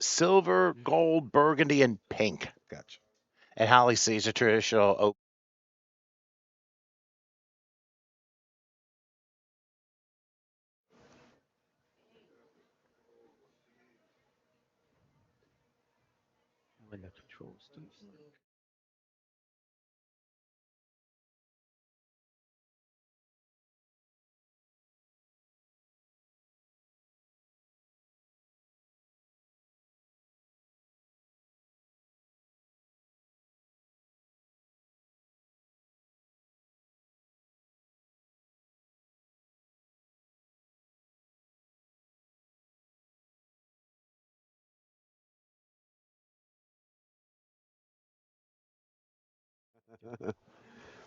silver, gold, burgundy, and pink. Gotcha. And Holly C's a traditional oak. When the controls do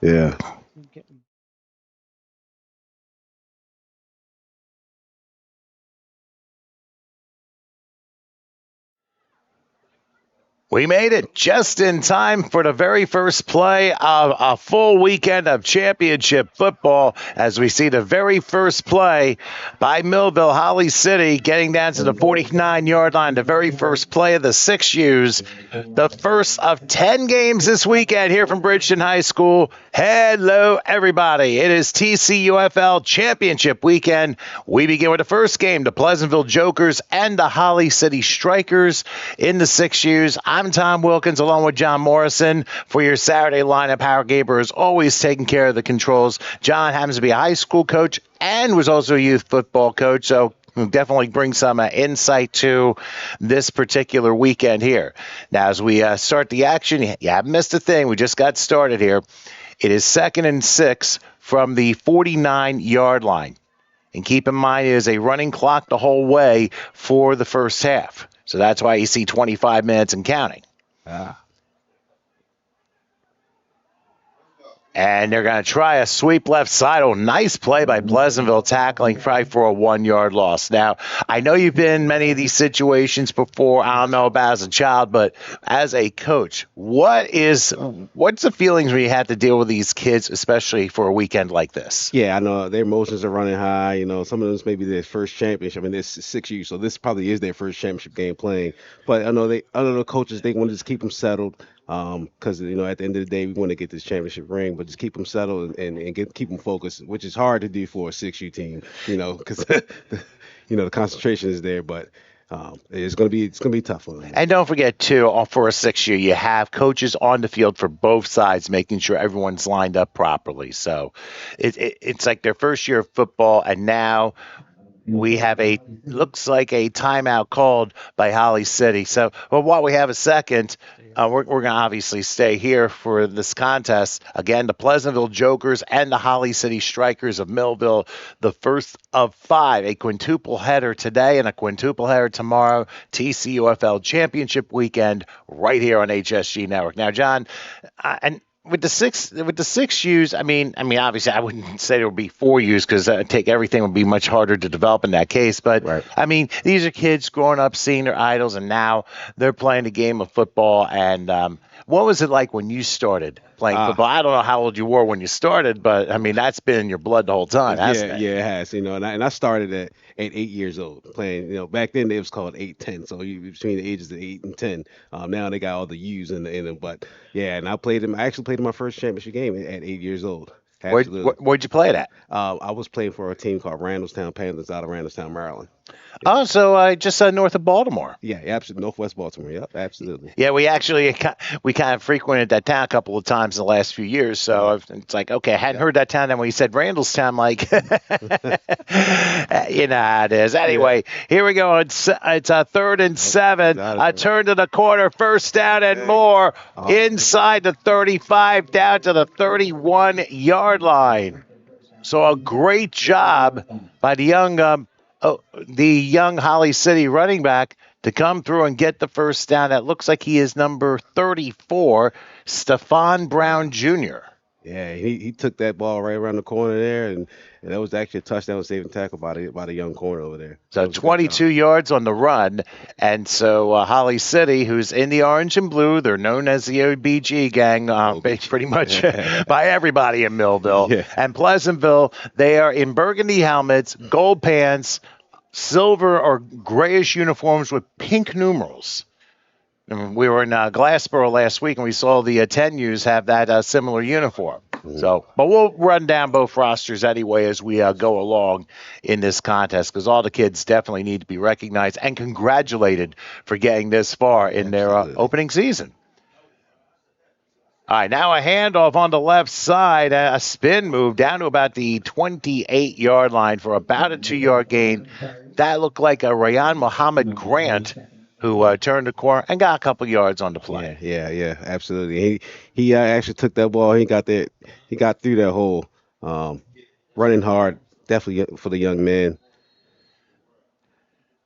Yeah. We made it just in time for the very first play of a full weekend of championship football as we see the very first play by Millville Holly City getting down to the 49-yard line. The very first play of the 6U's. The first of 10 games this weekend here from Bridgeton High School. Hello, everybody. It is TCUFL Championship Weekend. We begin with the first game, the Pleasantville Jokers and the Holly City Strikers in the 6U's. I'm Tom Wilkins along with John Morrison for your Saturday lineup. Howard Gaber is always taking care of the controls. John happens to be a high school coach and was also a youth football coach, so we'll definitely bring some insight to this particular weekend here. Now, as we start the action, you haven't missed a thing. We just got started here. It is 2nd and 6 from the 49-yard line. And keep in mind, it is a running clock the whole way for the first half. So that's why you see 25 minutes and counting. Ah. And they're going to try a sweep left side. Oh, nice play by Pleasantville tackling probably for a 1-yard loss. Now, I know you've been in many of these situations before. I don't know about as a child, but as a coach, what's the feelings when you have to deal with these kids, especially for a weekend like this? Yeah, I know their emotions are running high. You know, some of them maybe their first championship. I mean, this is 6U, so this probably is their first championship game playing. But I know the coaches they want to just keep them settled. Because you know, at the end of the day, we want to get this championship ring, but just keep them settled and keep them focused, which is hard to do for a 6U team. You know, because you know the concentration is there, but it's gonna be tough for them. And don't forget, too, for a 6 year, you have coaches on the field for both sides, making sure everyone's lined up properly. So it's like their first year of football, and now we have looks like a timeout called by Holly City. So, well, while we have a second, we're going to obviously stay here for this contest. Again, the Pleasantville Jokers and the Holly City Strikers of Millville, the first of 5, a quintuple header today and a quintuple header tomorrow. TCUFL Championship Weekend right here on HSG Network. Now, John, and with the six U's, obviously I wouldn't say there would be 4 U's because take everything would be much harder to develop in that case. But Right. I mean, these are kids growing up, seeing their idols, and now they're playing the game of football. And what was it like when you started playing Uh, football? I don't know how old you were when you started, but I mean that's been in your blood the whole time, hasn't Yeah, it? yeah, it has. You know, and I started at 8 years old playing. You know, back then it was called 8-10, so you between the ages of 8 and 10. Now they got all the U's in them, but yeah, and I played him. I actually played in my first championship game at 8 years old. Absolutely. Where'd you play it at? I was playing for a team called Randallstown Panthers out of Randallstown, Maryland. Oh, so just north of Baltimore. Yeah, absolutely. Northwest Baltimore. Yep, absolutely. Yeah, we kind of frequented that town a couple of times in the last few years. So it's like, okay, I hadn't heard that town. And when you said Randallstown, like, you know how it is. Anyway, here we go. It's a 3rd and 7. A turn to the corner, first down and more inside the 35, down to the 31-yard line. So a great job by the young Holly City running back to come through and get the first down. That looks like he is number 34, Stephon Brown Jr. Yeah, he took that ball right around the corner there, and that was actually a touchdown saving tackle by the young corner over there. That So was a good job. 22 yards on the run. And so Holly City, who's in the orange and blue, they're known as the OBG gang, pretty much by everybody in Millville. Yeah. And Pleasantville, they are in burgundy helmets, gold pants, silver or grayish uniforms with pink numerals. And we were in Glassboro last week, and we saw the 10Us have that similar uniform. So, but we'll run down both rosters anyway as we go along in this contest, because all the kids definitely need to be recognized and congratulated for getting this far in their opening season. All right, now a handoff on the left side, a spin move down to about the 28-yard line for about a 2-yard gain. That looked like a Rayan Muhammad Grant who turned the corner and got a couple yards on the play. Yeah, absolutely. He actually took that ball. He got through that hole. Running hard, definitely for the young man.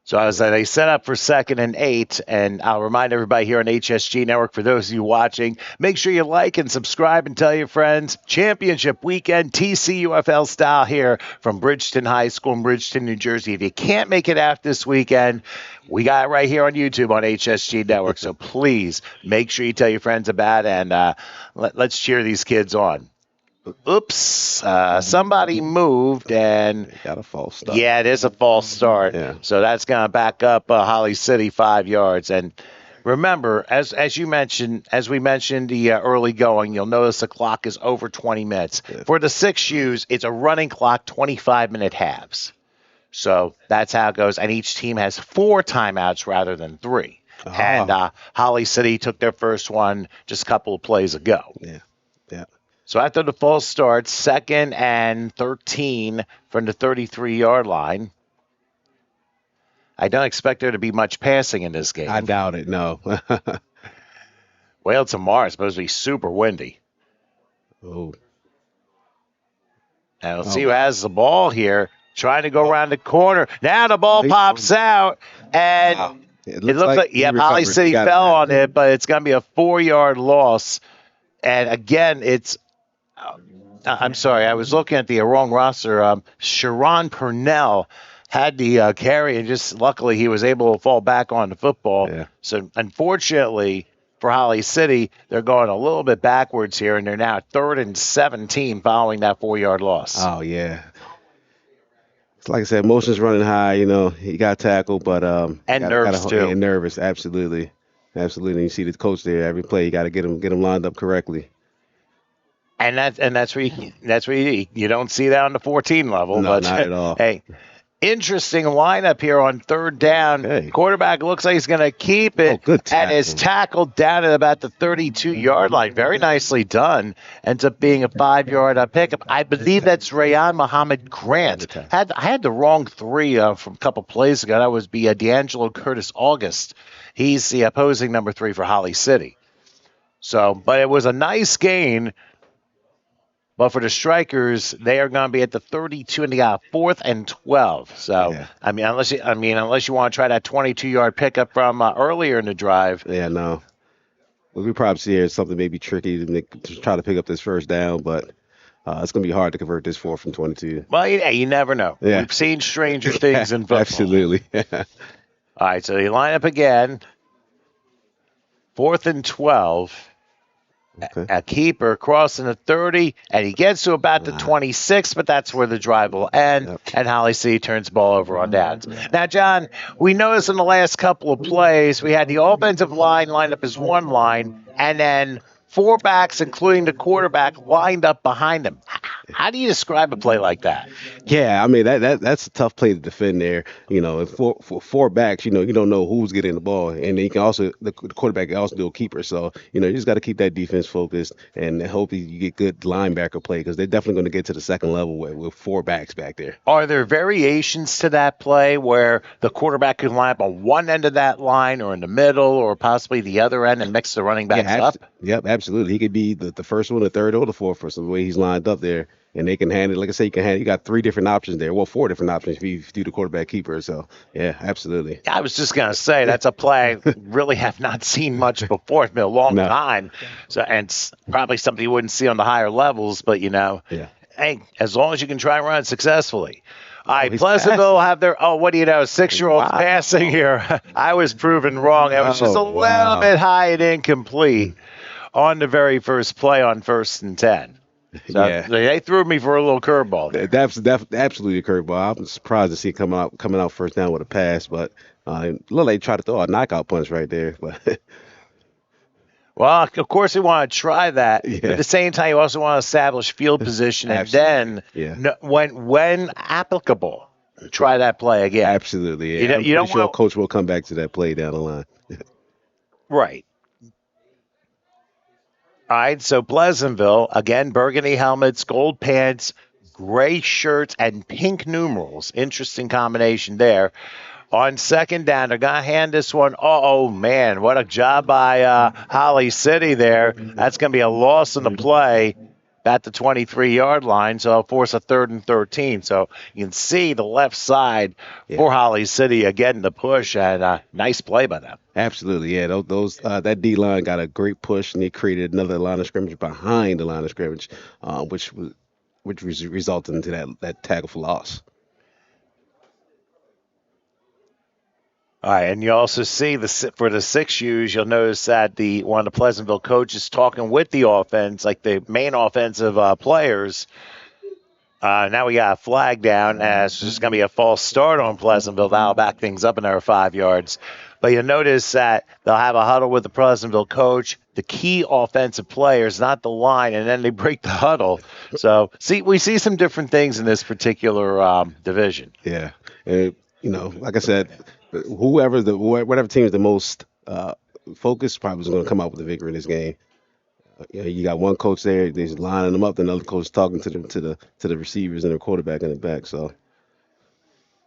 So as they set up for 2nd and 8, and I'll remind everybody here on HSG Network, for those of you watching, make sure you like and subscribe and tell your friends. Championship weekend, TCUFL style here from Bridgeton High School in Bridgeton, New Jersey. If you can't make it out this weekend, we got it right here on YouTube on HSG Network. So please make sure you tell your friends about it, and let's cheer these kids on. Oops, somebody moved and got a false start. Yeah, it is a false start. Yeah. So that's going to back up Holly City 5 yards. And remember, as we mentioned the early going, you'll notice the clock is over 20 minutes. Yeah. For the 6Us, it's a running clock, 25-minute halves. So that's how it goes. And each team has 4 timeouts rather than 3. Oh. And Holly City took their first one just a couple of plays ago. Yeah. So after the false start, 2nd and 13 from the 33-yard line. I don't expect there to be much passing in this game. I doubt it, no. Well, tomorrow it's supposed to be super windy. Oh. And let's see who has the ball here, trying to go around the corner. Now the ball pops out, and it looks like Holly City fell on it, but it's going to be a 4-yard loss. And again, I'm sorry, I was looking at the wrong roster. Sharon Purnell had the carry, and just luckily he was able to fall back on the football. Yeah. So unfortunately for Holly City, they're going a little bit backwards here, and they're now 3rd and 17 following that 4-yard loss. Oh, yeah. It's like I said, emotions running high. He got tackled, but and nerves too. And nervous, absolutely. You see the coach there every play. You got to get him lined up correctly. And that's where you don't see that on the 14 level. No, but, not at all. Hey, interesting lineup here on 3rd down. Okay. Quarterback looks like he's going to keep it. Good tackle. And is tackled down at about the 32-yard line. Very nicely done. Ends up being a 5-yard pickup. I believe that's Rayan Muhammad Grant. I had the wrong 3 from a couple plays ago. That was D'Angelo Curtis August. He's the opposing number 3 for Holly City. So, but it was a nice gain. But for the Strikers, they are going to be at the 32, and they got 4th and 12. So, yeah. Unless you want to try that 22-yard pickup from earlier in the drive. Yeah, no. Well, we probably see here something maybe tricky to try to pick up this first down, but it's going to be hard to convert this 4th from 22. Well, you never know. Yeah. We've seen stranger things in football. Absolutely. All right, so they line up again. 4th and 12. Okay. A keeper crossing the 30, and he gets to about the 26, but that's where the drive will end, and Holly City turns the ball over on downs. Now, John, we noticed in the last couple of plays, we had the offensive line lined up as one line, and then 4 backs, including the quarterback, lined up behind him. How do you describe a play like that? Yeah, that's a tough play to defend there. For 4 backs, you don't know who's getting the ball, and you can also the quarterback can also do a keeper. So you just got to keep that defense focused and hope you get good linebacker play, because they're definitely going to get to the second level with 4 backs back there. Are there variations to that play where the quarterback can line up on one end of that line, or in the middle, or possibly the other end, and mix the running backs up? Yep, absolutely. He could be the first one, the third, or the fourth, for the way he's lined up there. And they can handle, like I say, you got 3 different options there. Well, 4 different options if you do the quarterback keeper. So, yeah, absolutely. I was just going to say, that's a play I really have not seen much before. It's been a long time. So, and it's probably something you wouldn't see on the higher levels, but, hey, as long as you can try and run it successfully. All right, Pleasantville will have their, 6-year-olds passing here. I was proven wrong. It was just a little bit high and incomplete on the very first play on 1st and 10. So Yeah. they threw me for a little curveball there. That's absolutely a curveball. I'm surprised to see it coming out first down with a pass, but look like they tried to throw a knockout punch right there. But Well, of course, you want to try that, but at yeah, the same time, you also want to establish field position, and absolutely. then Yeah, when applicable, try that play again. absolutely. You Yeah, know, I'm you pretty don't sure want coach will come back to that play down the line. right. All right, so Pleasantville again, burgundy helmets, gold pants, gray shirts, and pink numerals. Interesting combination there. On second down, they're going to hand this one. Oh, man, what a job by Holly City there. That's going to be a loss in the play at the 23-yard line, so it'll force a 3rd and 13. So you can see the left side Yeah, for Holly City again the push, and nice play by them. absolutely. Yeah, those that D line got a great push, and they created another line of scrimmage behind the line of scrimmage, which resulted into that tackle for loss. All right, and you also see for the 6Us, you'll notice that one of the Pleasantville coaches talking with the offense, like the main offensive players. Now we got a flag down, as it's just going to be a false start on Pleasantville. That'll back things up another 5 yards. But you'll notice that they'll have a huddle with the Pleasantville coach, the key offensive players, not the line, and then they break the huddle. So we see some different things in this particular division. Yeah, and like I said, whatever team is the most focused probably is going to come out with a victory in this game. You got one coach there, they're lining them up, then another coach talking to them to the receivers and the quarterback in the back. So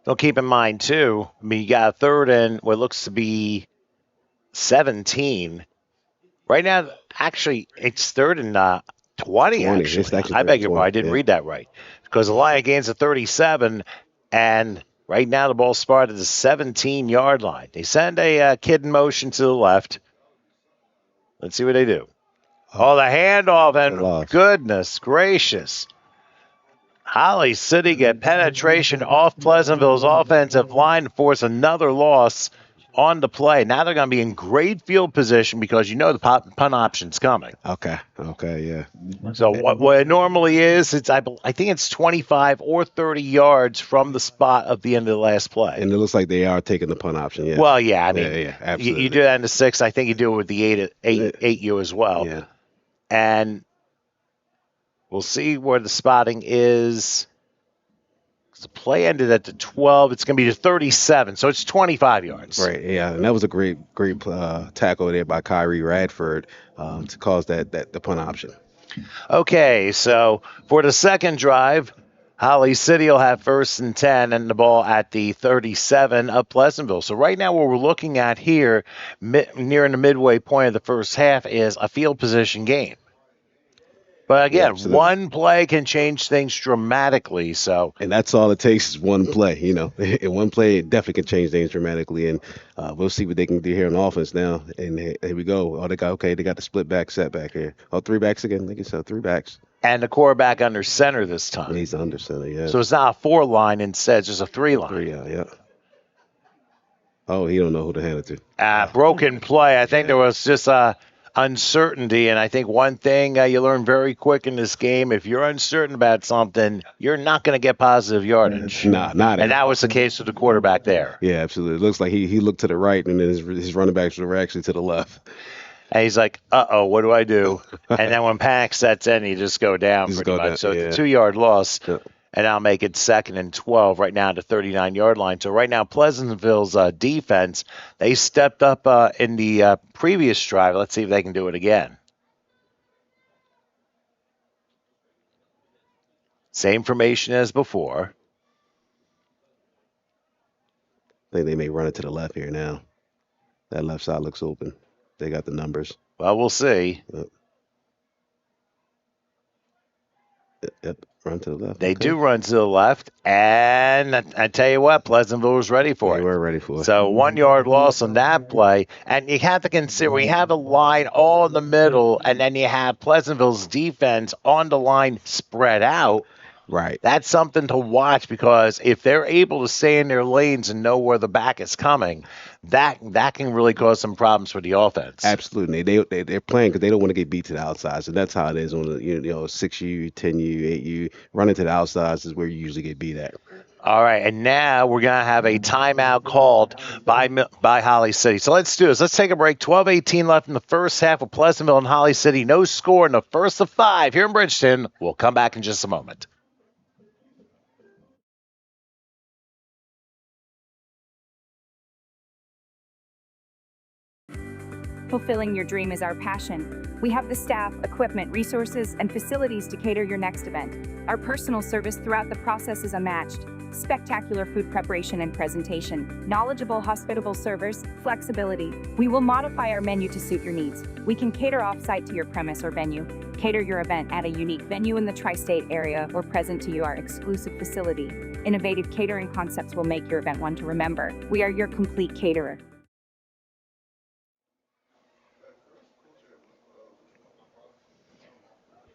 So keep in mind, too, I mean, you got a 3rd and what looks to be 17. Right now, actually, it's 3rd and 20, 20. It's actually. actually I beg your 20. pardon. I didn't read that right. Because the Lion gains a 37, and right now the ball spotted at the 17-yard line. They send a kid in motion to the left. Let's see what they do. Oh, the handoff, and goodness gracious. Holly City get penetration off Pleasantville's offensive line to force another loss on the play. Now they're going to be in great field position because you know the punt option's coming. Okay, yeah. So what it normally is, I think it's 25 or 30 yards from the spot of the end of the last play. And it looks like they are taking the punt option. Yeah. Well, yeah, I mean, yeah, absolutely. You do that in the 6. I think you do it with the 8U as well. Yeah. And we'll see where the spotting is. The play ended at the 12. It's going to be the 37, so it's 25 yards. Right, yeah, and that was a great tackle there by Kyrie Radford to cause the punt option. Okay, so for the second drive, Holly City will have 1st and 10 and the ball at the 37 of Pleasantville. So right now what we're looking at here, nearing the midway point of the first half, is a field position game. But again, one play can change things dramatically. And that's all it takes is one play. And one play it definitely can change things dramatically. And we'll see what they can do here on offense now. And here we go. Oh, they got the split back setback here. Oh, 3 backs again. Like you said, 3 backs. And the quarterback under center this time. He's under center, yeah. So it's not a 4 line instead, it's just a 3 line. 3, yeah. Oh, he don't know who to hand it to. Broken play. I think there was just uncertainty, and I think one thing you learn very quick in this game, if you're uncertain about something, you're not going to get positive yardage. Not and that was the case with the quarterback there. Yeah, absolutely. It looks like he looked to the right, and then his running backs were actually to the left. And he's like, uh-oh, what do I do? And then when panic sets in, you just go down pretty much. So it's a 2-yard loss. Yeah. And I'll make it 2nd and 12 right now at the 39-yard line. So right now, Pleasantville's defense, they stepped up in the previous drive. Let's see if they can do it again. Same formation as before. I think they may run it to the left here now. That left side looks open. They got the numbers. Well, we'll see. Yep. Run to the left. They do run to the left, and I tell you what, Pleasantville was ready for it. They were ready for it. So 1-yard loss on that play, and you have to consider we have a line all in the middle, and then you have Pleasantville's defense on the line spread out. Right. That's something to watch because if they're able to stay in their lanes and know where the back is coming, that can really cause some problems for the offense. Absolutely. They're playing because they don't want to get beat to the outside. So that's how it is on the 6U, 10U, 8U. Running to the outsides is where you usually get beat at. All right, and now we're going to have a timeout called by Holly City. So let's do this. Let's take a break. 12:18 left in the first half of Pleasantville and Holly City. No score in the first of 5 here in Bridgeton. We'll come back in just a moment. Fulfilling your dream is our passion. We have the staff, equipment, resources, and facilities to cater your next event. Our personal service throughout the process is unmatched. Spectacular food preparation and presentation, knowledgeable, hospitable servers, flexibility. We will modify our menu to suit your needs. We can cater off-site to your premise or venue. Cater your event at a unique venue in the tri-state area or present to you our exclusive facility. Innovative catering concepts will make your event one to remember. We are your complete caterer.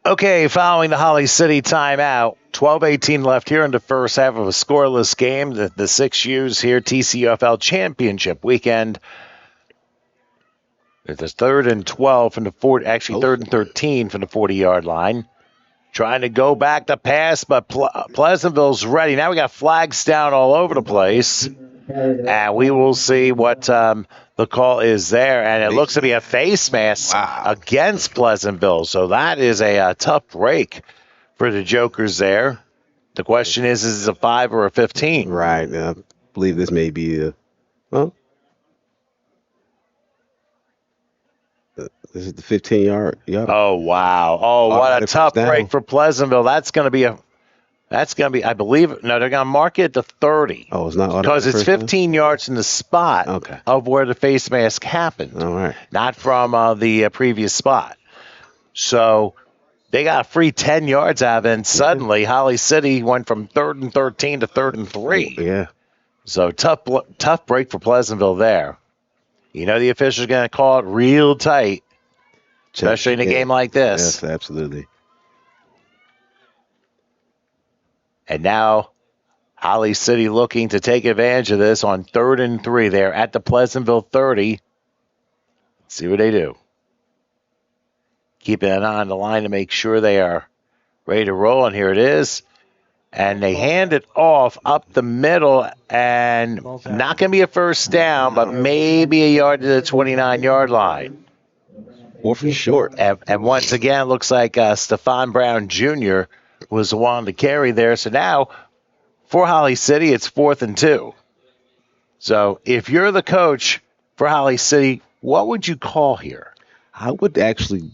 Okay, following the Holly City timeout, 12:18 left here in the first half of a scoreless game. The 6U's here, TCUFL Championship weekend. It's 3rd and 12 from the 40, actually 3rd and 13 from the 40-yard line. Trying to go back to pass, but Pleasantville's ready. Now we got flags down all over the place. And we will see what the call is there. And it looks to be a face mask against Pleasantville. So that is a tough break for the Jokers there. The question is it a 5 or a 15? Right. I believe this may be this is the 15-yard. Oh, wow. Oh, what a tough break for Pleasantville. That's going to be, I believe, no, they're going to mark it at the 30. Oh, it's not because it's 15 yards in the spot of where the face mask happened. All right. Not from the previous spot. So they got a free 10 yards out of it, and suddenly Holly City went from 3rd and 13 to 3rd and 3. Yeah. So tough break for Pleasantville there. The officials are going to call it real tight, especially in a game like this. Yes, absolutely. And now Holly City looking to take advantage of this on 3rd and 3. They're at the Pleasantville 30. Let's see what they do. Keeping an eye on the line to make sure they are ready to roll. And here it is. And they hand it off up the middle, and not going to be a first down, but maybe a yard to the 29-yard line. Or for short. And once again, it looks like Stephon Brown Jr. was the one to carry there. So now, for Holly City, it's 4th and 2. So if you're the coach for Holly City, what would you call here? I would actually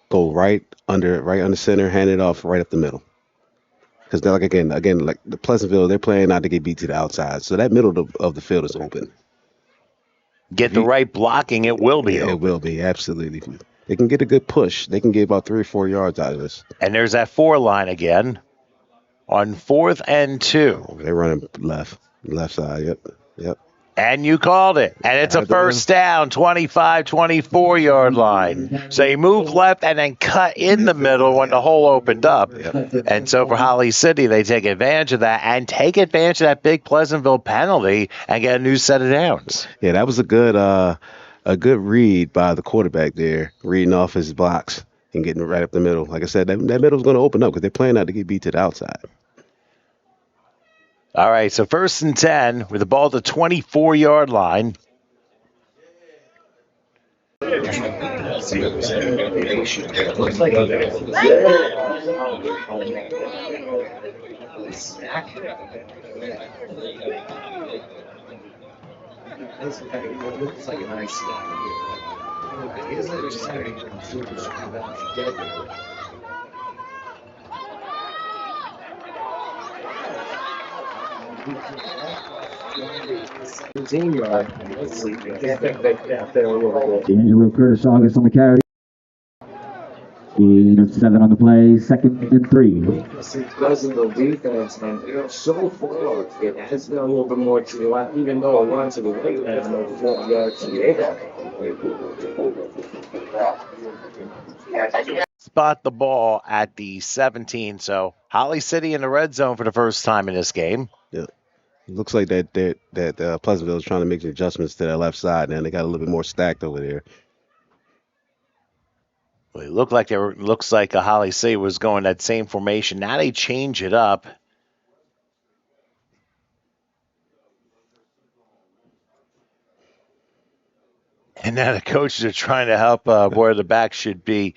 go right under center, hand it off right up the middle. Because they're again, like the Pleasantville, they're playing not to get beat to the outside. So that middle of the field is open. Get the right blocking, it will be open. It will be, absolutely. They can get a good push. They can get about 3 or 4 yards out of this. And there's that 4 line again on 4th and 2. They're running left side. Yep. And you called it. And it's a first down, 25, 24-yard line. So you move left and then cut in the middle when the hole opened up. Yep. And so for Holly City, they take advantage of that and take advantage of that big Pleasantville penalty and get a new set of downs. Yeah, that was a good read by the quarterback there, reading off his blocks and getting right up the middle. Like I said, that middle's going to open up because they're playing not to get beat to the outside. All right, so 1st and 10 with the ball at the 24-yard line. D'Angelo Curtis August on the carry. 7 on the play, 2nd and 3. Pleasantville defense, and so far it has been a little bit more to the left, even though a run to the right has no 4 yards to the Spot the ball at the 17. So Holly City in the red zone for the first time in this game. Yeah. Looks like that Pleasantville is trying to make adjustments to their left side, and they got a little bit more stacked over there. Well, it looked like looks like a Holly City was going that same formation. Now they change it up. And now the coaches are trying to help where the back should be.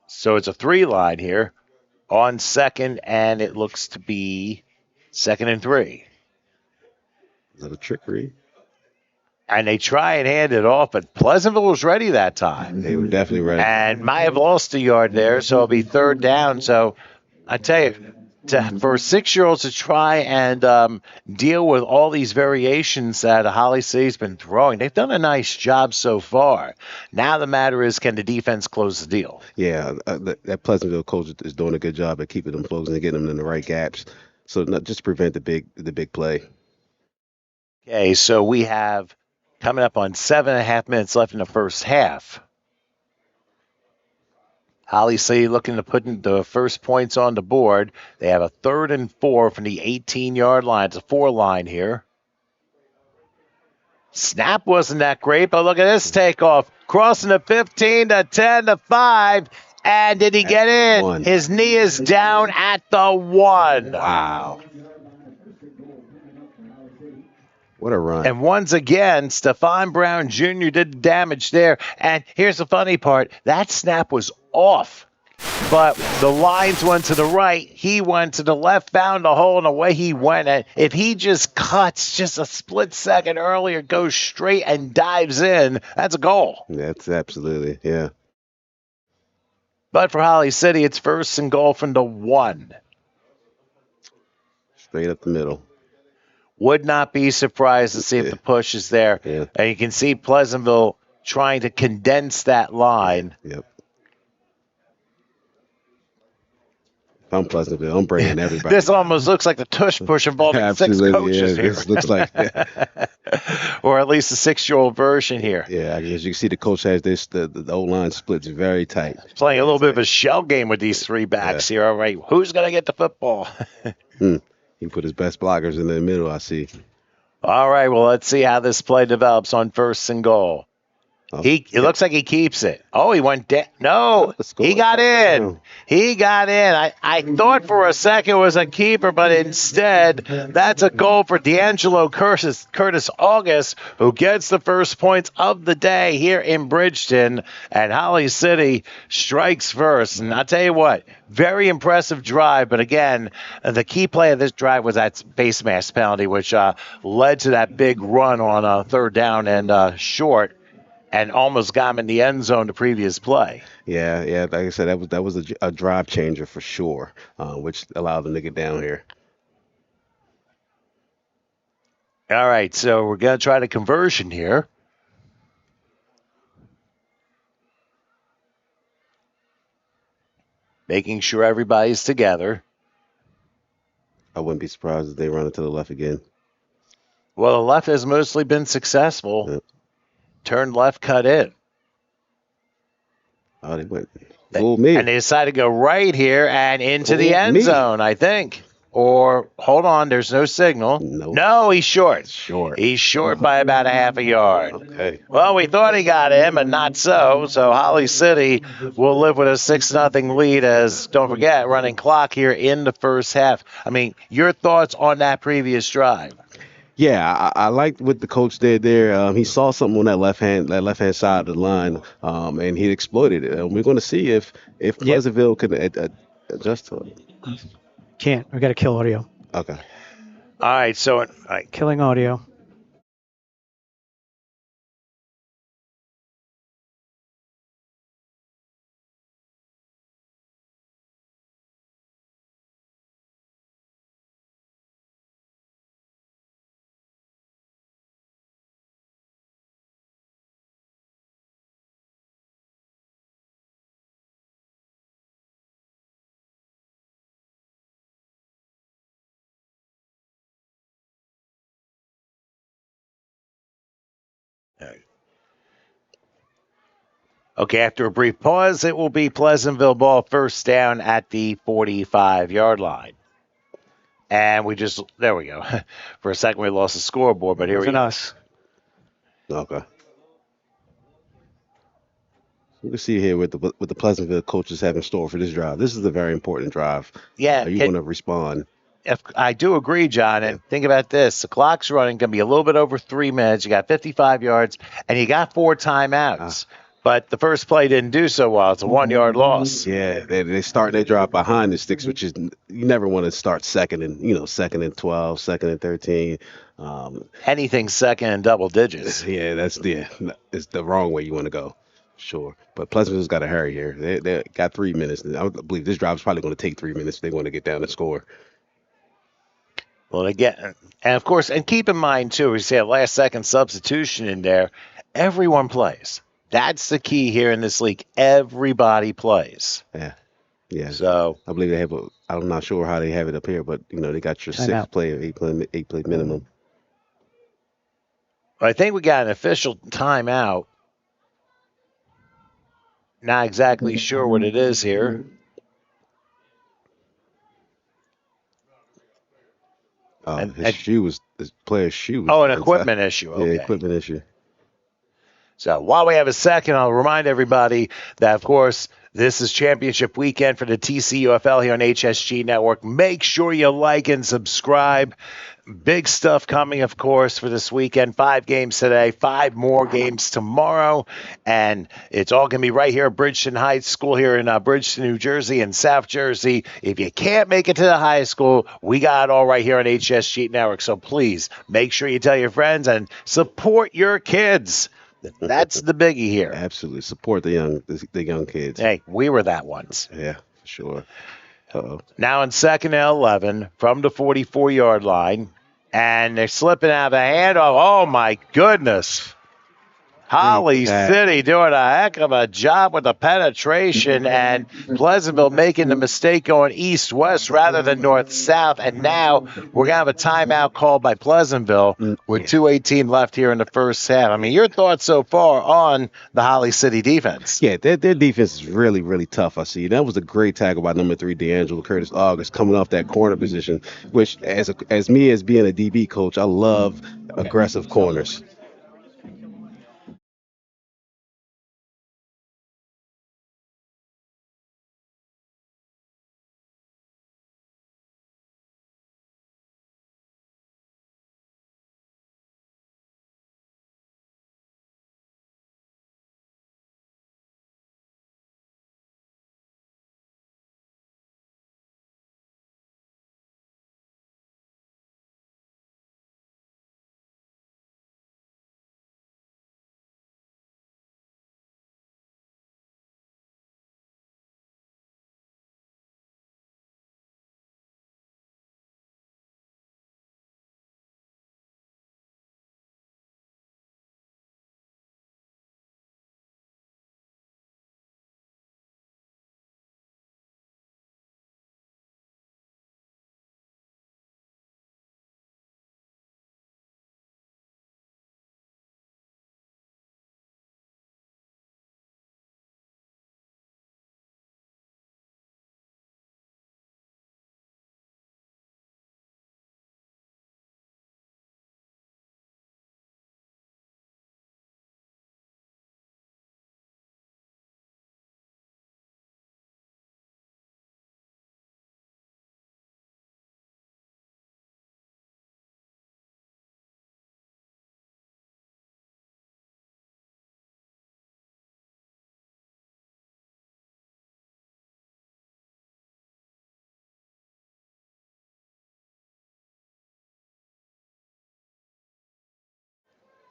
So it's a 3 line here on second, and it looks to be 2nd and 3. Is that a trickery? And they try and hand it off, but Pleasantville was ready that time. They were definitely ready. And might have lost a yard there, so it'll be 3rd down. So I tell you, for 6-year-olds to try and deal with all these variations that Holly City's been throwing, they've done a nice job so far. Now the matter is, can the defense close the deal? Yeah, that Pleasantville coach is doing a good job at keeping them closing and getting them in the right gaps, so not just prevent the big play. Okay, so we have coming up on 7.5 minutes left in the first half. Holly City looking to put the first points on the board. They have a 3rd and 4 from the 18-yard line. It's a 4-line here. Snap wasn't that great, but look at this takeoff. Crossing the 15 to 10 to 5. And did he get in? 1. His knee is down at the 1. Wow. What a run. And once again, Stephon Brown Jr. did damage there. And here's the funny part. That snap was off. But the lines went to the right. He went to the left, found a hole, and away he went. And if he just cuts just a split second earlier, goes straight and dives in, that's a goal. That's absolutely, yeah. But for Holly City, it's 1st and goal from the 1. Straight up the middle. Would not be surprised to see if the push is there. Yeah. And you can see Pleasantville trying to condense that line. Yep. If I'm Pleasantville, I'm bringing everybody. This almost looks like the tush push involving 6 coaches here. This looks like or at least a 6-year-old version here. Yeah, as you can see, the coach has the O-line splits very tight. Playing a little bit of a shell game with these 3 backs here. All right, who's going to get the football? He put his best blockers in the middle, I see. All right, well, let's see how this play develops on 1st and goal. It looks like he keeps it. Oh, he went down. No, he got in. He got in. I thought for a second it was a keeper, but instead that's a goal for D'Angelo Curtis August, who gets the first points of the day here in Bridgeton. And Holly City strikes first. And I'll tell you what, very impressive drive. But again, the key play of this drive was that face mask penalty, which led to that big run on 3rd down and short. And almost got him in the end zone the previous play. Yeah. Like I said, that was a drive changer for sure, which allowed them to get down here. All right, so we're going to try the conversion here. Making sure everybody's together. I wouldn't be surprised if they run it to the left again. Well, the left has mostly been successful. Yep. Turn left, cut in. Oh, they went. Fool me. And they decided to go right here and into the Fool end me. zone, I think. Or, hold on, there's no signal. Nope. No, he's short. Short. He's short by about a half a yard. Okay. Well, we thought he got him, but not so. So Holly City will live with a 6-0 lead as, don't forget, running clock here in the first half. I mean, your thoughts on that previous drive? Yeah, I liked what the coach did there. He saw something on that left hand side of the line, and he exploited it. And we're going to see if Pleasantville can adjust to it. Can't. We got to kill audio. Okay. All right, so Killing audio. okay, after a brief pause, it will be Pleasantville ball 1st down at the 45-yard line. And there we go. For a second, we lost the scoreboard, but here we Wasn't go. us. Okay. You can see here what the Pleasantville coaches have in store for this drive. This is a very important drive. Yeah, You want to respond. if I do agree, John, and think about this. The clock's running, going to be a little bit over 3 minutes. You got 55 yards, and you got 4 timeouts. But the first play didn't do so well. It's a 1-yard loss. Yeah, they start their drive behind the sticks, which is you never want to start second and 12, second and 13. Anything second in double digits. Yeah, it's the wrong way you want to go. Sure, but Pleasantville's got to hurry here. They got 3 minutes. I believe this drive is probably going to take 3 minutes if they want to get down and score. Well, again, and of course, and keep in mind too, we see a last-second substitution in there. Everyone plays. That's the key here in this league. Everybody plays. Yeah. So I believe they have. I'm not sure how they have it up here, but they got your Timeout. 6 player, 8 play minimum. I think we got an official timeout. Not exactly sure what it is here. His player's shoe was an inside. equipment issue. Okay. Yeah, equipment issue. So while we have a second, I'll remind everybody that, of course, this is championship weekend for the TCUFL here on HSG Network. Make sure you like and subscribe. Big stuff coming, of course, for this weekend. 5 games today, 5 more games tomorrow. And it's all going to be right here at Bridgeton High School here in Bridgeton, New Jersey and South Jersey. If you can't make it to the high school, we got it all right here on HSG Network. So please make sure you tell your friends and support your kids. That's the biggie here. Absolutely. Support the young kids. Hey, we were that once. Yeah, for sure. Uh-oh. Now in 2nd and 11 from the 44-yard line, and they're slipping out of the handoff. Oh, my goodness. Holly City doing a heck of a job with the penetration, and Pleasantville making the mistake going east-west rather than north-south. And now we're going to have a timeout called by Pleasantville with 2:18 left here in the first half. I mean, your thoughts so far on the Holly City defense? Yeah, their defense is really, really tough, I see. That was a great tackle by number 3, D'Angelo Curtis August, coming off that corner position, which as being a DB coach, I love aggressive corners.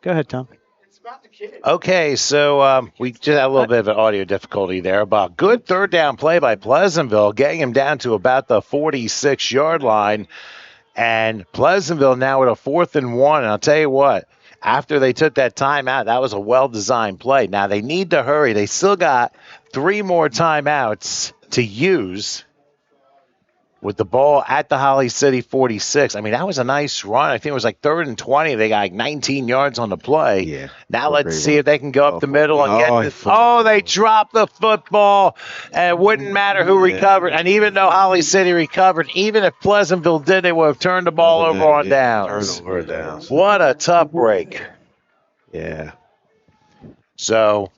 Go ahead, Tom. Okay, so we just had a little bit of an audio difficulty there, but good 3rd down play by Pleasantville, getting him down to about the 46-yard line. And Pleasantville now with a 4th and 1. And I'll tell you what, after they took that timeout, that was a well-designed play. Now they need to hurry. They still got 3 more timeouts to use. with the ball at the Holly City 46. I mean, that was a nice run. I think it was like 3rd and 20. They got like 19 yards on the play. Yeah. Now What a let's great see run. if they can go up the middle and Oh, get this. Oh, they dropped the football, and it wouldn't matter who recovered. And even though Holly City recovered, even if Pleasantville did, they would have turned the ball over on downs. Turnover and downs. What a tough break. Yeah. So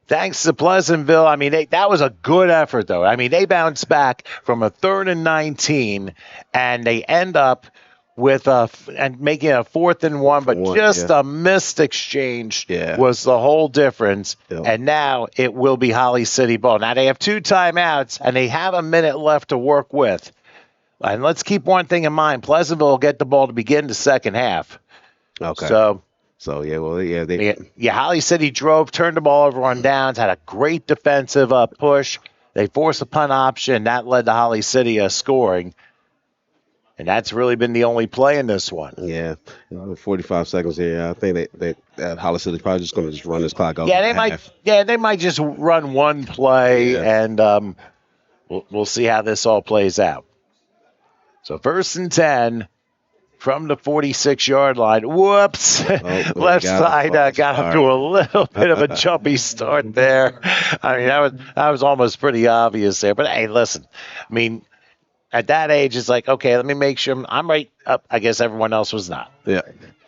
thanks to Pleasantville. I mean, that was a good effort, though. I mean, they bounced back from a 3rd and 19, and they end up with making a 4th and 1, but just a missed exchange was the whole difference. Yep. And now it will be Holly City ball. Now they have 2 timeouts, and they have a minute left to work with. And let's keep one thing in mind: Pleasantville will get the ball to begin the second half. Okay. So Holly City drove, turned the ball over on downs, had a great defensive push. They forced a punt option. That led to Holly City scoring. And that's really been the only play in this one. Yeah. 45 seconds here. I think that Holly City's probably just going to run this clock out. Yeah, they might just run one play, and we'll see how this all plays out. So 1st and 10. From the 46-yard line. Whoops. Left side got up to a little bit of a jumpy start there. I mean, that was almost pretty obvious there. But, hey, listen. I mean, at that age, it's like, okay, let me make sure I'm right up. I guess everyone else was not. Yeah.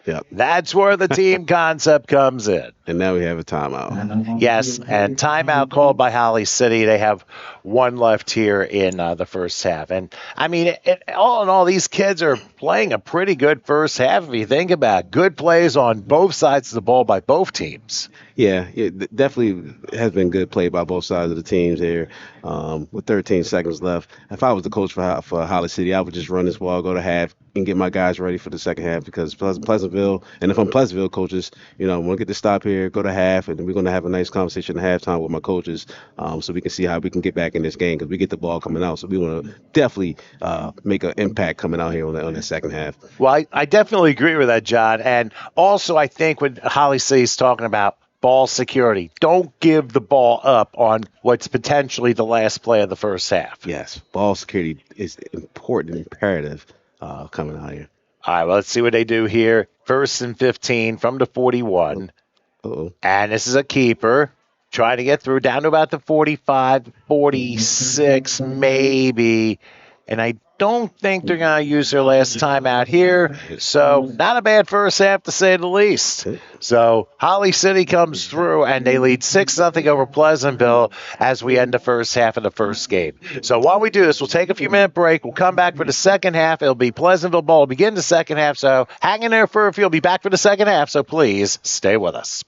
Yeah. That's where the team concept comes in. And now we have a timeout. Yes, and timeout called by Holly City. They have 1 left here in the first half. And, I mean, all in all, these kids are playing a pretty good first half if you think about it. Good plays on both sides of the ball by both teams. Yeah, it definitely has been good play by both sides of the teams here. With 13 seconds left, if I was the coach for Holly City, I would just run this ball, go to half, and get my guys ready for the second half because Pleasantville, and if I'm Pleasantville coaches, I'm going to get the stop here, go to half, and we're going to have a nice conversation at halftime with my coaches so we can see how we can get back in this game because we get the ball coming out. So we want to definitely make an impact coming out here on the second half. Well, I definitely agree with that, John. And also I think when Holly City's talking about ball security, don't give the ball up on what's potentially the last play of the first half. Yes, ball security is important and imperative coming out here. All right, well, let's see what they do here. 1st and 15 from the 41. Uh-oh. And this is a keeper. Trying to get through down to about the 45, 46, maybe. And I don't think they're going to use their last time out here. So not a bad first half, to say the least. So Holly City comes through, and they lead 6-0 over Pleasantville as we end the first half of the first game. So while we do this, we'll take a few-minute break. We'll come back for the second half. It'll be Pleasantville ball to begin the second half. So hang in there for a few. We'll be back for the second half, so please stay with us.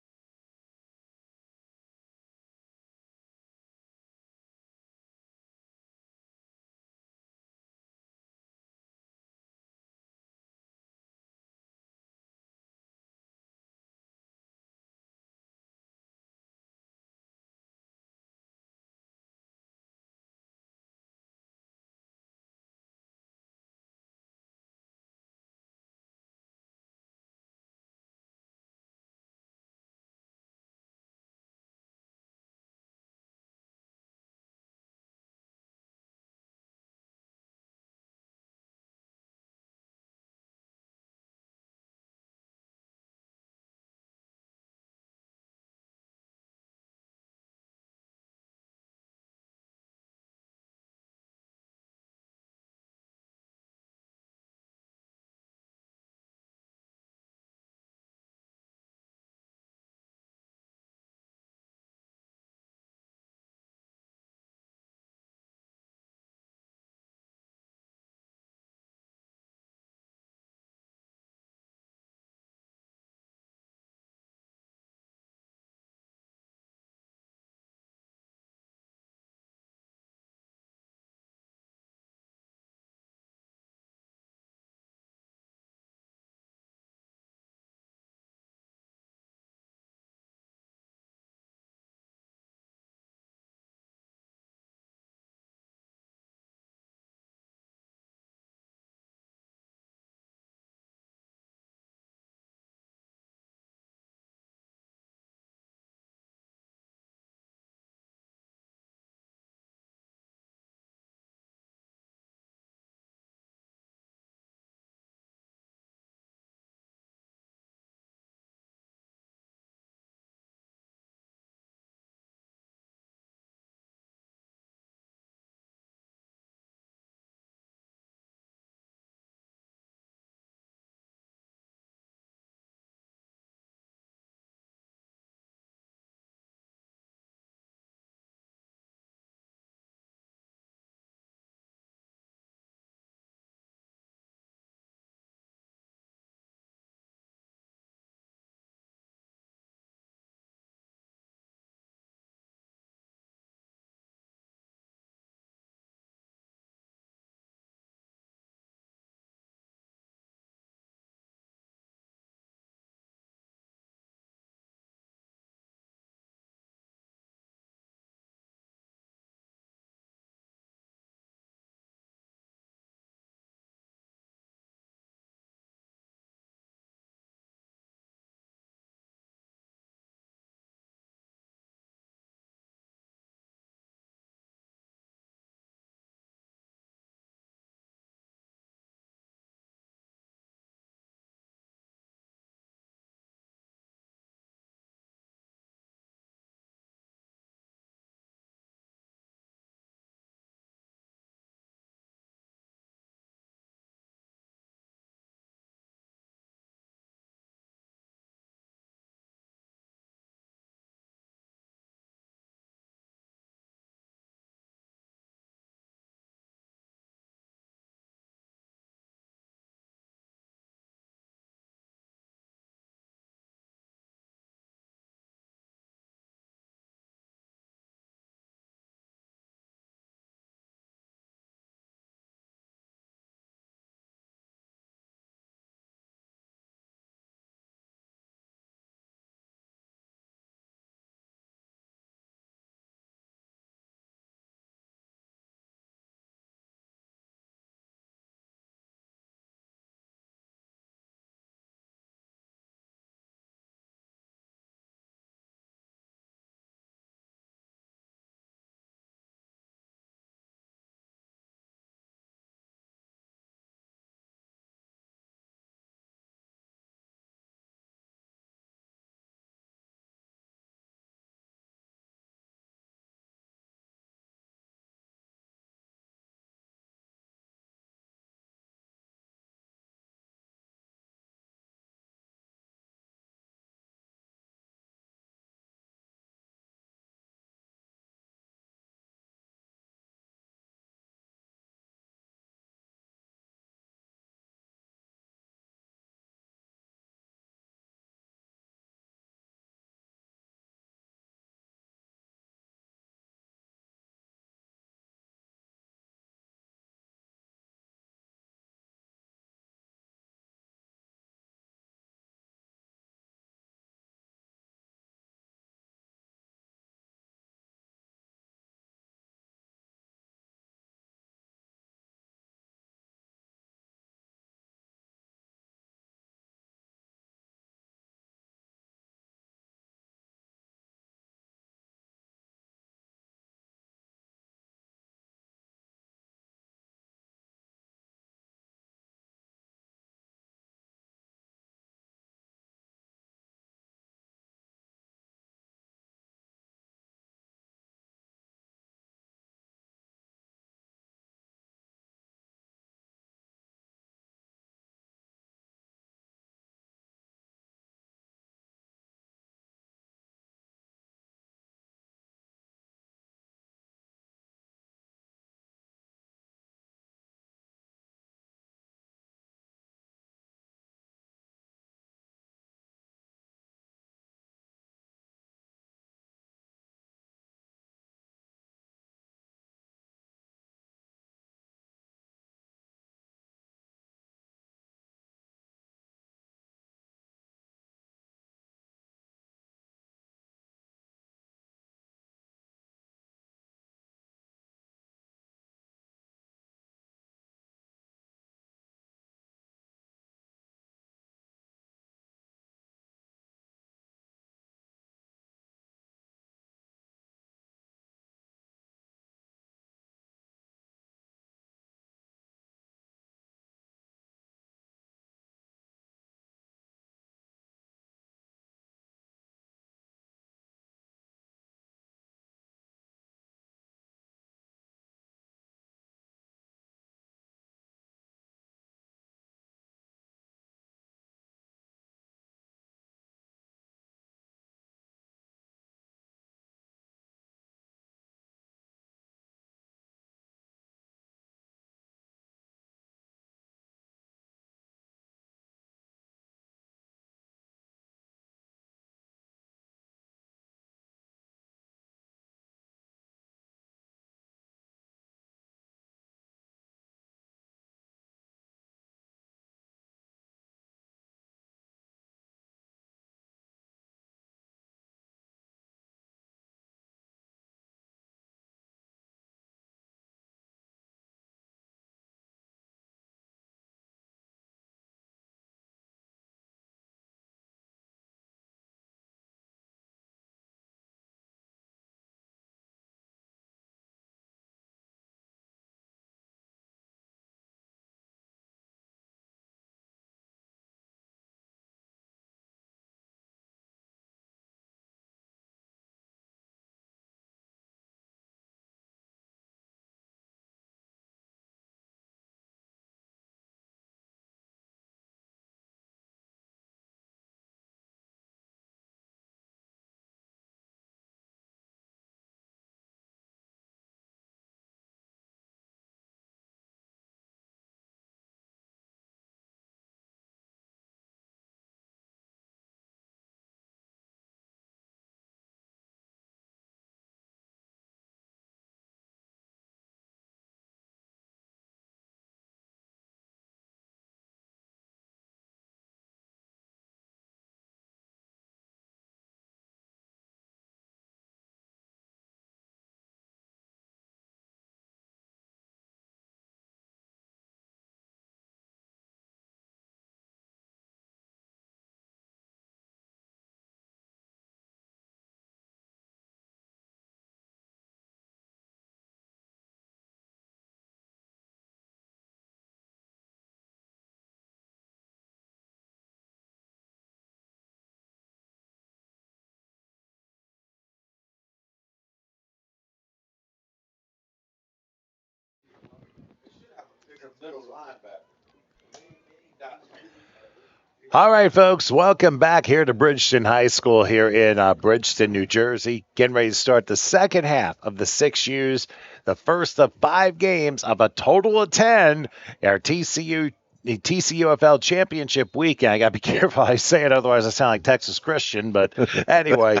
All right, folks, welcome back here to Bridgeton High School here in Bridgeton, New Jersey. Getting ready to start the second half of the 6Us, the first of 5 games of a total of 10, our TCUFL championship weekend. I got to be careful how I say it, otherwise I sound like Texas Christian. But anyway,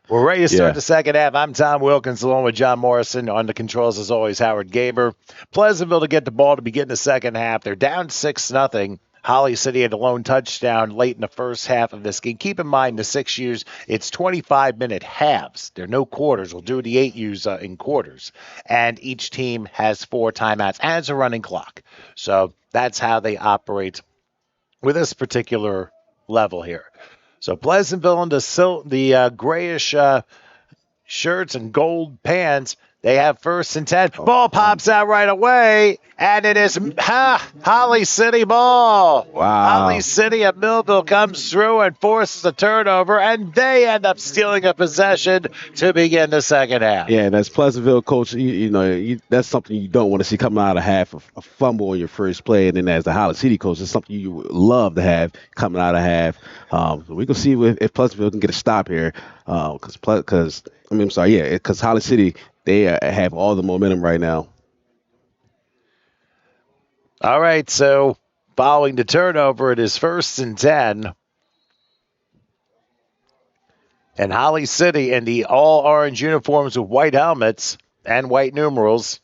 we're ready to start the second half. I'm Tom Wilkins along with John Morrison. On the controls, as always, Howard Gaber. Pleasantville to get the ball to begin the second half. They're down 6-0. Holly City had a lone touchdown late in the first half of this game. Keep in mind, the 6Us, it's 25-minute halves. There are no quarters. We'll do the 8Us in quarters. And each team has 4 timeouts and it's a running clock. So that's how they operate with this particular level here. So Pleasantville in the grayish shirts and gold pants. They have 1st and 10. Ball pops out right away, and it is Holly City ball. Wow. Holly City of Millville comes through and forces a turnover, and they end up stealing a possession to begin the second half. Yeah, and as Pleasantville coach, that's something you don't want to see coming out of half, a fumble on your first play. And then as the Holly City coach, it's something you would love to have coming out of half. We can see if Pleasantville can get a stop here. Because Holly City, they have all the momentum right now. All right, so following the turnover, it is 1st and 10. And Holly City in the all-orange uniforms with white helmets and white numerals.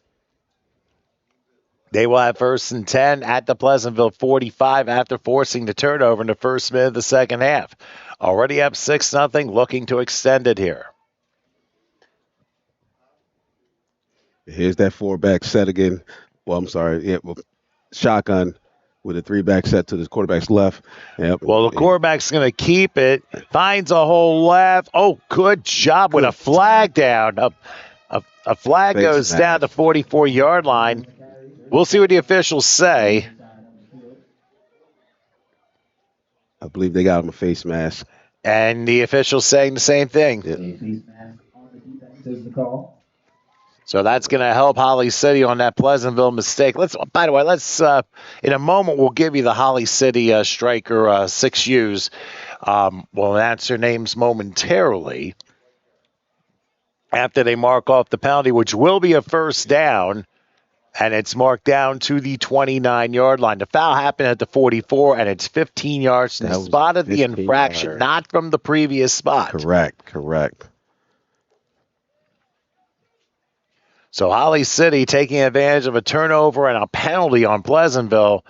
They will have 1st and 10 at the Pleasantville 45 after forcing the turnover in the first minute of the second half. Already up 6-0, looking to extend it here. Here's that 4-back set again. Well, I'm sorry. Yeah, shotgun with a 3-back set to the quarterback's left. Yep. Well, the quarterback's going to keep it. Finds a hole left. Oh, good job with a flag down. A flag goes down the 44-yard line. We'll see what the officials say. I believe they got him a face mask. And the officials saying the same thing. Yeah. So that's going to help Holly City on that Pleasantville mistake. By the way, in a moment, we'll give you the Holly City striker 6Us. We'll announce their names momentarily after they mark off the penalty, which will be a 1st down, and it's marked down to the 29-yard line. The foul happened at the 44, and it's 15 yards from the spot of the infraction, not from the previous spot. Correct. So Holly City taking advantage of a turnover and a penalty on Pleasantville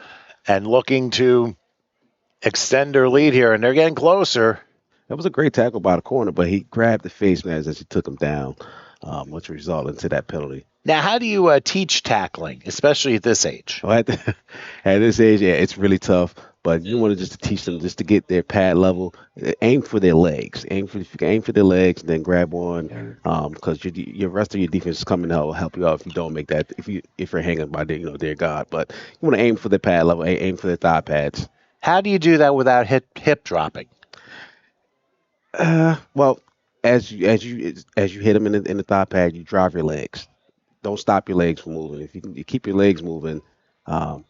and looking to extend their lead here, and they're getting closer. That was a great tackle by the corner, but he grabbed the face mask as he took him down, which resulted into that penalty. Now, how do you teach tackling, especially at this age? Well, at this age, yeah, it's really tough. But you want to just teach them just to get their pad level. Aim for their legs. Aim for their legs, and then grab one. Because your rest of your defense is coming to help you out if you don't make that. If you're hanging by their guard. But you want to aim for their pad level. Aim for their thigh pads. How do you do that without hip dropping? Well, as you hit them in the thigh pad, you drive your legs. Don't stop your legs from moving. If you keep your legs moving,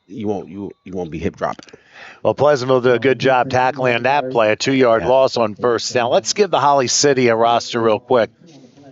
you won't be hip dropping. Well, Pleasantville did a good job tackling on that play, a 2-yard loss on 1st down. Let's give the Holly City a roster real quick.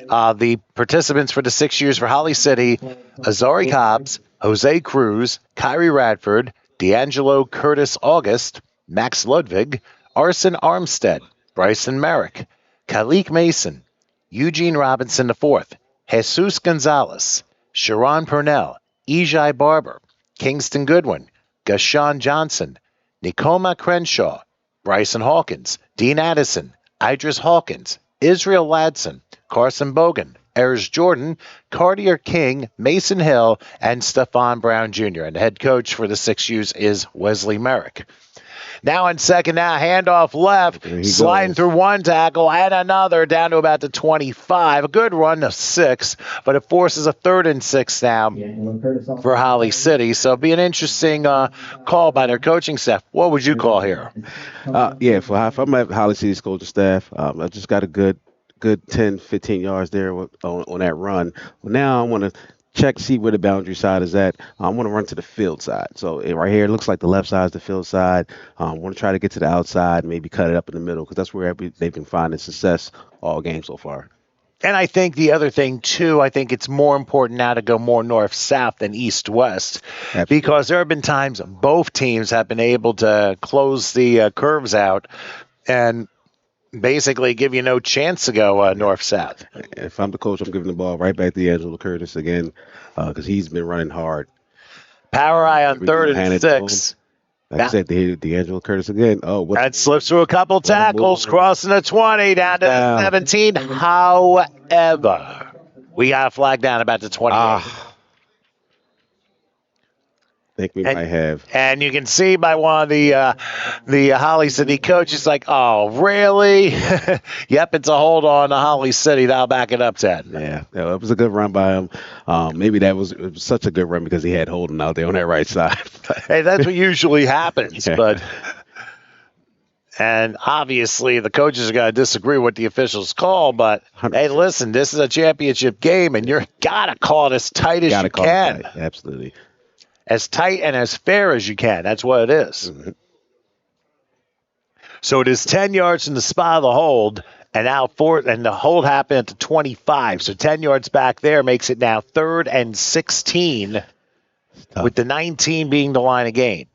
The participants for the 6Us for Holly City: Azari Hobbs, Jose Cruz, Kyrie Radford, D'Angelo Curtis August, Max Ludwig, Arson Armstead, Bryson Merrick, Khalik Mason, Eugene Robinson IV, Jesus Gonzalez, Sharon Purnell, Ejai Barber, Kingston Goodwin, Gashawn Johnson, Nikoma Crenshaw, Bryson Hawkins, Dean Addison, Idris Hawkins, Israel Ladson, Carson Bogan, Ayers Jordan, Cartier King, Mason Hill, and Stephon Brown Jr. And the head coach for the 6Us is Wesley Merrick. Now in second down, handoff left, sliding through one tackle and another down to about the 25. A good run of 6, but it forces a 3rd and 6 now for Holly City. So it'll be an interesting call by their coaching staff. What would you call here? If I'm at Holly City's coaching staff, I just got a good 10, 15 yards there on that run. Well, now I want to check, see where the boundary side is at. I want to run to the field side. So right here, it looks like the left side is the field side. I want to try to get to the outside, maybe cut it up in the middle because that's where they've been finding success all game so far. And I think the other thing, too, I think it's more important now to go more north-south than east-west. Absolutely. Because there have been times both teams have been able to close the curves out and basically give you no chance to go north-south. If I'm the coach, I'm giving the ball right back to Angelo Curtis again because he's been running hard. Power eye on Hand third it and to him. 6. Like I said, D'Angelo Curtis again. Oh, what? That slips through a couple tackles, crossing the 20 down to the 17. However, we got a flag down about the 28. I think we might have. And you can see by one of the Holly City coaches, like, oh, really? Yep, it's a hold on the Holly City. That'll back it up, Ted. Yeah, it was a good run by him. Maybe it was such a good run because he had Holden out there on that right side. Hey, that's what usually happens. Yeah. And obviously the coaches are going to disagree with the officials' call, but 100%. Hey, listen, this is a championship game, and you're got to call it as tight as you can. Absolutely. As tight and as fair as you can. That's what it is. Mm-hmm. So it is 10 yards from the spot of the hold, and now and the hold happened at the 25. So 10 yards back there makes it now 3rd and 16, with the 19 being the line of gain.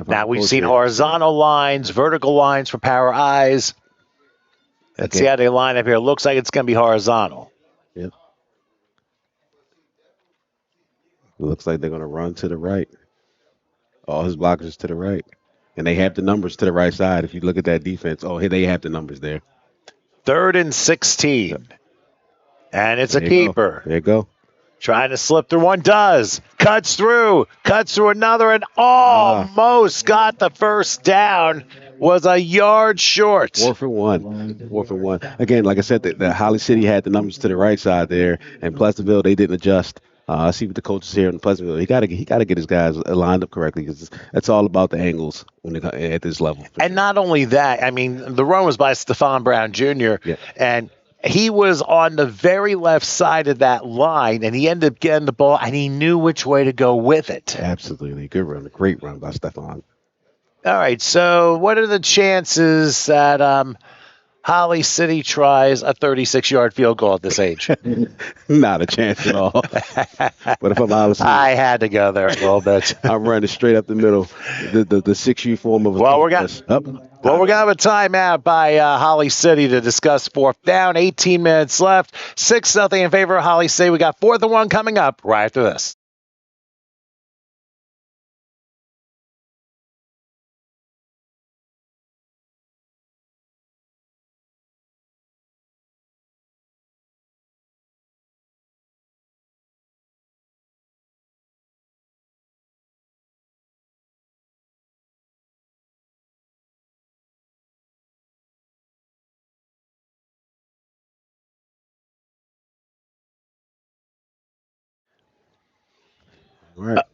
Now we've seen horizontal lines, vertical lines for power eyes. Let's see how they line up here. It looks like it's going to be horizontal. Yep. It looks like they're going to run to the right. All his blockers to the right. And they have the numbers to the right side. If you look at that defense, they have the numbers there. 3rd and 16. Yep. And it's a keeper. There you go. Trying to slip through one, does. Cuts through another, and almost got the first down. Was a yard short. 4 for 1. 4 for 1. Again, like I said, the Holly City had the numbers to the right side there, and Pleasantville, they didn't adjust. I see what the coaches here in Pleasantville. He got to get his guys lined up correctly because it's all about the angles when they at this level. And not only that, I mean, the run was by Stephon Brown Jr. And he was on the very left side of that line, and he ended up getting the ball, and he knew which way to go with it. Absolutely, good run, a great run by Stephon. All right, so what are the chances that Holly City tries a 36-yard field goal at this age? Not a chance at all. But if I'm honest, I had to go there a little bit. I'm running straight up the middle. The 6U form of a we're going to have a timeout by Holly City to discuss 4th down. 18 minutes left. 6-0 in favor of Holly City. We got 4th and 1 coming up right after this.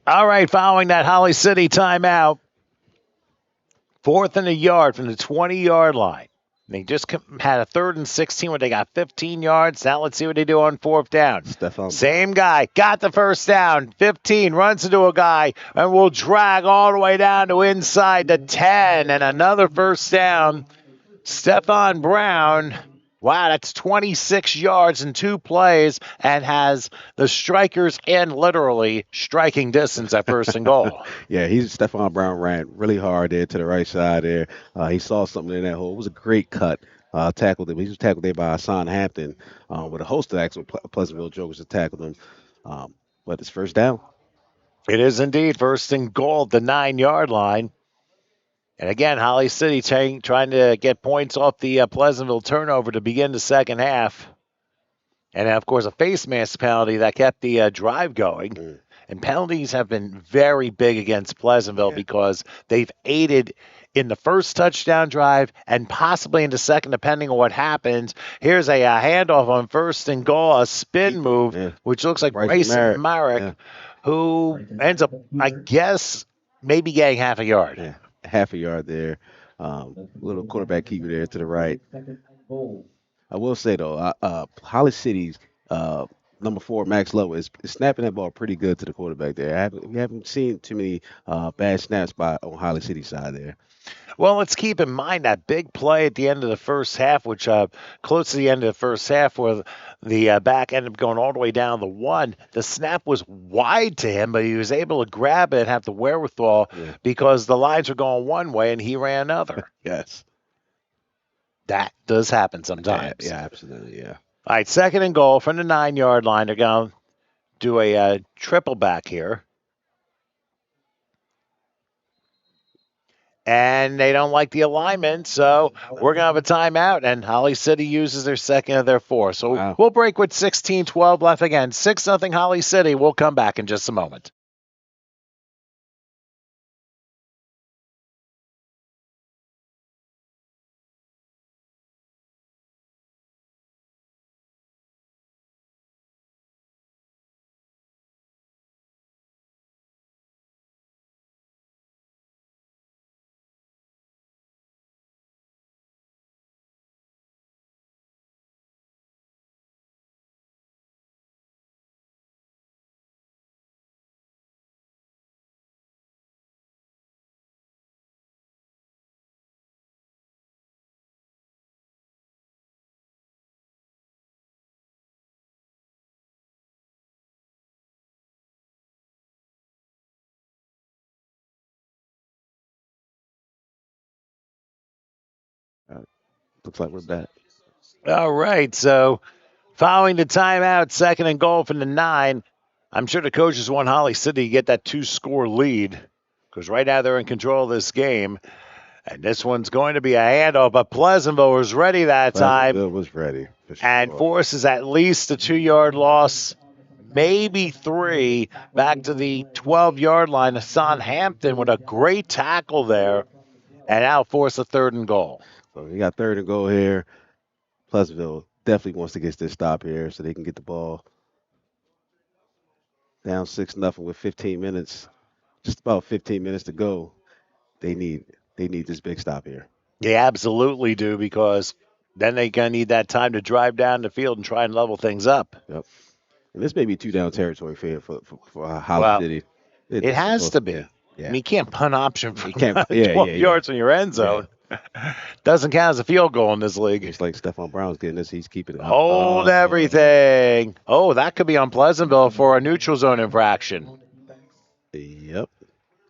All right, following that Holly City timeout, 4th and a yard from the 20-yard line. They just had a 3rd and 16 where they got 15 yards. Now let's see what they do on 4th down. Same guy, got the first down, 15, runs into a guy, and will drag all the way down to inside the 10, and another first down. Stephon Brown. Wow, that's 26 yards in 2 plays and has the strikers in literally striking distance at 1st and goal. Yeah, Stephon Brown ran really hard there to the right side there. He saw something in that hole. It was a great cut. Tackled him. He was tackled there by Hassan Hampton with a host of actual Pleasantville Jokers that tackled him. But it's 1st down. It is indeed 1st and goal at the 9-yard line. And again, Holly City trying to get points off the Pleasantville turnover to begin the second half. And, of course, a face mask penalty that kept the drive going. And penalties have been very big against Pleasantville because they've aided in the first touchdown drive and possibly in the second, depending on what happens. Here's a handoff on 1st and goal, a spin move, which looks like Bryson Marek, who ends up, I guess, maybe getting half a yard. Yeah. Half a yard there. Little quarterback keeper there to the right. I will say though, Holly City's number 4 Max Lowe is snapping that ball pretty good to the quarterback there. We haven't seen too many bad snaps by on Holly City side there. Well, let's keep in mind that big play at the end of the first half, which close to the end of the first half, where the back ended up going all the way down the 1. The snap was wide to him, but he was able to grab it and have the wherewithal because the lines were going one way and he ran another. Yes. That does happen sometimes. Yeah, absolutely, yeah. All right, 2nd and goal from the 9-yard line. They're going to do a triple back here. And they don't like the alignment, so we're going to have a timeout, and Holly City uses their 2nd of their 4. So We'll break with 16-12 left again. 6-0 Holly City. We'll come back in just a moment. Looks like we're back. All right, so following the timeout, 2nd and goal from the 9. I'm sure the coaches want Holly City to get that 2-score lead because right now they're in control of this game. And this one's going to be a handoff, but Pleasantville was ready that time. Pleasantville was ready. And forces at least a 2-yard loss, maybe 3, back to the 12-yard line. Hassan Hampton with a great tackle there, and now force a 3rd and goal. So we got 3rd and goal here. Pleasantville definitely wants to get this stop here so they can get the ball down 6-0 with 15 minutes, just about 15 minutes to go. They need this big stop here. They absolutely do because then they're going to need that time to drive down the field and try and level things up. Yep. And this may be 2-down territory for Holly City. It has to be. Yeah. I mean, you can't punt option from 12 yards yards from your end zone. Doesn't count as a field goal in this league. It's like Stephon Brown's getting this. He's keeping it up. Hold everything. Oh, that could be on Pleasantville for a neutral zone infraction. Yep.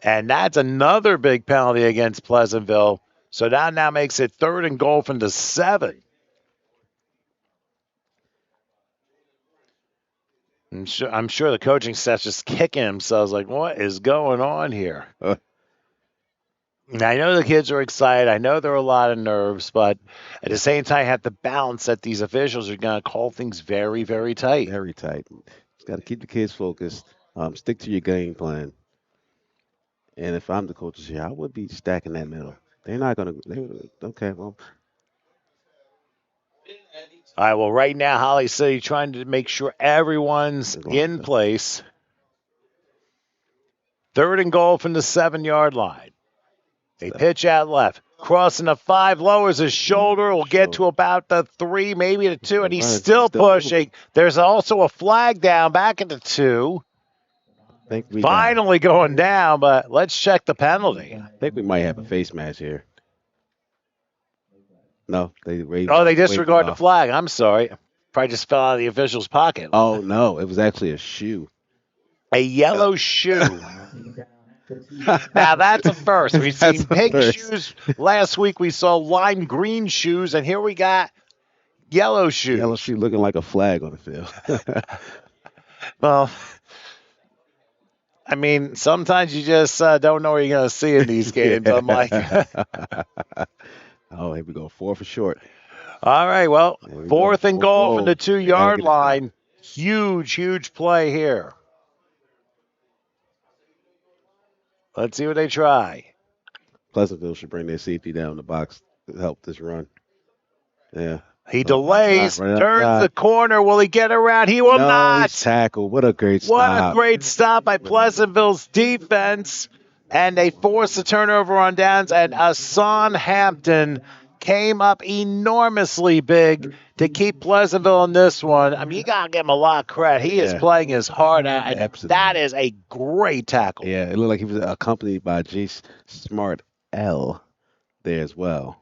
And that's another big penalty against Pleasantville. So that now makes it 3rd and goal from the 7. I'm sure the coaching staff's just kicking themselves like, what is going on here? Now, I know the kids are excited. I know there are a lot of nerves, but at the same time, I have to balance that these officials are going to call things very, very tight. Very tight. Just got to keep the kids focused. Stick to your game plan. And if I'm the coaches here, I would be stacking that middle. They're not going to. Okay, well. All right, well, right now, Holly City trying to make sure everyone's in place. 3rd and goal from the 7-yard line. They pitch out left. Crossing the 5, lowers his shoulder, will get to about the 3, maybe the 2, and he's still pushing. There's also a flag down back at the 2. Finally going down, but let's check the penalty. I think we might have a face match here. No, they disregard the flag. I'm sorry. Probably just fell out of the official's pocket. Oh, no, it was actually a shoe. A yellow shoe. Now, that's a first. We've seen pink shoes. Last week, we saw lime green shoes, and here we got yellow shoes. Yellow shoe looking like a flag on the field. Well, I mean, sometimes you just don't know what you're going to see in these games. I'm like, oh, here we go. 4 for short. All right, well, 4th and goal from the 2-yard line. Huge play here. Let's see what they try. Pleasantville should bring their safety down the box to help this run. Yeah. He delays, turns the corner. Will he get around? He will not. Tackle. What a great stop. What a great stop by Pleasantville's defense. And they force the turnover on downs, and Hassan Hampton came up enormously big to keep Pleasantville in this one. I mean, you got to give him a lot of credit. He is playing his heart out. And Absolutely. that is a great tackle. Yeah, it looked like he was accompanied by Jace Smart L there as well.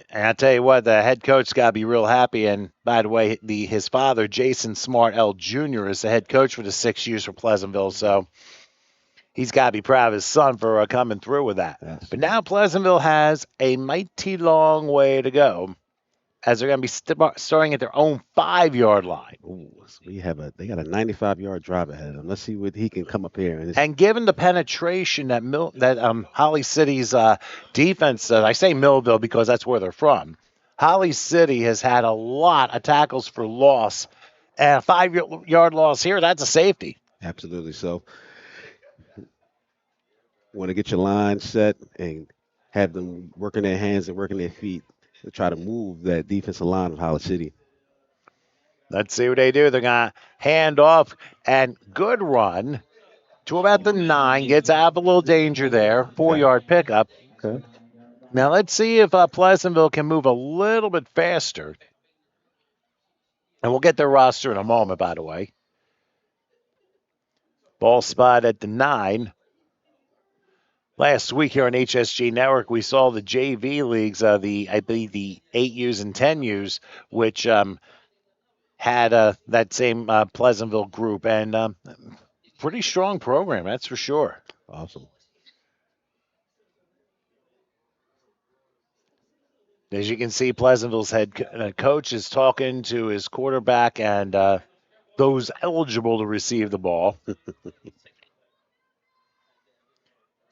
And I tell you what, the head coach got to be real happy. And by the way, his father, Jason Smart L. Jr., is the head coach for the 6 years for Pleasantville. So he's got to be proud of his son for coming through with that. Yes. But now Pleasantville has a mighty long way to go, as they're going to be starting at their own 5-yard line. Ooh, so they got a 95-yard drive ahead of them. Let's see what he can come up here. And given the penetration that Holly City's defense, I say Millville because that's where they're from, Holly City has had a lot of tackles for loss. And a 5-yard loss here, that's a safety. Absolutely. So, want to get your line set and have them working their hands and working their feet to try to move that defensive line of Holly City. Let's see what they do. They're going to hand off and good run to about the 9. Gets out of a little danger there. 4-yard pickup. Okay. Now let's see if Pleasantville can move a little bit faster. And we'll get their roster in a moment, by the way. Ball spot at the 9. Last week here on HSG Network, we saw the JV leagues, I believe the 8Us and 10Us, which had that same Pleasantville group, and pretty strong program, that's for sure. Awesome. As you can see, Pleasantville's head coach is talking to his quarterback and those eligible to receive the ball.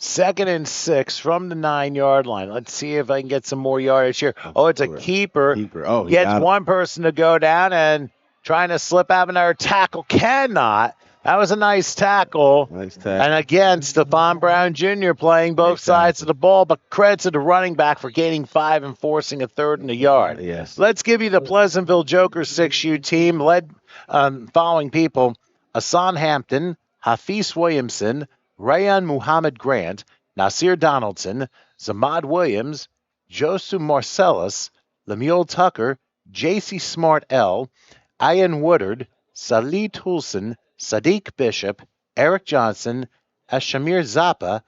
2nd and 6 from the 9-yard line. Let's see if I can get some more yardage here. Oh, it's a keeper. Oh, gets one person to go down and trying to slip out another tackle. Cannot. That was a nice tackle. Nice tackle. And again, Stephon Brown Jr. playing both sides of the ball, but credit to the running back for gaining 5 and forcing a 3rd and a yard. Yes. Let's give you the Pleasantville Jokers 6U team led following people: Asan Hampton, Hafiz Williamson, Rayan Muhammad Grant, Nasir Donaldson, Zamad Williams, Josu Marcellus, Lemuel Tucker, J.C. Smart L., Ian Woodard, Salih Toulson, Sadiq Bishop, Eric Johnson, Ashamir Zappa,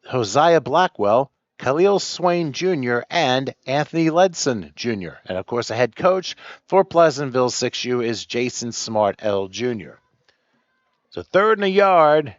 Hosea Blackwell, Khalil Swain Jr., and Anthony Ledson Jr. And, of course, the head coach for Pleasantville 6U is Jason Smart L. Jr. So 3rd and a yard.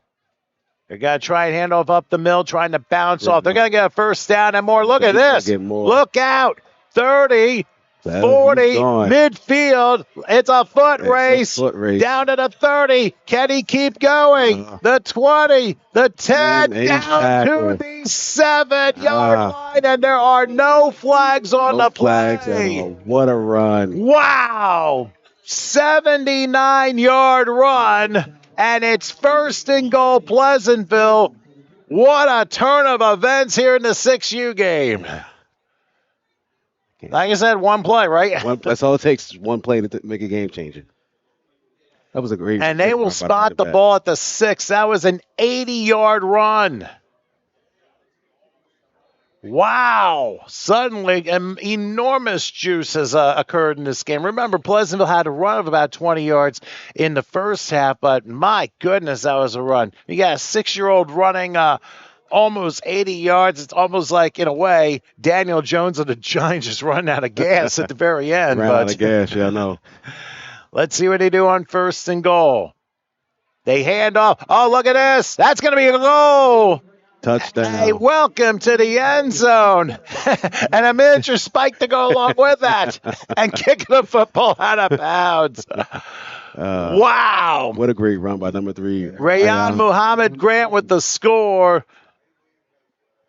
They're going to try and hand off up the middle, trying to bounce off. They're going to get a first down and more. Look at this. Look out. 30, 40, midfield. It's a foot race. Down to the 30. Can he keep going? The 20, the 10, down to the 7-yard line, and there are no flags on the play. What a run. Wow. 79-yard run. And it's 1st and goal, Pleasantville. What a turn of events here in the 6U game. Like I said, one play, right? That's all it takes, one play to make a game changer. That was a great. And they will spot the ball at the 6. That was an 80-yard run. Wow. Suddenly, an enormous juice has occurred in this game. Remember, Pleasantville had a run of about 20 yards in the first half, but my goodness, that was a run. You got a 6-year-old running almost 80 yards. It's almost like, in a way, Daniel Jones of the Giants just running out of gas at the very end. Out of gas, yeah, I know. Let's see what they do on 1st and goal. They hand off. Oh, look at this. That's going to be a goal. Touchdown. Hey, welcome to the end zone. And a miniature spike to go along with that. And kicking the football out of bounds. Wow. What a great run by number 3. Rayan Muhammad Grant with the score.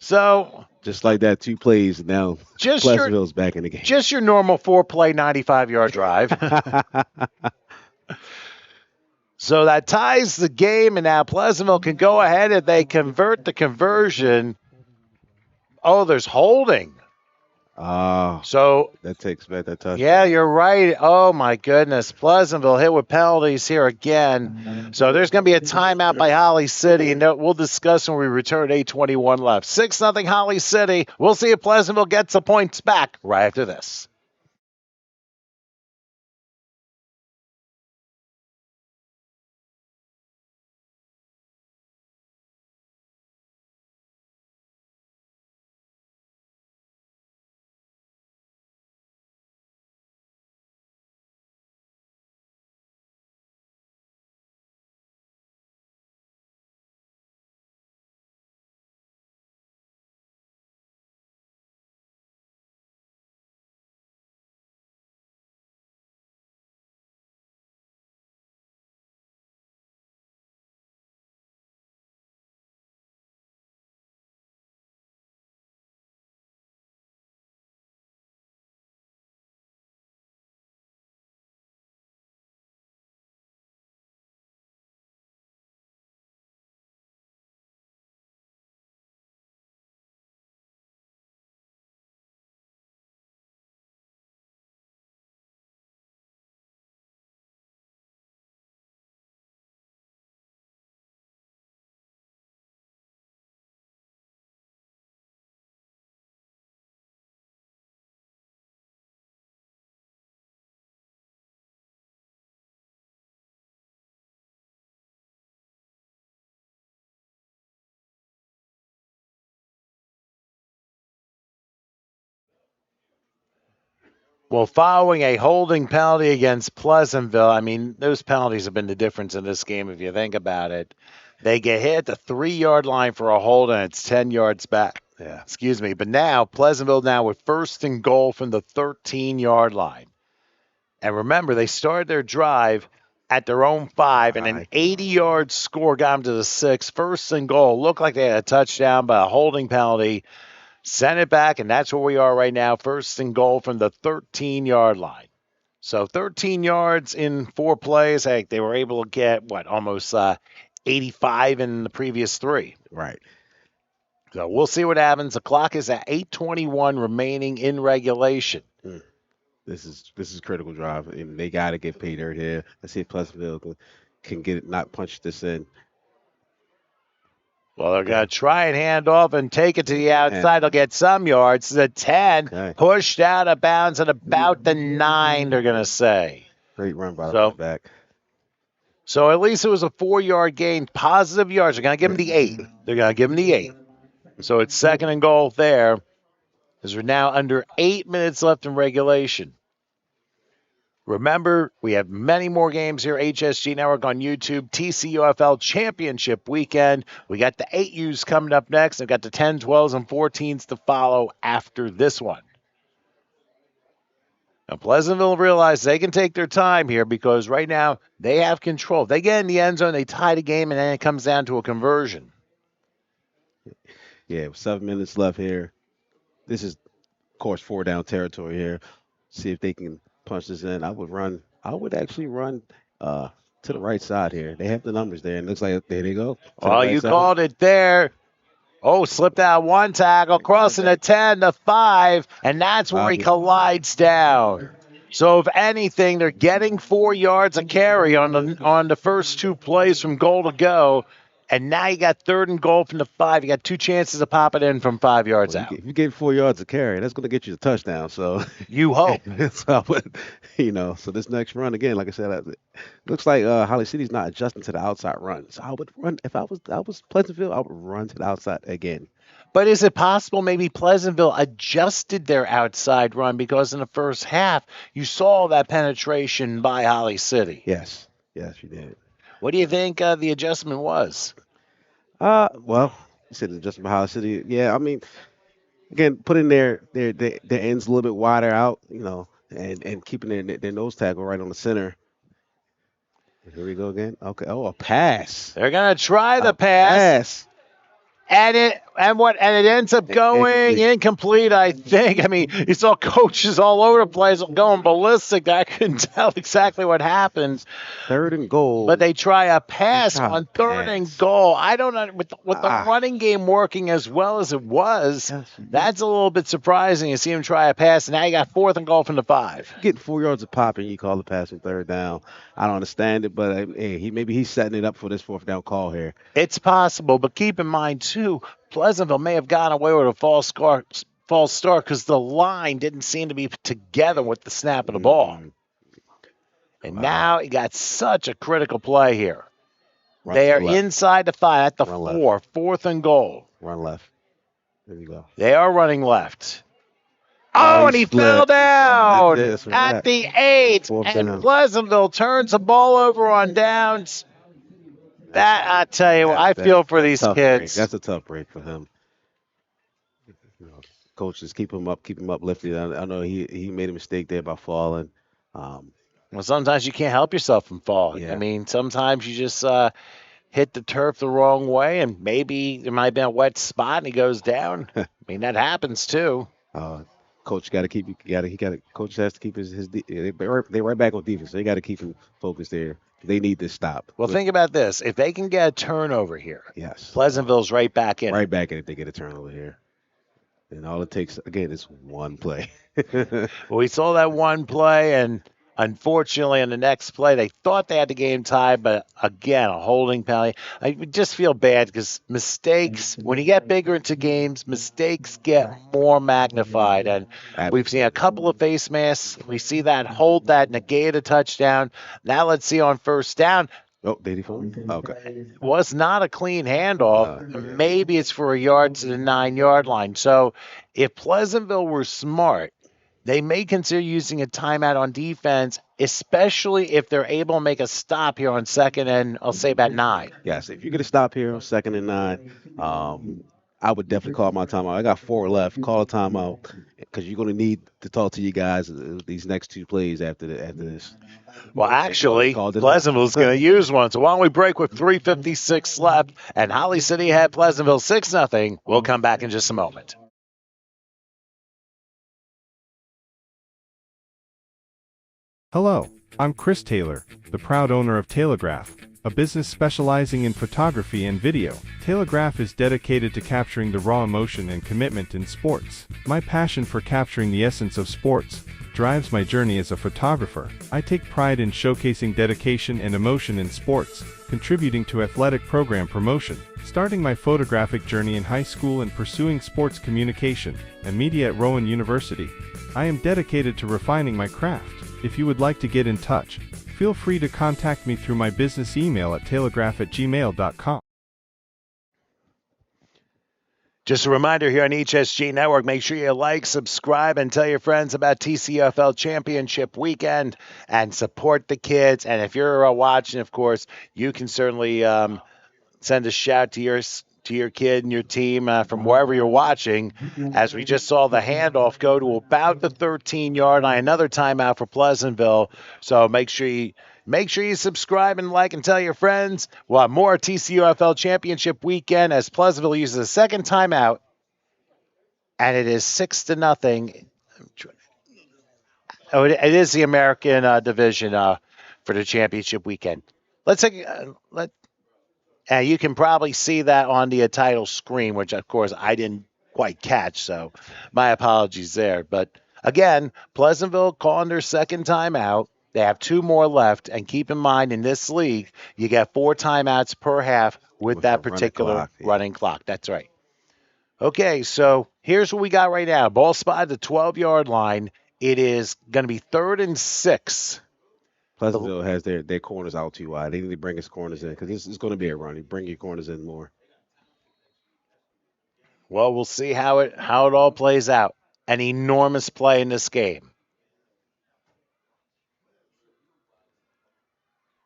So, just like that, 2 plays, now Pleasantville's back in the game. Just your normal 4-play, 95-yard drive. So that ties the game, and now Pleasantville can go ahead if they convert the conversion. Oh, there's holding. So, that takes back that touchdown. yeah, you're right. Oh, my goodness. Pleasantville hit with penalties here again. So there's going to be a timeout by Holly City, and we'll discuss when we return. 8:21 left. 6-0 Holly City. We'll see if Pleasantville gets the points back right after this. Well, following a holding penalty against Pleasantville, I mean, those penalties have been the difference in this game if you think about it. They get hit at the 3-yard line for a hold, and it's 10 yards back. Yeah. Excuse me. But now, Pleasantville now with first and goal from the 13-yard line. And remember, they started their drive at their own 5, and an 80-yard score got them to the 6. First and goal. Looked like they had a touchdown, but a holding penalty sent it back, and that's where we are right now. First and goal from the 13-yard line. So 13 yards in 4 plays. Hey, they were able to get, almost 85 in the previous 3. Right. So we'll see what happens. The clock is at 8:21 remaining in regulation. This is critical drive, and they got to get paid dirt here. Let's see if Pleasantville can get it, not punch this in. Well, they're going to try and hand off and take it to the outside. They'll get some yards. The 10 pushed out of bounds at about the 9, they're going to say. Great run by the back. So at least it was a 4-yard gain. Positive yards. They're going to give him the 8. They're going to give him the 8. So it's second and goal there, as we're now under 8 minutes left in regulation. Remember, we have many more games here. HSG Network on YouTube. TCUFL Championship Weekend. We got the 8Us coming up next. We've got the 10, 12s, and 14s to follow after this one. Now, Pleasantville realized they can take their time here because right now they have control. If they get in the end zone, they tie the game, and then it comes down to a conversion. Yeah, 7 minutes left here. This is, of course, 4-down territory here. See if they can punch this in. I would actually run to the right side here. They have the numbers there, and it looks like there they go. Well, you called it there. Oh, slipped out one tackle, crossing the 10, the 5, and that's where he collides down. So if anything, they're getting 4 yards a carry on the first 2 plays from goal to go. And now you got third and goal from the 5. You got 2 chances to pop it in from 5 yards out. If you get 4 yards a carry, that's going to get you the touchdown. So you hope. So this next run again, like I said, looks like Holly City's not adjusting to the outside run. So I would run if I was Pleasantville. I would run to the outside again. But is it possible maybe Pleasantville adjusted their outside run because in the first half you saw that penetration by Holly City? Yes, you did. What do you think the adjustment was? Well, you said adjustment by Holly City. Yeah, I mean, again, putting their ends a little bit wider out, and keeping their nose tackle right on the center. Here we go again. Okay. Oh, a pass. They're going to try the pass. And it ends up going incomplete, I think. I mean, you saw coaches all over the place going ballistic. I couldn't tell exactly what happened. 3rd and goal. But they try a pass on 3rd and goal. I don't know, with the running game working as well as it was, that's a little bit surprising. You see him try a pass, and now you got 4th and goal from the 5. Getting 4 yards of pop, and you call the pass on 3rd down. I don't understand it, but hey, maybe he's setting it up for this 4th down call here. It's possible, but keep in mind, too, Pleasantville may have gotten away with a false start because the line didn't seem to be together with the snap of the ball. And now you got such a critical play here. They are inside the 5 at the 4, 4th and goal. Run left. There you go. They are running left. Oh, and he fell down at the 8. And Pleasantville turns the ball over on downs. That, I tell you, I feel for these kids. Break. That's a tough break for him. Coaches keep him up lifted. I know he made a mistake there by falling. Well, sometimes you can't help yourself from falling. Yeah. I mean, sometimes you just hit the turf the wrong way, and maybe there might have been a wet spot, and he goes down. I mean, that happens too. Coach got to keep. Coach has to keep his. They right back on defense. So they got to keep him focused there. They need to stop. Well, think about this: if they can get a turnover here, yes, Pleasantville's right back in. Right back in if they get a turnover here. And all it takes, again, is one play. Well, we saw that one play, and unfortunately, in the next play, they thought they had the game tied, but again, a holding penalty. I just feel bad because mistakes, when you get bigger into games, mistakes get more magnified. And we've seen a couple of face masks. We see that hold that negate a touchdown. Now let's see on 1st down. Oh, did he fall? Okay. Was not a clean handoff. Maybe it's for a yard to the 9-yard line. So if Pleasantville were smart, they may consider using a timeout on defense, especially if they're able to make a stop here on 2nd and I'll say about 9. Yes, if you get a stop here on 2nd and 9, I would definitely call my timeout. I got 4 left. Call a timeout because you're going to need to talk to you guys these next 2 plays after this. Well, actually, Pleasantville's going to use one. So why don't we break with 3:56 left, and Holly City had Pleasantville 6-0. We'll come back in just a moment. Hello, I'm Chris Taylor, the proud owner of Telegraph, a business specializing in photography and video. Telegraph is dedicated to capturing the raw emotion and commitment in sports. My passion for capturing the essence of sports drives my journey as a photographer. I take pride in showcasing dedication and emotion in sports, contributing to athletic program promotion. Starting my photographic journey in high school and pursuing sports communication and media at Rowan University, I am dedicated to refining my craft. If you would like to get in touch, feel free to contact me through my business email at telegraph@gmail.com. Just a reminder here on HSG Network, make sure you like, subscribe, and tell your friends about TCUFL Championship Weekend and support the kids. And if you're watching, of course, you can certainly send a shout to your kid and your team from wherever you're watching, as we just saw the handoff go to about the 13-yard line. Another timeout for Pleasantville. So make sure you subscribe and like and tell your friends. We'll have more TCUFL Championship Weekend as Pleasantville uses a second timeout, and it is 6-0. Oh, it is the American Division for the championship weekend. And you can probably see that on the title screen, which, of course, I didn't quite catch, so my apologies there. But, again, Pleasantville calling their second timeout. They have 2 more left, and keep in mind, in this league, you get 4 timeouts per half with that particular running clock. That's right. Okay, so here's what we got right now. Ball spot at the 12-yard line. It is going to be 3rd and 6. Pleasantville has their corners out too wide. They need to bring his corners in because this is going to be a run. You bring your corners in more. Well, we'll see how it all plays out. An enormous play in this game.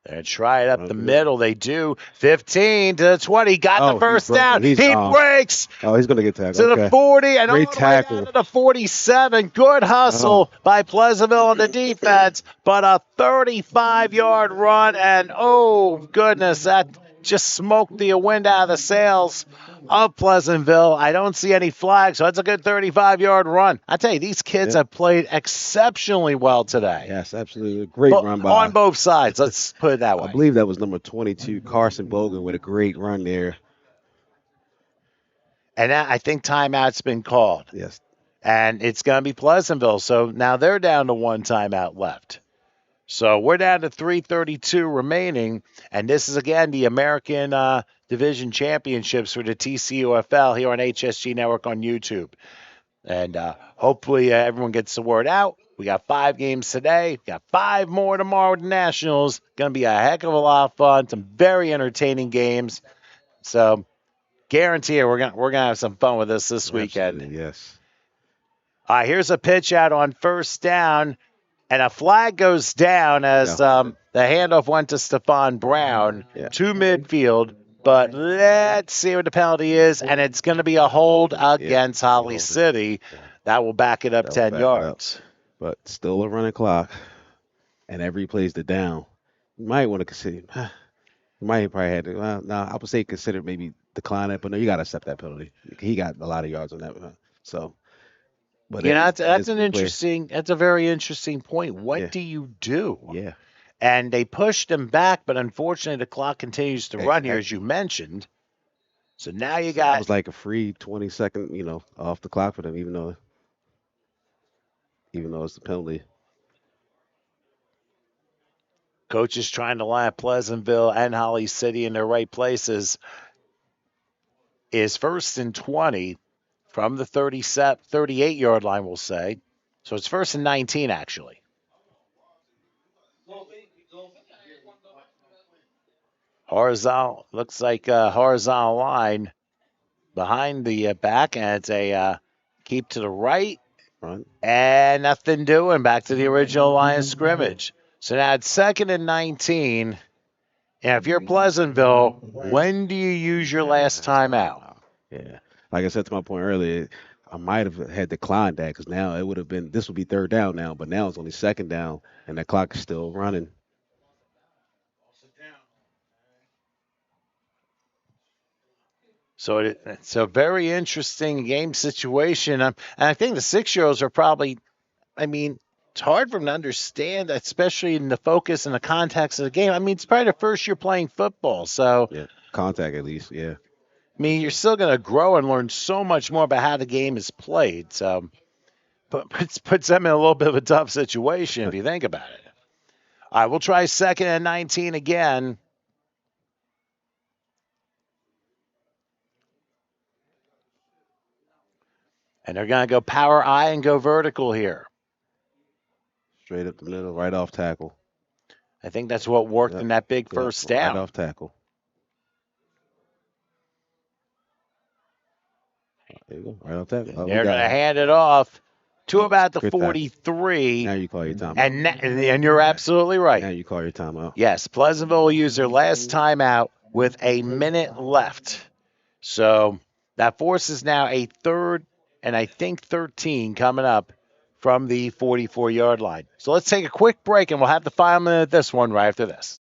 They're going to try it up the middle. They do. 15 to the 20. Got the first down. He breaks. Oh, he's going to get tackled. To the 40 and great all the tackle. way down to the 47. Good hustle by Pleasantville on the defense, but a 35-yard run. And, oh, goodness, that just smoked the wind out of the sails of Pleasantville. I don't see any flags, so that's a good 35-yard run. I tell you, these kids have played exceptionally well today. Yes, absolutely. A great run by. On both sides, let's put it that way. I believe that was number 22, Carson Bogan, with a great run there. And I think timeout's been called. Yes. And it's going to be Pleasantville. So now they're down to one timeout left. So we're down to 3:32 remaining. And this is, again, the American Division Championships for the TCUFL here on HSG Network on YouTube. And hopefully everyone gets the word out. We got 5 games today. We got 5 more tomorrow with the Nationals. Going to be a heck of a lot of fun. Some very entertaining games. So guarantee we're gonna have some fun with this weekend. Absolutely, yes. All right, here's a pitch out on first down, and a flag goes down as the handoff went to Stephon Brown to midfield. But let's see what the penalty is, and it's going to be a hold against Holly City. That will back it up 10 yards. But still a running clock, and every play's the down. You might want to consider. You might probably had to. Well, no, I would say consider maybe decline it, but no, you got to accept that penalty. He got a lot of yards on that. So. But that's an interesting. That's a very interesting point. What do you do? Yeah. And they pushed him back, but unfortunately the clock continues to run here, as you mentioned. So now you got. It was like a free 20-second, off the clock for them, even though it's the penalty. Coach is trying to line up Pleasantville and Holly City in their right places. Is 1st and 20. From the 38-yard line, we'll say. So it's 1st and 19, actually. Horizontal, looks like a horizontal line behind the back, and it's a keep to the right. And nothing doing. Back to the original line of scrimmage. So now it's 2nd and 19. And if you're Pleasantville, when do you use your last timeout? Yeah. Like I said to my point earlier, I might have had declined that because now it would have been, this would be 3rd down now, but now it's only 2nd down and the clock is still running. So it's a very interesting game situation. And I think the 6-year-olds are probably, it's hard for them to understand, especially in the focus and the context of the game. It's probably the first year playing football. So yeah, contact at least, yeah. You're still going to grow and learn so much more about how the game is played. So, but it puts them in a little bit of a tough situation if you think about it. All right, we'll try 2nd and 19 again. And they're going to go power I and go vertical here. Straight up the middle, right off tackle. I think that's what worked in that big first down. Right off tackle. There you go. Right off tackle. They're going to hand it off to about the 43. Now you call your timeout. And you're absolutely right. Now you call your timeout. Yes, Pleasantville will use their last timeout with a minute left. So that forces now a 3rd and I think 13 coming up from the 44-yard line. So let's take a quick break, and we'll have the final minute of this one right after this.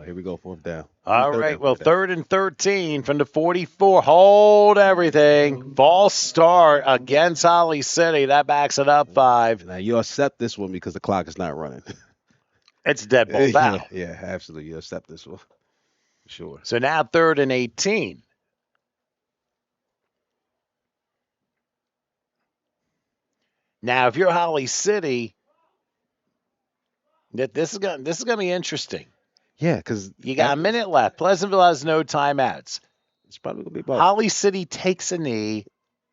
Here we go, 4th down. All right, well, 3rd and 13 from the 44. Hold everything. False start against Holly City. That backs it up 5. Now, you accept this one because the clock is not running. It's a dead ball foul. Yeah, absolutely. You accept this one. Sure. So now 3rd and 18. Now, if you're Holly City, this is going to be interesting. Yeah, because You got a minute left. Pleasantville has no timeouts. It's probably gonna be about. Holly City takes a knee,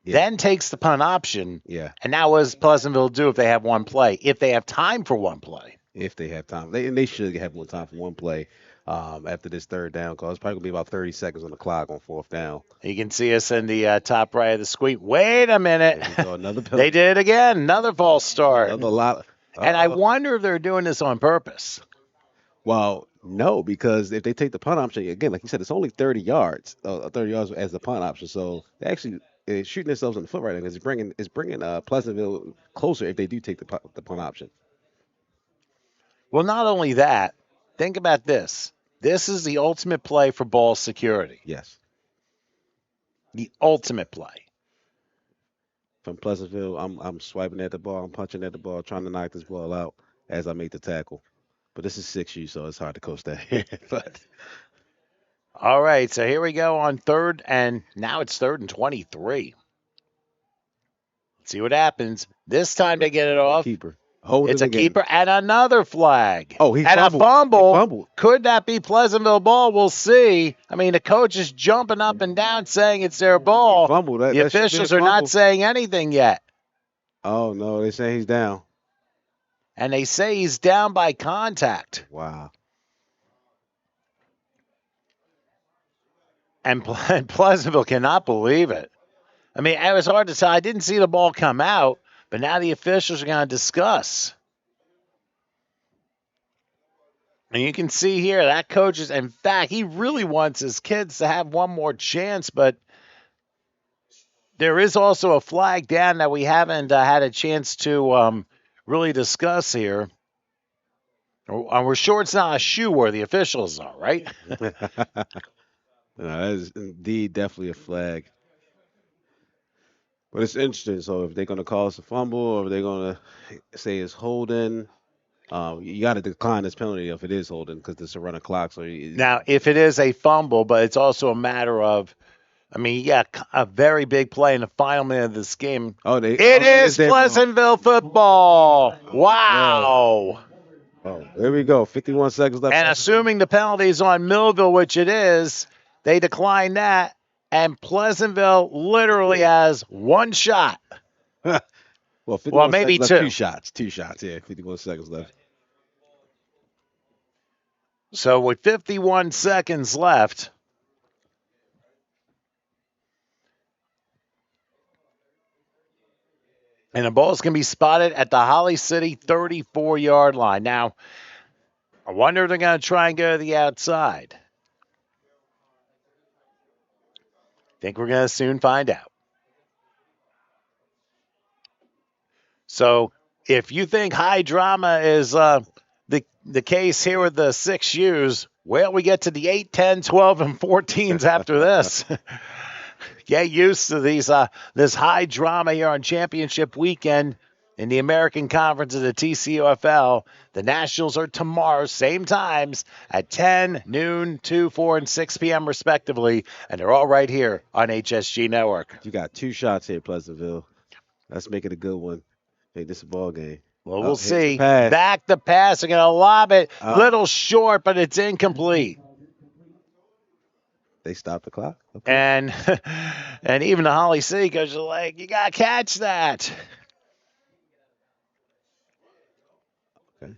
Yeah. then takes the punt option. Yeah, And now what does Pleasantville do if they have one play? If they have time for one play. if they have time, they should have one time for one play after this third down call. It's probably gonna be about 30 seconds on the clock on fourth down. You can see us in the top right of the screen. Wait a minute. There we go, another They penalty. did it again. Another false start. Another lot. And I wonder if they're doing this on purpose. Well, no, because if they take the punt option again, like you said, it's only 30 yards, 30 yards as the punt option. So they actually shooting themselves in the foot right now because it's bringing Pleasantville closer if they do take the punt option. Well, not only that, think about this. This is the ultimate play for ball security. Yes, The ultimate play. from Pleasantville, I'm swiping at the ball, I'm punching at the ball, trying to knock this ball out as I make the tackle. But this is 6U, so it's hard to coach that. But All right, so here we go on third, and now it's 3rd and 23. Let's see what happens. This time they get it off. keeper. Hold It's it a again. keeper and another flag. Oh, he and fumbled. a fumble. He fumbled. Could that be Pleasantville ball? We'll see. I mean, the coach is jumping up and down saying it's their ball. Fumble. The That should be a officials are not fumble. saying anything yet. Oh, no, they say he's down. And they say he's down by contact. Wow. And Pleasantville cannot believe it. I mean, it was hard to tell. I didn't see the ball come out, but now the officials are going to discuss. And you can see here that coach is, in fact, he really wants his kids to have one more chance, but there is also a flag down that we haven't had a chance to really discuss here. We're sure it's not a shoe where the officials are, right? No, that is indeed definitely a flag. But it's interesting. So if they're going to call us a fumble or if they're going to say it's holding, you got to decline this penalty if it is holding because it's a run of clock. So Now, if it is a fumble, but it's also a matter of, I mean, you got a very big play in the final minute of this game. It is Pleasantville football. Wow. Oh, there we go. 51 seconds left. And assuming the penalty is on Millville, which it is, they decline that. And Pleasantville literally has one shot. Well, 51 maybe seconds two. left. Two shots. Yeah, 51 seconds left. So with 51 seconds left, and the ball's going to be spotted at the Holly City 34-yard line. Now, I wonder if they're going to try and go to the outside. Think we're going to soon find out. So if you think high drama is the case here with the 6Us, well, we get to the 8, 10, 12, and 14s after this. Get used to these this high drama here on championship weekend in the American Conference of the TCUFL. The Nationals are tomorrow, same times, at 10, noon, 2, 4, and 6 p.m. respectively, and they're all right here on HSG Network. You got two shots here, Pleasantville. Let's make it a good one. Make this a ball game. Well, we'll here's see. the pass. Back the pass. They're going to lob it. Little short, but it's incomplete. They stopped the clock. Okay. And even the Holly City coach are like, you got to catch that. Okay.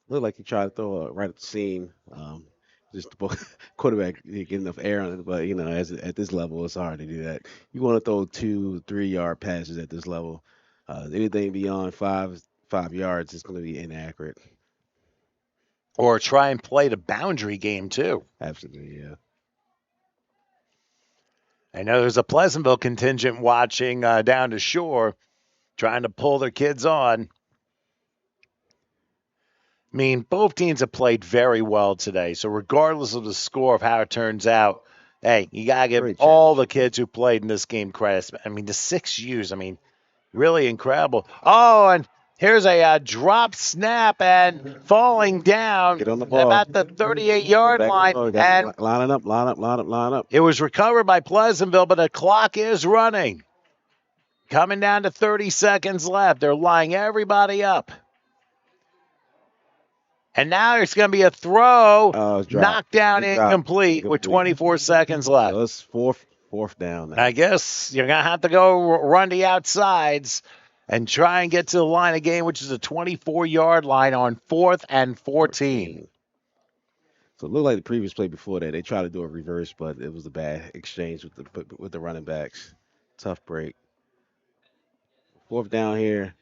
Looked like he tried to throw it right at the seam. Just the quarterback didn't get enough air on it, but you know, at this level, it's hard to do that. You want to throw 2-3 yard passes at this level. Anything beyond five yards is going to be inaccurate. Or try and play the boundary game, too. Absolutely, yeah. I know there's a Pleasantville contingent watching down to shore, trying to pull their kids on. I mean, both teams have played very well today. So regardless of the score of how it turns out, hey, you got to give all the kids who played in this game credit. I mean, the 6Us, I mean, really incredible. Oh, and here's a drop snap and falling down Get on the ball. about the 38-yard line. And line up. it was recovered by Pleasantville, but the clock is running. Coming down to 30 seconds left. They're lining everybody up. And now there's going to be a throw, It's dropped. knocked down, It's dropped. incomplete with 24 seconds left. So it's fourth down now. I guess you're going to have to go run the outsides and try and get to the line of game, which is a 24-yard line on 4th and 14. So it looked like the previous play before that. They tried to do a reverse, but it was a bad exchange with the running backs. Tough break. Fourth down here.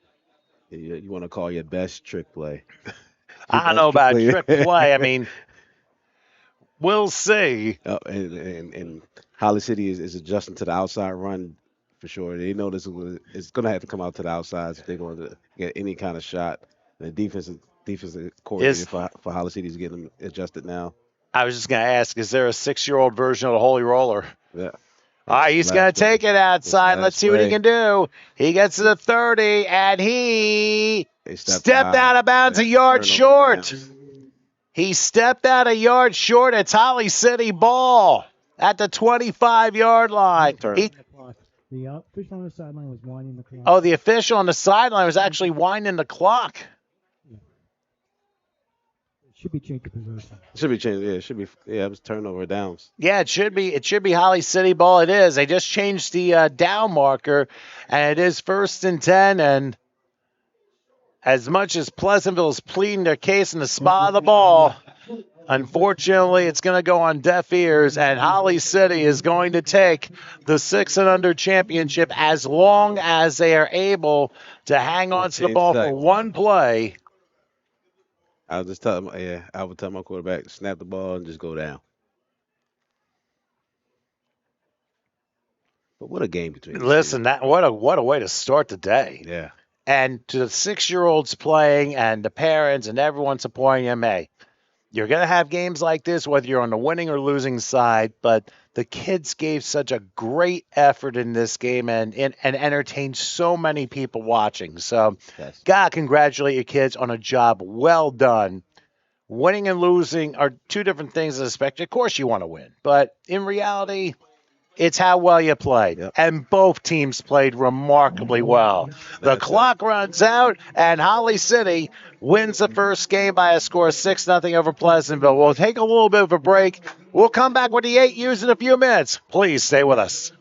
You want to call your best trick play. I don't know about trick play. I mean, we'll see. And Holly City is adjusting to the outside run for sure. They know it's going to have to come out to the outsides if they're going to get any kind of shot. And the defensive coordinator for Holly City is getting them adjusted now. I was just going to ask, is there a 6-year-old version of the Holy Roller? Yeah. All right, he's going to take it outside. Let's see what he can do. He gets to the 30, and he stepped out of bounds a yard short. He stepped out a yard short. It's Holly City ball at the 25-yard line. The official on the sideline was winding the clock. Oh, the official on the sideline was actually winding the clock. Should be changed to possession. Should be changed. Yeah, it should be. Yeah, it was turnover downs. Yeah, it should be. It should be Holly City ball. It is. They just changed the down marker, and it is 1st and 10. And as much as Pleasantville is pleading their case in the spot of the ball, unfortunately, it's going to go on deaf ears, and Holly City is going to take the 6 and under championship as long as they are able to hang on to the ball for one play. I would tell my quarterback to snap the ball and just go down. But what a game between. Listen, what a way to start the day. Yeah. And to the 6-year-olds playing and the parents and everyone supporting them, hey, you're going to have games like this, whether you're on the winning or losing side, but the kids gave such a great effort in this game and entertained so many people watching. So, yes. Gotta congratulate your kids on a job well done. Winning and losing are two different things as a spectator. Of course you want to win, but in reality, it's how well you played. Yep. And both teams played remarkably well. The clock runs out, and Holly City wins the first game by a score of 6-0 over Pleasantville. We'll take a little bit of a break. We'll come back with the 8Us in a few minutes. Please stay with us.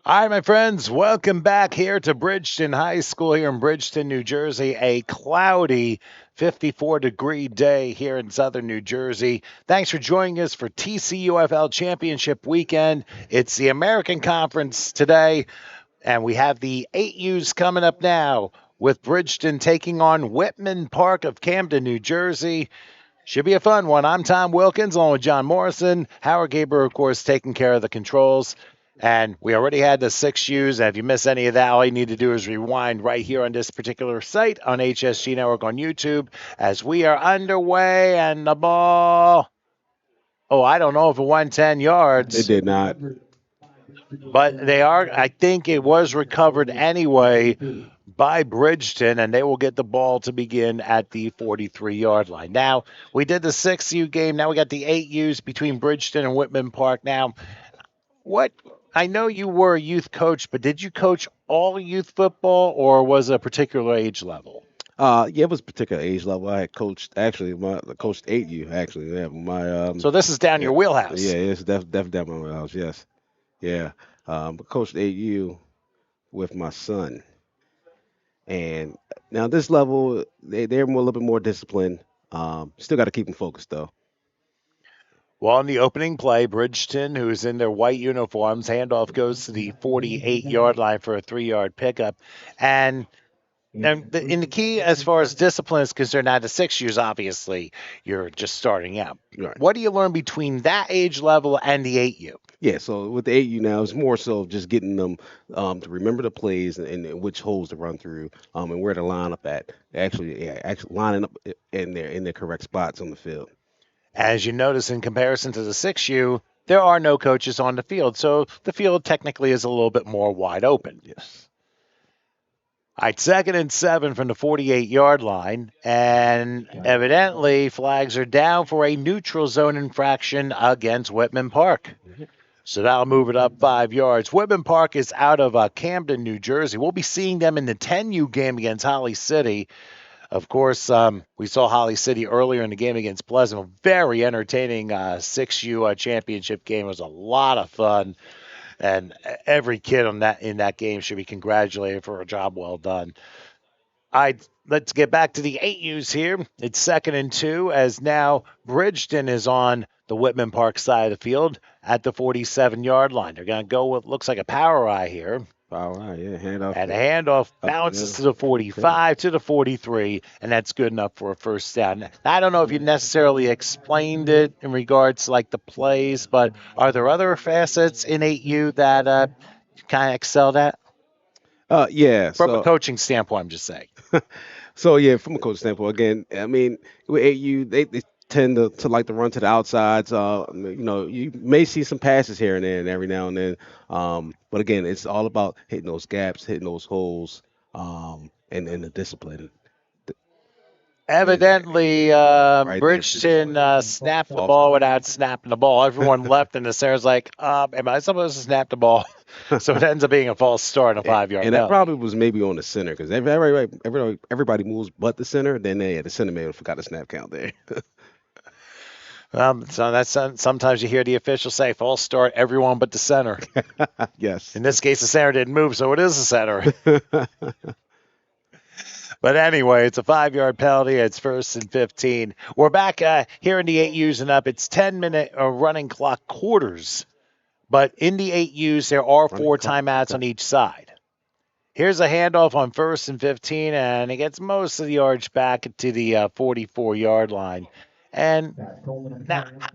All right, my friends, welcome back here to Bridgeton High School here in Bridgeton, New Jersey. A cloudy 54-degree day here in southern New Jersey. Thanks for joining us for TCUFL Championship Weekend. It's the American Conference today, and we have the 8Us coming up now with Bridgeton taking on Whitman Park of Camden, New Jersey. Should be a fun one. I'm Tom Wilkins, along with John Morrison. Howard Gaber, of course, taking care of the controls. And we already had the 6Us. And if you miss any of that, all you need to do is rewind right here on this particular site on HSG Network on YouTube as we are underway. And the ball, I don't know if it went 10 yards. It did not. But I think it was recovered anyway by Bridgeton, and they will get the ball to begin at the 43-yard line. Now, we did the 6U game. Now we got the 8Us between Bridgeton and Whitman Park. Now, I know you were a youth coach, but did you coach all youth football, or was it a particular age level? Yeah, it was a particular age level. I had coached I coached 8U actually. Yeah, so this is down your wheelhouse. Yeah, it's definitely down my wheelhouse. Yes, yeah. Coached 8U with my son, and now this level they're a little bit more disciplined. Still got to keep them focused though. Well, in the opening play, Bridgeton, who's in their white uniforms, handoff goes to the 48-yard line for a 3-yard pickup. And in the key, as far as discipline is concerned, now the 6Us, obviously, you're just starting out. Right. What do you learn between that age level and the 8U? Yeah, so with the 8U now, it's more so just getting them to remember the plays and which holes to run through and where to line up at. Actually lining up in their correct spots on the field. As you notice, in comparison to the 6U, there are no coaches on the field, so the field technically is a little bit more wide open. Yes. All right, 2nd and 7 from the 48-yard line, and evidently flags are down for a neutral zone infraction against Whitman Park. So that'll move it up 5 yards. Whitman Park is out of Camden, New Jersey. We'll be seeing them in the 10U game against Holly City. Of course, we saw Holly City earlier in the game against Pleasant. Very entertaining 6U championship game. It was a lot of fun. And every kid in that game should be congratulated for a job well done. All right, let's get back to the 8Us here. It's 2nd and 2 as now Bridgeton is on the Whitman Park side of the field at the 47-yard line. They're going to go with looks like a power eye here. Power eye, yeah, handoff. And the handoff bounces to the 45, to the 43, and that's good enough for a first down. I don't know if you necessarily explained it in regards to like the plays, but are there other facets in 8U that you kind of excelled at? Yeah. From a coaching standpoint, I'm just saying. So, yeah, from a coach standpoint, again, I mean, with 8U, they tend to like to run to the outsides. You may see some passes here and there and every now and then. But again, it's all about hitting those gaps, hitting those holes, and the discipline. Evidently, Bridgeton snapped the ball without snapping the ball. Everyone left, and the center's like, am I supposed to snap the ball? So it ends up being a false start, a 5-yard And that probably was maybe on the center because everybody moves but the center. Then the center may have forgot the snap count there. So that's sometimes you hear the officials say false start, everyone but the center. Yes. In this case, the center didn't move, so it is the center. But anyway, it's a 5-yard penalty. It's 1st and 15. We're back here in the 8Us and up. It's 10-minute running clock quarters. But in the 8Us, there are 4 timeouts on each side. Here's a handoff on 1st and 15, and it gets most of the yards back to the 44-yard line. And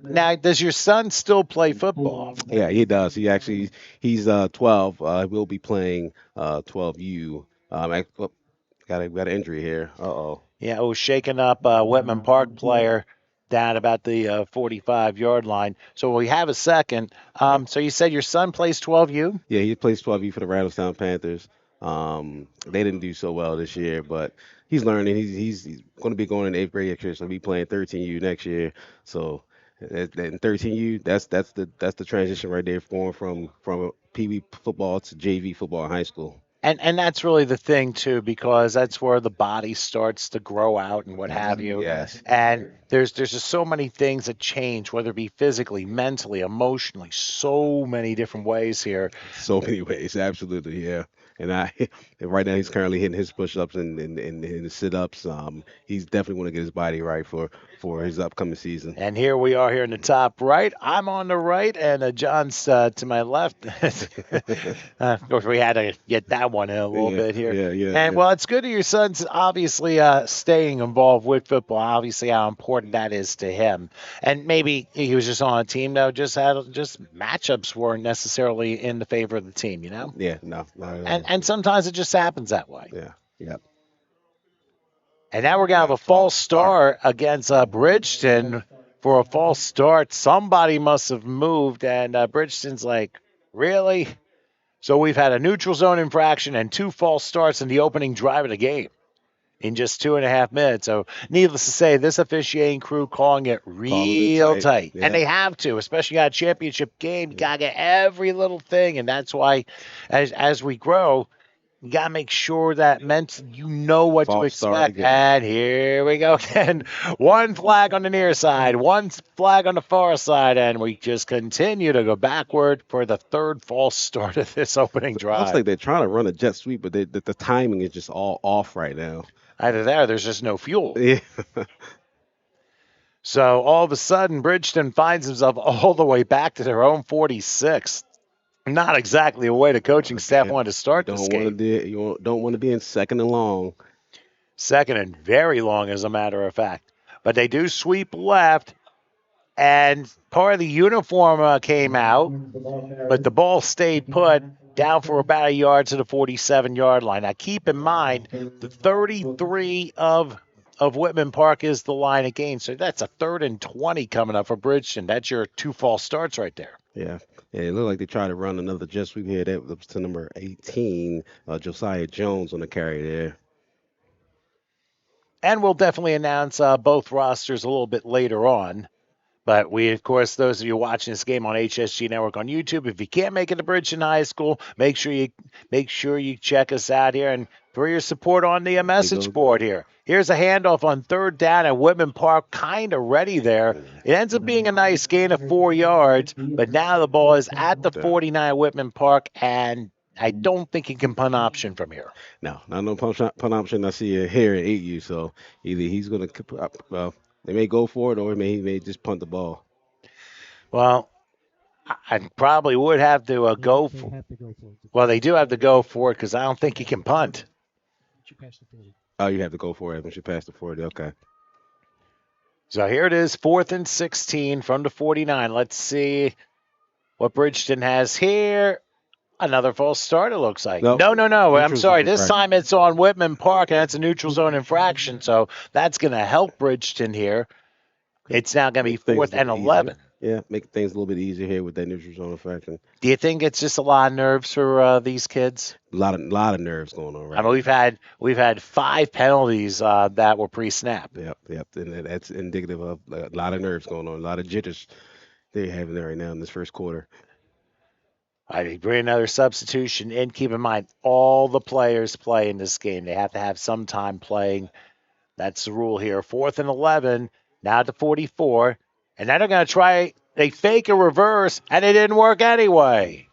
now, does your son still play football? Yeah, he does. He's 12. We'll be playing 12U. Got an injury here. Uh-oh. Yeah, shaking up Whitman Park player down about the 45-yard line. So we have a second. So you said your son plays 12U? Yeah, he plays 12U for the Rattlestown Panthers. They didn't do so well this year, but he's learning. He's going to be going in 8th grade next year, so he'll be playing 13U next year. So in 13U, that's the transition right there, going from Pee Wee football to JV football in high school. And that's really the thing too, because that's where the body starts to grow out and what have you. Yes. And there's just so many things that change, whether it be physically, mentally, emotionally, so many different ways here. So many ways, absolutely, yeah. And and right now he's currently hitting his push-ups and his sit-ups. He's definitely want to get his body right for his upcoming season. And here we are here in the top right. I'm on the right, and John's to my left. Of course, we had to get that one in a little bit here. And, well, it's good that your son's obviously staying involved with football, obviously how important that is to him. And maybe he was just on a team, though, just matchups weren't necessarily in the favor of the team, you know? Yeah, no. Not at all. And sometimes it just happens that way. Yeah, yeah. And now we're going to have a false start against Bridgeton. For a false start, somebody must have moved, and Bridgeton's like, really? So we've had a neutral zone infraction and 2 false starts in the opening drive of the game in just 2.5 minutes. So needless to say, this officiating crew calling it real tight. Yeah. And they have to, especially at a championship game. You got to get every little thing, and that's why as we grow, you got to make sure that you know what to False start expect. again. And here we go again. 1 flag on the near side, 1 flag on the far side, and we just continue to go backward for the 3rd false start of this opening drive. Looks like they're trying to run a jet sweep, but the timing is just all off right now. Either there's just no fuel. Yeah. So all of a sudden, Bridgeton finds himself all the way back to their own 46. Not exactly a way the coaching staff wanted to start this game. You don't want to be in 2nd and long. 2nd and very long, as a matter of fact. But they do sweep left, and part of the uniform came out, but the ball stayed put down for about a yard to the 47-yard line. Now, keep in mind, the 33 of Whitman Park is the line of gain, so that's a 3rd and 20 coming up for Bridgeton. That's your 2 false starts right there. Yeah. Yeah, it looked like they tried to run another jet sweep here. That was to number 18, Josiah Jones on the carry there. And we'll definitely announce both rosters a little bit later on. But we, of course, those of you watching this game on HSG Network on YouTube, if you can't make it to Bridgeton High School, make sure you check us out here and for your support on the message board here. Here's a handoff on 3rd down at Whitman Park, kind of ready there. It ends up being a nice gain of 4 yards, but now the ball is at the 49 Whitman Park, and I don't think he can punt option from here. No, not no punt option. I see it here at 8U, so either he's going to they may go for it, or he may just punt the ball. Well, I probably would have to go for it. Well, they do have to go for it because I don't think he can punt. Oh, you have to go for it once you pass the 40. Okay. So here it is, 4th and 16 from the 49. Let's see what Bridgeton has here. Another false start, it looks like. No. I'm sorry. This time it's on Whitman Park, and that's a neutral zone infraction. So that's going to help Bridgeton here. It's now going to be 4th and 11. Yeah, make things a little bit easier here with that neutral zone infraction. Do you think it's just a lot of nerves for these kids? A lot of nerves going on right I mean, we've had 5 penalties that were pre-snap. Yep. And that's indicative of a lot of nerves going on, a lot of jitters they're having there right now in this first quarter. I bring another substitution in. Keep in mind, all the players play in this game. They have to have some time playing. That's the rule here. 4th and 11, now to 44. And then they're going to try, they fake a reverse, and it didn't work anyway.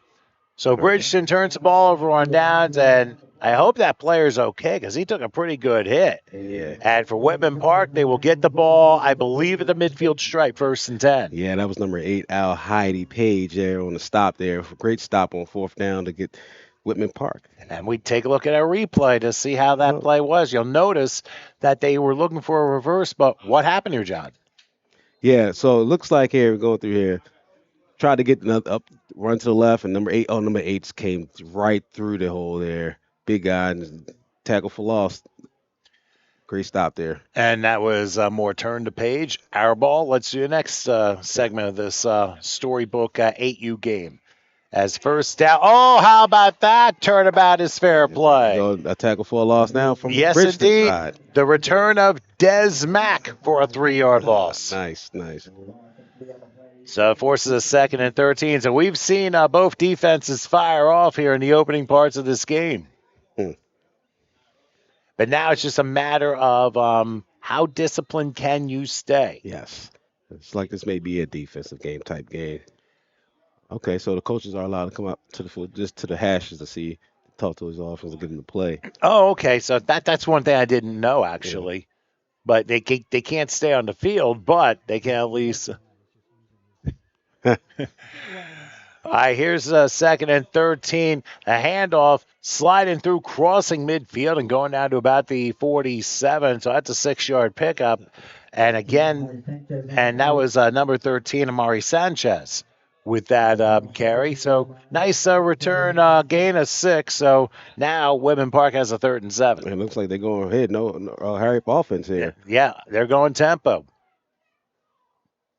So Bridgeton turns the ball over on downs, and I hope that player's okay because he took a pretty good hit. Yeah. And for Whitman Park, they will get the ball, I believe, at the midfield stripe, 1st and 10. Yeah, that was number 8, Al Heidi Page there on the stop there. Great stop on 4th down to get Whitman Park. And we take a look at our replay to see how that play was. You'll notice that they were looking for a reverse, but what happened here, John? Yeah, so it looks like here, we're going through here. Tried to get up, run to the left, and number 8 came right through the hole there. Big guy and tackle for loss. Great stop there. And that was more turn to page. Our ball. Let's do the next segment of this storybook 8U game. As 1st down. Oh, how about that? Turnabout is fair play. So a tackle for a loss now from yes, Bridgeton indeed. side. The return of Des Mack for a 3-yard loss. Nice. So it forces a 2nd and 13. So we've seen both defenses fire off here in the opening parts of this game. But now it's just a matter of how disciplined can you stay. Yes. It's like this may be a defensive game type game. Okay, so the coaches are allowed to come up to the field, just to the hashes to see, talk to his offense and get him to play. Oh, okay. So that's one thing I didn't know actually. But they can't stay on the field, but they can at least. All right, here's a 2nd and 13. A handoff, sliding through, crossing midfield, and going down to about the 47. So that's a 6-yard pickup. And again, and that was number 13, Amari Sanchez, with that carry. So nice return gain of 6. So now Whitman Park has a 3rd and 7. It looks like they're going ahead. No hurry up offense here. Yeah, they're going tempo.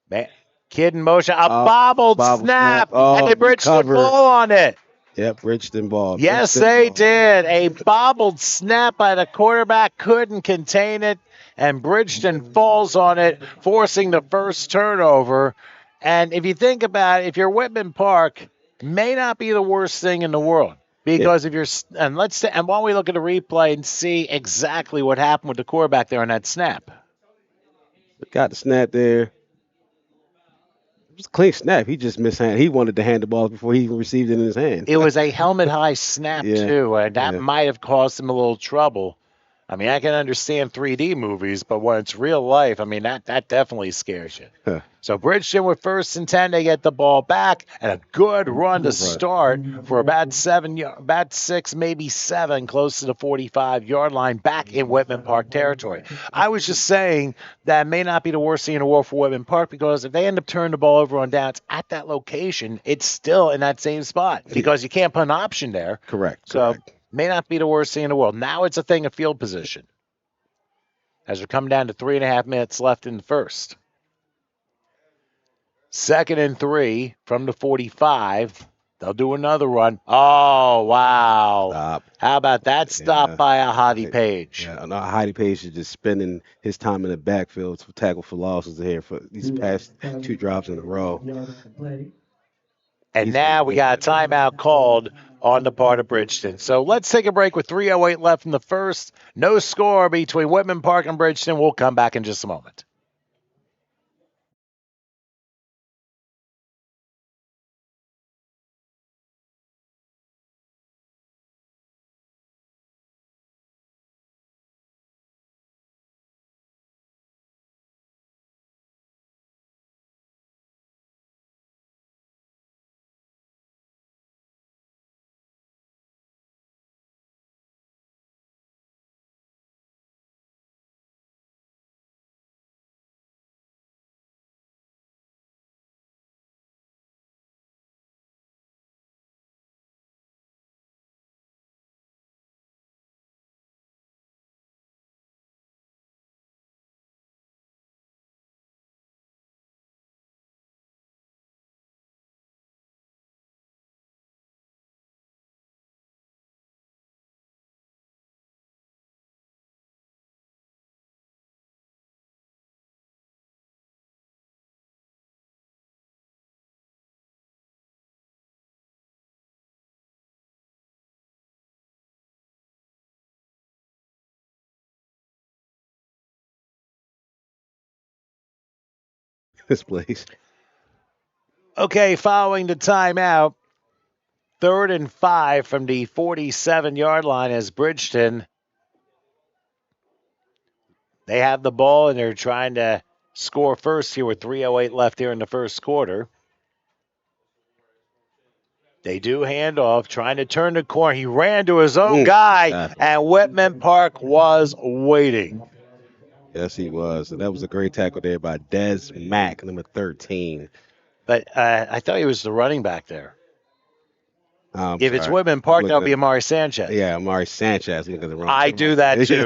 Man, kid in motion, a bobbled snap, and they Bridgeton ball on it. Yep, Bridgeton ball. Yes, Bridgeton they ball. did. A bobbled snap by the quarterback, couldn't contain it, and Bridgeton falls on it, forcing the first turnover. And if you think about it, if you're Whitman Park, may not be the worst thing in the world. Because if you're, and let's say, and why don't we look at the replay and see exactly what happened with the quarterback there on that snap? Got the snap there. It was a clean snap. He just mishandled. He wanted to hand the ball before he even received it in his hand. It was a helmet-high snap, too, and that might have caused him a little trouble. I mean, I can understand 3D movies, but when it's real life, I mean, that definitely scares you. Huh. So Bridgeton with 1st and 10, they get the ball back, and a good run to start for about 6, maybe 7, close to the 45-yard line, back in Whitman Park territory. I was just saying that may not be the worst thing in the world for Whitman Park, because if they end up turning the ball over on downs at that location, it's still in that same spot, because you can't put an option there. Correct. So may not be the worst thing in the world. Now it's a thing of field position, as we're coming down to 3.5 minutes left in the first. 2nd and 3 from the 45. They'll do another run. Oh, wow. Stop. How about that stop by a Hottie Page? Yeah, no, Hottie Page is just spending his time in the backfield to tackle for losses here for these past 2 drops in a row. And now we got a timeout called on the part of Bridgeton. So let's take a break with 3:08 left in the first. No score between Whitman Park and Bridgeton. We'll come back in just a moment. This place. Okay, following the timeout, 3rd and 5 from the 47-yard line as Bridgeton. They have the ball, and they're trying to score first here with 3:08 left here in the first quarter. They do hand off, trying to turn the corner. He ran to his own guy, and Whitman Park was waiting. Yes, he was. And that was a great tackle there by Des Mack, number 13. But I thought he was the running back there. If it's Sorry. Whitman Park, that'll be Amari Sanchez. Yeah, Amari Sanchez. I do that too.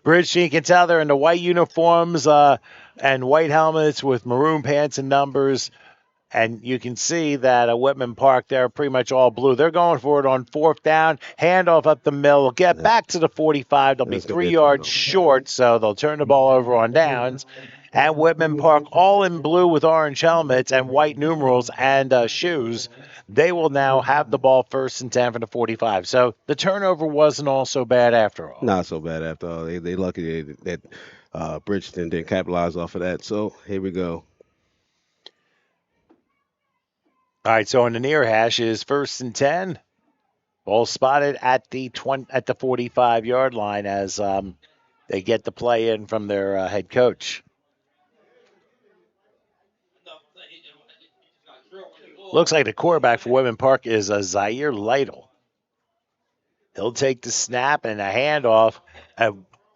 Bridgeton, you can tell they're in the white uniforms and white helmets with maroon pants and numbers. And you can see that at Whitman Park, they're pretty much all blue. They're going for it on 4th down. Handoff up the middle. Get back to the 45. They'll be 3 yards short, so they'll turn the ball over on downs. and Whitman Park, all in blue with orange helmets and white numerals and shoes. They will now have the ball 1st and 10 from the 45. So the turnover wasn't all so bad after all. Not so bad after all. They lucky that Bridgeton didn't capitalize off of that. So here we go. All right, so on the near hash is 1st and 10. Ball spotted at the 45-yard line as they get the play in from their head coach. Looks like the quarterback for Whitman Park is Zaire Lytle. He'll take the snap and a handoff,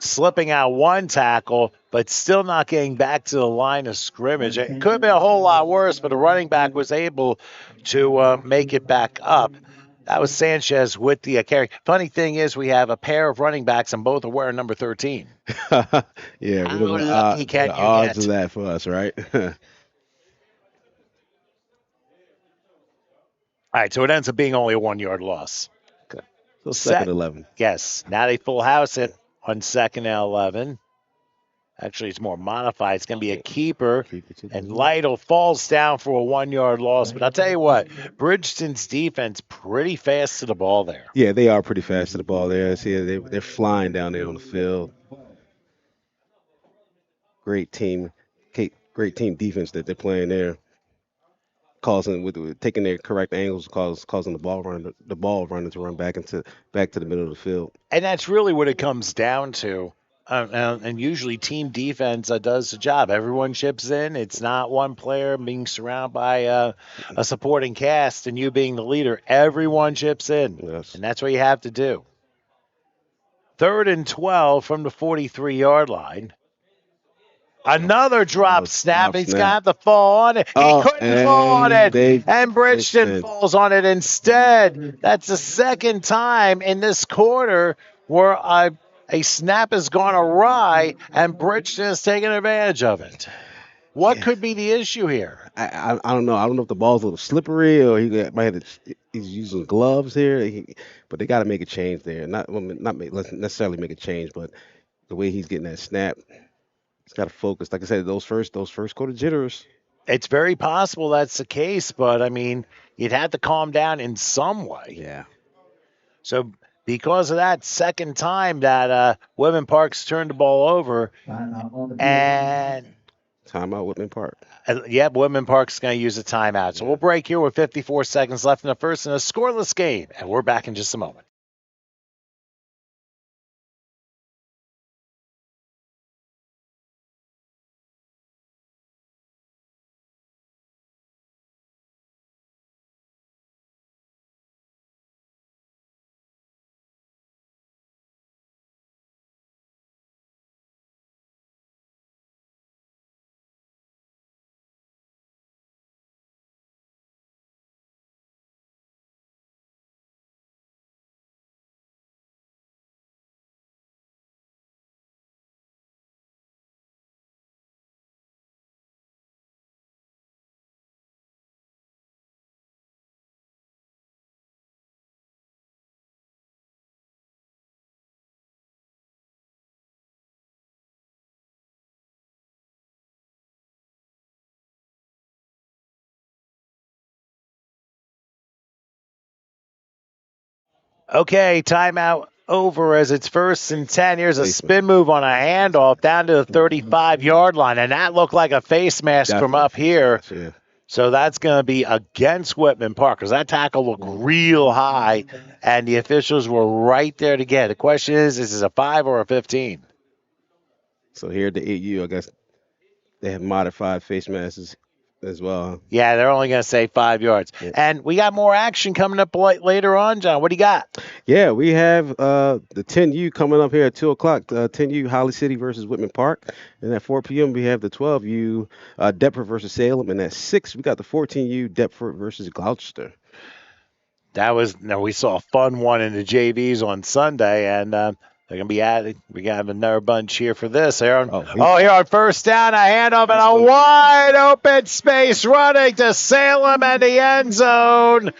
slipping out one tackle, but still not getting back to the line of scrimmage. It could have been a whole lot worse, but the running back was able to make it back up. That was Sanchez with the carry. Funny thing is, we have a pair of running backs, and both are wearing number 13. Yeah, How lucky can the you odds get? of that for us, right? All right, so it ends up being only a 1-yard loss. Okay. So 2nd and 11. Yes, now they full house it on 2nd and 11. Actually, it's more modified. It's going to be a keeper, and Lytle falls down for a 1-yard loss. But I'll tell you what, Bridgeton's defense pretty fast to the ball there. Yeah, they are pretty fast to the ball there. See, they're flying down there on the field. Great team defense that they're playing there. Causing with taking their correct angles, causing the ball runner to run back to the middle of the field. And that's really what it comes down to. And usually team defense does the job. Everyone chips in. It's not one player being surrounded by a supporting cast and you being the leader. Everyone chips in. Yes. And that's what you have to do. 3rd and 12 from the 43-yard line. Another drop snap. He's got to fall on it. He couldn't fall on it. And Bridgeton falls on it instead. That's the 2nd time in this quarter where a snap has gone awry, and Bridgeton has taken advantage of it. What could be the issue here? I don't know. I don't know if the ball's a little slippery or he's using gloves here. But they got to make a change there. Not necessarily make a change, but the way he's getting that snap, he's got to focus. Like I said, those first quarter jitters. It's very possible that's the case, but I mean, you'd have to calm down in some way. Yeah. So because of that 2nd time that Whitman Park's turned the ball over, and timeout Whitman Park. Whitman Park's going to use a timeout. So we'll break here with 54 seconds left in the first in a scoreless game, and we're back in just a moment. Okay, timeout over as it's 1st and 10. Here's a spin move on a handoff down to the 35-yard line, and that looked like a face mask from up here. Yeah. So that's going to be against Whitman Park because that tackle looked real high, and the officials were right there to get it. The question is this a 5 or a 15? So here at the 8U, I guess they have modified face masks as well. Yeah, they're only going to say 5 yards. Yeah. And we got more action coming up later on, John. What do you got? Yeah, we have the 10U coming up here at 2 o'clock. 10U Holly City versus Whitman Park. And at 4 p.m., we have the 12U Deptford versus Salem. And at 6, we got the 14U Deptford versus Gloucester. We saw a fun one in the JVs on Sunday, and they're going to be added. We got another bunch here for this. Here on 1st down, a handoff and a wide open space running to Salem and the end zone.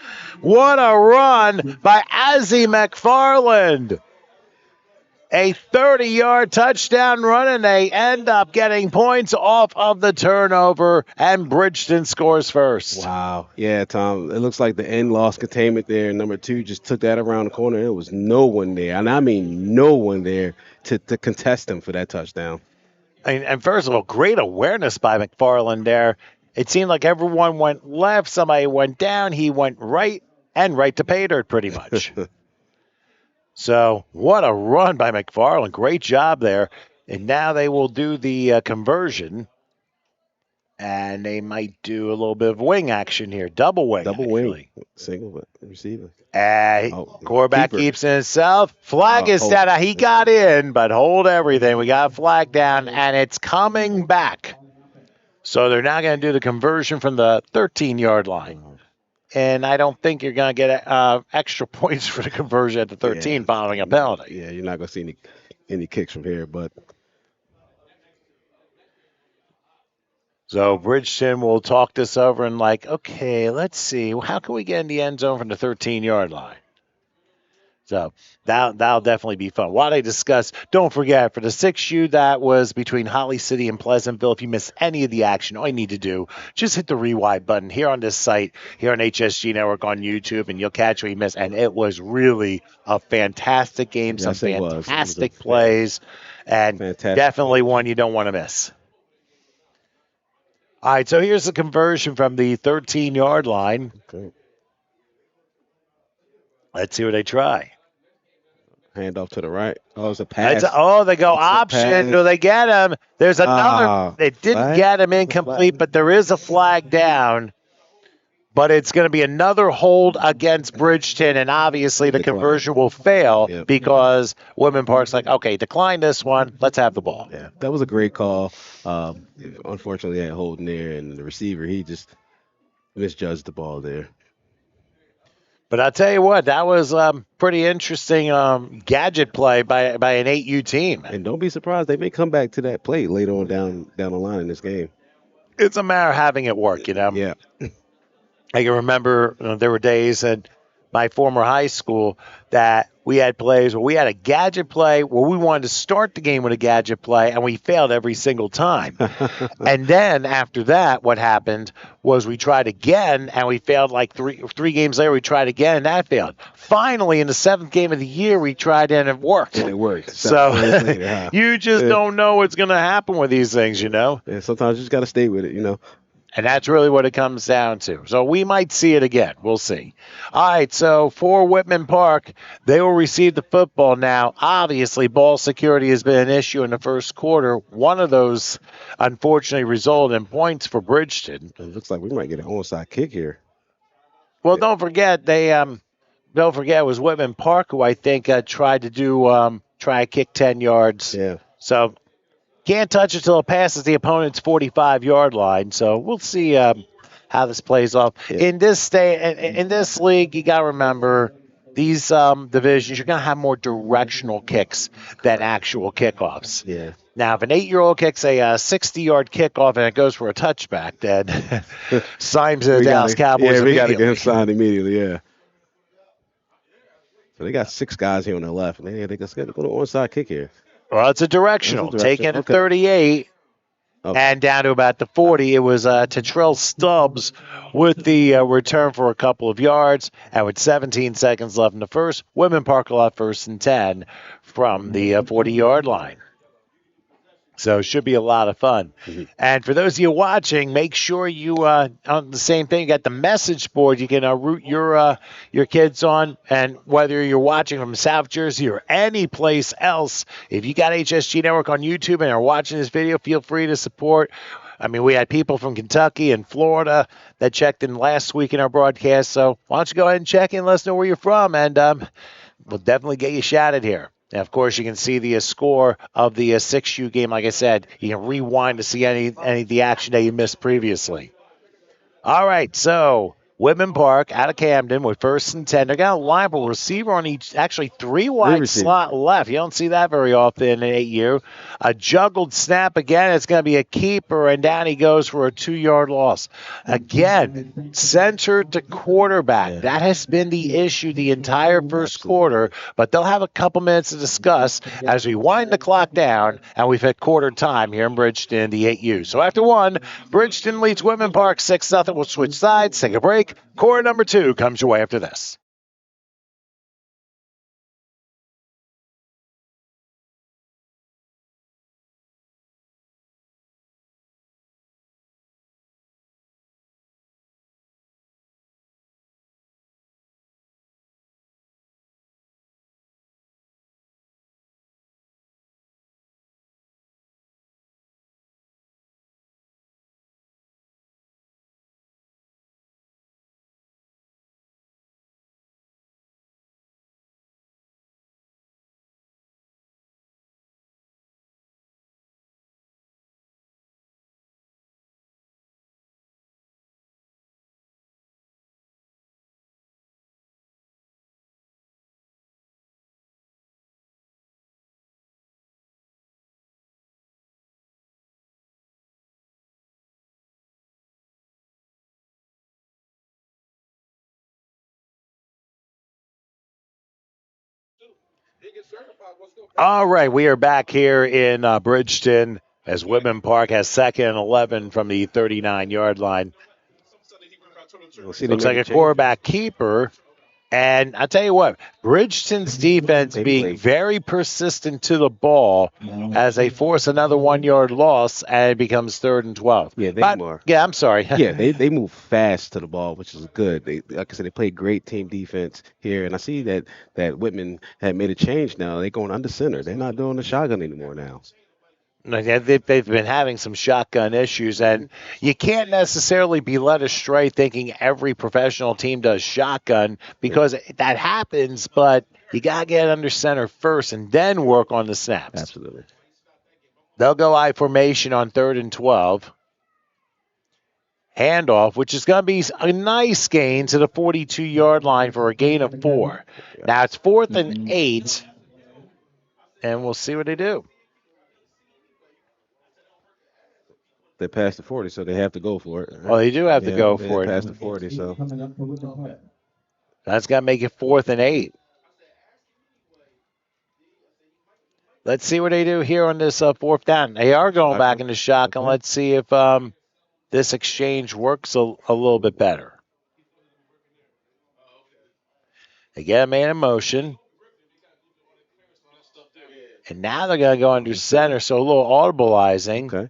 What a run by Azzy McFarland. a 30-yard touchdown run, and they end up getting points off of the turnover, and Bridgeton scores first. Wow. Yeah, Tom. It looks like the end lost containment there. Number 2 just took that around the corner. There was no one there, and I mean no one there to contest him for that touchdown. And first of all, great awareness by McFarland there. It seemed like everyone went left, somebody went down, he went right, and right to pay dirt pretty much. So what a run by McFarland. Great job there. And now they will do the conversion. And they might do a little bit of wing action here. Double wing. Double wing. Single receiver. Quarterback keeps it himself. Flag is down. He got in, but hold everything. We got a flag down, and it's coming back. So they're now going to do the conversion from the 13-yard line. And I don't think you're going to get extra points for the conversion at the 13 following a penalty. Yeah, you're not going to see any kicks from here. But so Bridgeton will talk this over and okay, let's see. How can we get in the end zone from the 13-yard line? So that'll definitely be fun. While they discuss, don't forget, for the 6U that was between Holly City and Pleasantville, if you miss any of the action, all you need to do, just hit the rewind button here on this site, here on HSG Network on YouTube, and you'll catch what you missed. And it was really a fantastic game, some fantastic plays, and definitely one you don't want to miss. All right, so here's the conversion from the 13-yard line. Okay. Let's see what they try. Hand off to the right. Oh, it's a pass. They go option. Do they get him? There's another. They didn't get him incomplete, but there is a flag down. But it's going to be another hold against Bridgeton, and obviously the conversion will fail because Woodman Park's okay, decline this one. Let's have the ball. Yeah, that was a great call. Unfortunately, had holding there, and the receiver, he just misjudged the ball there. But I'll tell you what, that was pretty interesting gadget play by an 8U team. And don't be surprised, they may come back to that play later on down the line in this game. It's a matter of having it work, Yeah. I can remember there were days at my former high school that we had plays where we had a gadget play where we wanted to start the game with a gadget play, and we failed every single time. And then after that, what happened was we tried again, and we failed three games later. We tried again, and that failed. Finally, in the 7th game of the year, we tried, and it worked. And it worked. So you just don't know what's going to happen with these things, Yeah, sometimes you just got to stay with it, And that's really what it comes down to. So we might see it again. We'll see. All right, so for Whitman Park, they will receive the football now. Obviously, ball security has been an issue in the first quarter. One of those, unfortunately, resulted in points for Bridgeton. It looks like we might get an onside kick here. Well, don't forget, it was Whitman Park who I think tried to kick 10 yards. Yeah. So can't touch it till it passes the opponent's 45-yard line. So we'll see how this plays off. Yeah. In this league, you got to remember these divisions, you're going to have more directional kicks than actual kickoffs. Yeah. Now, if an 8-year-old kicks a 60-yard kickoff and it goes for a touchback, then signs the Dallas Cowboys. Yeah, we got to get him signed immediately. Yeah. So they got 6 guys here on the left. Man, they just got to go to onside kick here. Well, it's a directional. Taking it to 38 and down to about the 40. It was Tetrell Stubbs with the return for a couple of yards. And with 17 seconds left in the first, Whitman Park will have 1st and 10 from the 40-yard line. So it should be a lot of fun. Mm-hmm. And for those of you watching, make sure you on the same thing. You got the message board you can root your kids on. And whether you're watching from South Jersey or any place else, if you got HSG Network on YouTube and are watching this video, feel free to support. I mean, we had people from Kentucky and Florida that checked in last week in our broadcast. So why don't you go ahead and check in, let us know where you're from, and we'll definitely get you shouted here. And, of course, you can see the score of the 6U game. Like I said, you can rewind to see any of the action that you missed previously. All right, so Whitman Park out of Camden with 1st and 10. They got a lineable receiver on each, actually 3 wide receivers. slot left. You don't see that very often in 8U. A juggled snap again. It's going to be a keeper, and down he goes for a 2-yard loss. Again, center to quarterback. Yeah. That has been the issue the entire first quarter, but they'll have a couple minutes to discuss as we wind the clock down, and we've hit quarter time here in Bridgeton, the 8U. So after 1, Bridgeton leads Whitman Park 6-0. We'll switch sides, take a break. Quarter number 2 comes your way after this. All right, we are back here in Bridgeton as Whitman Park has 2nd and 11 from the 39-yard line. Looks like a quarterback keeper. And I tell you what, Bridgeton's defense being very persistent to the ball as they force another 1-yard loss, and it becomes 3rd and 12. Yeah, I'm sorry. Yeah, they move fast to the ball, which is good. Like I said, they play great team defense here, and I see that Whitman had made a change now. They're going under center. They're not doing the shotgun anymore now. They've been having some shotgun issues, and you can't necessarily be led astray thinking every professional team does shotgun because that happens, but you got to get under center first and then work on the snaps. Absolutely. They'll go I formation on 3rd and 12. Handoff, which is going to be a nice gain to the 42-yard line for a gain of 4. Now it's 4th and 8, and we'll see what they do. They passed the 40, so they have to go for it. Right? Well, they do have to go for it. They passed the 40, so that's got to make it 4th and 8. Let's see what they do here on this 4th down. They are going back into shotgun. Let's see if this exchange works a little bit better. They get a man in motion. And now they're going to go under center, so a little audibleizing.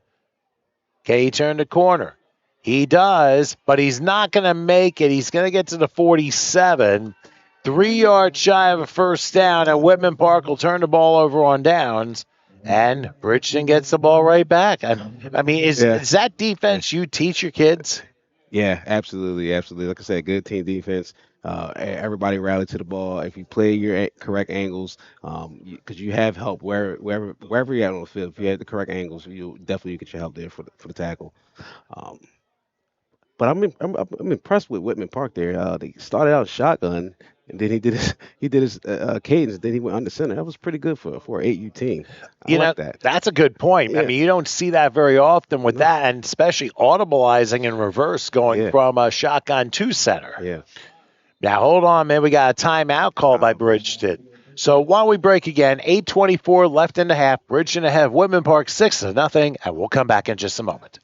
Okay, he turned the corner. He does, but he's not going to make it. He's going to get to the 47. 3 yards shy of a first down, and Whitman Park will turn the ball over on downs, and Bridgeton gets the ball right back. I mean, is that defense you teach your kids? Yeah, absolutely. Like I said, good team defense. Everybody rallied to the ball. If you play your correct angles, because you have help wherever you're at on the field. If you have the correct angles, you definitely get your help there for the tackle. But I'm impressed with Whitman Park there. They started out shotgun, and then he did his cadence. Then he went under center. That was pretty good for an 8U team. I like that. That's a good point. Yeah. I mean, you don't see that very often with that, and especially audibleizing in reverse, going from a shotgun to center. Yeah. Now hold on, man. We got a timeout call by Bridgeton. So while we break again, 8:24 left in the half. Bridgeton ahead. Whitman Park 6-0, and we'll come back in just a moment.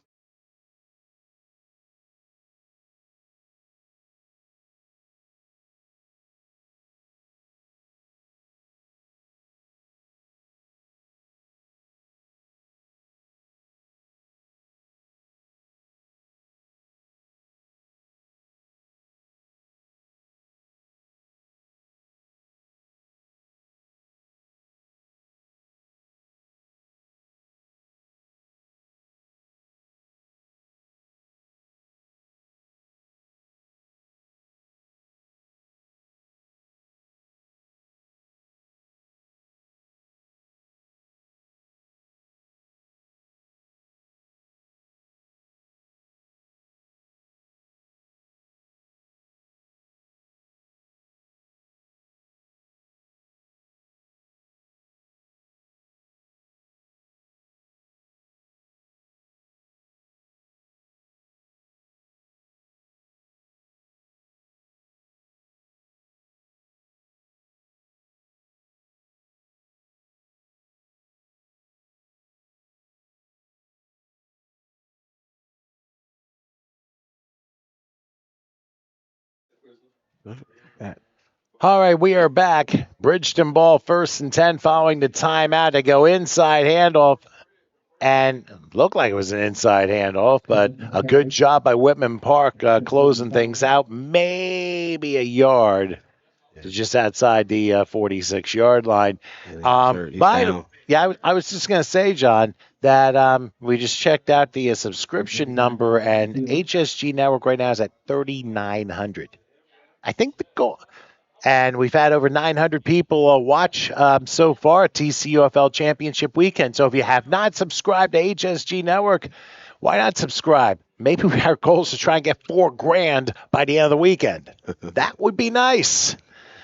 All right, we are back. Bridgeton ball, 1st and 10 following the timeout. They go inside handoff, and looked like it was an inside handoff, but a good job by Whitman Park closing things out. Maybe a yard to just outside the 46-yard line. I was just going to say, John, that we just checked out the subscription number, and HSG Network right now is at 3,900. I think the goal. And we've had over 900 people watch so far TCUFL Championship Weekend. So if you have not subscribed to HSG Network, why not subscribe? Maybe our goal is to try and get $4,000 by the end of the weekend. That would be nice,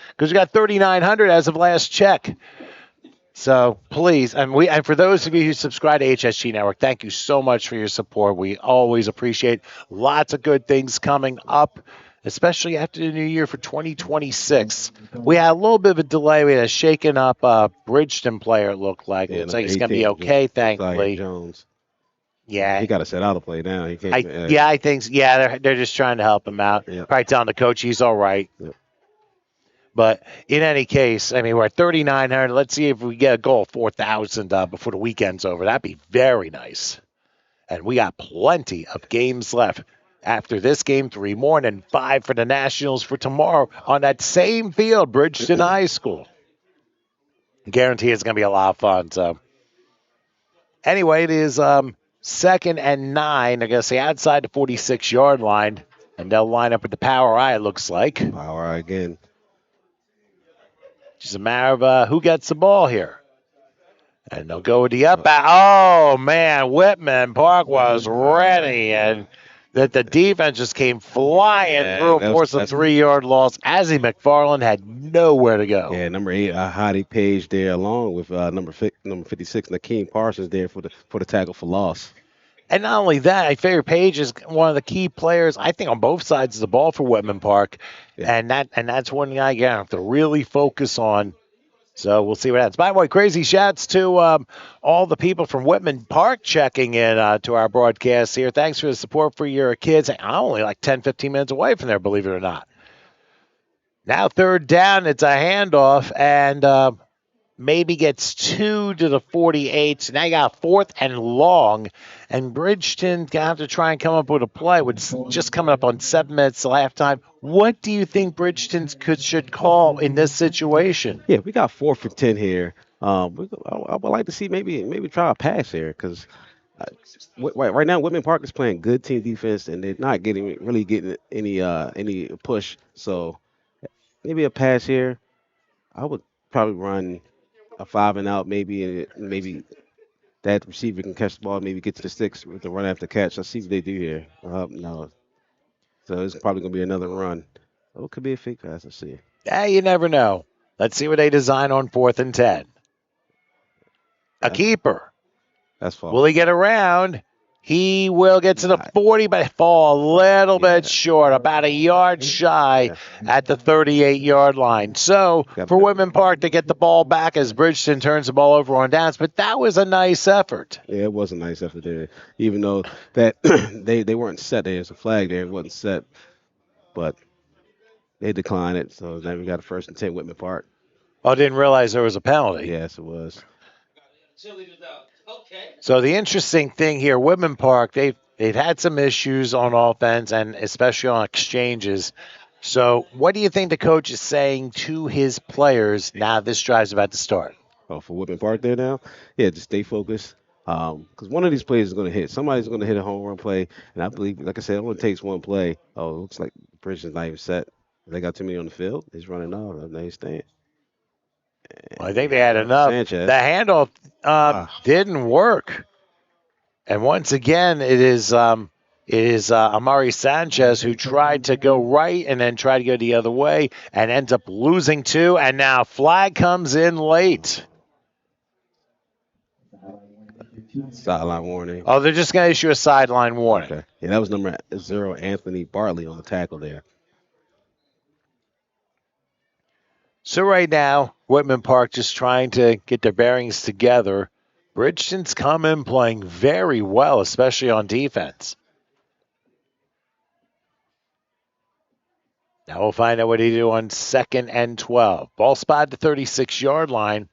because we got 3,900 as of last check. So please, and for those of you who subscribe to HSG Network, thank you so much for your support. We always appreciate lots of good things coming up, especially after the new year for 2026. We had a little bit of a delay. We had a shaken up Bridgeton player, it looked like. It looks like he's going to be okay, thankfully. Jones. Yeah. He got to set out to play now. He can't, I think, they're just trying to help him out. Yep. Probably telling the coach he's all right. Yep. But in any case, I mean, we're at 3,900. Let's see if we get a goal of 4,000 before the weekend's over. That'd be very nice. And we got plenty of games left. After this game, 3 more, and then 5 for the Nationals for tomorrow on that same field, Bridgeton High School. Guarantee it's going to be a lot of fun. So, anyway, it is 2nd and 9. They're going to say outside the 46-yard line, and they'll line up with the power eye, it looks like. Power eye again. Just a matter of who gets the ball here. And they'll go with the up. Oh, man, Whitman Park was ready, and that the defense just came flying through and forced a 3-yard loss. Azzy McFarland had nowhere to go. Yeah, number 8, Hottie Page there, along with number 56, Nakeem Parsons there for the tackle for loss. And not only that, I figure Page is one of the key players, I think, on both sides of the ball for Whitman Park. Yeah. And that's one guy you have to really focus on. So we'll see what happens. By the way, crazy shouts to all the people from Whitman Park checking in to our broadcast here. Thanks for the support for your kids. I'm only like 10, 15 minutes away from there, believe it or not. Now 3rd down, it's a handoff, and maybe gets 2 to the 48. So now you got 4th and long, and Bridgeton going to have to try and come up with a play. It's just coming up on 7 minutes till halftime. What do you think Bridgeton should call in this situation? Yeah, we got 4th and 10 here. I would like to see maybe try a pass here, because right now Whitman Park is playing good team defense, and they're not getting any push. So maybe a pass here. I would probably run a 5 and out, maybe that receiver can catch the ball, maybe get to the sticks with the run after catch. Let's see what they do here. No. So it's probably going to be another run. Oh, it could be a fake pass. Let's see. Yeah, you never know. Let's see what they design on 4th and 10. A keeper. That's false. Will he get around? He will get to the 40, but fall a little bit short, about a yard shy at the 38-yard line. So for Whitman Park to get the ball back as Bridgeton turns the ball over on downs, but that was a nice effort. Yeah, it was a nice effort there, even though that they weren't set. There's a flag there. It wasn't set, but they declined it. So now we got a 1st and 10 Whitman Park. Oh, didn't realize there was a penalty. Yes, it was. So the interesting thing here, Whitman Park, they've had some issues on offense and especially on exchanges. So what do you think the coach is saying to his players now this drive's about to start? Oh, for Whitman Park there now? Yeah, just stay focused. Because one of these plays is going to hit. Somebody's going to hit a home run play. And I believe, like I said, it only takes one play. Oh, it looks like Bridgeton's not even set. They got too many on the field. He's running off. Now he's staying. Well, I think they had enough. Sanchez. The handoff didn't work. And once again, it is Amari Sanchez who tried to go right and then tried to go the other way and ends up losing 2. And now flag comes in late. Sideline warning. Oh, they're just going to issue a sideline warning. Okay. Yeah, that was number 0, Anthony Bartley, on the tackle there. So right now, Whitman Park just trying to get their bearings together. Bridgeton's come in playing very well, especially on defense. Now we'll find out what he do on 2nd and 12. Ball spot at the 36-yard line.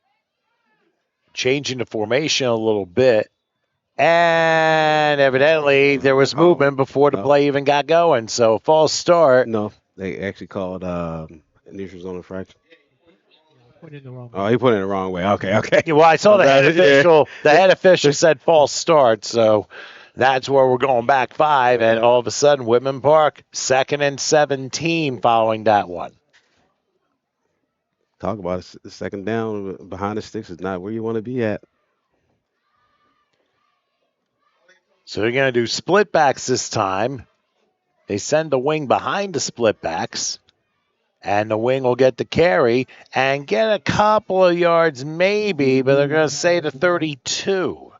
Changing the formation a little bit. And evidently there was movement before the play even got going. So false start. No, they actually called initial zone infraction. Put it in the wrong way. Oh, he put it in the wrong way. Okay. Well, I saw the head official. The head official said false start, so that's where we're going back 5. And all of a sudden, Whitman Park 2nd and 17 following that one. Talk about it. Second down behind the sticks is not where you want to be at. So they're going to do split backs this time. They send the wing behind the split backs. And the wing will get the carry and get a couple of yards maybe, but they're going to say the 32.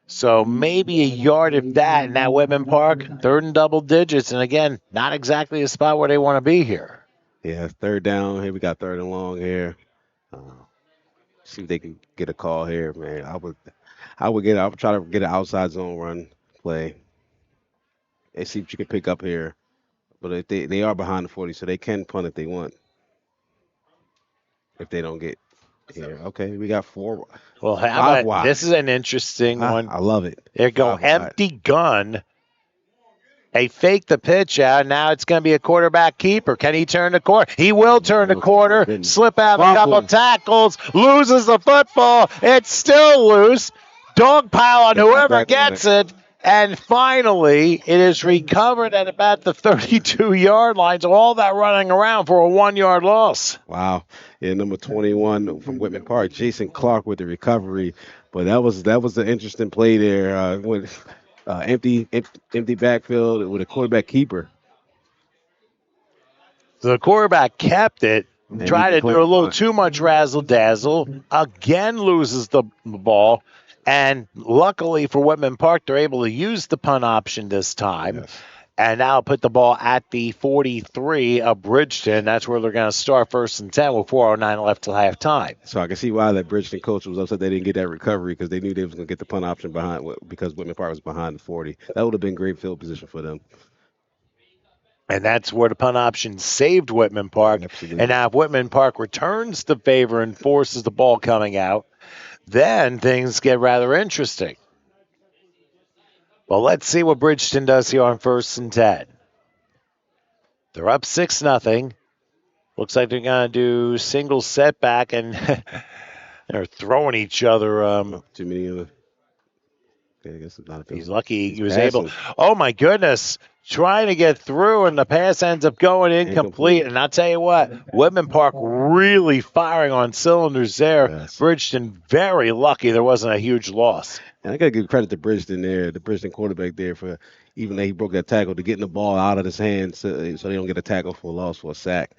So maybe a yard if that. And now Whitman Park, 3rd and double digits. And again, not exactly the spot where they want to be here. Yeah, 3rd down. Here we got 3rd and long here. See if they can get a call here, man. I would try to get an outside zone run play and see what you can pick up here. But if they are behind the 40, so they can punt if they want. If they don't get here. Okay, we got 4. Well, how about, this is an interesting one. I love it. They go empty gun. They fake the pitch out. Now it's going to be a quarterback keeper. Can he turn the corner? He will turn the corner. Slip out a couple of tackles. Loses the football. It's still loose. Dog pile on whoever gets it. And finally, it is recovered at about the 32-yard line. So all that running around for a 1-yard loss. Wow. Yeah, number 21 from Whitman Park, Jason Clark with the recovery. But that was an interesting play there with empty backfield with a quarterback keeper. The quarterback kept it. Tried to do a little too much razzle-dazzle. Again loses the ball. And luckily for Whitman Park, they're able to use the punt option this time. Yes. And now put the ball at the 43 of Bridgeton. That's where they're going to start 1st and 10 with 4:09 left till halftime. So I can see why that Bridgeton coach was upset they didn't get that recovery because they knew they was going to get the punt option behind because Whitman Park was behind the 40. That would have been great field position for them. And that's where the punt option saved Whitman Park. Absolutely. And now if Whitman Park returns the favor and forces the ball coming out, then things get rather interesting. Well, let's see what Bridgeton does here on 1st and 10. They're up 6-0. Looks like they're going to do single setback, and they're throwing each other. Too many of them. Okay, I guess it's not a He's lucky he was able. Oh, my goodness. Trying to get through, and the pass ends up going incomplete. And I'll tell you what, Whitman Park really firing on cylinders there. Yes. Bridgeton very lucky there wasn't a huge loss. And I got to give credit to Bridgeton there, the Bridgeton quarterback there, for even though he broke that tackle, to getting the ball out of his hands so they don't get a tackle for a loss for a sack.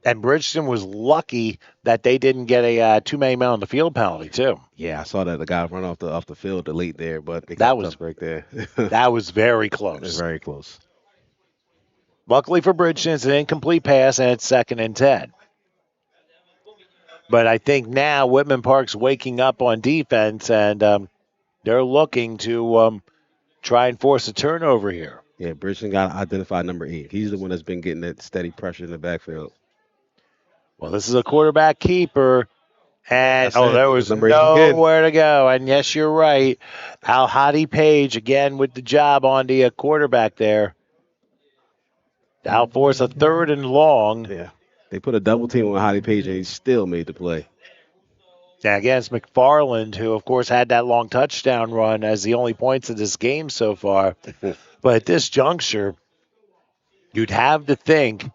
And Bridgeton was lucky that they didn't get a too many men on the field penalty, too. Yeah, I saw that the guy run off the field late there, but that was right there. That was very close. It was very close. Luckily for Bridgeton, it's an incomplete pass, and it's 2nd and 10. But I think now Whitman Park's waking up on defense, and they're looking to try and force a turnover here. Yeah, Bridgeton got to identify number 8. He's the one that's been getting that steady pressure in the backfield. Well, this is a quarterback keeper, and there was Number 8 nowhere to go. And yes, you're right. Al-Hadi Page again with the job on the quarterback there. Al force a 3rd and long. Yeah, they put a double team on Hadi Page, and he still made the play. Now against McFarland, who of course had that long touchdown run as the only points of this game so far. But at this juncture, you'd have to think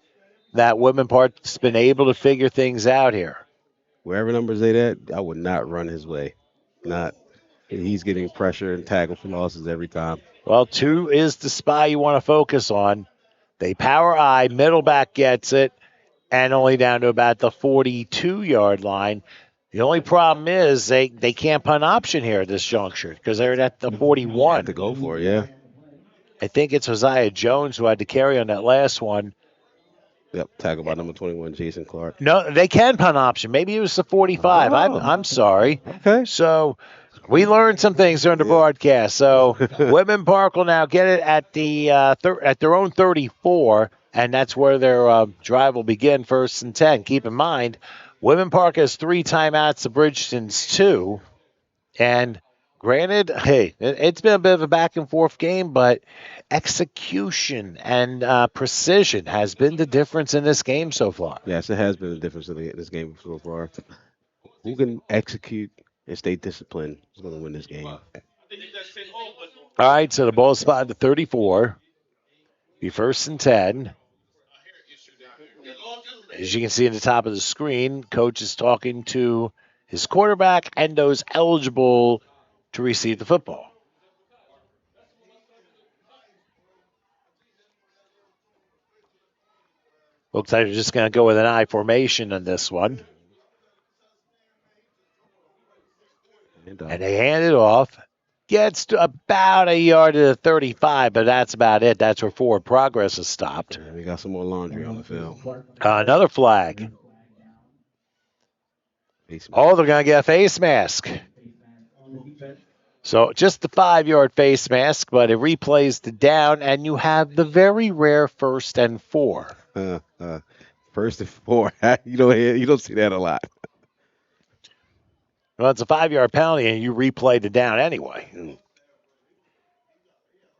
that Whitman Park's been able to figure things out here. Wherever numbers they at, I would not run his way. Not. He's getting pressure and tackle for losses every time. Well, 2 is the spy you want to focus on. They power I, middle back gets it, and only down to about the 42-yard line. The only problem is they can't punt option here at this juncture because they're at the 41. Have to go for it, yeah. I think it's Josiah Jones who had to carry on that last one. Yep, tackle by number 21, Jason Clark. No, they can punt option. Maybe it was the 45. Oh. I'm sorry. Okay. So we learned some things during the broadcast. So Whitman Park will now get it at the at their own 34. and that's where their drive will begin, 1st and 10. Keep in mind, Women Park has 3 timeouts to Bridgeton's 2. And granted, hey, it's been a bit of a back and forth game, but execution and precision has been the difference in this game so far. Yes, it has been a difference in this game so far. Who can execute and stay disciplined is going to win this game. All right, so the ball spotted to 34. Be 1st and 10. As you can see at the top of the screen, coach is talking to his quarterback and those eligible to receive the football. Looks like they're just going to go with an I formation on this one. And they hand it off. Gets to about a yard to the 35, but that's about it. That's where forward progress is stopped. Yeah, we got some more laundry on the field. Another flag. Oh, they're going to get a face mask. So just the 5-yard face mask, but it replays the down, and you have the very rare 1st and 4. 1st and 4. You don't see that a lot. Well, it's a 5-yard penalty, and you replay the down anyway.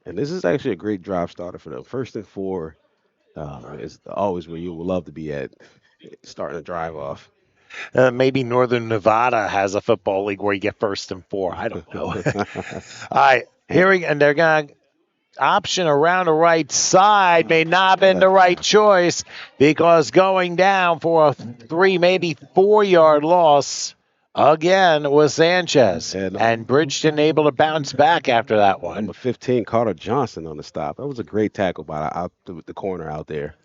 And this is actually a great drive starter for them. 1st and 4 is always where you would love to be at, starting a drive off. Maybe Northern Nevada has a football league where you get 1st and 4. I don't know. All right, and they're going to option around the right side. May not have been the right choice because going down for a 3, maybe 4-yard loss again was Sanchez. And Bridgeton able to bounce back after that one. Number 15, Carter Johnson on the stop. That was a great tackle by the corner out there.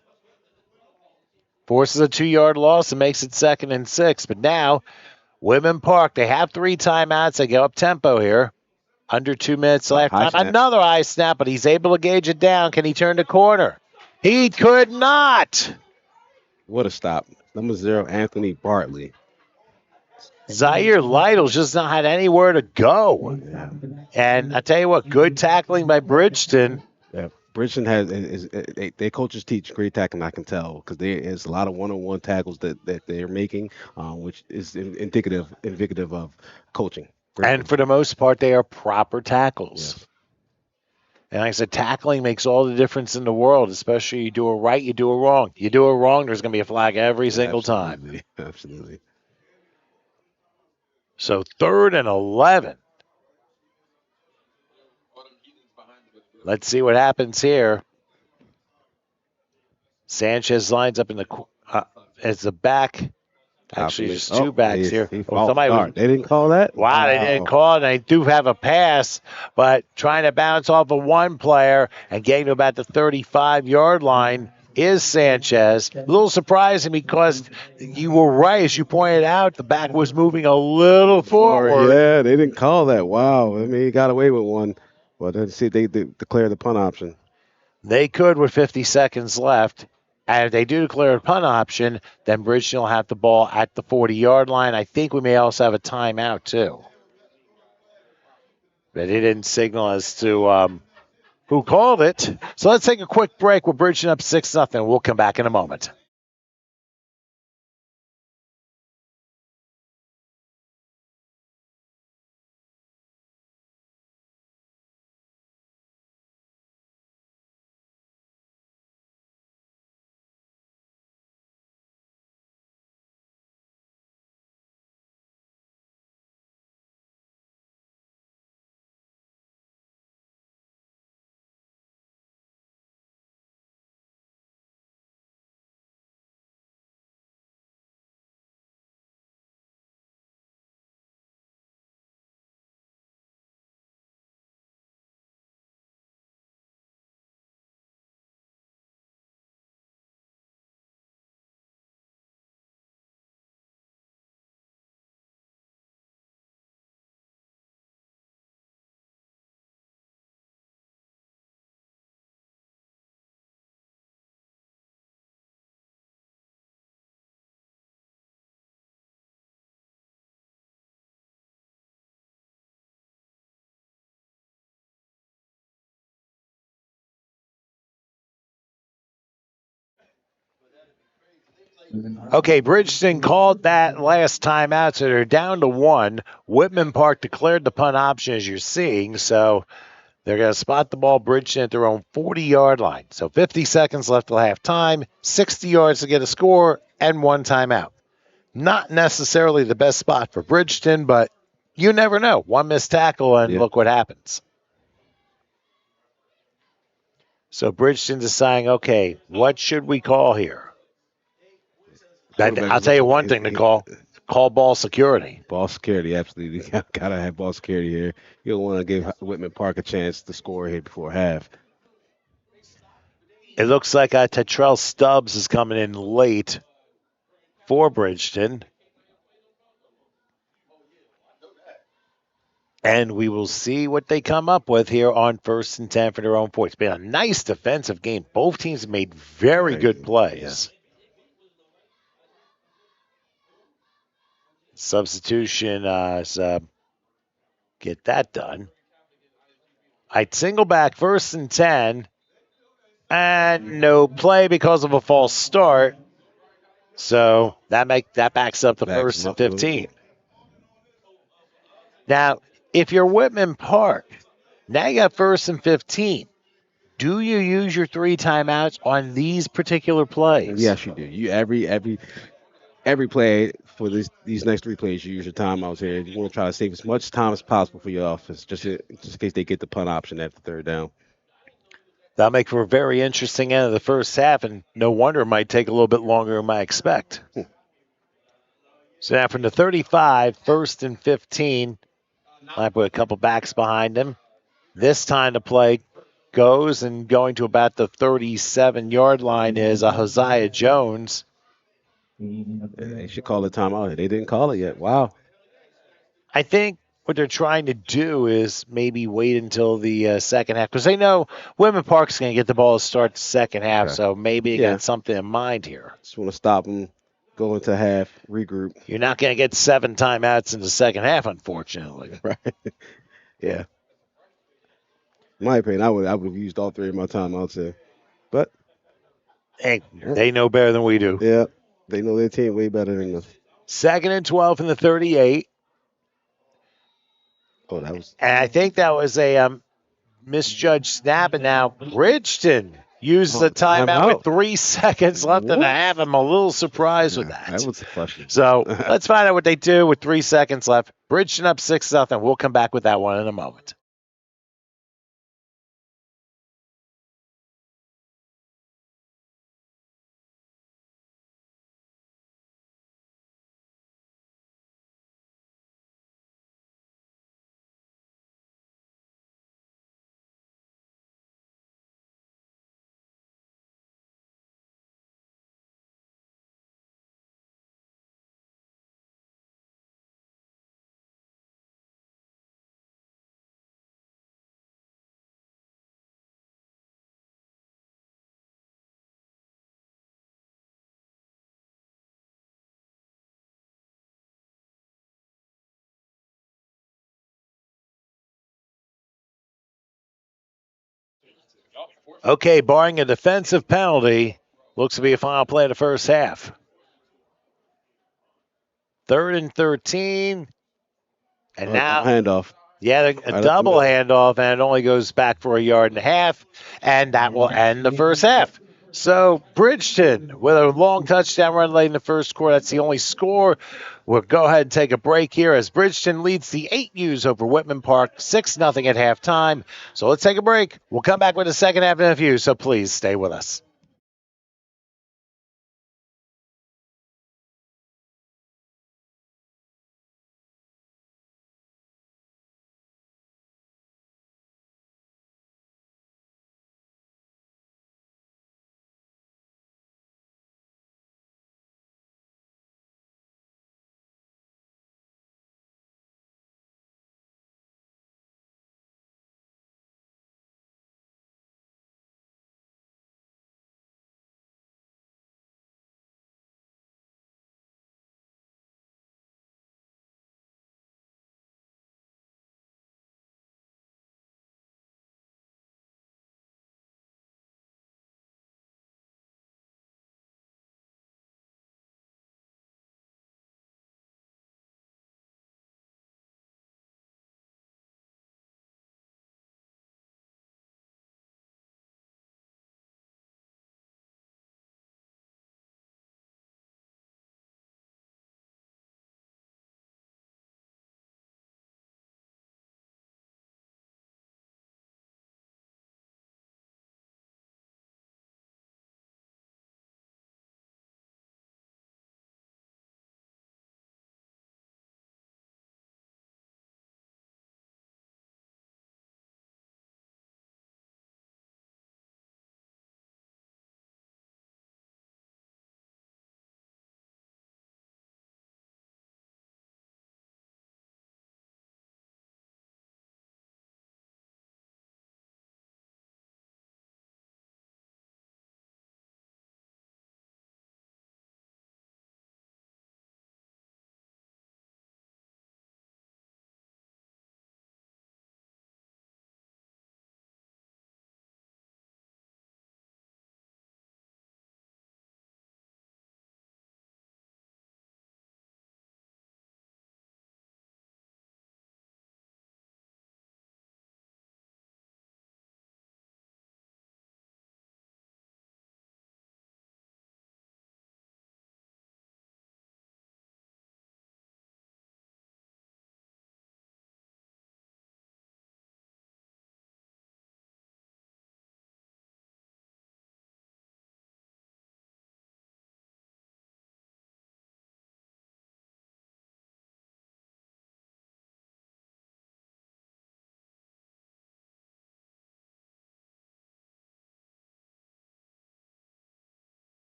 Forces a 2-yard loss and makes it 2nd and 6. But now, Women Park, they have 3 timeouts. They go up tempo here. Under 2 minutes left. Another high snap, but he's able to gauge it down. Can he turn the corner? He could not. What a stop. Number 0, Anthony Bartley. Zaire Lytle's just not had anywhere to go. And I tell you what, good tackling by Bridgeton. Yeah, Bridgeton their coaches teach great tackling, I can tell, because there's a lot of one-on-one tackles that they're making, which is indicative of coaching. And for the most part, they are proper tackles. Yes. And like I said, tackling makes all the difference in the world, especially you do it right, you do it wrong. You do it wrong, there's going to be a flag every single time. Absolutely. So 3rd and 11. Let's see what happens here. Sanchez lines up in as the back. Actually, there's 2 backs here. They didn't call that? Wow, they didn't call it. They do have a pass, but trying to bounce off of one player and getting to about the 35-yard line is Sanchez. A little surprising because you were right. As you pointed out, the back was moving a little forward. Yeah, they didn't call that. Wow. I mean, he got away with one. Well, let's see if they declare the punt option. They could with 50 seconds left. And if they do declare a punt option, then Bridgeton will have the ball at the 40-yard line. I think we may also have a timeout, too. But he didn't signal as to who called it. So let's take a quick break. We're Bridgeton up 6-0. We'll come back in a moment. Okay, Bridgeton called that last timeout, so they're down to 1. Whitman Park declared the punt option, as you're seeing, so they're going to spot the ball, Bridgeton, at their own 40-yard line. So 50 seconds left till halftime, 60 yards to get a score, and 1 timeout. Not necessarily the best spot for Bridgeton, but you never know. 1 missed tackle, and look what happens. So Bridgeton deciding, okay, what should we call here? I'll tell you one thing to call. Call ball security. Ball security, absolutely. Gotta have ball security here. You don't want to give Whitman Park a chance to score here before half. It looks like Tetrell Stubbs is coming in late for Bridgeton. And we will see what they come up with here on 1st and 10 for their own points. It's been a nice defensive game. Both teams made very good plays. Yeah. Substitution get that done. I'd single back 1st and 10. And no play because of a false start. So that backs up the 1st and 15. Now, if you're Whitman Park, now you got 1st and 15. Do you use your 3 timeouts on these particular plays? Yes, you do. You every play for these next 3 plays, you use your timeouts here. You want to try to save as much time as possible for your offense, just in case they get the punt option after 3rd down. That'll make for a very interesting end of the first half, and no wonder it might take a little bit longer than I expect. So now from the 35, 1st and 15, I put a couple backs behind him. This time the play goes, and going to about the 37-yard line is Hosea Jones. They should call the timeout. They didn't call it yet. Wow. I think what they're trying to do is maybe wait until the second half, because they know Whitman Park's going to get the ball to start the second half, so maybe they got something in mind here. Just want to stop them, go into half, regroup. You're not going to get 7 timeouts in the second half, unfortunately. Right. Yeah. In my opinion, I would have used all 3 of my timeouts there. But hey, they know better than we do. Yeah, they know their team way better than us. 2nd and 12 in the 38. Oh, that was. And I think that was a misjudged snap, and now Bridgeton used the timeout with 3 seconds left in the half. I'm a little surprised with that. That was a flush. So let's find out what they do with 3 seconds left. Bridgeton up 6-0. We'll come back with that one in a moment. Okay, barring a defensive penalty, looks to be a final play of the first half. 3rd and 13. And now handoff. Yeah, a double handoff, and it only goes back for 1.5 yards, and that will end the first half. So Bridgeton with a long touchdown run late in the first quarter. That's the only score. We'll go ahead and take a break here as Bridgeton leads the 8Us over Whitman Park 6-0 at halftime. So let's take a break. We'll come back with the second half of the view, so please stay with us.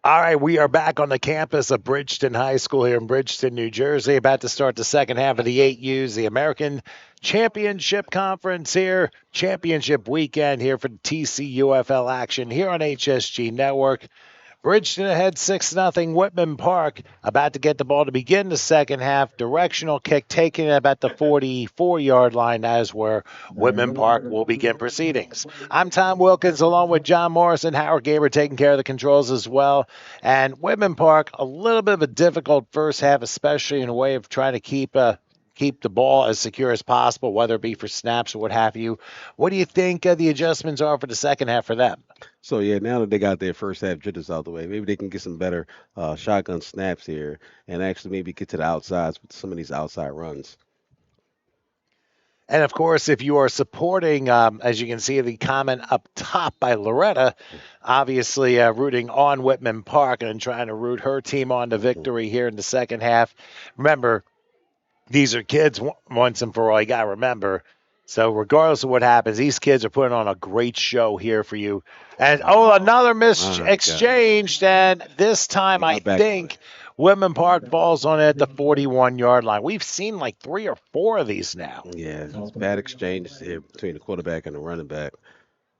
All right, we are back on the campus of Bridgeton High School here in Bridgeton, New Jersey, about to start the second half of the 8U's, the American Championship Conference here, championship weekend here for the TCUFL action here on HSG Network. Bridgeton ahead 6-0. Whitman Park about to get the ball to begin the second half. Directional kick taken at the 44-yard line as where Whitman Park will begin proceedings. I'm Tom Wilkins along with John Morris and Howard Gaber taking care of the controls as well. And Whitman Park, a little bit of a difficult first half, especially in a way of trying to keep the ball as secure as possible, whether it be for snaps or what have you. What do you think the adjustments are for the second half for them? So, yeah, now that they got their first half jitters out the way, maybe they can get some better shotgun snaps here and actually maybe get to the outsides with some of these outside runs. And, of course, if you are supporting, as you can see the comment up top by Loretta, obviously rooting on Whitman Park and trying to root her team on to victory here in the second half. Remember, these are kids once and for all. You got to remember. So regardless of what happens, these kids are putting on a great show here for you. And, another exchanged. And this time I think Whitman Park falls on it at the 41-yard line. We've seen like 3 or 4 of these now. Yeah, it's bad exchange here between the quarterback and the running back.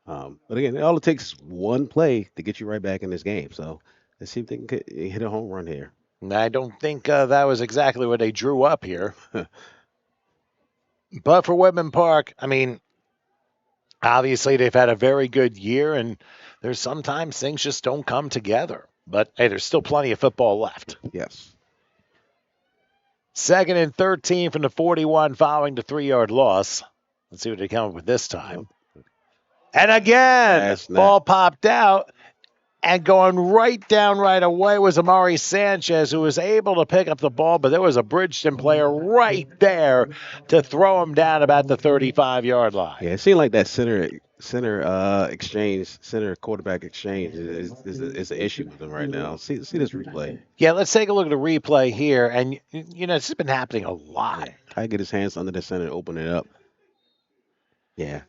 But again, all it takes is one play to get you right back in this game. So let's see if they can hit a home run here. I don't think that was exactly what they drew up here. But for Whitman Park, I mean, obviously they've had a very good year, and there's sometimes things just don't come together. But, hey, there's still plenty of football left. Yes. 2nd and 13 from the 41 following the 3-yard loss. Let's see what they come up with this time. And again, ball popped out. And going right down right away was Amari Sanchez, who was able to pick up the ball, but there was a Bridgeton player right there to throw him down about the 35-yard line. Yeah, it seemed like that center quarterback exchange is an issue with them right now. See this replay. Yeah, let's take a look at the replay here. And, it's been happening a lot. I get his hands under the center and open it up. Yeah.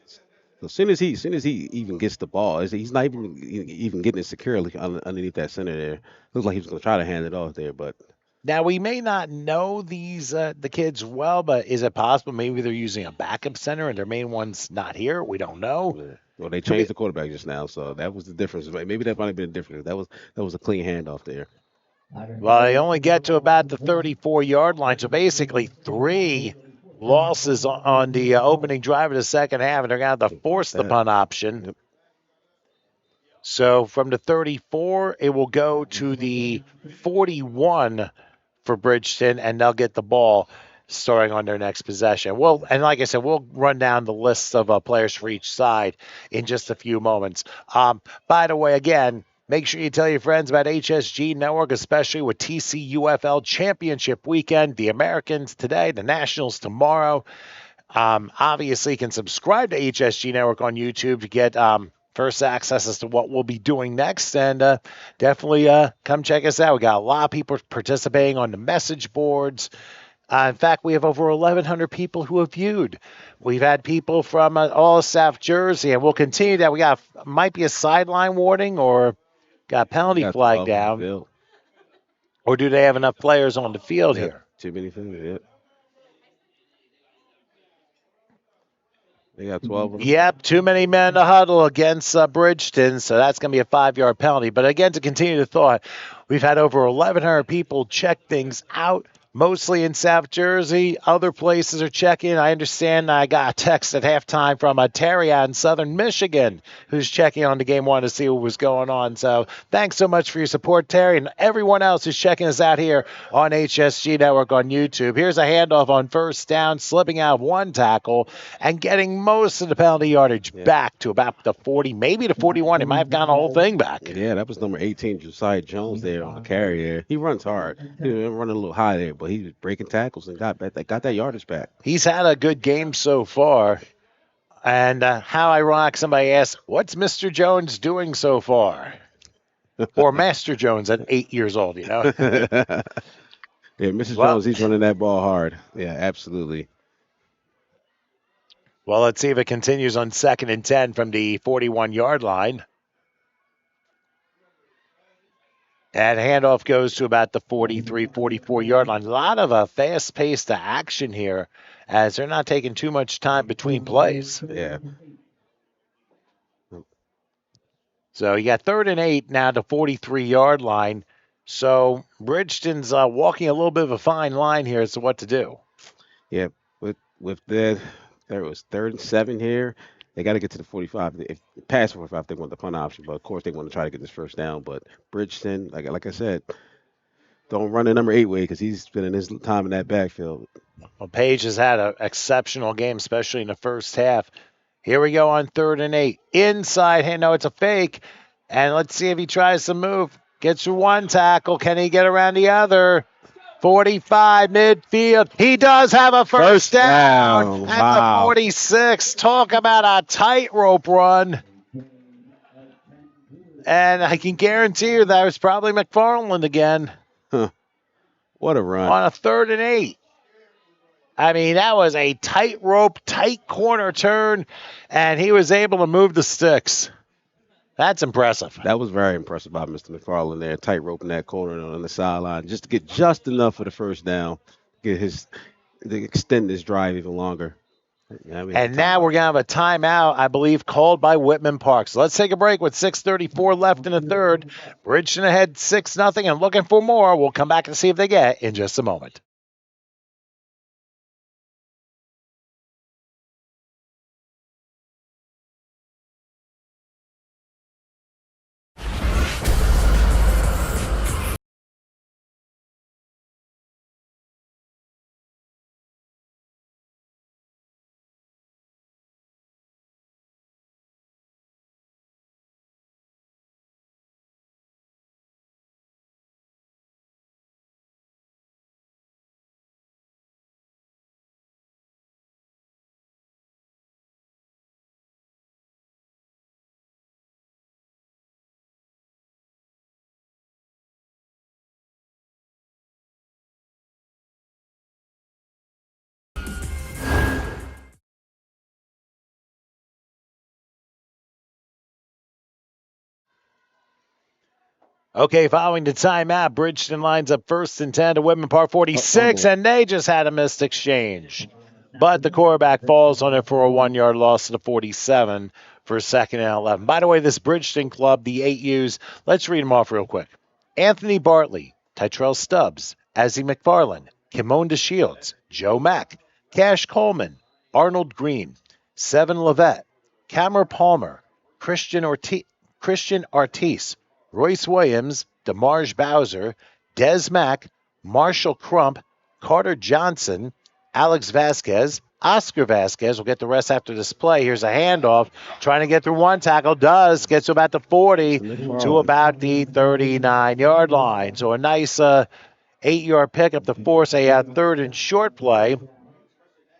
So as soon as he even gets the ball, he's not even getting it securely underneath that center there. Looks like he was going to try to hand it off there, but now we may not know these the kids well, but is it possible maybe they're using a backup center and their main one's not here? We don't know. Yeah. Well, they changed the quarterback just now, so that was the difference. Maybe that might have been a difference. That was a clean handoff there. Well, they only get to about the 34-yard line, so basically 3 losses on the opening drive of the second half, and they're going to have to force the punt option. Yep. So from the 34, it will go to the 41 for Bridgeton, and they'll get the ball starting on their next possession. Well, and like I said, we'll run down the list of players for each side in just a few moments. By the way, again, make sure you tell your friends about HSG Network, especially with TCUFL Championship Weekend. The Americans today, the Nationals tomorrow. Obviously, you can subscribe to HSG Network on YouTube to get first access as to what we'll be doing next. And definitely come check us out. We got a lot of people participating on the message boards. In fact, we have over 1,100 people who have viewed. We've had people from all of South Jersey, and we'll continue that. We might be a sideline warning or got a penalty flag down. Or do they have enough players on the field here? Too many things, yeah. They got 12 of them. Yep, too many men to huddle against Bridgeton, so that's going to be a 5-yard penalty. But again, to continue the thought, we've had over 1,100 people check things out. Mostly in South Jersey. Other places are checking. I understand I got a text at halftime from Terry out in Southern Michigan who's checking on the game, wanted to see what was going on. So thanks so much for your support, Terry, and everyone else who's checking us out here on HSG Network on YouTube. Here's a handoff on first down, slipping out of one tackle and getting most of the penalty yardage back to about the 40, maybe the 41. He might have gotten the whole thing back. Yeah, that was number 18, Josiah Jones there on the carry there. He runs hard. He was running a little high there, but he was breaking tackles and got that yardage back. He's had a good game so far. And how ironic, somebody asked, what's Mr. Jones doing so far? Or Master Jones at 8 years old, Yeah, Mrs. Jones, he's running that ball hard. Yeah, absolutely. Well, let's see if it continues on 2nd and 10 from the 41-yard line. And handoff goes to about the 43, 44-yard line. A lot of fast-paced action here as they're not taking too much time between plays. Yeah. So you got 3rd and 8 now to 43-yard line. So Bridgeton's walking a little bit of a fine line here as to what to do. Yeah. With that, there was 3rd and 7 here. They got to get to the 45. If past 45, they want the punt option, but of course they want to try to get this first down. But Bridgeton, like I said, don't run the number 8 way because he's spending his time in that backfield. Well, Page has had an exceptional game, especially in the first half. Here we go on 3rd and 8. Inside hand. No, it's a fake. And let's see if he tries to move. Gets through one tackle. Can he get around the other? 45 midfield. He does have a first down at the 46. Talk about a tightrope run. And I can guarantee you that was probably McFarland again. Huh. What a run. On a 3rd and 8. I mean, that was a tightrope, tight corner turn, and he was able to move the sticks. That's impressive. That was very impressive by Mr. McFarland there, tightrope in that corner on the sideline, just to get just enough for the first down, to extend this drive even longer. And now we're going to have a timeout, I believe, called by Whitman Park. So let's take a break with 6:34 left in the third. Bridgeton ahead 6-0 and looking for more. We'll come back and see if they get in just a moment. Okay, following the timeout, Bridgeton lines up 1st and 10 to Whitman Park 46, and they just had a missed exchange. But the quarterback falls on it for a 1-yard loss to the 47 for 2nd and 11. By the way, this Bridgeton club, the 8Us, let's read them off real quick. Anthony Bartley, Tytrell Stubbs, Azzy McFarland, Kimon DeShields, Joe Mack, Cash Coleman, Arnold Green, Seven Levette, Cameron Palmer, Christian Artis, Royce Williams, DeMarge Bowser, Des Mack, Marshall Crump, Carter Johnson, Alex Vasquez, Oscar Vasquez. We'll get the rest after this play. Here's a handoff. Trying to get through one tackle. Gets to about the 40 to about the 39-yard line. So a nice 8-yard pickup to force a 3rd and short play.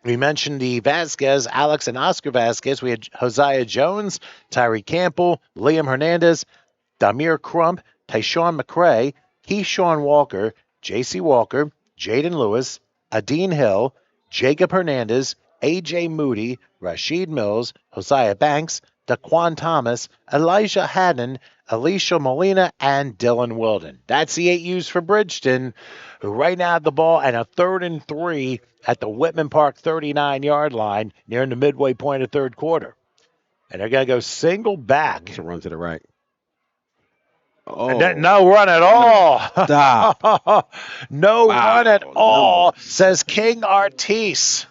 We mentioned the Vasquez, Alex and Oscar Vasquez. We had Hosea Jones, Tyree Campbell, Liam Hernandez, Damir Crump, Tyshawn McCray, Keyshawn Walker, J.C. Walker, Jaden Lewis, Adine Hill, Jacob Hernandez, A.J. Moody, Rashid Mills, Hosea Banks, Daquan Thomas, Elijah Haddon, Alicia Molina, and Dylan Wilden. That's the 8Us for Bridgeton, who right now have the ball and a 3rd and 3 at the Whitman Park 39-yard line nearing the midway point of third quarter. And they're going to go single back. It's a run to the right. Oh. No run at all. Stop. No run at all, says King Artis.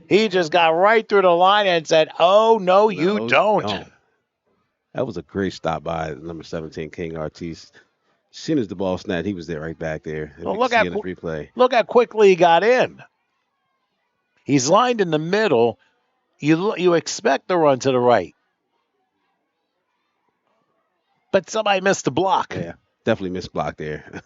He just got right through the line and said, oh, no, you don't. That was a great stop by number 17, King Artis. As soon as the ball snapped, he was there right back there. Well, look how quickly he got in. He's lined in the middle. You expect the run to the right. But somebody missed the block. Yeah, definitely missed block there.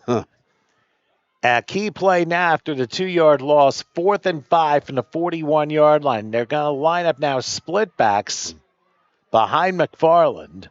A key play now after the 2-yard loss, 4th and 5 from the 41-yard line. They're going to line up now split backs behind McFarland.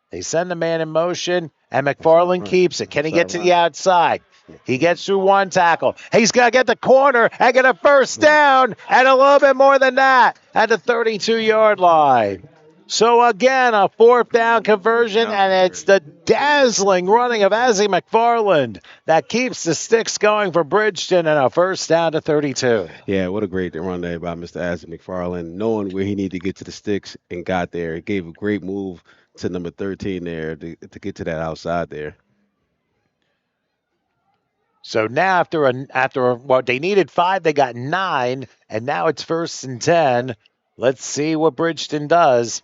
They send the man in motion, and McFarland keeps it. Can he get to the outside? He gets through one tackle. He's going to get the corner and get a first down, and a little bit more than that at the 32-yard line. So again, a 4th down conversion, and it's the dazzling running of Azzy McFarland that keeps the sticks going for Bridgeton, and a 1st down to 32. Yeah, what a great run there by Mr. Azzy McFarland, knowing where he needed to get to the sticks and got there. It gave a great move to number 13 there to get to that outside there. So now after what they needed 5, they got 9, and now it's 1st and 10. Let's see what Bridgeton does.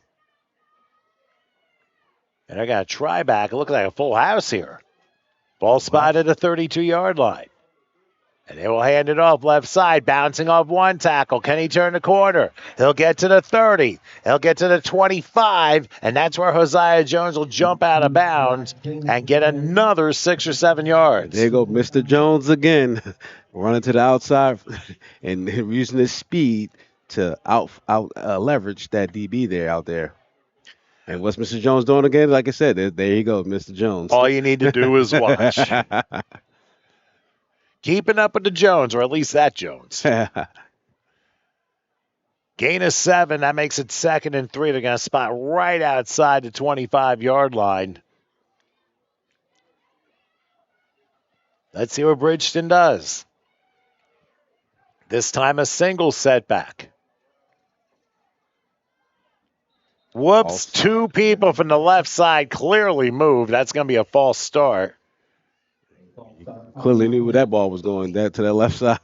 And I got a try back. It looks like a full house here. Ball spotted at the 32-yard line. And they will hand it off left side, bouncing off one tackle. Can he turn the corner? He'll get to the 30. He'll get to the 25, and that's where Hosea Jones will jump out of bounds and get another 6 or 7 yards. There you go, Mr. Jones again, running to the outside and using his speed to out leverage that DB there out there. And what's Mr. Jones doing again? Like I said, there you go, Mr. Jones. All you need to do is watch. Keeping up with the Jones, or at least that Jones. Gain of 7. That makes it 2nd and 3. They're going to spot right outside the 25-yard line. Let's see what Bridgeton does. This time a single setback. Whoops, 2 people from the left side clearly moved. That's going to be a false start. Clearly knew where that ball was going, to that left side.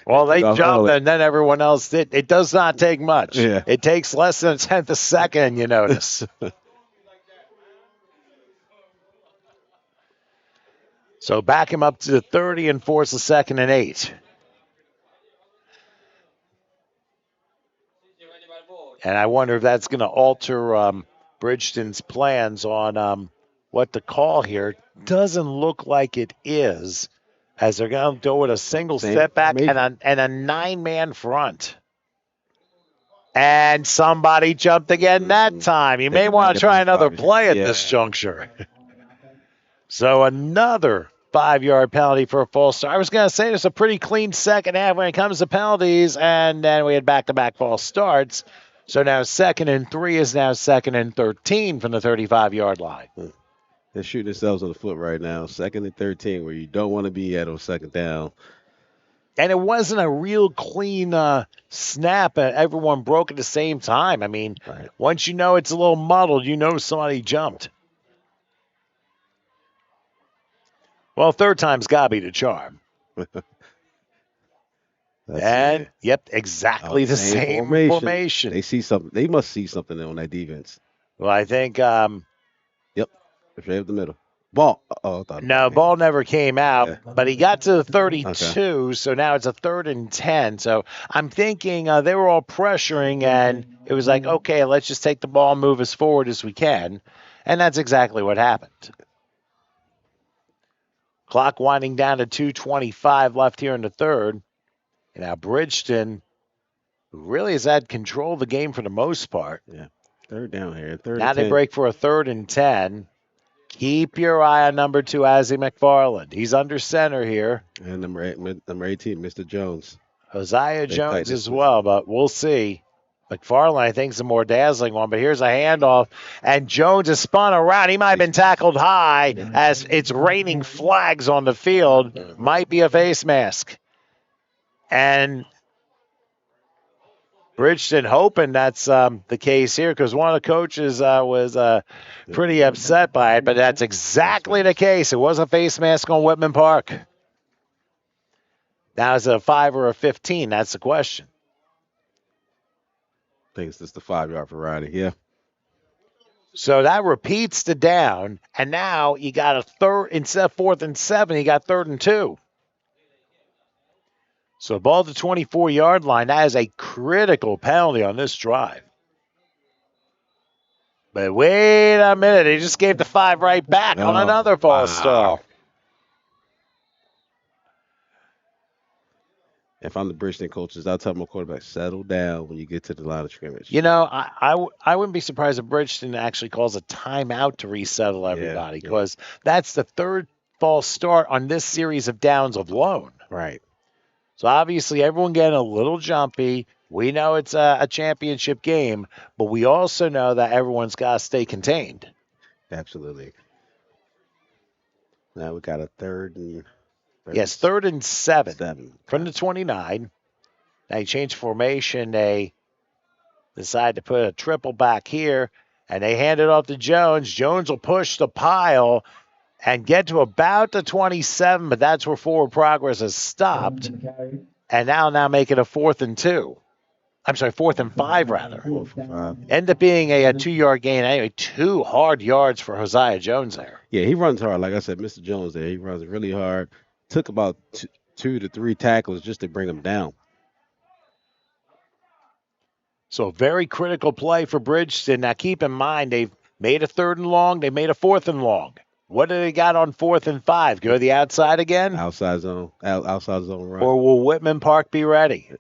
Well, they jumped, and then everyone else did. It does not take much. Yeah. It takes less than a tenth a second, you notice. So back him up to the 30 and force a 2nd and 8. And I wonder if that's going to alter Bridgeton's plans on what to call here. Doesn't look like it is, as they're going to go with a single setback and a 9-man front. And somebody jumped again that time. You may want to try another play at this juncture. So another 5-yard penalty for a false start. I was going to say there's a pretty clean second half when it comes to penalties, and then we had back-to-back false starts. So now 2nd and 3 is now 2nd and 13 from the 35-yard line. They're shooting themselves in the foot right now. 2nd and 13, where you don't want to be at on 2nd down. And it wasn't a real clean snap. Everyone broke at the same time. I mean, once you know it's a little muddled, you know somebody jumped. Well, 3rd time's got to be the charm. Yep, exactly the same formation. They see something. They must see something on that defense. Well, I think. Yep, straight up the middle. Ball. Ball never came out, but he got to the 32, so now it's a 3rd and 10. So I'm thinking they were all pressuring, and it was like, okay, let's just take the ball and move as forward as we can. And that's exactly what happened. Clock winding down to 2:25 left here in the 3rd. And now Bridgeton really has had control of the game for the most part. Yeah, 3rd down here. 3rd now they break for a 3rd and 10. Keep your eye on number 2, Azzy McFarland. He's under center here. And number 18, Mr. Jones. Hosea Jones as well, but we'll see. McFarland, I think, is a more dazzling one, but here's a handoff, and Jones is spun around. He might have been tackled high as it's raining flags on the field. Might be a face mask. And Bridgeton hoping that's the case here, because one of the coaches was pretty upset by it, but that's exactly the case. It was a face mask on Whitman Park. Now is it a 5 or a 15? That's the question. I think it's just the 5-yard variety, yeah. So that repeats the down, and now you got a 3rd, instead of 4th and 7, you got 3rd and 2. So ball to 24-yard line, that is a critical penalty on this drive. But wait a minute, they just gave the 5 right back on another false start. If I'm the Bridgeton coaches, I'll tell my quarterback, settle down when you get to the line of scrimmage. You know, I wouldn't be surprised if Bridgeton actually calls a timeout to resettle everybody, because that's the 3rd false start on this series of downs alone. Right. So obviously everyone getting a little jumpy. We know it's a championship game, but we also know that everyone's got to stay contained. Absolutely. Now we got a Yes, 3rd and 7 7. from the 29. They change formation. They decide to put a triple back here, and they hand it off to Jones. Jones will push the pile and get to about the 27, but that's where forward progress has stopped. And now make it a 4th and 2. I'm sorry, 4th and 5, rather. 4 for 5. End up being a 2-yard gain. Anyway, 2 hard yards for Hosea Jones there. Yeah, he runs hard. Like I said, Mr. Jones there, he runs really hard. Took about 2 to 3 tackles just to bring him down. So a very critical play for Bridgeton. Now keep in mind, they've made a 3rd and long. They made a 4th and long. What do they got on 4th and 5? Go to the outside again? Outside zone run. Or will Whitman Park be ready?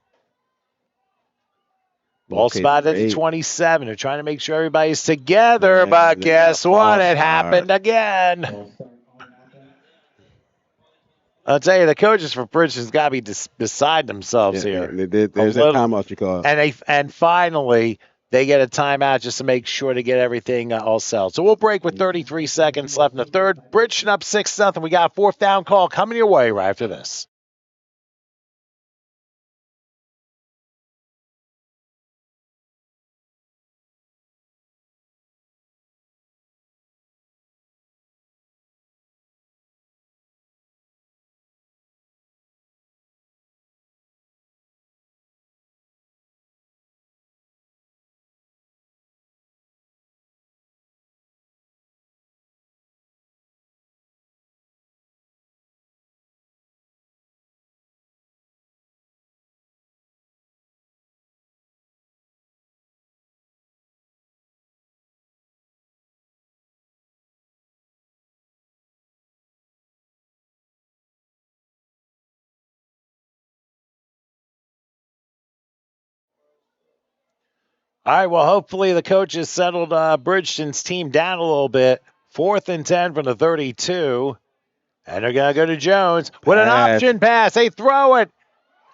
Ball Okay, spotted at 27. They're trying to make sure everybody's together, but guess what? It happened again. I'll tell you, the coaches for Bridgeton's got to be beside themselves here. There's that timeout you call. And finally, they get a timeout just to make sure to get everything all settled. So we'll break with 33 seconds left in the third. Bridgeton up 6-0. We got a 4th down call coming your way right after this. All right, well, hopefully the coaches settled Bridgeton's team down a little bit. 4th and 10 from the 32. And they're going to go to Jones with an option pass. They throw it,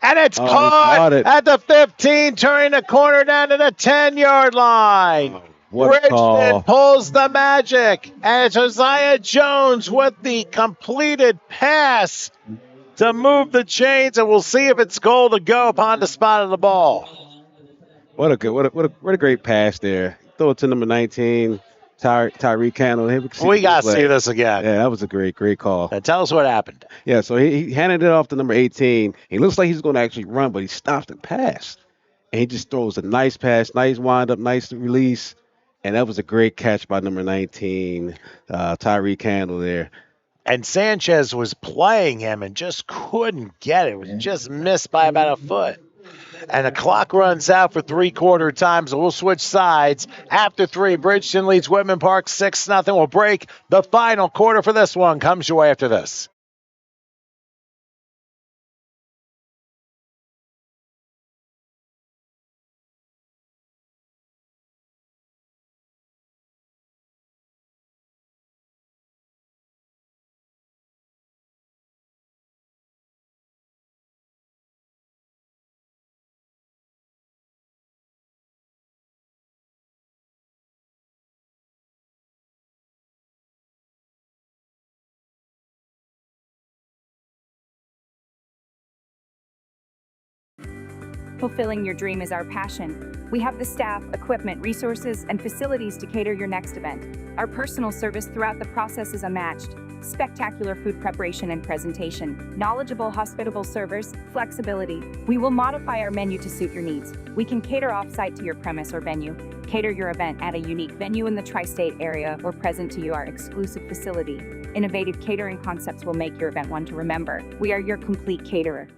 and it's caught at the 15, turning the corner down to the 10-yard line. Bridgeton pulls the magic, and it's Hosea Jones with the completed pass to move the chains, and we'll see if it's goal to go upon the spot of the ball. What a great pass there. Throw it to number 19, Tyreek Candle. We got to see this again. Yeah, that was a great call. Now tell us what happened. Yeah, so he handed it off to number 18. He looks like he's going to actually run, but he stops the pass. And he just throws a nice pass, nice wind-up, nice release. And that was a great catch by number 19, Tyreek Candle there. And Sanchez was playing him and just couldn't get it. It was just missed by about a foot. And the clock runs out for 3/4 time, so we'll switch sides. After 3, Bridgeton leads Whitman Park 6-0. We'll break. The final quarter for this one comes your way after this. Fulfilling your dream is our passion. We have the staff, equipment, resources, and facilities to cater your next event. Our personal service throughout the process is unmatched. Spectacular food preparation and presentation, knowledgeable, hospitable servers, flexibility. We will modify our menu to suit your needs. We can cater off-site to your premise or venue, cater your event at a unique venue in the tri-state area, or present to you our exclusive facility. Innovative catering concepts will make your event one to remember. We are your complete caterer.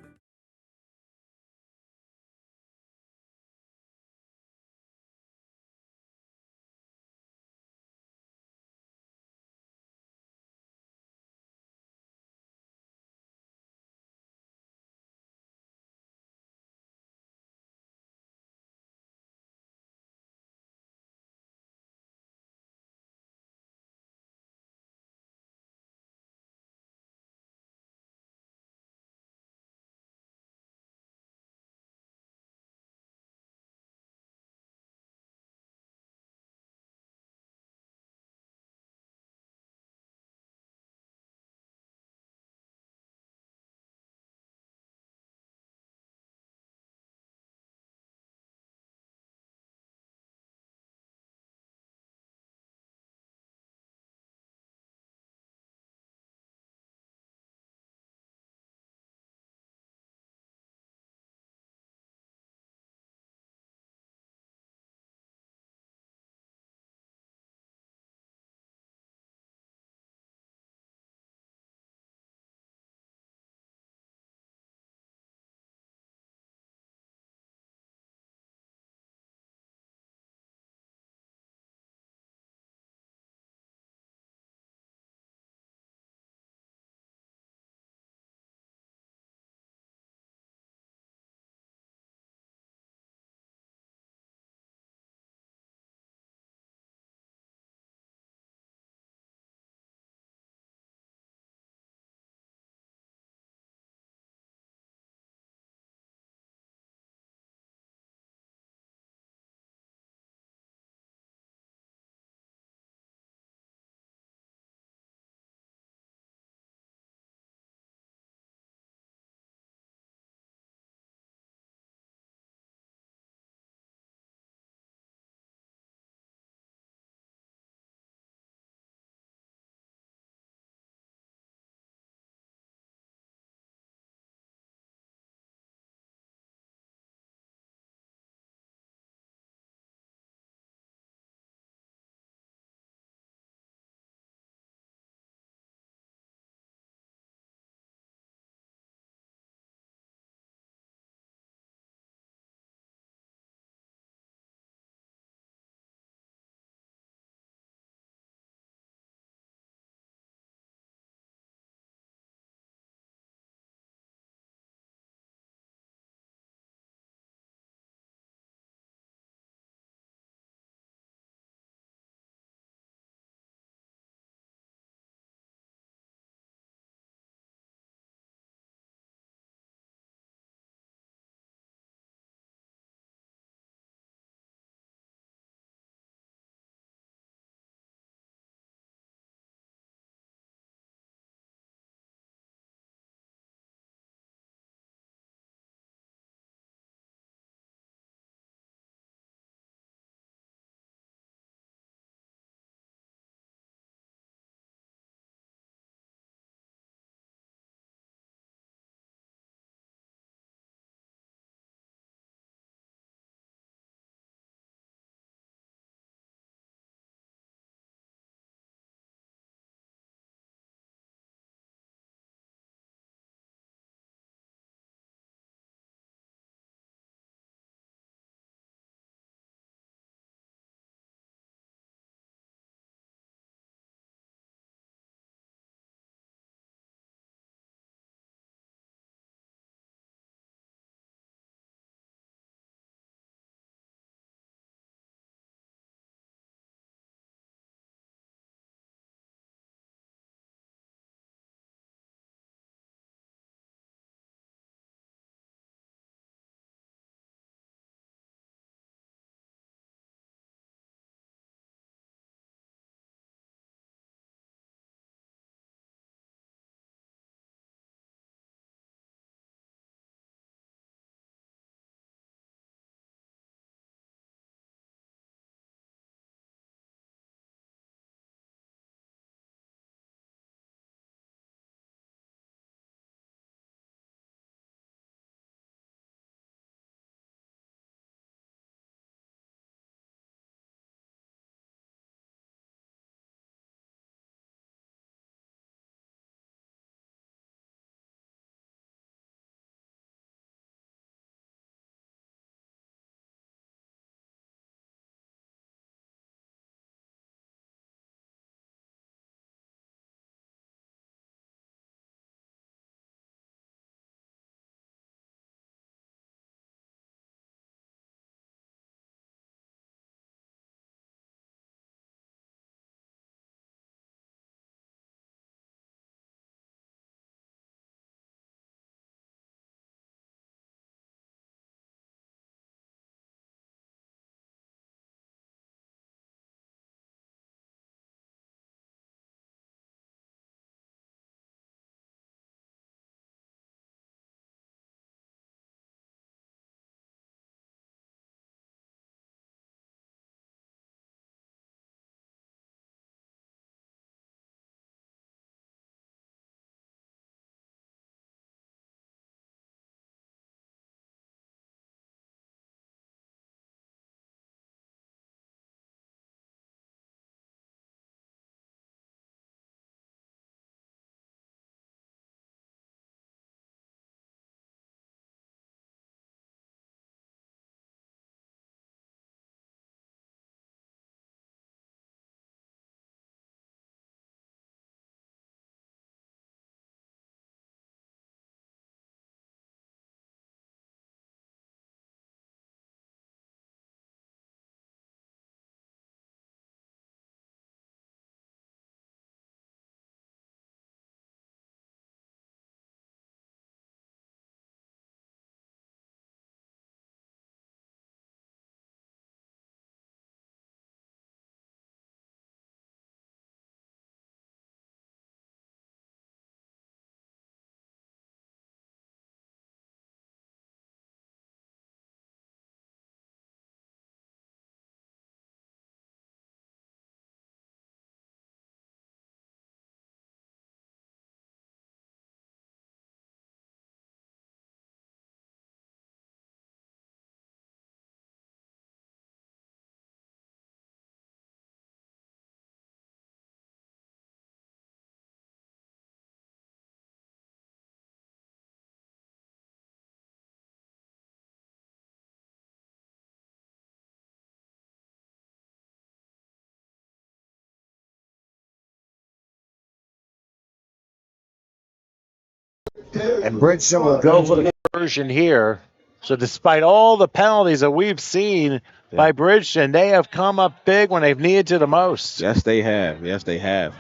And Bridgeton will go for the conversion here. So despite all the penalties that we've seen by Bridgeton, they have come up big when they've needed to the most. Yes, they have. Yes, they have.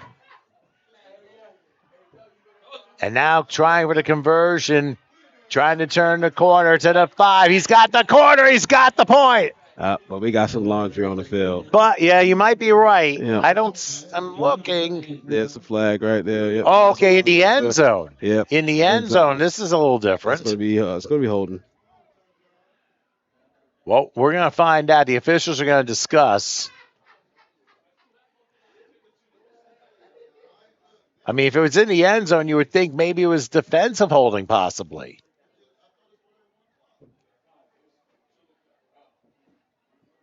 And now trying for the conversion, trying to turn the corner to the 5. He's got the corner. He's got the point. But we got some laundry on the field. But, yeah, you might be right. Yeah. I'm looking. There's a flag right there. Yep. Oh, okay, in the end zone. Yep. In the end zone. This is a little different. It's going to be holding. Well, we're going to find out. The officials are going to discuss. I mean, if it was in the end zone, you would think maybe it was defensive holding possibly.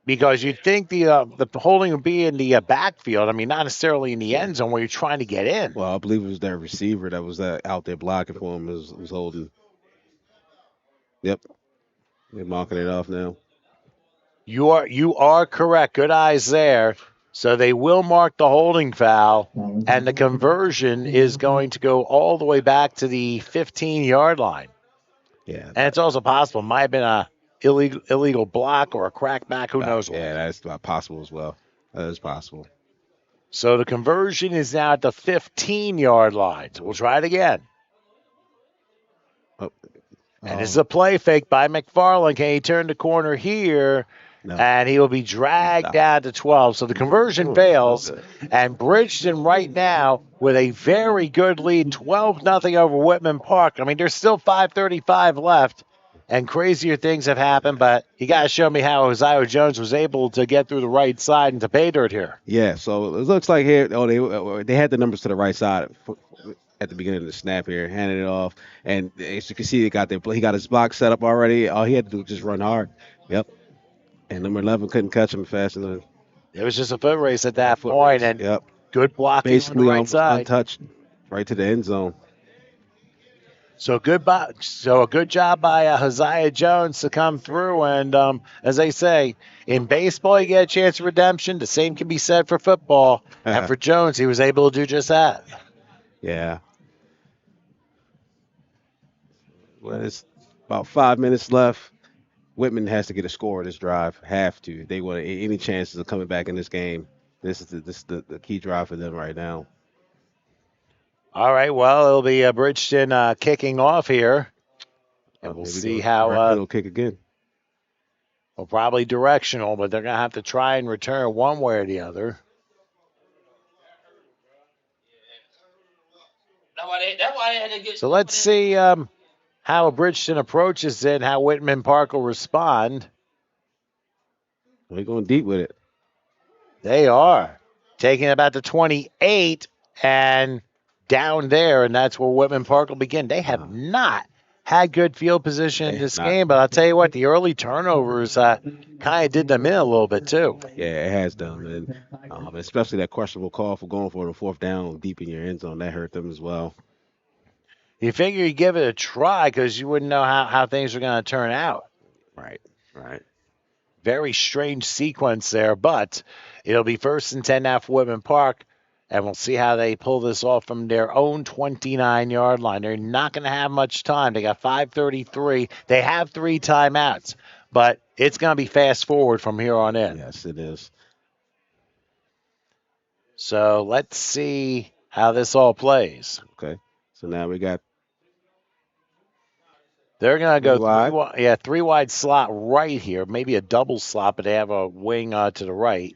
Because you'd think the holding would be in the backfield. I mean, not necessarily in the end zone where you're trying to get in. Well, I believe it was their receiver that was out there blocking for him was holding. Yep. They're marking it off now. You are correct. Good eyes there. So they will mark the holding foul, and the conversion is going to go all the way back to the 15-yard line. Yeah. And it's also possible. It might have been a illegal block or a crackback. Who knows what? Yeah, that's possible as well. That is possible. So the conversion is now at the 15-yard line. So we'll try it again. And this is a play fake by McFarland. Can he turn the corner here? No. And he will be dragged down to 12. So the conversion fails. And Bridgeton right now with a very good lead, 12-0 over Whitman Park. I mean, there's still 5:35 left. And crazier things have happened, but you got to show me how Uzziah Jones was able to get through the right side into pay dirt here. Yeah, so it looks like here, they had the numbers to the right side at the beginning of the snap here, handed it off. And as you can see, he got his block set up already. All he had to do was just run hard. Yep. And number 11 couldn't catch him fast enough. It was just a foot race at that point, and good blocking basically on the right side. Untouched, right to the end zone. So a good job by Uzziah Jones to come through. And as they say, in baseball, you get a chance of redemption. The same can be said for football. And for Jones, he was able to do just that. Yeah. Well, it's about 5 minutes left. Whitman has to get a score on this drive. Have to. They want any chances of coming back in this game. This is the key drive for them right now. All right, well, it'll be Bridgeton kicking off here. And we'll see how. It'll kick again. Well, probably directional, but they're going to have to try and return one way or the other. So let's see how Bridgeton approaches it and how Whitman Park will respond. They're going deep with it. They are. Taking about the 28 and down there, and that's where Whitman Park will begin. They have not had good field position in this game, but I'll tell you what, the early turnovers kind of did them in a little bit too. Yeah, it has done, and especially that questionable call for going for the fourth down deep in your end zone, that hurt them as well. You figure you give it a try because you wouldn't know how things are going to turn out. Right. Very strange sequence there, but it'll be 1st and 10 now for Whitman Park. And we'll see how they pull this off from their own 29-yard line. They're not going to have much time. They got 5:33. They have 3 timeouts, but it's going to be fast forward from here on in. Yes, it is. So let's see how this all plays. Okay. So now we got. They're going to go 3 wide slot right here. Maybe a double slot, but they have a wing to the right.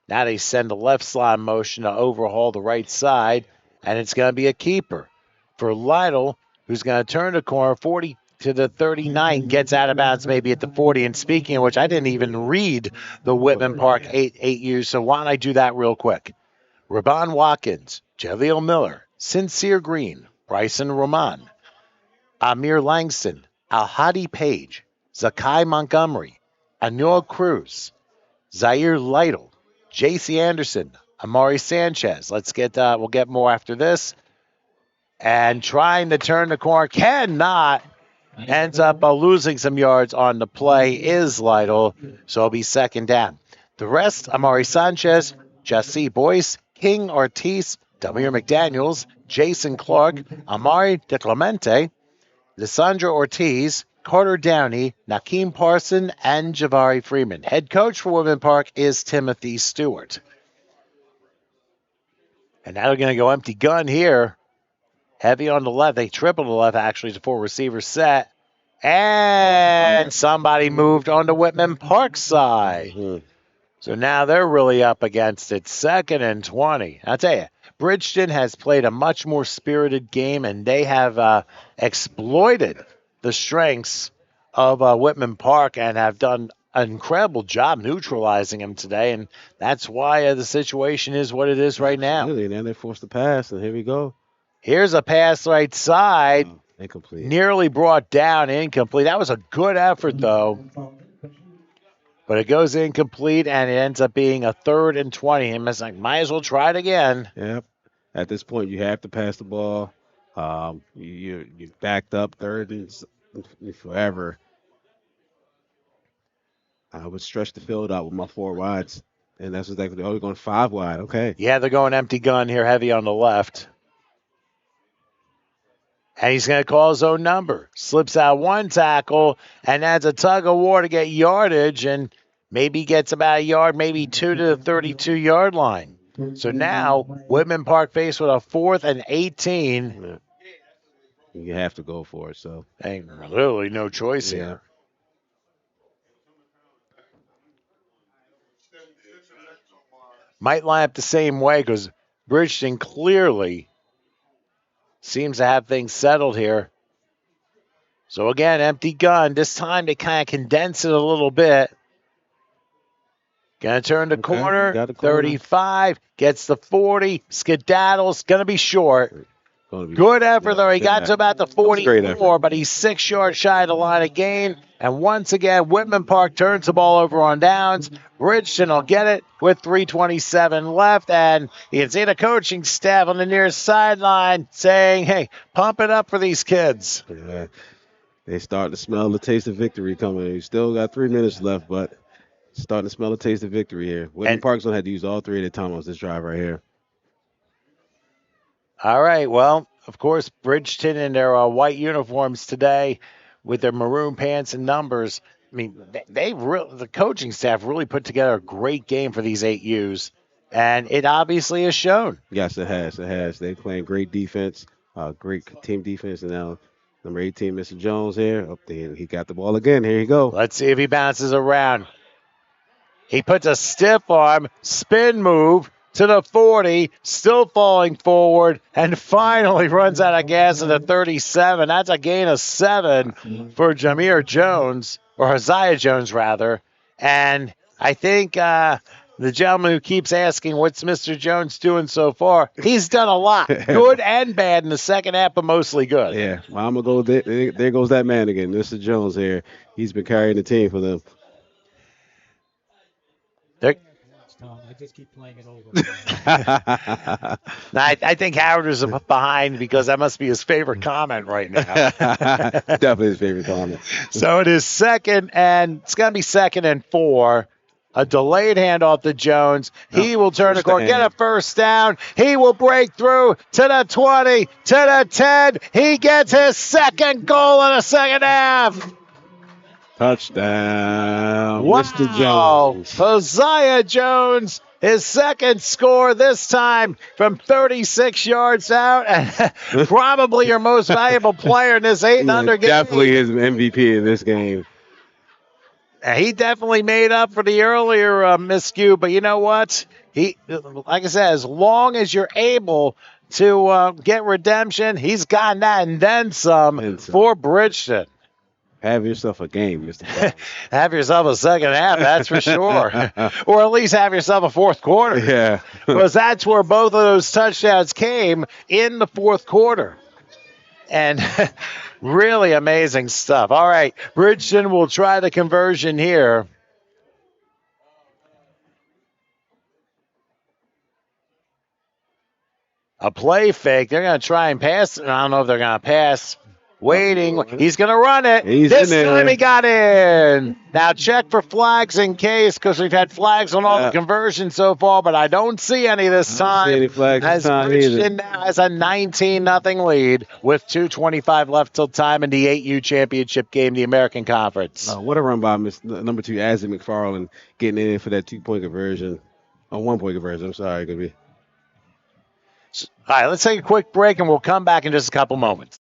Now they send the left slot motion to overhaul the right side, and it's going to be a keeper for Lytle, who's going to turn the corner 40 to the 39, gets out of bounds maybe at the 40. And speaking of which, I didn't even read the Whitman Park 8U, so why don't I do that real quick? Rabon Watkins, Jaleel Miller, Sincere Green, Bryson Roman, Amir Langston, Al-Hadi Page, Zakai Montgomery, Anil Cruz, Zaire Lytle, J.C. Anderson, Amari Sanchez. We'll get more after this. And trying to turn the corner, cannot, ends up losing some yards on the play, is Lytle, so it'll be 2nd down. The rest, Amari Sanchez, Jesse Boyce, King Ortiz, W. McDaniels, Jason Clark, Amari DeClemente, Lissandra Ortiz, Carter Downey, Nakeem Parson, and Javari Freeman. Head coach for Woodman Park is Timothy Stewart. And now they're going to go empty gun here. Heavy on the left. They tripled the left, actually, to 4 receiver set. And somebody moved on to Whitman Park side. Mhm. So now they're really up against it. 2nd and 20. I'll tell you, Bridgeton has played a much more spirited game, and they have exploited the strengths of Whitman Park and have done an incredible job neutralizing them today. And that's why the situation is what it is right now. Really, now they're forced to pass, and here we go. Here's a pass right side. Incomplete. Nearly brought down, incomplete. That was a good effort, though. But it goes incomplete, and it ends up being a 3rd and 20. And it's like, might as well try it again. Yep. At this point, you have to pass the ball. You're backed up 3rd and forever. I would stretch the field out with my 4 wides, and that's exactly. They're going 5 wide. Okay. Yeah, they're going empty gun here, heavy on the left. And he's going to call his own number. Slips out 1 tackle and adds a tug of war to get yardage, and maybe gets about a yard, maybe 2 to the 32-yard line. So now Whitman Park faced with a 4th and 18. Yeah. You have to go for it. So ain't literally no choice here. Might line up the same way because Bridgeton clearly seems to have things settled here. So again, empty gun. This time they kind of condense it a little bit. Gonna turn the corner. 35, gets the 40, skedaddles. Gonna be short. Good effort, though. He got to about the 44, but he's 6 yards shy of the line of gain. And once again, Whitman Park turns the ball over on downs. Bridgeton will get it with 3:27 left. And you can see the coaching staff on the near sideline saying, hey, pump it up for these kids. Yeah. They start to smell the taste of victory coming. You still got 3 minutes left, but starting to smell the taste of victory here. Whitman Park's going to have to use all 3 of their timeouts this drive right here. All right, well, of course, Bridgeton in their white uniforms today with their maroon pants and numbers. I mean, the coaching staff really put together a great game for these 8Us, and it obviously has shown. Yes, it has. It has. They're playing great defense, great team defense, and now number 18, Mr. Jones here. Up there, he got the ball again. Here you go. Let's see if he bounces around. He puts a stiff arm, spin move to the 40, still falling forward, and finally runs out of gas at the 37. That's a gain of 7 for Jameer Jones, or Hosea Jones, rather. And I think the gentleman who keeps asking, what's Mr. Jones doing so far? He's done a lot, good and bad in the second half, but mostly good. Yeah, well, I'm going to go there goes that man again, Mr. Jones here. He's been carrying the team for them. I just keep playing it over. I think Howard is behind because that must be his favorite comment right now. Definitely his favorite comment. So it is it's going to be 2nd and 4. A delayed handoff to Jones. He will turn the corner, get a first down. He will break through to the 20, to the 10. He gets his 2nd goal in the second half. Touchdown, wow. Mr. Jones. Hosea Jones, his 2nd score this time from 36 yards out, and probably your most valuable player in this 8-under game. Definitely his MVP in this game. He definitely made up for the earlier miscue, but you know what? He, like I said, as long as you're able to get redemption, he's gotten that and then some for Bridgeton. Have yourself a game, Mr. Jones. Have yourself a second half, that's for sure. Or at least have yourself a fourth quarter. Yeah. Because that's where both of those touchdowns came in the fourth quarter. And really amazing stuff. All right, Bridgeton will try the conversion here. A play fake. They're going to try and pass. I don't know if they're going to pass. Waiting. He's going to run it. He's this in there. time he got in. Now check for flags in case, because we've had flags on all the conversions so far, but I don't see any this time. I don't see any flags this time Bridgeton now has a 19-0 lead with 2:25 left till time in the 8U championship game, the American Conference. What a run by number 2, Azzy McFarland, getting in for that 2-point conversion. 1-point conversion. I'm sorry, it could be. All right, let's take a quick break, and we'll come back in just a couple moments.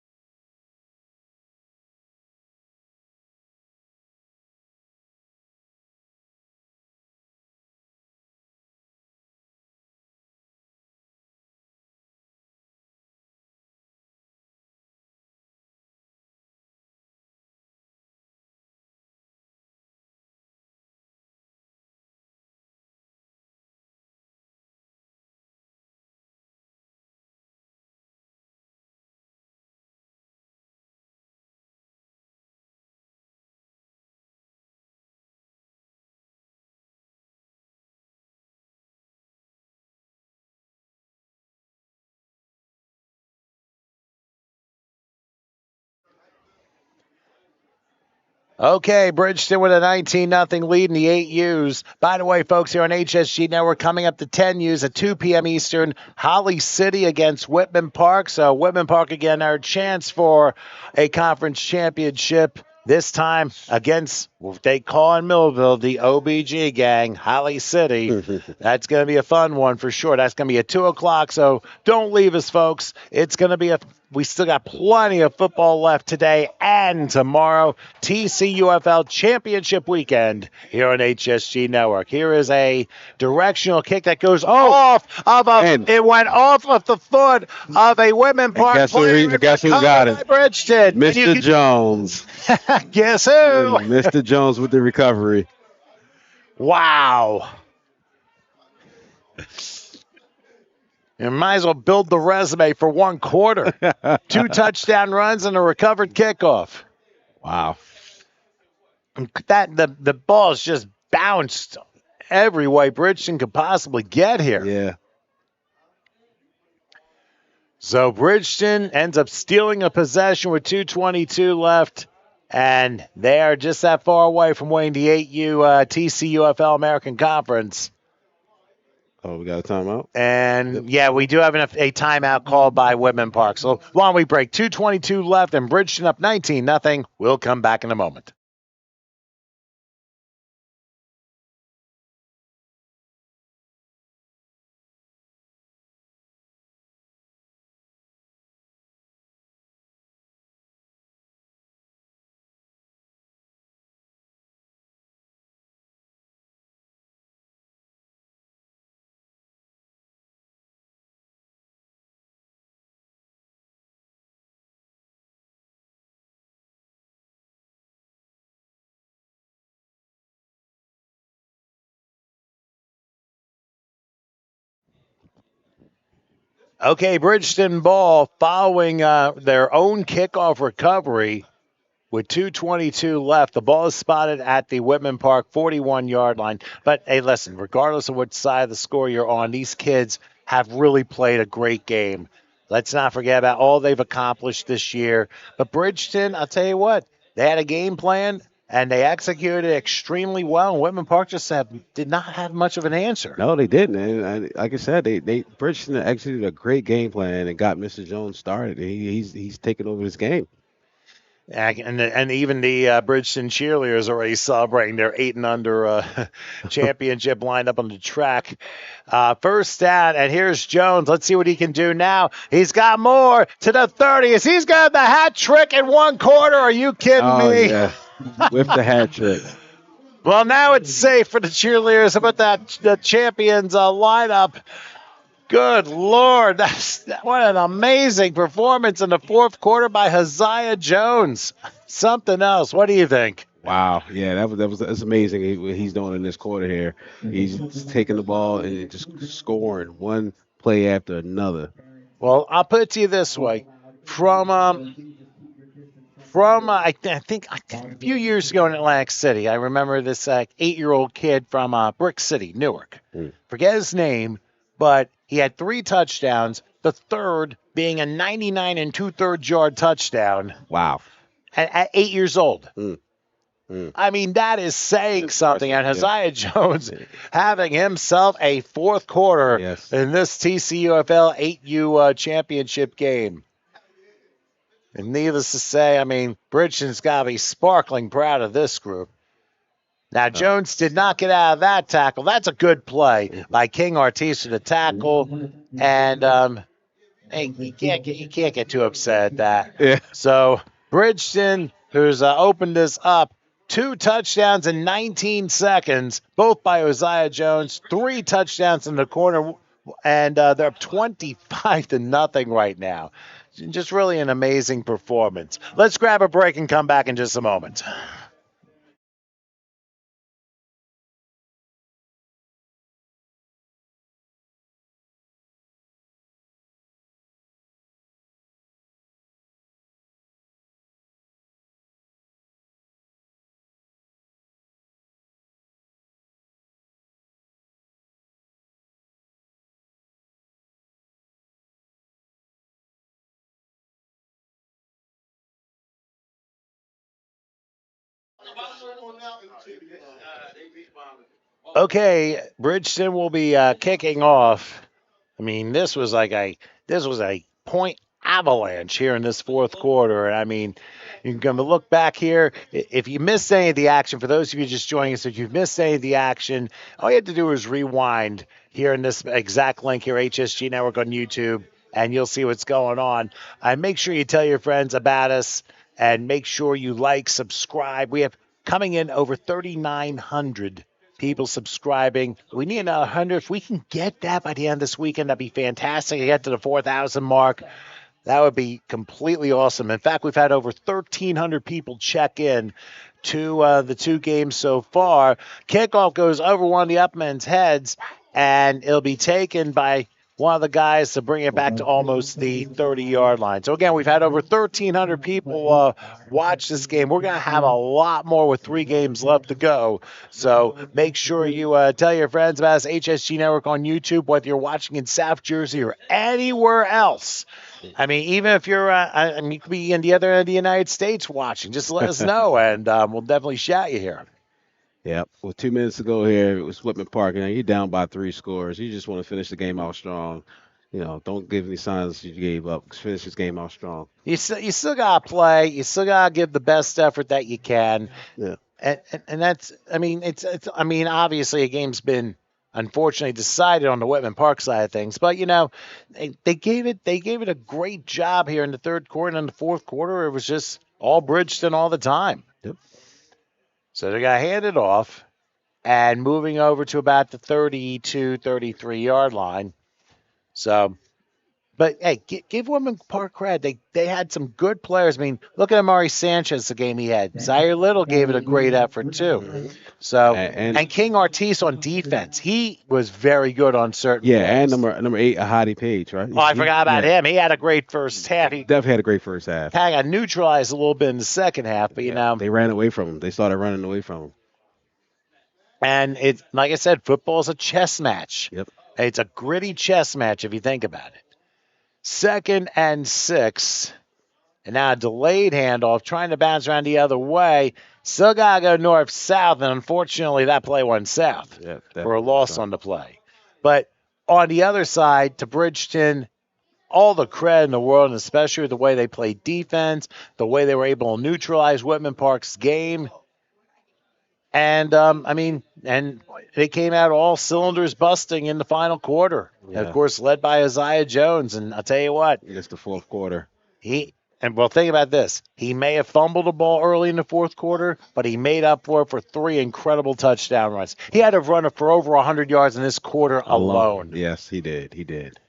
Okay, Bridgeton with a 19-0 lead in the 8Us. By the way, folks, here on HSG Network, coming up to 10Us at 2 p.m. Eastern, Holly City against Whitman Park. So Whitman Park, again, our chance for a conference championship. This time against what they call in Millville the OBG gang, Holly City. That's going to be a fun one for sure. That's going to be at 2 o'clock, so don't leave us, folks. It's going to be we still got plenty of football left today and tomorrow. TCUFL Championship Weekend here on HSG Network. Here is a directional kick that goes off of it went off of the foot of a Whitman Park player. Guess who got it? Bridgeton. Mr. Jones. Guess who? Mr. Jones with the recovery. Wow. You might as well build the resume for one quarter. 2 touchdown runs and a recovered kickoff. Wow. The ball's just bounced every way Bridgeton could possibly get here. Yeah. So Bridgeton ends up stealing a possession with 2:22 left, and they are just that far away from winning the 8U TCUFL American Conference. Oh, we got a timeout? And, yeah, we do have a timeout called by Whitman Park. So why don't we break? 2:22 left and Bridgeton up 19-0. We'll come back in a moment. Okay, Bridgeton ball following their own kickoff recovery with 2:22 left. The ball is spotted at the Whitman Park 41-yard line. But, hey, listen, regardless of what side of the score you're on, these kids have really played a great game. Let's not forget about all they've accomplished this year. But Bridgeton, I'll tell you what, they had a game plan, and they executed it extremely well. And Whitman Park just did not have much of an answer. No, they didn't. And like I said, Bridgeton executed a great game plan and got Mr. Jones started. He's taken over this game. And even the Bridgeton cheerleaders are already celebrating their 8-and-under championship lined up on the track. First down, and here's Jones. Let's see what he can do now. He's got more to the 30s. He's got the hat trick in 1 quarter. Are you kidding me? Yeah. With the hat trick. Well, now it's safe for the cheerleaders. How about the champions lineup? Good Lord. What an amazing performance in the 4th quarter by Haziah Jones. Something else. What do you think? Wow. Yeah, that's amazing what he's doing in this quarter here. He's taking the ball and just scoring one play after another. Well, I'll put it to you this way. From I think a few years ago in Atlantic City, I remember this 8-year-old kid from Brick City, Newark. Forget his name, but he had 3 touchdowns. The third being a 99 and 2/3 yard touchdown Wow. at 8 years old. I mean, that is saying something. And Yeah. Isaiah Jones having himself a fourth quarter Yes. in this TCUFL 8U championship game. And needless to say, I mean, Bridgeton's got to be sparkling proud of this group. Now, Jones did not get out of that tackle. That's a good play by King Ortiz for the tackle. And hey, you can't get too upset at that. Yeah. So Bridgeton, who's opened this up, 2 touchdowns in 19 seconds, both by Isaiah Jones, 3 touchdowns in the corner, and they're up 25-0 right now. Just really an amazing performance. Let's grab a break and come back in just a moment. Okay, Bridgeton will be kicking off. I mean, this was a point avalanche here in this fourth quarter. And I mean, you're going to look back here. If you missed any of the action, for those of you just joining us, if you've missed any of the action, all you have to do is rewind here in this exact link here, HSG Network on YouTube, and you'll see what's going on. And make sure you tell your friends about us, and make sure you like, subscribe. We have coming in over 3,900 people subscribing. We need another 100. If we can get that by the end of this weekend, that'd be fantastic. Get to the 4,000 mark. That would be completely awesome. In fact, we've had over 1,300 people check in to the 2 games so far. Kickoff goes over one of the up men's heads, and it'll be taken by one of the guys to bring it back to almost the 30-yard line. So, again, we've had over 1,300 people watch this game. We're going to have a lot more with 3 games left to go. So make sure you tell your friends about us, HSG Network on YouTube, whether you're watching in South Jersey or anywhere else. I mean, even if you're, you could be in the other end of the United States watching. Just let us know, and we'll definitely shout you here. Yeah, with 2 minutes to go here, it was Whitman Park. You're down by 3 scores. You just want to finish the game out strong. Don't give any signs that you gave up. Just finish this game out strong. You still got to play. You still got to give the best effort that you can. Yeah. And that's, I mean, obviously a game's been unfortunately decided on the Whitman Park side of things, but they gave it a great job here in the third quarter, and in the fourth quarter it was just all Bridgeton all the time. Yep. So they got handed off and moving over to about the 32, 33-yard line. So, but hey, give Whitman Park credit. They had some good players. I mean, look at Amari Sanchez, the game he had. Zaire Little gave it a great effort too. So, and King Ortiz on defense, he was very good on certain plays. And number 8, Ahadi Page, right? Oh, I forgot about him. He had a great first half. He definitely had a great first half. Kind of got neutralized a little bit in the second half, but they ran away from him. They started running away from him. And it's like I said, football is a chess match. Yep. It's a gritty chess match if you think about it. 2nd and 6. And now a delayed handoff, trying to bounce around the other way. Still got to go north-south, and unfortunately that play went south for a loss on the play. But on the other side, to Bridgeton, all the credit in the world, and especially the way they played defense, the way they were able to neutralize Whitman Park's game. And, and they came out all cylinders busting in the final quarter. Yeah. And, of course, led by Isaiah Jones. And I'll tell you what. It's the fourth quarter. Think about this. He may have fumbled the ball early in the fourth quarter, but he made up for it for 3 incredible touchdown runs. He had to run for over 100 yards in this quarter alone. Yes, he did.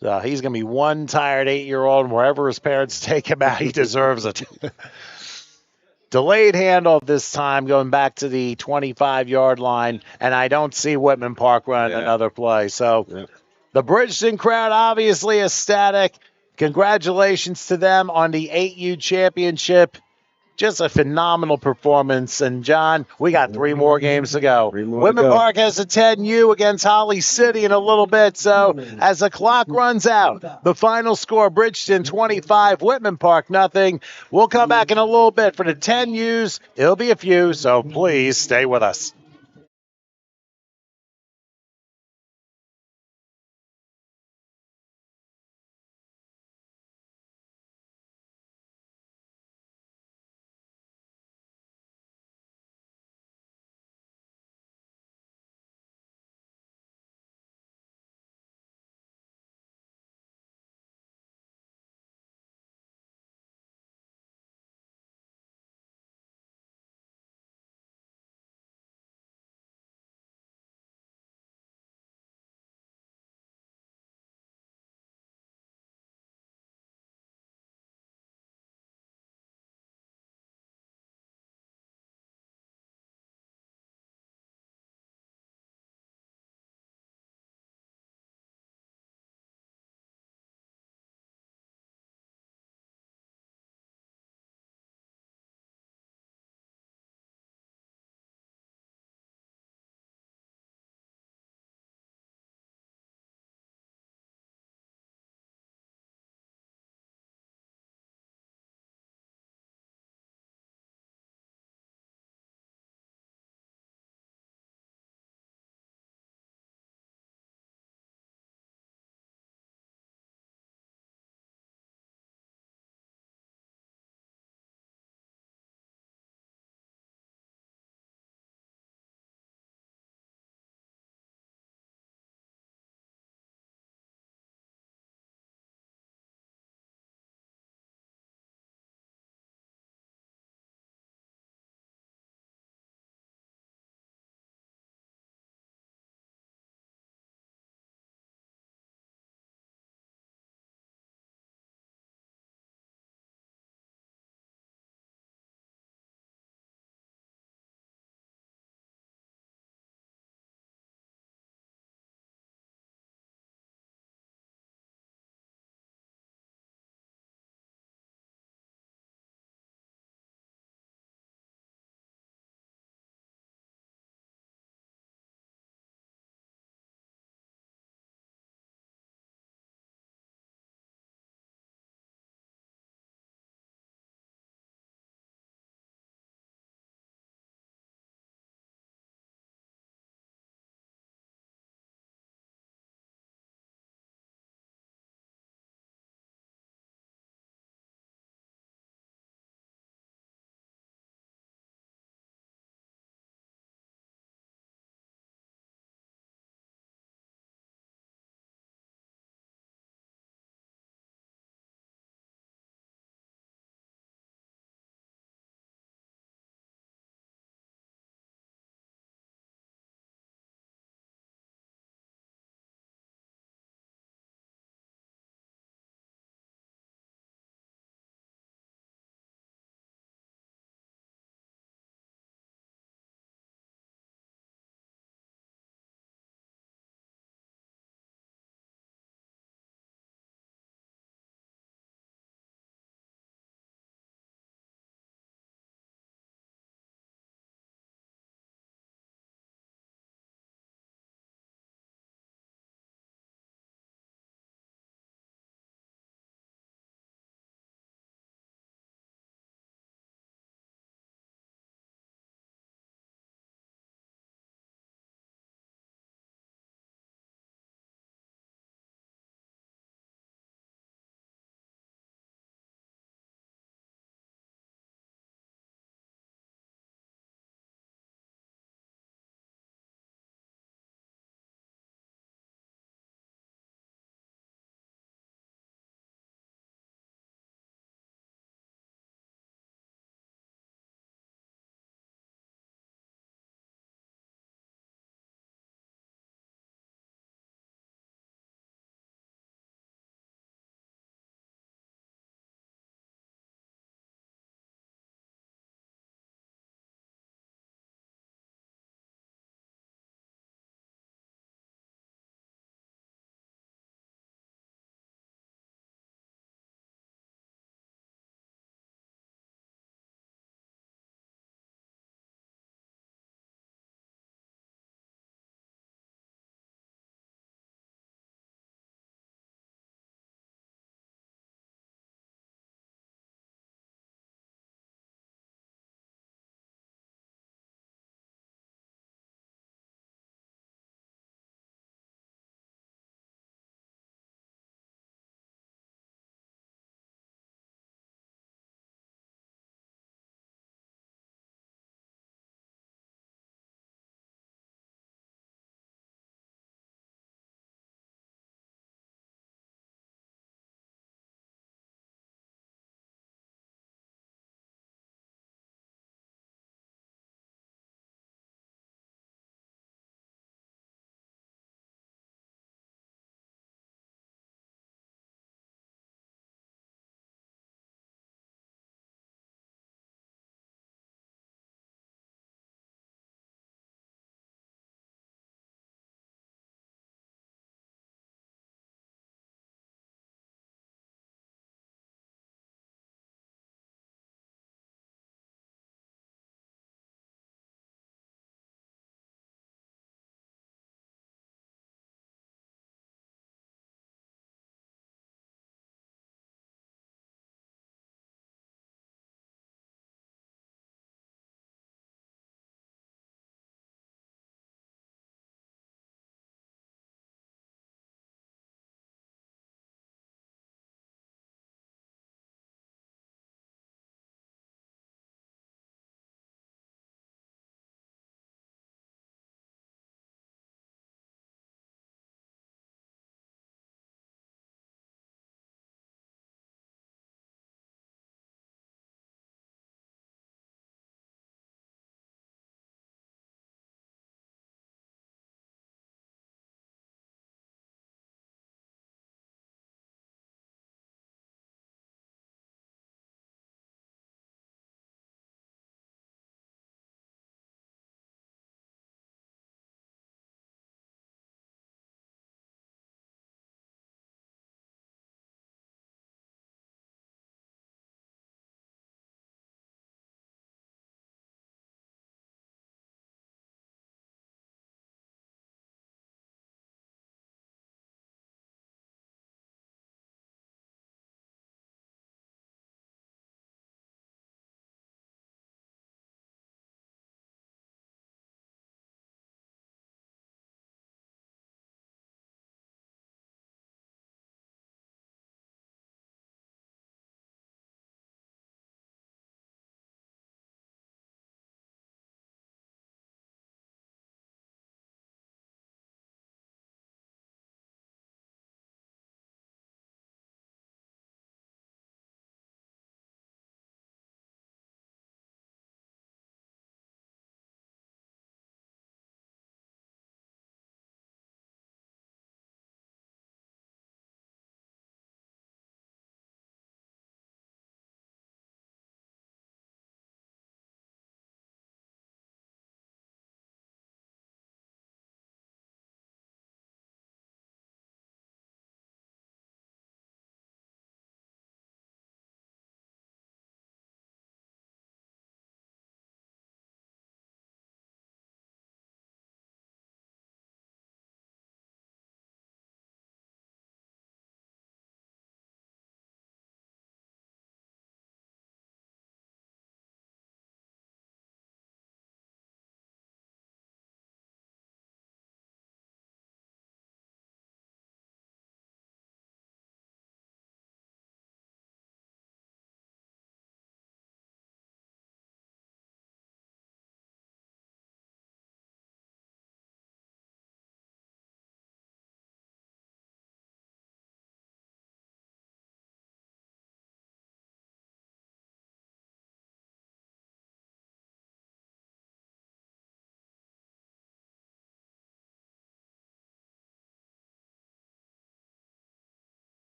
So he's going to be one tired 8-year-old, and wherever his parents take him out, he deserves it. Delayed handoff this time, going back to the 25-yard line, and I don't see Whitman Park running another play. So the Bridgeton crowd obviously ecstatic. Congratulations to them on the 8U championship. Just a phenomenal performance. And, John, we got 3 more games to go. 3 more to Whitman go. Park has a 10U against Holly City in a little bit. So as the clock runs out, the final score, Bridgeton 25, Whitman Park nothing. We'll come back in a little bit for the 10Us. It'll be a few, so please stay with us.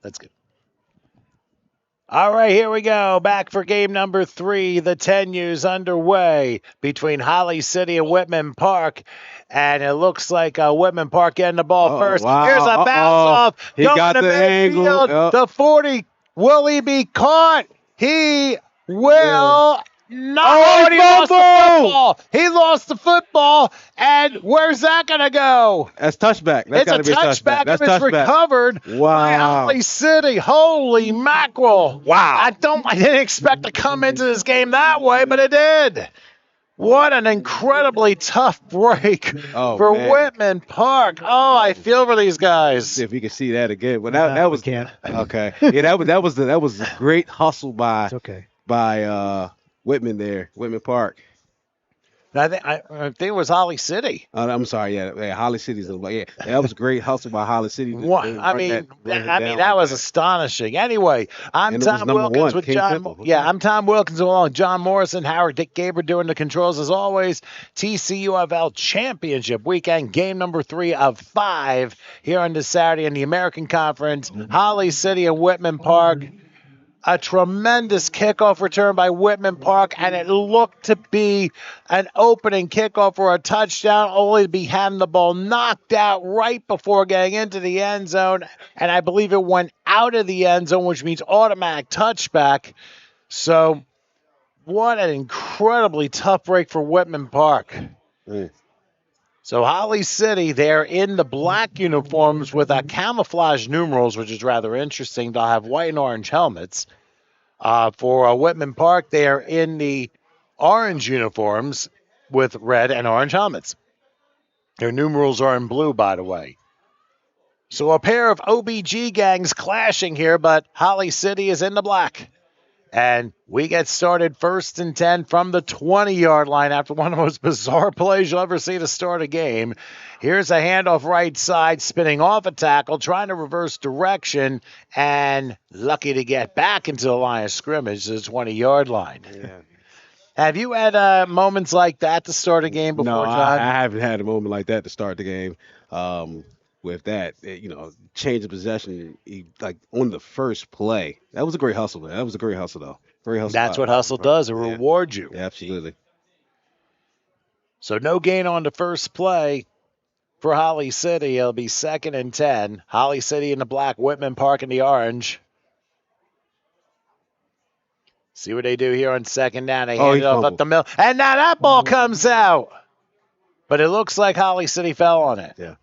That's good. All right, here we go. Back for game number 3. The 10U's underway between Holly City and Whitman Park. And it looks like Whitman Park getting the ball first. Wow. Here's a bounce off. He going got to the angle. midfield. The 40. Will he be caught? He will. No, Oh, he lost the football. He lost the football. And where's that going to go? That's touchback. That's It's a gotta be touchback That's if it's touchback. recovered by Wow. Holly City. Holy mackerel. Wow. I didn't expect to come into this game that way, but it did. What an incredibly tough break for man. Whitman Park. Oh, I feel for these guys. See if we can see that again. But that was can't. okay. Yeah, that was a great hustle by It's okay. Whitman there, Whitman Park. I think it was Holly City. I'm sorry, yeah, Holly City's that was a great hustle by Holly City. That was astonishing. Anyway, I'm And it was Tom number Wilkins one, with King John. Triple. Yeah, I'm Tom Wilkins along with John Morrison, Howard Dick Gaber doing the controls as always. TCUFL Championship Weekend, game number 3 of 5 here on this Saturday in the American Conference. Holly City and Whitman Park. A tremendous kickoff return by Whitman Park, and it looked to be an opening kickoff for a touchdown, only to be having the ball knocked out right before getting into the end zone, and I believe it went out of the end zone, which means automatic touchback. So what an incredibly tough break for Whitman Park. So Holly City, they're in the black uniforms with camouflage numerals, which is rather interesting. They'll have white and orange helmets. For Whitman Park, they are in the orange uniforms with red and orange helmets. Their numerals are in blue, by the way. So a pair of OBG gangs clashing here, but Holly City is in the black. And we get started 1st and 10 from the 20-yard line after one of the most bizarre plays you'll ever see to start a game. Here's a handoff right side, spinning off a tackle, trying to reverse direction, and lucky to get back into the line of scrimmage to the 20-yard line. Yeah. Have you had moments like that to start a game before, No, John? I haven't had a moment like that to start the game. With that, change of possession, like on the first play. That was a great hustle, man. That was a great hustle, though. Great hustle. That's what hustle does. It rewards you. Yeah, absolutely. So no gain on the first play for Holly City. It'll be 2nd and 10. Holly City in the black, Whitman Park in the orange. See what they do here on 2nd down. They hand it off up the middle. And now that ball comes out. But it looks like Holly City fell on it. Yeah.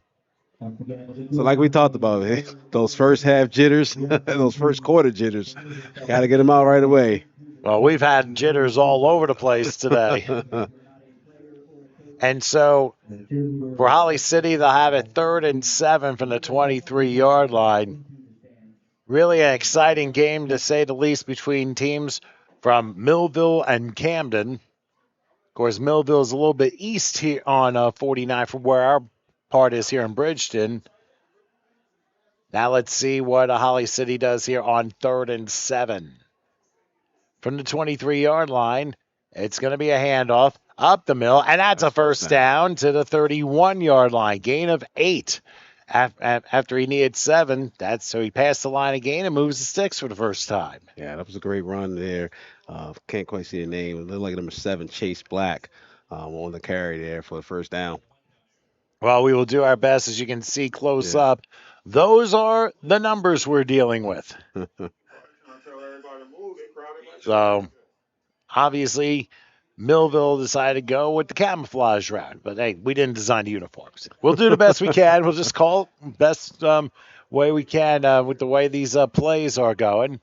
So like we talked about, those first half jitters, those first quarter jitters, got to get them out right away. Well, we've had jitters all over the place today. And so for Holly City, they'll have it 3rd and 7 from the 23-yard line. Really an exciting game, to say the least, between teams from Millville and Camden. Of course, Millville is a little bit east here on 49 from where our part is here in Bridgeton. Now let's see what Holly City does here on 3rd and 7. From the 23-yard line, it's going to be a handoff up the middle, and that's a first down to the 31-yard line. Gain of 8 after he needed 7. So he passed the line again and moves the sticks for the first time. Yeah, that was a great run there. Can't quite see the name. It looked like number 7, Chase Black, on the carry there for the first down. Well, we will do our best, as you can see close up. Those are the numbers we're dealing with. So, obviously, Millville decided to go with the camouflage route. But, hey, we didn't design the uniforms. We'll do the best we can. We'll just call it best way we can with the way these plays are going.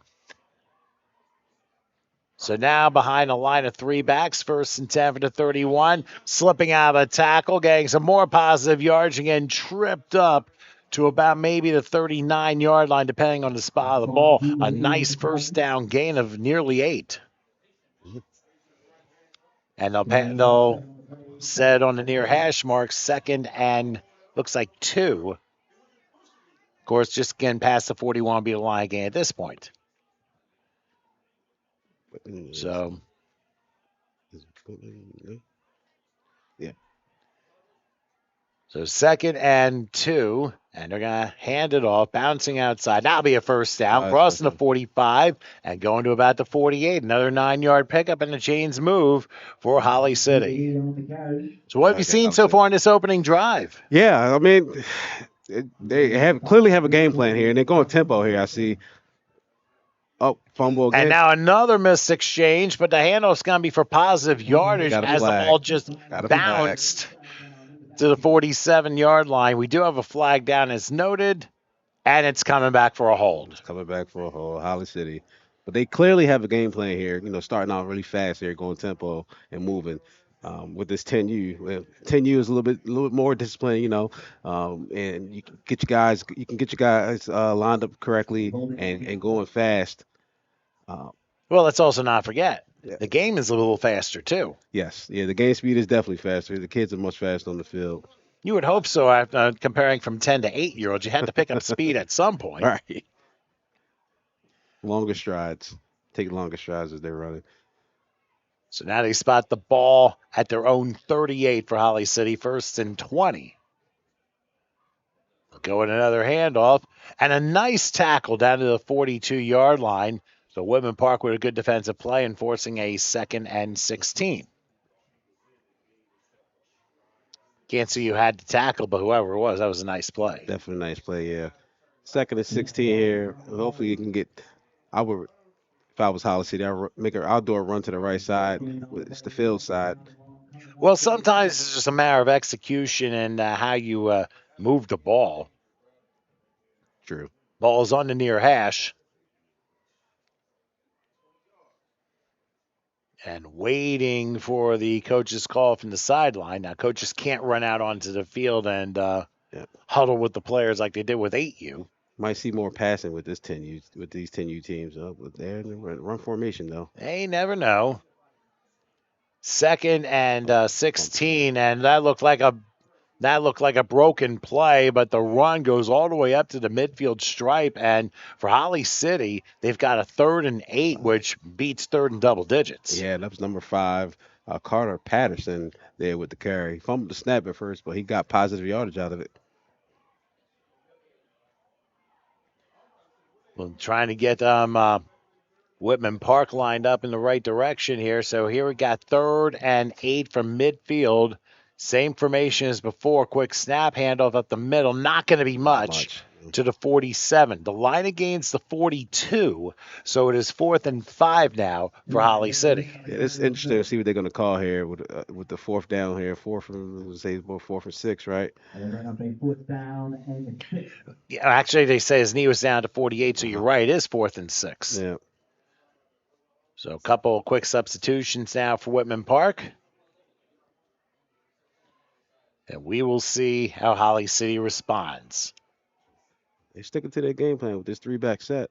So now behind a line of 3 backs, 1st and 10 for the 31. Slipping out of a tackle, getting some more positive yards, and getting tripped up to about maybe the 39-yard line, depending on the spot of the ball. A nice first down gain of nearly 8. And they'll set on the near hash mark, 2nd and looks like 2. Of course, just getting past the 41 will be the line again at this point. So, yeah. So 2nd and 2, and they're going to hand it off, bouncing outside. That'll be a first down, crossing the 45 and going to about the 48. Another 9-yard pickup and the chains move for Holly City. So what have you seen so far in this opening drive? Yeah, I mean, they clearly have a game plan here, and they're going tempo here, I see. Oh, fumble again. And now another missed exchange, but the handoff's going to be for positive yardage as the ball just bounced to the 47-yard line. We do have a flag down as noted, and it's coming back for a hold. It's coming back for a hold, Holly City. But they clearly have a game plan here, starting out really fast here, going tempo and moving. With this 10U, 10U is a little bit more disciplined, and you can get your guys lined up correctly and going fast. Well, let's also not forget the game is a little faster too. Yes, the game speed is definitely faster. The kids are much faster on the field. You would hope so. After comparing from 10 to 8-year-olds, you had to pick up speed at some point. Right. Longer strides. Take longer strides as they're running. So now they spot the ball at their own 38 for Holly City, 1st and 20. They'll go in another handoff, and a nice tackle down to the 42-yard line. So Whitman Park with a good defensive play and forcing a 2nd and 16. Can't see who had to tackle, but whoever it was, that was a nice play. Definitely a nice play, yeah. 2nd and 16 here. Hopefully you can get. If I was Holly City, I'll do a run to the right side. It's the field side. Well, sometimes it's just a matter of execution and how you move the ball. True. Ball's on the near hash. And waiting for the coach's call from the sideline. Now, coaches can't run out onto the field and huddle with the players like they did with 8U. Might see more passing with these 10U teams. But they're in the run formation, though. They never know. 2nd and 16, and that looked like a broken play, but the run goes all the way up to the midfield stripe. And for Holly City, they've got a 3rd and 8, which beats 3rd and double digits. Yeah, that was number 5, Carter Patterson there with the carry. Fumbled the snap at first, but he got positive yardage out of it. Well, trying to get Whitman Park lined up in the right direction here. So here we got 3rd and 8 from midfield. Same formation as before. Quick snap, handoff up the middle. Not going to be much to the 47. The line against the 42. So it is 4th and 5 now for Holly City. Yeah, it's interesting to see what they're going to call here with the 4th down here. 4th and 6, right? Yeah, actually, they say his knee was down to 48. So you're right. It is 4th and 6. Yeah. So a couple of quick substitutions now for Whitman Park. And we will see how Holly City responds. They're sticking to their game plan with this 3-back set.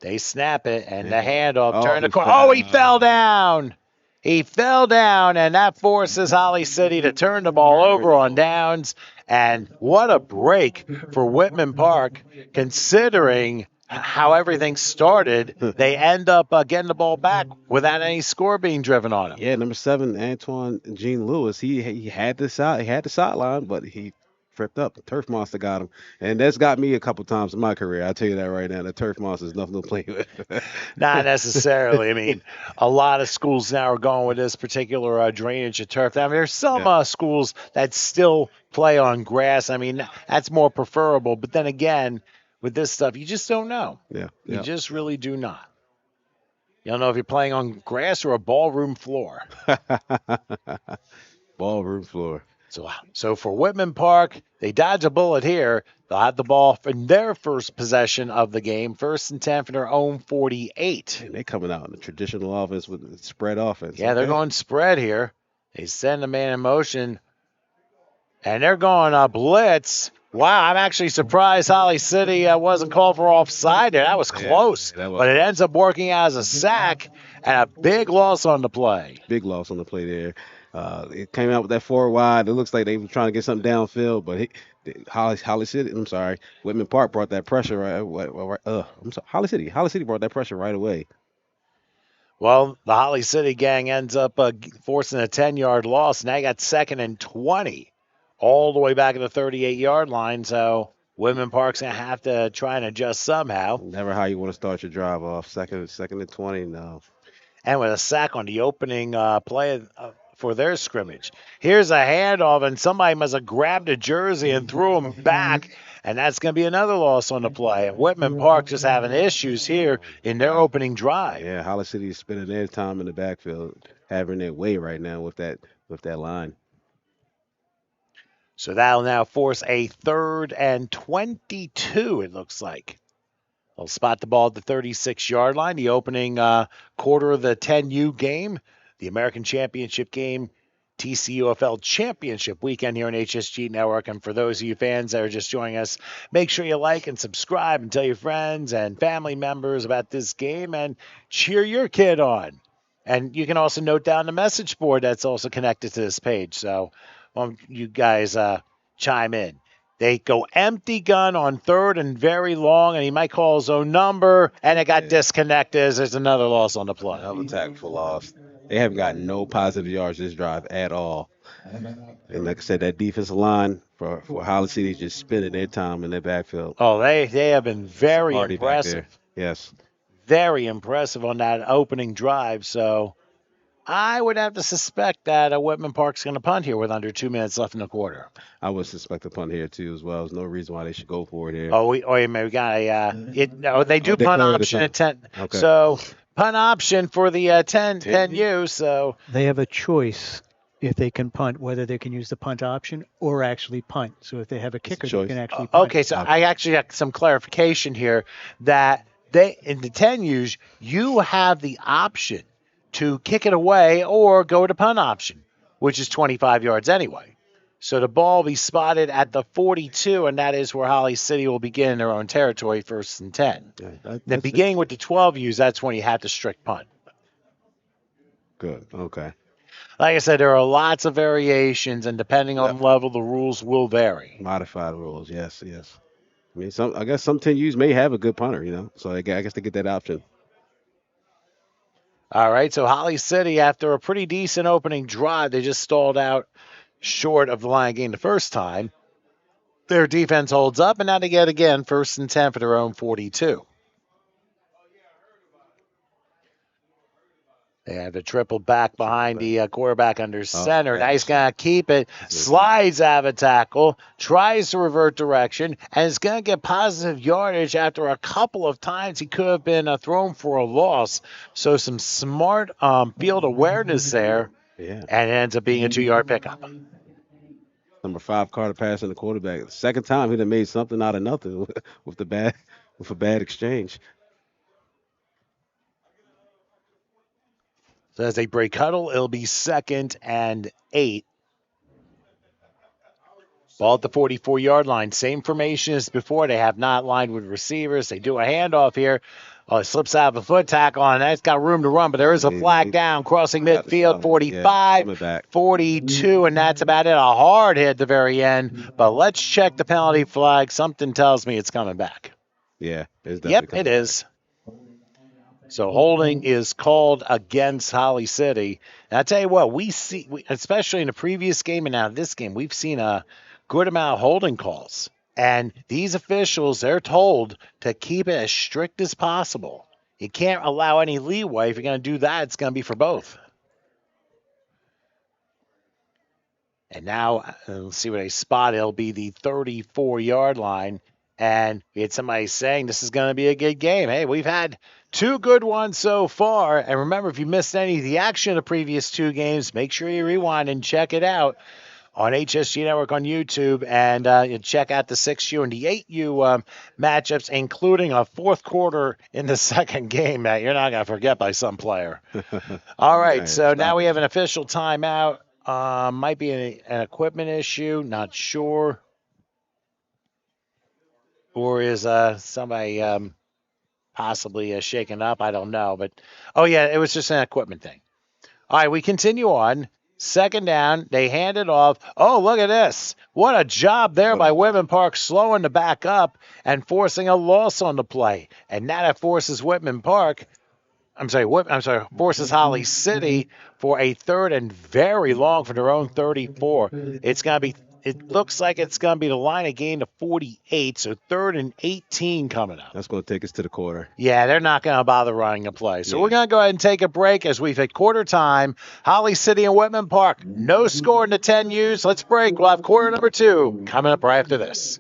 They snap it, and the handoff turn the corner. Oh, he fell down. He fell down, and that forces Holly City to turn the ball over on downs. And what a break for Whitman Park, considering how everything started. They end up getting the ball back without any score being driven on him. Yeah, number 7, Antoine Gene Lewis. He had the sideline, but he tripped up. The turf monster got him, and that's got me a couple times in my career. I'll tell you that right now. The turf monster is nothing to play with. Not necessarily. I mean, a lot of schools now are going with this particular drainage of turf. I mean, there's some schools that still play on grass. I mean, that's more preferable. But then again, with this stuff, you just don't know. Yeah. You just really do not. You don't know if you're playing on grass or a ballroom floor. Ballroom floor. So for Whitman Park, they dodge a bullet here. They'll have the ball in their first possession of the game, 1st and 10 for their own 48. And they're coming out in the traditional offense with the spread offense. Yeah, they're going spread here. They send a man in motion, and they're going blitz. Wow, I'm actually surprised Holly City wasn't called for offside there. That was close, but it ends up working out as a sack and a big loss on the play. Big loss on the play there. It came out with that 4 wide. It looks like they were trying to get something downfield, but Holly City, Whitman Park brought that pressure Holly City brought that pressure right away. Well, the Holly City gang ends up forcing a 10-yard loss. Now you got 2nd and 20 all the way back at the 38-yard line. So Whitman Park's going to have to try and adjust somehow. Never how you want to start your drive off. Second and 20, no. And with a sack on the opening play for their scrimmage. Here's a handoff, and somebody must have grabbed a jersey and threw him back, and that's going to be another loss on the play. And Whitman Park just having issues here in their opening drive. Yeah, Hollis City is spending their time in the backfield, having their way right now with that line. So that'll now force a 3rd and 22, it looks like. They'll spot the ball at the 36-yard line, the opening quarter of the 10U game, the American Championship game, TCUFL Championship weekend here on HSG Network. And for those of you fans that are just joining us, make sure you like and subscribe and tell your friends and family members about this game and cheer your kid on. And you can also note down the message board that's also connected to this page. So you guys chime in. They go empty gun on 3rd and very long, and he might call his own number, and it got disconnected. There's another loss on the play. Another tackle for loss. They haven't gotten no positive yards this drive at all. And like I said, that defensive line for Hollis City is just spending their time in their backfield. Oh, they have been very impressive. Yes. Very impressive on that opening drive. So I would have to suspect that Whitman Park's going to punt here with under 2 minutes left in the quarter. I would suspect a punt here, too, as well. There's no reason why they should go for it here. We got a they do punt option at 10. Okay. So punt option for the 10U. So They have a choice if they can punt, whether they can use the punt option or actually punt. So if they have a kicker, they can actually punt. Okay, so I actually got some clarification here that in the 10Us, you have the option to kick it away or go to punt option, which is 25 yards anyway. So the ball will be spotted at the 42, and that is where Holly City will begin in their own territory, 1st and 10. Then beginning with the 12Us, that's when you have to strict punt. Good. Okay. Like I said, there are lots of variations, and depending on level, the rules will vary. Modified rules, yes. I mean, I guess some 10Us may have a good punter, so I guess they get that option. All right, so Holly City, after a pretty decent opening drive, they just stalled out short of the line gain the first time. Their defense holds up, and now they get again 1st and 10 for their own 42. They have the triple back behind the quarterback under center. Now he's going to keep it, slides out of a tackle, tries to revert direction, and is going to get positive yardage after a couple of times he could have been thrown for a loss. So some smart field awareness there, and it ends up being a 2-yard pickup. Number 5 Carter passing the quarterback. The second time he'd have made something out of nothing with a bad exchange. So as they break huddle, it'll be 2nd and 8. Ball at the 44-yard line. Same formation as before. They have not lined with receivers. They do a handoff here. It slips out of a foot tackle, and that's got room to run, but there is a flag down crossing midfield, 45, 42, and that's about it. A hard hit at the very end, but let's check the penalty flag. Something tells me it's coming back. Yeah, it's definitely Yep, coming it is. So holding is called against Holly City. And I tell you what, especially in the previous game and now this game, we've seen a good amount of holding calls. And these officials, they're told to keep it as strict as possible. You can't allow any leeway. If you're going to do that, it's going to be for both. And now, let's see what they spot. It'll be the 34-yard line. And we had somebody saying this is going to be a good game. Hey, we've had 2 good ones so far. And remember, if you missed any of the action of the previous 2 games, make sure you rewind and check it out on HSG Network on YouTube. And you check out the 6U and the 8U matchups, including a 4th quarter in the second game that you're not going to forget by some player. All right, so now we have an official timeout. Might be an equipment issue, not sure. Or is somebody possibly shaken up? I don't know. But, it was just an equipment thing. All right, we continue on. 2nd down. They hand it off. Oh, look at this. What a job there by Whitman Park, slowing the back up and forcing a loss on the play. And now that forces forces Holly City for a 3rd and very long for their own 34. It's going to be it looks like it's going to be the line of gain to 48, so 3rd and 18 coming up. That's going to take us to the quarter. Yeah, they're not going to bother running a play. So Yeah. we're going to go ahead and take a break as we've hit quarter time. Holly City and Whitman Park, no score in the 10 U's. Let's break. We'll have quarter number 2 coming up right after this.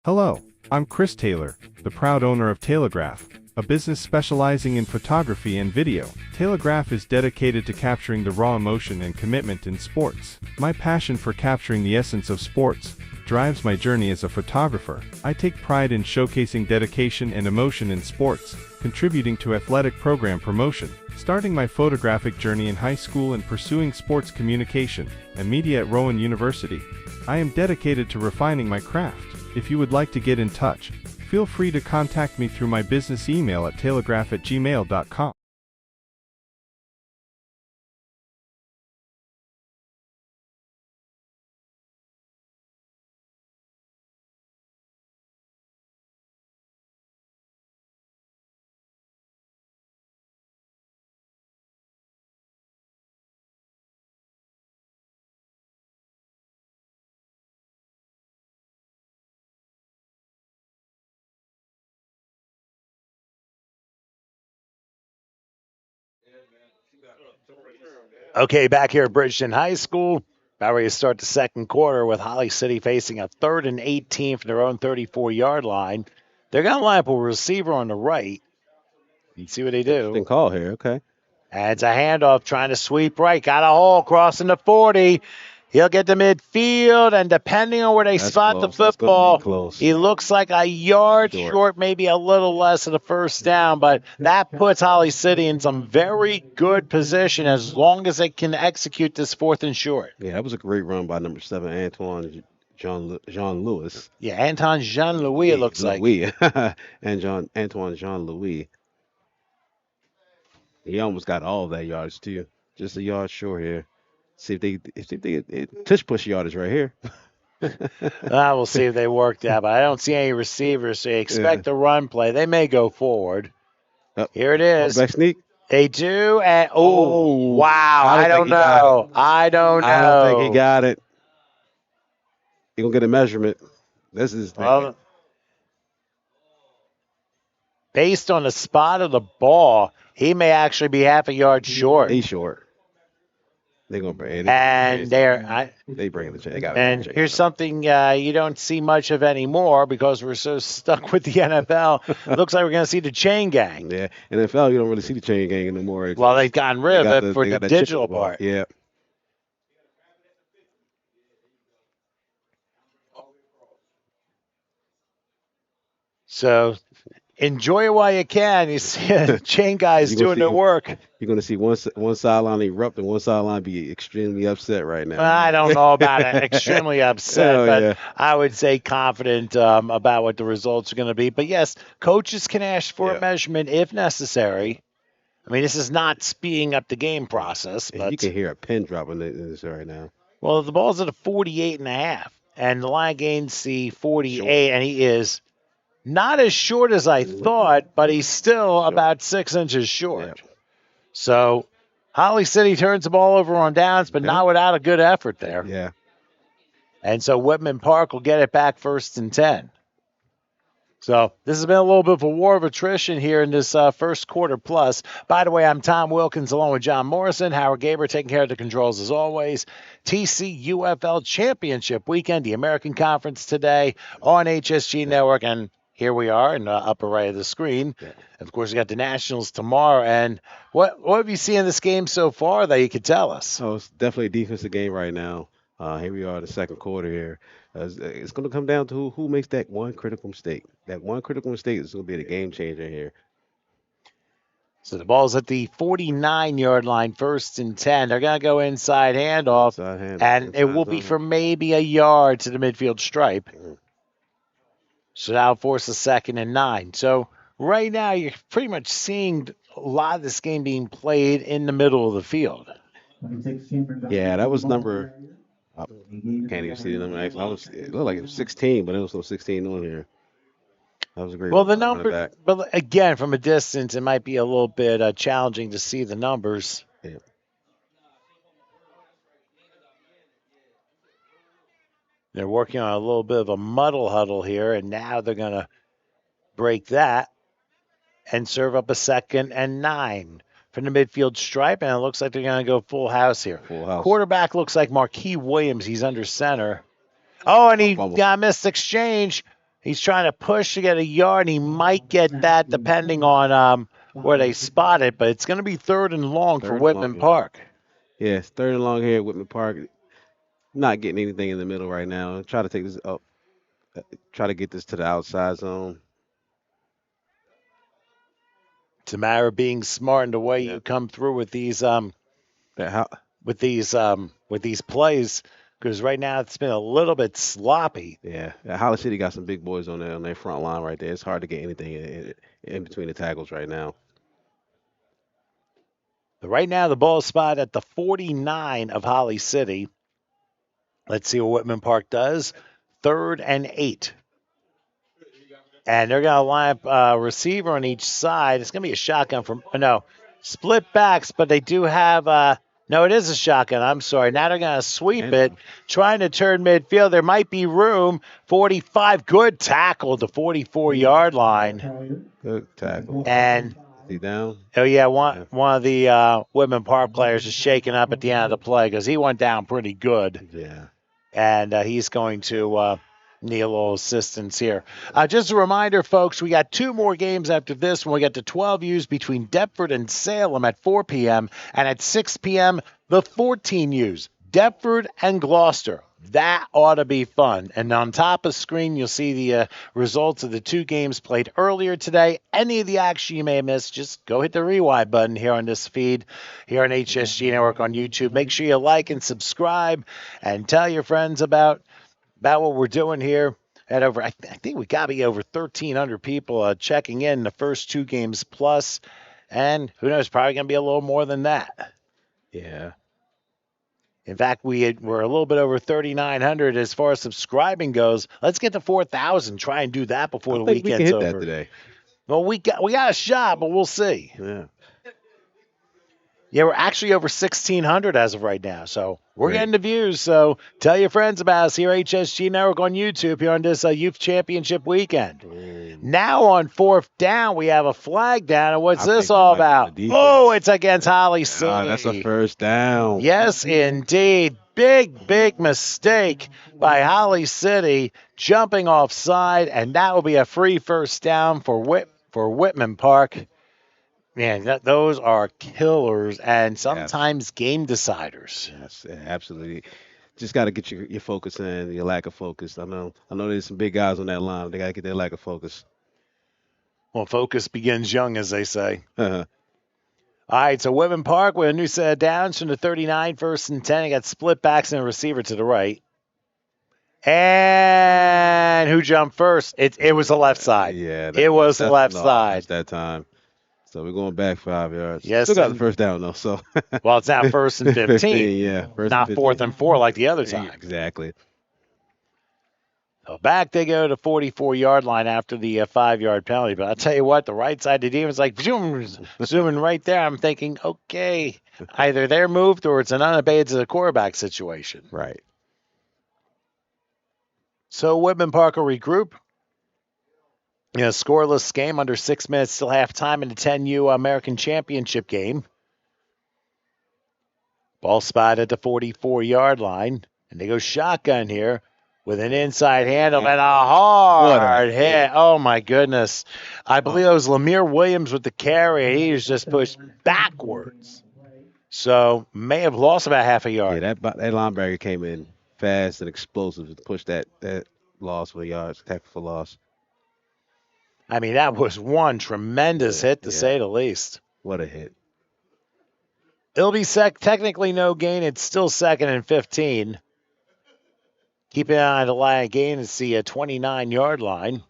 Hello, I'm Chris Taylor, the proud owner of Telegraph, a business specializing in photography and video. Telegraph is dedicated to capturing the raw emotion and commitment in sports. My passion for capturing the essence of sports drives my journey as a photographer. I take pride in showcasing dedication and emotion in sports, contributing to athletic program promotion. Starting my photographic journey in high school and pursuing sports communication and media at Rowan University, I am dedicated to refining my craft. If you would like to get in touch, feel free to contact me through my business email at telegraph@gmail.com. Okay, back here at Bridgeton High School. About ready to start the second quarter with Holly City facing a 3rd and 18 from their own 34-yard line. They're going to line up a receiver on the right. You see what they do. Interesting call here. Okay. And it's a handoff trying to sweep right. Got a hole crossing the 40. He'll get to midfield, and depending on where they spot close. the That's gonna be football, close. he looks like a yard short, maybe a little less of the first down, but that puts Holly City in some very good position as long as they can execute this 4th and short. Yeah, that was a great run by number 7, Antoine Jean Lewis. Yeah, Anton Jean-Louis, it looks like. Louis. And Antoine Jean Louis. He almost got all of that yardage too. Just a yard short here. See if they tush push yardage right here. We'll see if they work that, but I don't see any receivers, so you expect a run play. They may go forward. Here it is. Back sneak. They do, and wow, I don't know. I don't think he got it. He gonna get a measurement. This is based on the spot of the ball, he may actually be half a yard short. He's short. They're gonna bring it. They bring the chain. They got it. And here's something you don't see much of anymore because we're so stuck with the NFL. Looks like we're going to see the chain gang. Yeah, NFL you don't really see the chain gang anymore. Well, they've gotten rid of it for the digital part. Yeah. So enjoy it while you can. You see chain guys doing their work. You're going to see one sideline erupt and one sideline be extremely upset right now. I don't know about it. Extremely upset, but I would say confident about what the results are going to be. But, yes, coaches can ask for a measurement if necessary. I mean, this is not speeding up the game process. But you can hear a pin drop in this right now. Well, the ball's at a 48.5, and the line gains the 48, and he is not as short as I thought, but he's still about 6 inches short. Yeah. So Holly City turns the ball over on downs, but not without a good effort there. Yeah. And so Whitman Park will get it back 1st and 10. So this has been a little bit of a war of attrition here in this first quarter plus. By the way, I'm Tom Wilkins along with John Morrison. Howard Gaber taking care of the controls as always. TCUFL Championship Weekend, the American Conference today on HSG Network. And here we are in the upper right of the screen. Yeah. Of course, we got the Nationals tomorrow. And what have you seen in this game so far that you could tell us? Oh, it's definitely a defensive game right now. Here we are in the second quarter here. It's going to come down to who makes that one critical mistake. That one critical mistake is going to be the game changer here. So the ball's at the 49-yard line, 1st and 10. They're going to go inside handoff, and it will be for maybe a yard to the midfield stripe. So that'll force a 2nd and 9. So right now you're pretty much seeing lot of this game being played in the middle of the field. Yeah, that was number. I can't even see the number. It looked like it was 16, but there was no 16 on here. That was a great. Well, the running number, back. but again, from a distance, it might be a little bit challenging to see the numbers. Yeah. They're working on a little bit of a muddle huddle here, and now they're going to break that and serve up a 2nd and 9 from the midfield stripe, and it looks like they're going to go full house here. Full house. Quarterback looks like Marquis Williams. He's under center. Oh, and he got a missed exchange. He's trying to push to get a yard, and he might get that depending on where they spot it, but it's going to be 3rd and long for Whitman Park. Yeah, it's 3rd and long here at Whitman Park. Not getting anything in the middle right now. Try to take this up. Try to get this to the outside zone. It's a matter of being smart in the way you come through with these with these plays, because right now it's been a little bit sloppy. Yeah, Holly City got some big boys on their front line right there. It's hard to get anything in between the tackles right now. But right now the ball is spotted at the 49 of Holly City. Let's see what Whitman Park does. 3rd and 8. And they're going to line up a receiver on each side. It's going to be a shotgun from, split backs, but they do have, no, it is a shotgun. I'm sorry. Now they're going to sweep it, trying to turn midfield. There might be room. 45, good tackle at the 44-yard line. Good tackle. And is he down? Oh, yeah, one of the Whitman Park players is shaking up at the end of the play because he went down pretty good. Yeah. And he's going to need a little assistance here. Just a reminder, folks, we got 2 more games after this when we get to 12U's between Deptford and Salem at 4 p.m. And at 6 p.m., the 14U's, Deptford and Gloucester. That ought to be fun. And on top of the screen, you'll see the results of the 2 games played earlier today. Any of the action you may have missed, just go hit the rewind button here on this feed, here on HSG Network on YouTube. Make sure you like and subscribe and tell your friends about what we're doing here. At over, I think we got to be over 1,300 people checking in the first 2 games plus. And who knows, probably going to be a little more than that. Yeah. In fact, we're a little bit over 3,900 as far as subscribing goes. Let's get to 4,000. Try and do that before the weekend's over. We can hit that today. Well, we got a shot, but we'll see. Yeah. Yeah, we're actually over 1,600 as of right now. So we're getting the views. So tell your friends about us here, HSG Network on YouTube, here on this Youth Championship weekend. Now on 4th down, we have a flag down. And what's this all about? Oh, it's against Holly City. That's a 1st down. Yes, indeed. Big mistake by Holly City, jumping offside, and that will be a free 1st down for Whitman Park. Man, those are killers and sometimes game deciders. Yes, absolutely. Just got to get your focus in, your lack of focus. I know there's some big guys on that line. They got to get their lack of focus. Well, focus begins young, as they say. All right, so Whitman Park with a new set of downs from the 39, 1st and 10. They got split backs and a receiver to the right. And who jumped first? It was the left side. Yeah. It was the left side. That time. So we're going back 5 yards. Yes. Still got the 1st down, though. So. Well, it's now 1st and 15. Yeah. Not 4th and 4 like the other time. Exactly. So back they go to 44-yard line after the 5-yard penalty. But I'll tell you what, the right side of the defense like zooming right there. I'm thinking, okay, either they're moved or it's an unabated to the quarterback situation. Right. So Whitman Park will regroup. Scoreless game, under 6 minutes till halftime in the 10U American Championship game. Ball spotted at the 44-yard line, and they go shotgun here with an inside handle and a hard hit. Oh, my goodness. I believe it was Lemire Williams with the carry, and he was just pushed backwards. So may have lost about half a yard. Yeah, that linebacker came in fast and explosive to push that loss for yards, tackle for loss. I mean, that was one tremendous hit, to say the least. What a hit. It'll be technically no gain. It's still 2nd and 15. Keep an eye on the line of gain. It's the 29-yard line.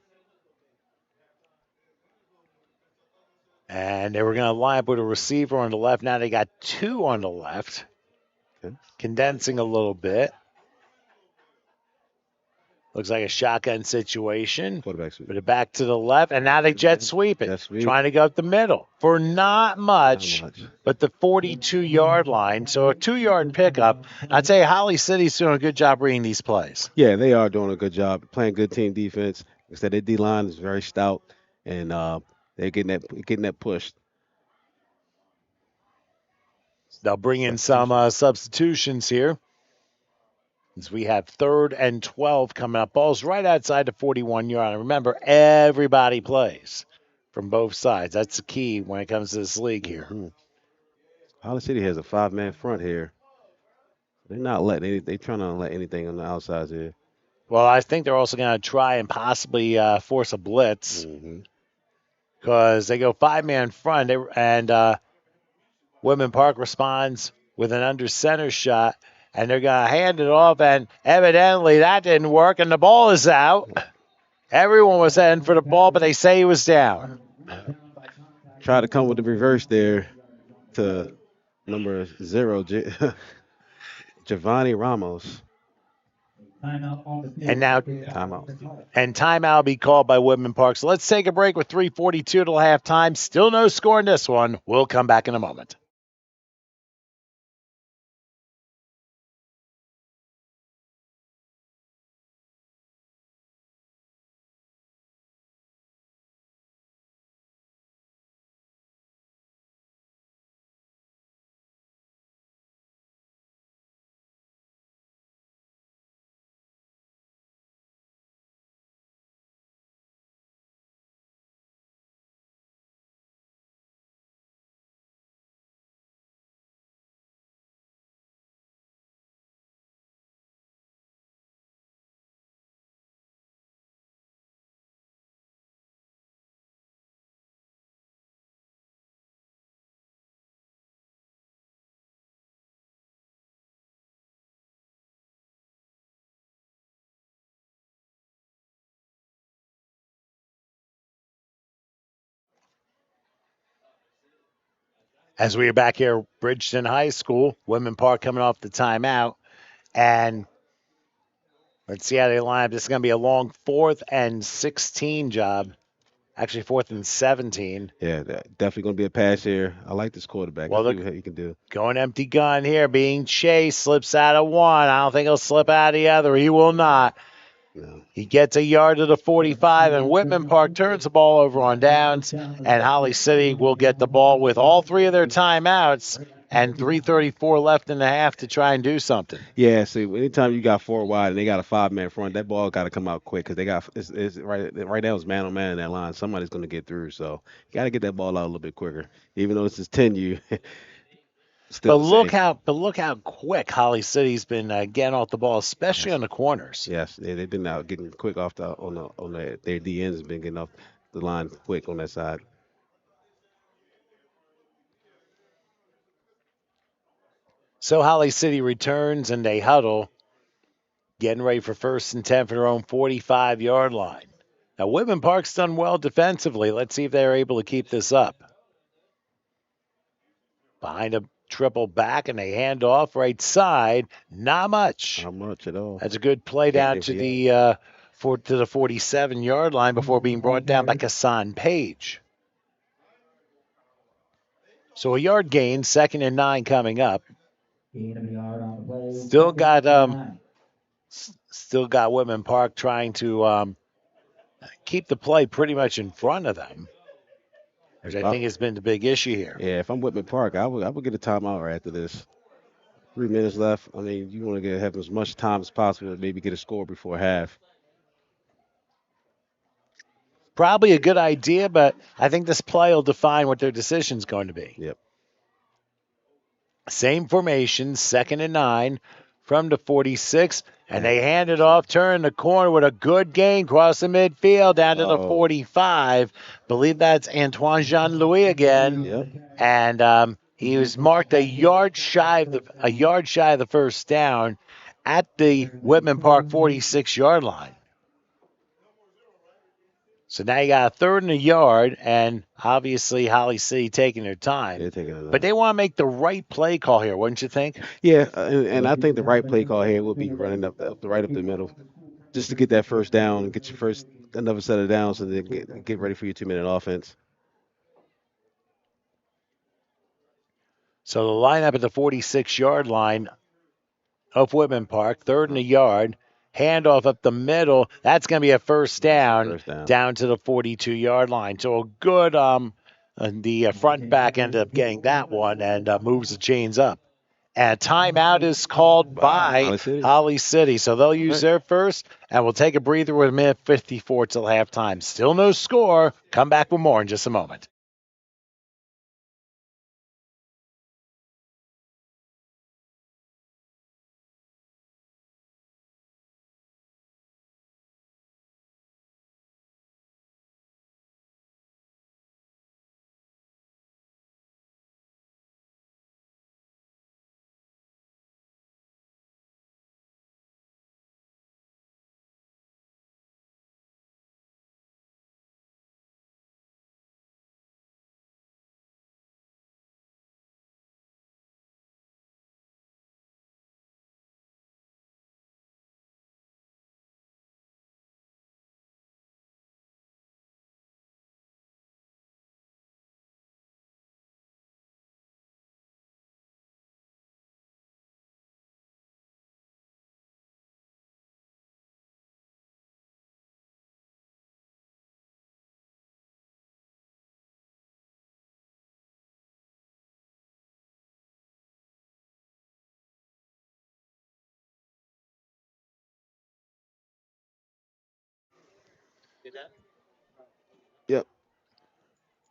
And they were going to line up with a receiver on the left. Now they got two on the left, condensing a little bit. Looks like a shotgun situation. Quarterback sweep. Put it back to the left, and now they jet sweep it. Trying to go up the middle for not much. But the 42-yard line. So a 2-yard pickup. I'd say Holly City's doing a good job reading these plays. Yeah, they are doing a good job playing good team defense. Like I said, their D line is very stout, and they're getting that push. They'll bring in some substitutions here. As we have 3rd and 12 coming up. Ball's right outside the 41-yard line. Remember, everybody plays from both sides. That's the key when it comes to this league here. Mm-hmm. Holly City has a 5-man front here. They're not letting they're trying to let anything on the outsides here. Well, I think they're also going to try and possibly force a blitz because they go 5-man front, and Woodman Park responds with an under center shot, and they're going to hand it off, and evidently that didn't work, and the ball is out. Everyone was heading for the ball, but they say he was down. Try to come with the reverse there to number 0, Giovanni Ramos. And now timeout. And timeout will be called by Woodman Park. So let's take a break with 3:42 till halftime. Still no score in this one. We'll come back in a moment. As we are back here, Bridgeton High School, Woodman Park coming off the timeout. And let's see how they line up. This is going to be a long 4th and 16 job. Actually, 4th and 17. Yeah, definitely going to be a pass here. I like this quarterback. Well, let's see what he can do. Going empty gun here, being chased, slips out of one. I don't think he'll slip out of the other. He will not. No. He gets a yard to the 45, and Whitman Park turns the ball over on downs, and Holly City will get the ball with all 3 of their timeouts and 3:34 left in the half to try and do something. Yeah, see, anytime you got 4 wide and they got a 5-man front, that ball got to come out quick because they got it's right now it's man on man in that line. Somebody's going to get through, so you got to get that ball out a little bit quicker. Even though this is 10U. But look how quick Holly City's been getting off the ball, especially on the corners. Yes, they've been out getting quick off their D ends has been getting off the line quick on that side. So Holly City returns and they huddle, getting ready for 1st and 10 for their own 45-yard line. Now Whitman Park's done well defensively. Let's see if they're able to keep this up. Behind a triple back, and they hand off right side. Not much. Not much at all. That's a good play down to the 47-yard line before being brought down by Kassan Page. So a yard gain, 2nd and 9 coming up. Still got Whitman Park trying to keep the play pretty much in front of them, which I think has been the big issue here. Yeah, if I'm Whitman Park, I would get a timeout right after this. 3 minutes left. I mean, you want to have as much time as possible to maybe get a score before half. Probably a good idea, but I think this play will define what their decision's going to be. Yep. Same formation, 2nd and 9 from the 46, and they hand it off, turn the corner with a good gain, cross the midfield down to the 45. Believe that's Antoine Jean-Louis again. Yep. And he was marked a yard shy of the 1st down at the Whitman Park 46-yard line. So now you got a 3rd and a yard, and obviously Holly City taking their time. They're taking it But they want to make the right play call here, wouldn't you think? Yeah, and I think the right play call here would be running right up the middle, just to get that first down, and get your first another set of downs, and then get ready for your 2-minute offense. So the lineup at the 46-yard line of Whitman Park, 3rd and a yard. Handoff up the middle. That's going to be a first down, down to the 42-yard line. So a good the front and back ended up getting that one and moves the chains up. And timeout is called by Holly City. So they'll use their first, and we'll take a breather with a minute 54 till halftime. Still no score. Come back with more in just a moment. Yep.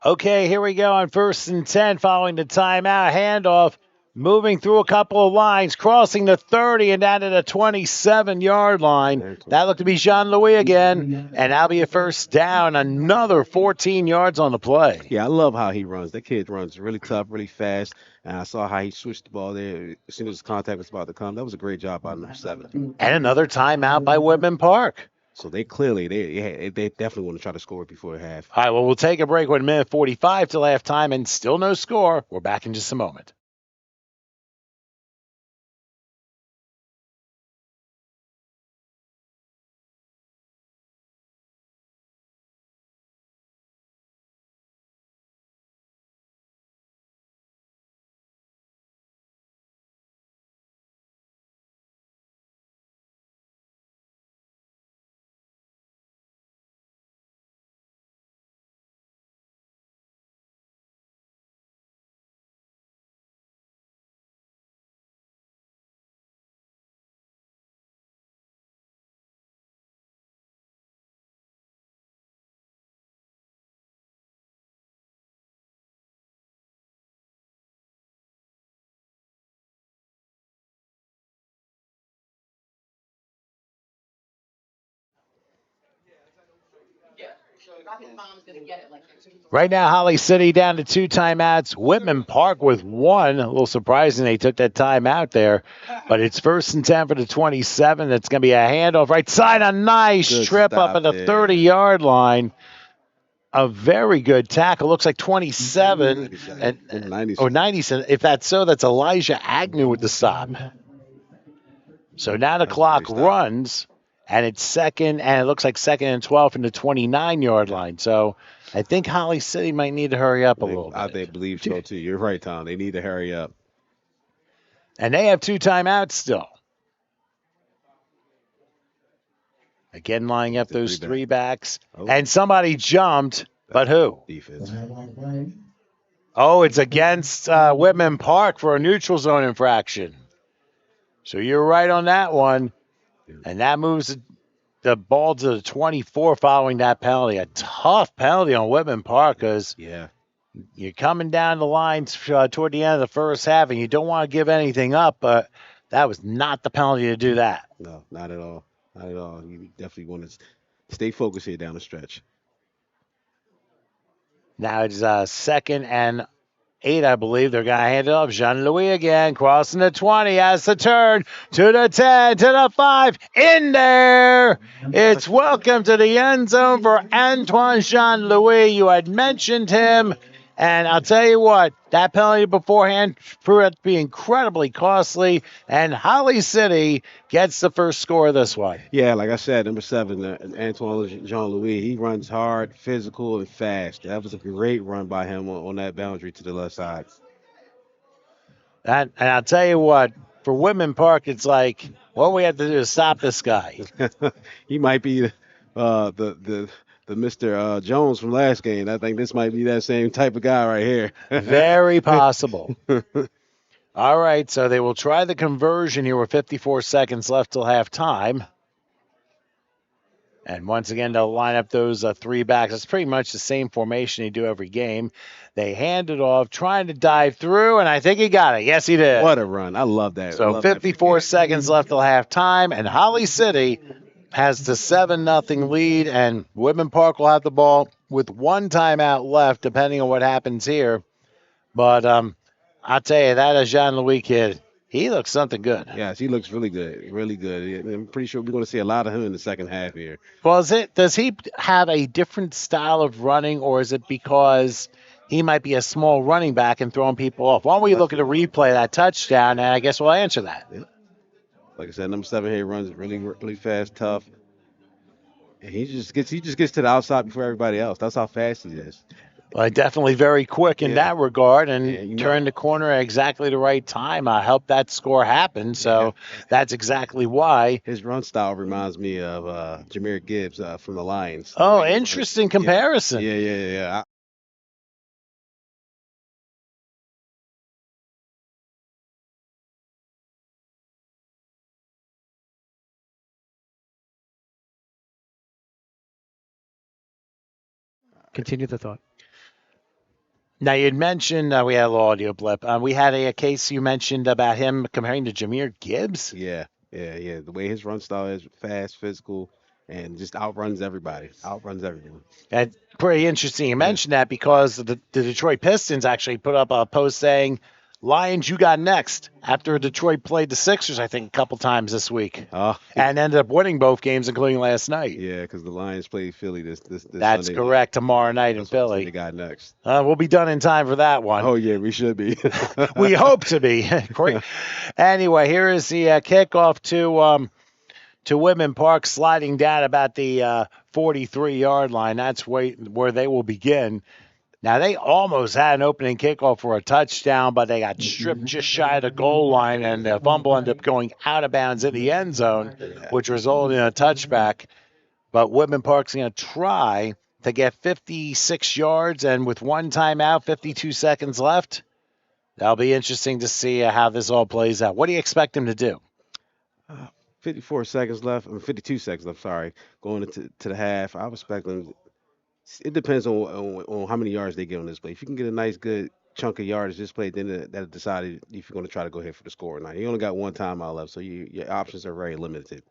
Okay, here we go on 1st and 10 following the timeout. Handoff, moving through a couple of lines, crossing the 30 and down to the 27-yard line. That looked to be Jean-Louis again, and that'll be a first down, another 14 yards on the play. Yeah, I love how he runs. That kid runs really tough, really fast, and I saw how he switched the ball there as soon as contact was about to come. That was a great job by number 7. And another timeout by Whitman Park. So they clearly, they definitely want to try to score it before half. All right, well, we'll take a break with a minute 45 till halftime, and still no score. We're back in just a moment. Right now, Holly City down to 2 timeouts. Whitman Park with 1. A little surprising they took that timeout there. But it's 1st and 10 for the 27. It's going to be a handoff right side. A nice trip up at the 30-yard line. A very good tackle. Looks like 27 or 90. If that's so, that's Elijah Agnew with the stop. So now the clock runs, and it's second, and it looks like 2nd and 12 from the 29-yard line. So I think Holly City might need to hurry up a little bit. I believe so, too. You're right, Tom. They need to hurry up. And they have 2 timeouts still. Again, lining up those 3 backs. And somebody jumped, but who? Defense. Oh, it's against Whitman Park for a neutral zone infraction. So you're right on that one. And that moves the ball to the 24 following that penalty. A tough penalty on Whitman Park because you're coming down the lines toward the end of the first half, and you don't want to give anything up, but that was not the penalty to do that. No, not at all. Not at all. You definitely want to stay focused here down the stretch. Now it's 2nd and 8, I believe. They're going to hand it off. Jean-Louis again, crossing the 20, has the turn to the 10, to the 5, in there. It's welcome to the end zone for Antoine Jean-Louis. You had mentioned him, and I'll tell you what, that penalty beforehand proved out to be incredibly costly, and Holly City gets the first score of this one. Yeah, like I said, number 7, Antoine Jean-Louis. He runs hard, physical, and fast. That was a great run by him on that boundary to the left side. And I'll tell you what, for Whitman Park, it's like, what we have to do is stop this guy. He might be the Mr. Jones from last game. I think this might be that same type of guy right here. Very possible. All right, so they will try the conversion here with 54 seconds left till halftime. And once again, they'll line up those 3 backs. It's pretty much the same formation they do every game. They hand it off, trying to dive through, and I think he got it. Yes, he did. What a run. I love that. So 54 seconds left till halftime, and Holly City has the 7-0 lead, and Whitman Park will have the ball with 1 timeout left, depending on what happens here. But I'll tell you, that Jean-Louis kid, he looks something good. Yes, he looks really good, really good. I'm pretty sure we're going to see a lot of him in the second half here. Well, does he have a different style of running, or is it because he might be a small running back and throwing people off? Why don't we look at a replay of that touchdown, and I guess we'll answer that. Yeah. Like I said, number 7 here runs really, really fast, tough. And he just gets to the outside before everybody else. That's how fast he is. Well, definitely very quick in that regard, and turned the corner at exactly the right time. I helped that score happen, so that's exactly why. His run style reminds me of Jahmyr Gibbs from the Lions. Oh, interesting comparison. Yeah. Continue the thought. Now, you'd mentioned we had a little audio blip. We had a case you mentioned about him comparing to Jahmyr Gibbs. Yeah. The way his run style is, fast, physical, and just outruns everybody. Outruns everyone. That's pretty interesting. You mentioned that because the Detroit Pistons actually put up a post saying, Lions, you got next, after Detroit played the Sixers, I think, a couple times this week. And ended up winning both games, including last night. Yeah, because the Lions played Philly this That's Sunday. correct, tomorrow night in Philly. They got next. We'll be done in time for that one. Oh, yeah, we should be. We hope to be. Great. Anyway, here is the kickoff to Whitman Park, sliding down about the 43-yard line. That's where they will begin. Now, they almost had an opening kickoff for a touchdown, but they got stripped just shy of the goal line, and the fumble ended up going out of bounds in the end zone, which resulted in a touchback. But Whitman Park's going to try to get 56 yards, and with 1 timeout, 52 seconds left, that'll be interesting to see how this all plays out. What do you expect him to do? 52 seconds left, sorry, going into the half. I was expecting. It depends on how many yards they get on this play. If you can get a nice, good chunk of yardage this play, then that'll decide if you're going to try to go ahead for the score or not. You only got 1 timeout left, so your options are very limited.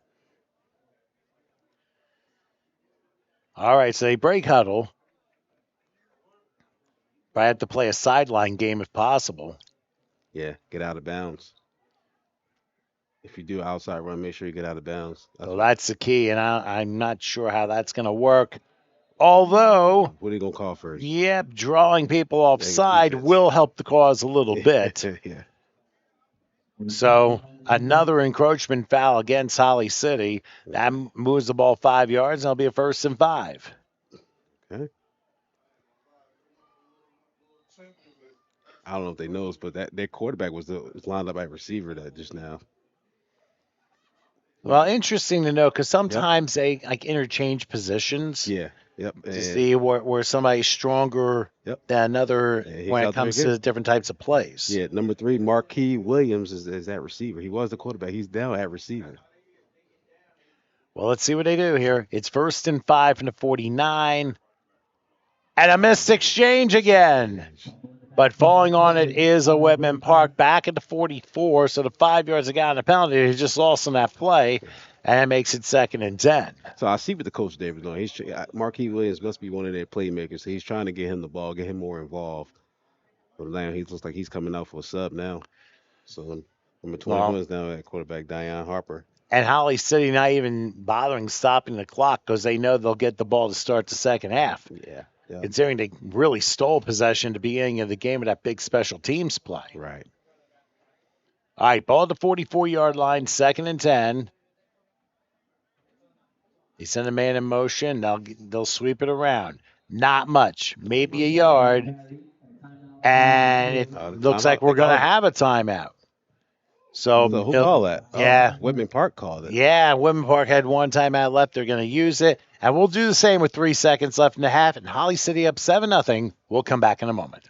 All right, so they break huddle. But I have to play a sideline game if possible. Yeah, get out of bounds. If you do outside run, make sure you get out of bounds. That's the key, and I'm not sure how that's going to work. Although, what are you going to call first? Yep, drawing people offside will help the cause a little bit. Yeah. So another encroachment foul against Holly City. That moves the ball 5 yards, and it'll be a 1st and 5. Okay. I don't know if they noticed, but their quarterback was lined up at receiver just now. Well, interesting to know because sometimes they interchange positions. Yeah. Yep. To see where somebody's stronger than another when it comes to different types of plays. Yeah, number 3, Marquis Williams is that receiver. He was the quarterback. He's down at receiver. Well, let's see what they do here. It's 1st and 5 from the 49. And a missed exchange again. But falling on it is a Whitman Park back at the 44. So the 5 yards they got on the penalty, he just lost on that play. And it makes it 2nd and 10. So I see what the coach David's doing. Marquis Williams must be one of their playmakers. So he's trying to get him the ball, get him more involved. But now he looks like he's coming out for a sub now. So number Well, 21 is now at quarterback Dion Harper. and Holly City not even bothering stopping the clock because they know they'll get the ball to start the second half. Yeah. Yeah. Considering they really stole possession at the beginning of the game with that big special teams play. Right. All right, ball at the 44-yard line, 2nd and 10. They send a man in motion. They'll sweep it around. Not much, maybe a yard. And it looks like we're going to have a timeout. So who called that? Yeah. Whitman Park called it. Yeah, Whitman Park had one timeout left. They're going to use it. And we'll do the same with 3 seconds left in the half. And Holly City up 7-0. We'll come back in a moment.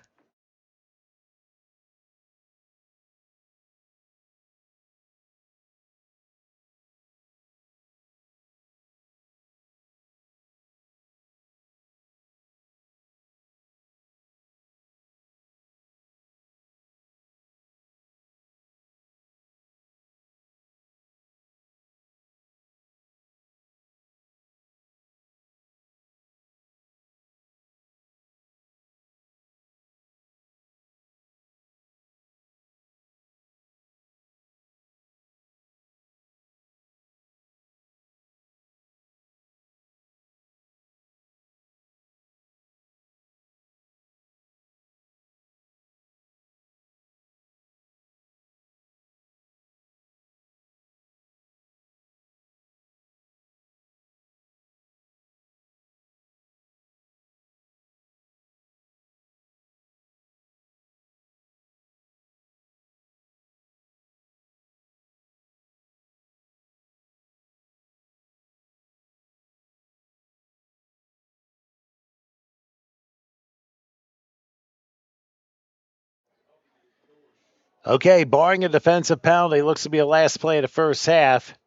Okay, barring a defensive penalty, looks to be a last play of the first half.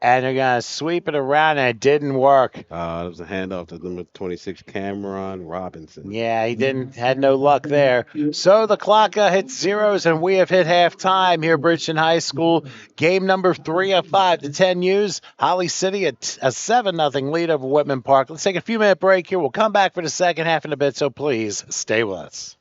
And they're going to sweep it around, and it didn't work. It was a handoff to number 26, Cameron Robinson. Yeah, he had no luck there. So the clock hits zeros, and we have hit halftime here at Bridgeton High School. Game number 3 of 5 to 10U's. Holly City at a 7-0 lead over Whitman Park. Let's take a few-minute break here. We'll come back for the second half in a bit, so please stay with us.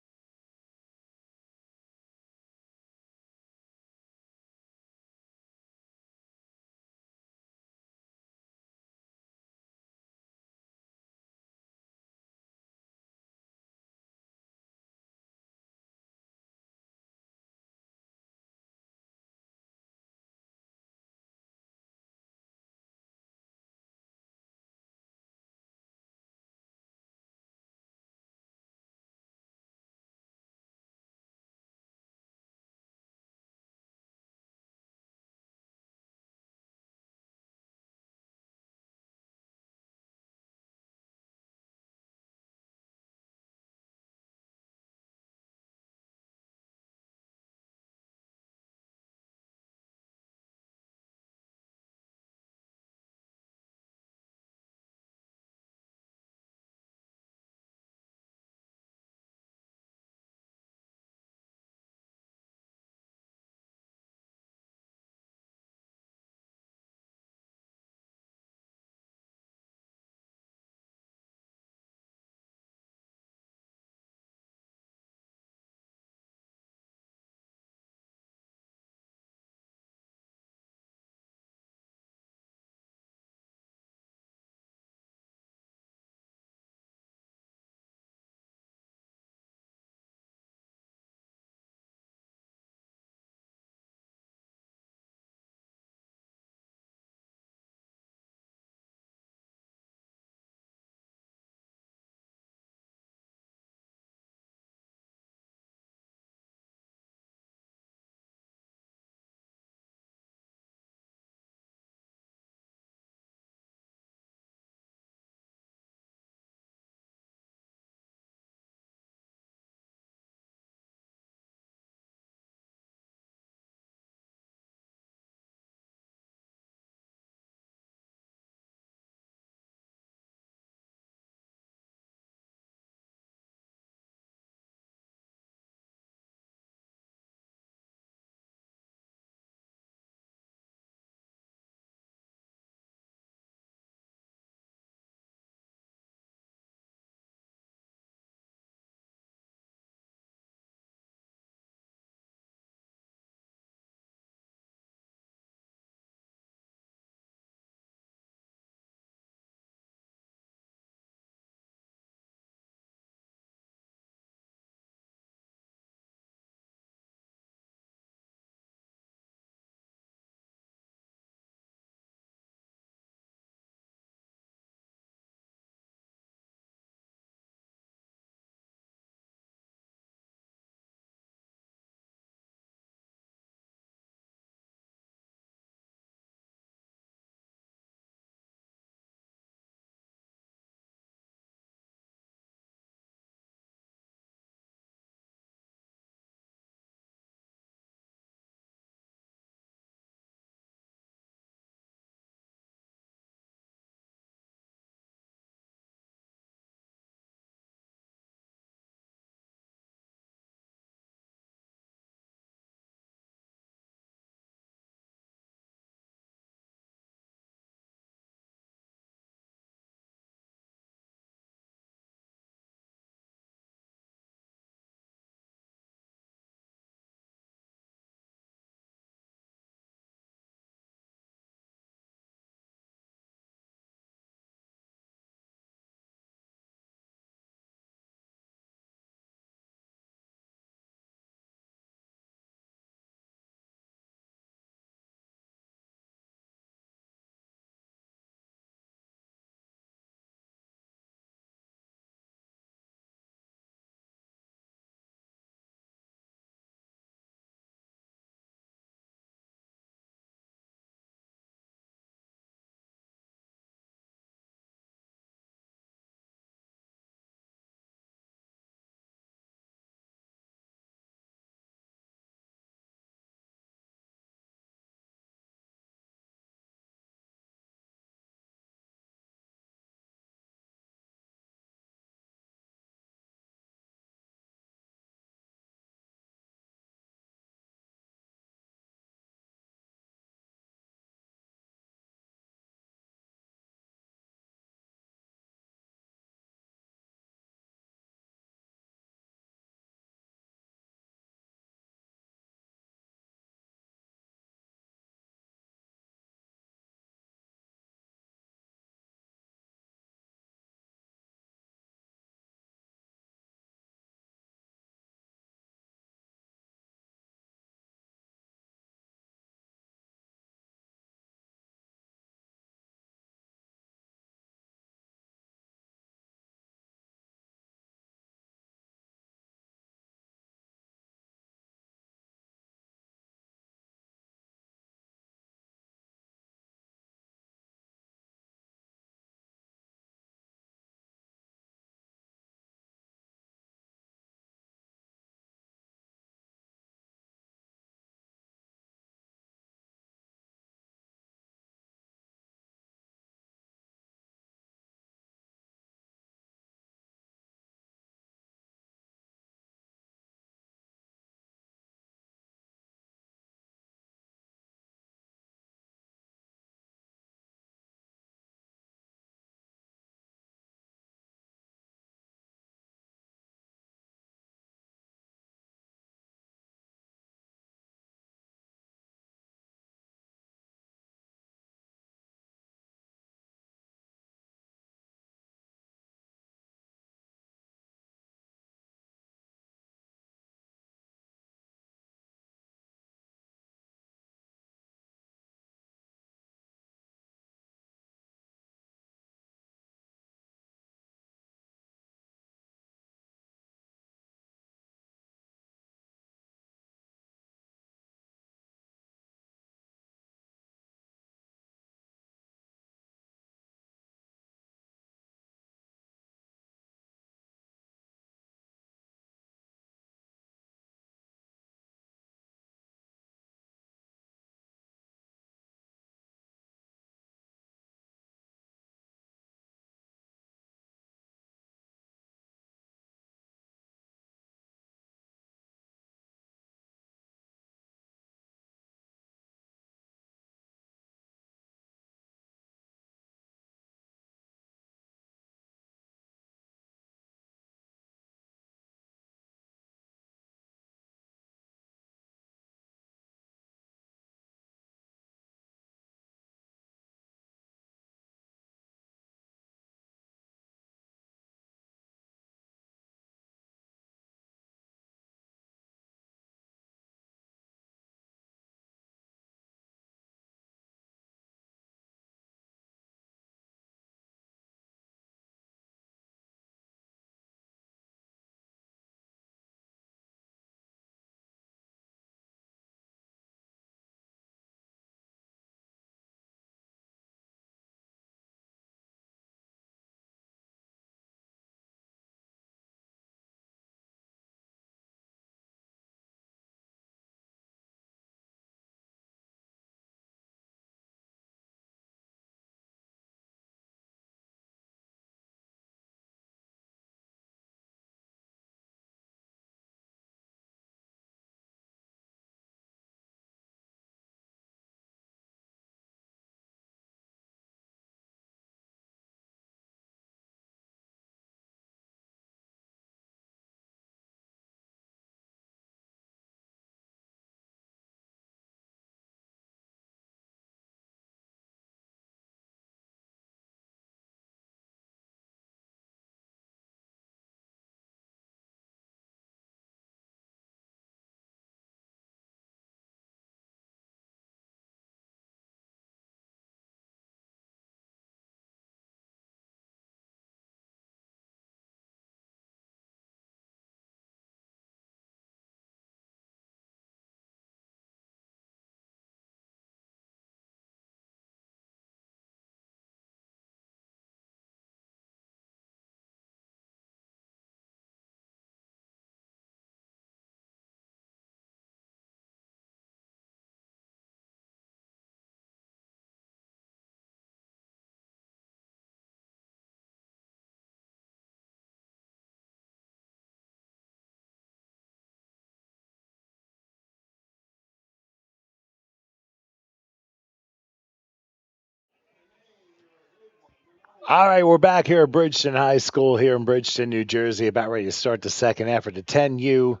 All right, we're back here at Bridgeton High School here in Bridgeton, New Jersey, about ready to start the second half of the 10U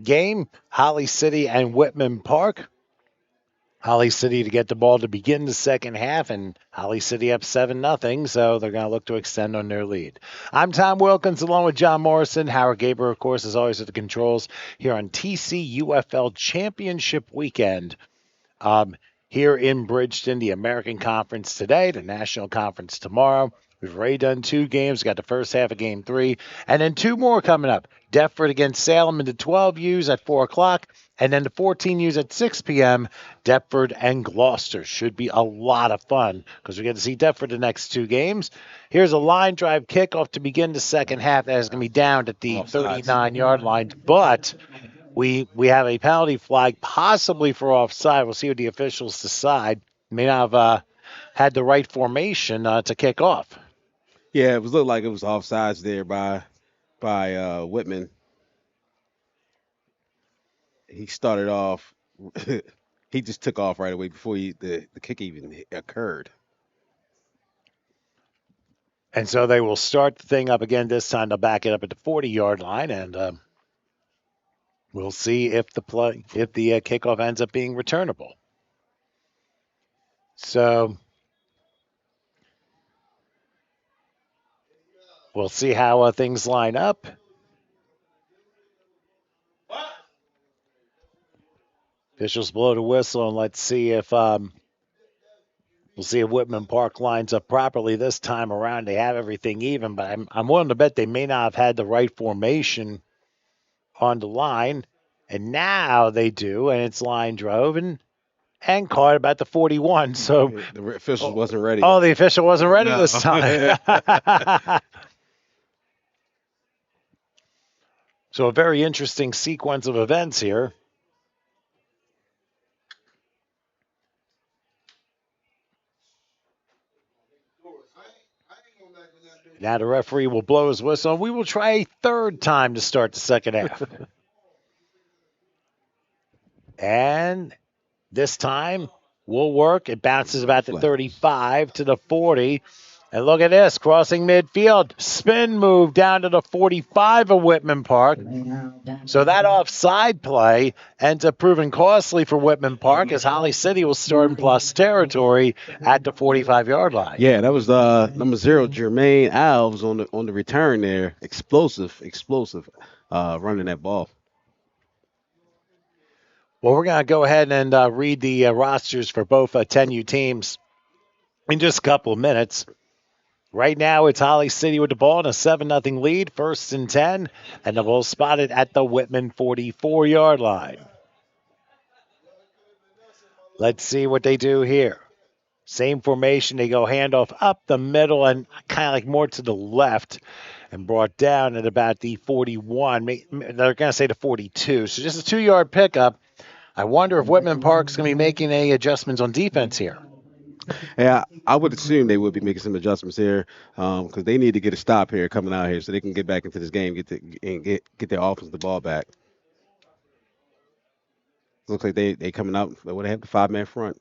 game. Holly City and Whitman Park. Holly City to get the ball to begin the second half, and Holly City up 7-0, so they're going to look to extend on their lead. I'm Tom Wilkins along with John Morrison. Howard Gaber, of course, is always at the controls here on TCUFL Championship Weekend. Here in Bridgeton, the American Conference today, the National Conference tomorrow. We've already done 2 games. Got the first half of Game 3, and then 2 more coming up. Deptford against Salem in the 12Us at 4 o'clock, and then the 14Us at 6 p.m., Deptford and Gloucester. Should be a lot of fun because we get to see Deptford the next 2 games. Here's a line drive kickoff to begin the second half. That is going to be down at the 39-yard line, but we have a penalty flag possibly for offside. We'll see what the officials decide. May not have had the right formation to kick off. Yeah, it looked like it was offsides there by Whitman. He started off. He just took off right away before the kick even occurred. And so they will start the thing up again. This time they'll back it up at the 40-yard line, and we'll see if the kickoff ends up being returnable. So we'll see how things line up. Officials blow the whistle, and let's see if we'll see if Whitman Park lines up properly this time around. They have everything even, but I'm willing to bet they may not have had the right formation on the line, and now they do, and it's line drove and caught about the 41. So the official wasn't ready. Oh, the official wasn't ready this time. So a very interesting sequence of events here. Now the referee will blow his whistle, and we will try a third time to start the second half. And this time will work. It bounces about the 35 to the 40. And look at this, crossing midfield. Spin move down to the 45 of Whitman Park. So that offside play ends up proving costly for Whitman Park as Holly City will start in plus territory at the 45-yard line. Yeah, that was number 0, Jermaine Alves on the return there. Explosive, running that ball. Well, we're going to go ahead and read the rosters for both 10U teams in just a couple of minutes. Right now, it's Holly City with the ball in a 7-0 lead, 1st and 10, and the ball spotted at the Whitman 44-yard line. Let's see what they do here. Same formation. They go handoff up the middle and kind of like more to the left and brought down at about the 41. They're going to say the 42. So just a 2-yard pickup. I wonder if Whitman Park's going to be making any adjustments on defense here. Yeah, I would assume they would be making some adjustments here because they need to get a stop here coming out here so they can get back into this game, get their offense the ball back. Looks like they coming out. They would have the 5-man front.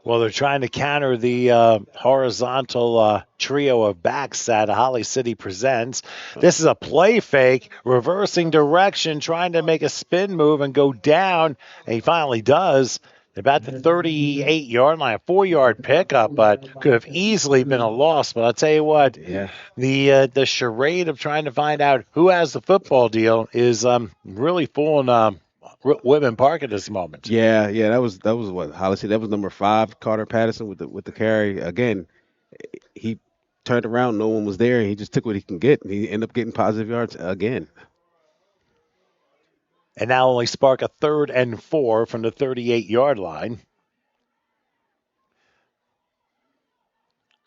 Well, they're trying to counter the horizontal trio of backs that Holly City presents. This is a play fake, reversing direction, trying to make a spin move and go down, and he finally does. About the 38-yard line, a 4-yard pickup, but could have easily been a loss. But I'll tell you what, the charade of trying to find out who has the football deal is really fooling Whitman Park at this moment. Yeah, that was what Holly said. That was number 5, Carter Patterson with the carry. Again, he turned around, no one was there, and he just took what he can get, and he ended up getting positive yards again. And now only spark a 3rd and 4 from the 38-yard line.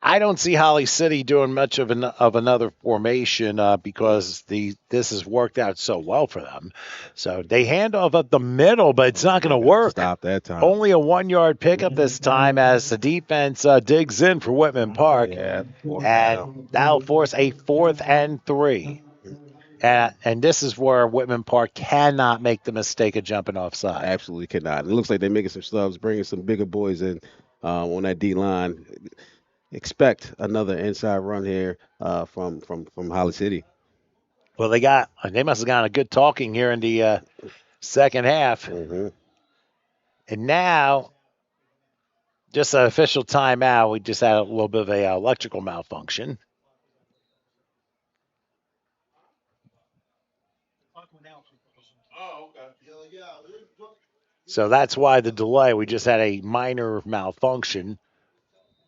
I don't see Holly City doing much of another formation because this has worked out so well for them. So they hand off up the middle, but it's not going to work. Stop that time. Only a 1-yard pickup this time as the defense digs in for Whitman Park. Yeah. And that'll force a 4th and 3. And this is where Whitman Park cannot make the mistake of jumping offside. Absolutely cannot. It looks like they're making some subs, bringing some bigger boys in on that D-line. expect another inside run here from Holly City. Well, they must have gotten a good talking here in the second half. Mm-hmm. And now, just an official timeout. We just had a little bit of a electrical malfunction. So that's why the delay. We just had a minor malfunction.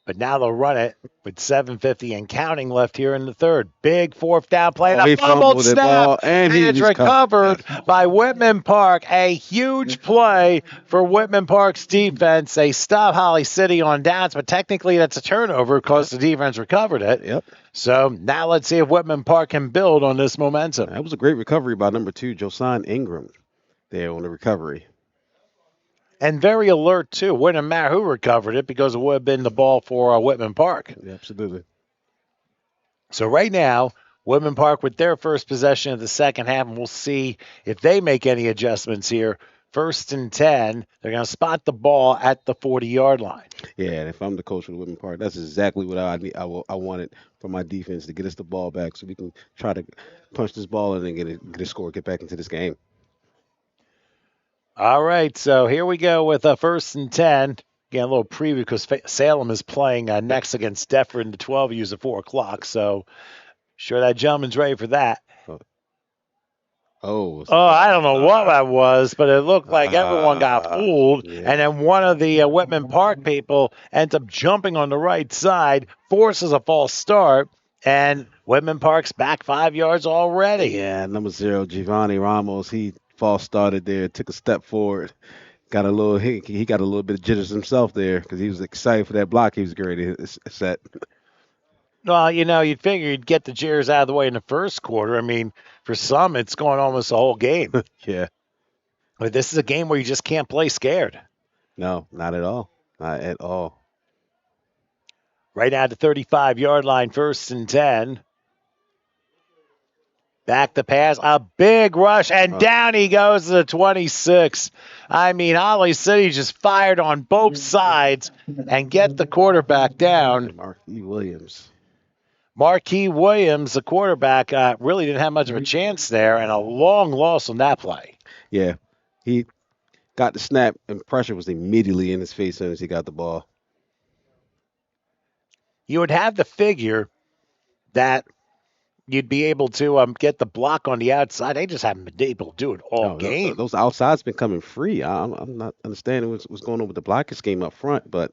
But now they'll run it with 7:50 and counting left here in the third. Big fourth down play. Oh, And he a fumbled fumbled the snap. ball, and it's recovered by Whitman Park. A huge play for Whitman Park's defense. They stop Holly City on downs, but technically that's a turnover because the defense recovered it. Yep. So now let's see if Whitman Park can build on this momentum. That was a great recovery by number 2, Josiah Ingram, there on the recovery. And very alert, too. Wouldn't matter who recovered it because it would have been the ball for Whitman Park. Yeah, absolutely. So right now, Whitman Park with their first possession of the second half, and we'll see if they make any adjustments here. 1st and 10. They're going to spot the ball at the 40-yard line. Yeah, and if I'm the coach of Whitman Park, that's exactly what I wanted from my defense, to get us the ball back so we can try to punch this ball and then get a score, get back into this game. All right, so here we go with 1st and 10. Again, a little preview because Salem is playing next against Deptford in the 12U's at 4 o'clock. So sure that gentleman's ready for that. I don't know what that was, but it looked like everyone got fooled. Yeah. And then one of the Whitman Park people ends up jumping on the right side, forces a false start, and Whitman Park's back 5 yards already. Yeah, number 0, Giovanni Ramos, he false started there, took a step forward. Got a little he got a little bit of jitters himself there because he was excited for that block he was ready to set. Well, you'd figure you'd get the jitters out of the way in the first quarter. I mean, for some, it's going almost the whole game. Yeah. But this is a game where you just can't play scared. No, not at all. Not at all. Right at the 35-yard line, 1st and 10. Back to pass, a big rush, and down he goes to the 26. I mean, Holly City just fired on both sides and get the quarterback down. Marquis Williams, the quarterback, really didn't have much of a chance there, and a long loss on that play. Yeah, he got the snap, and pressure was immediately in his face as soon as he got the ball. You would have to figure that you'd be able to get the block on the outside. They just haven't been able to do it all game. Those outsides been coming free. I'm not understanding what's going on with the blocking scheme up front. But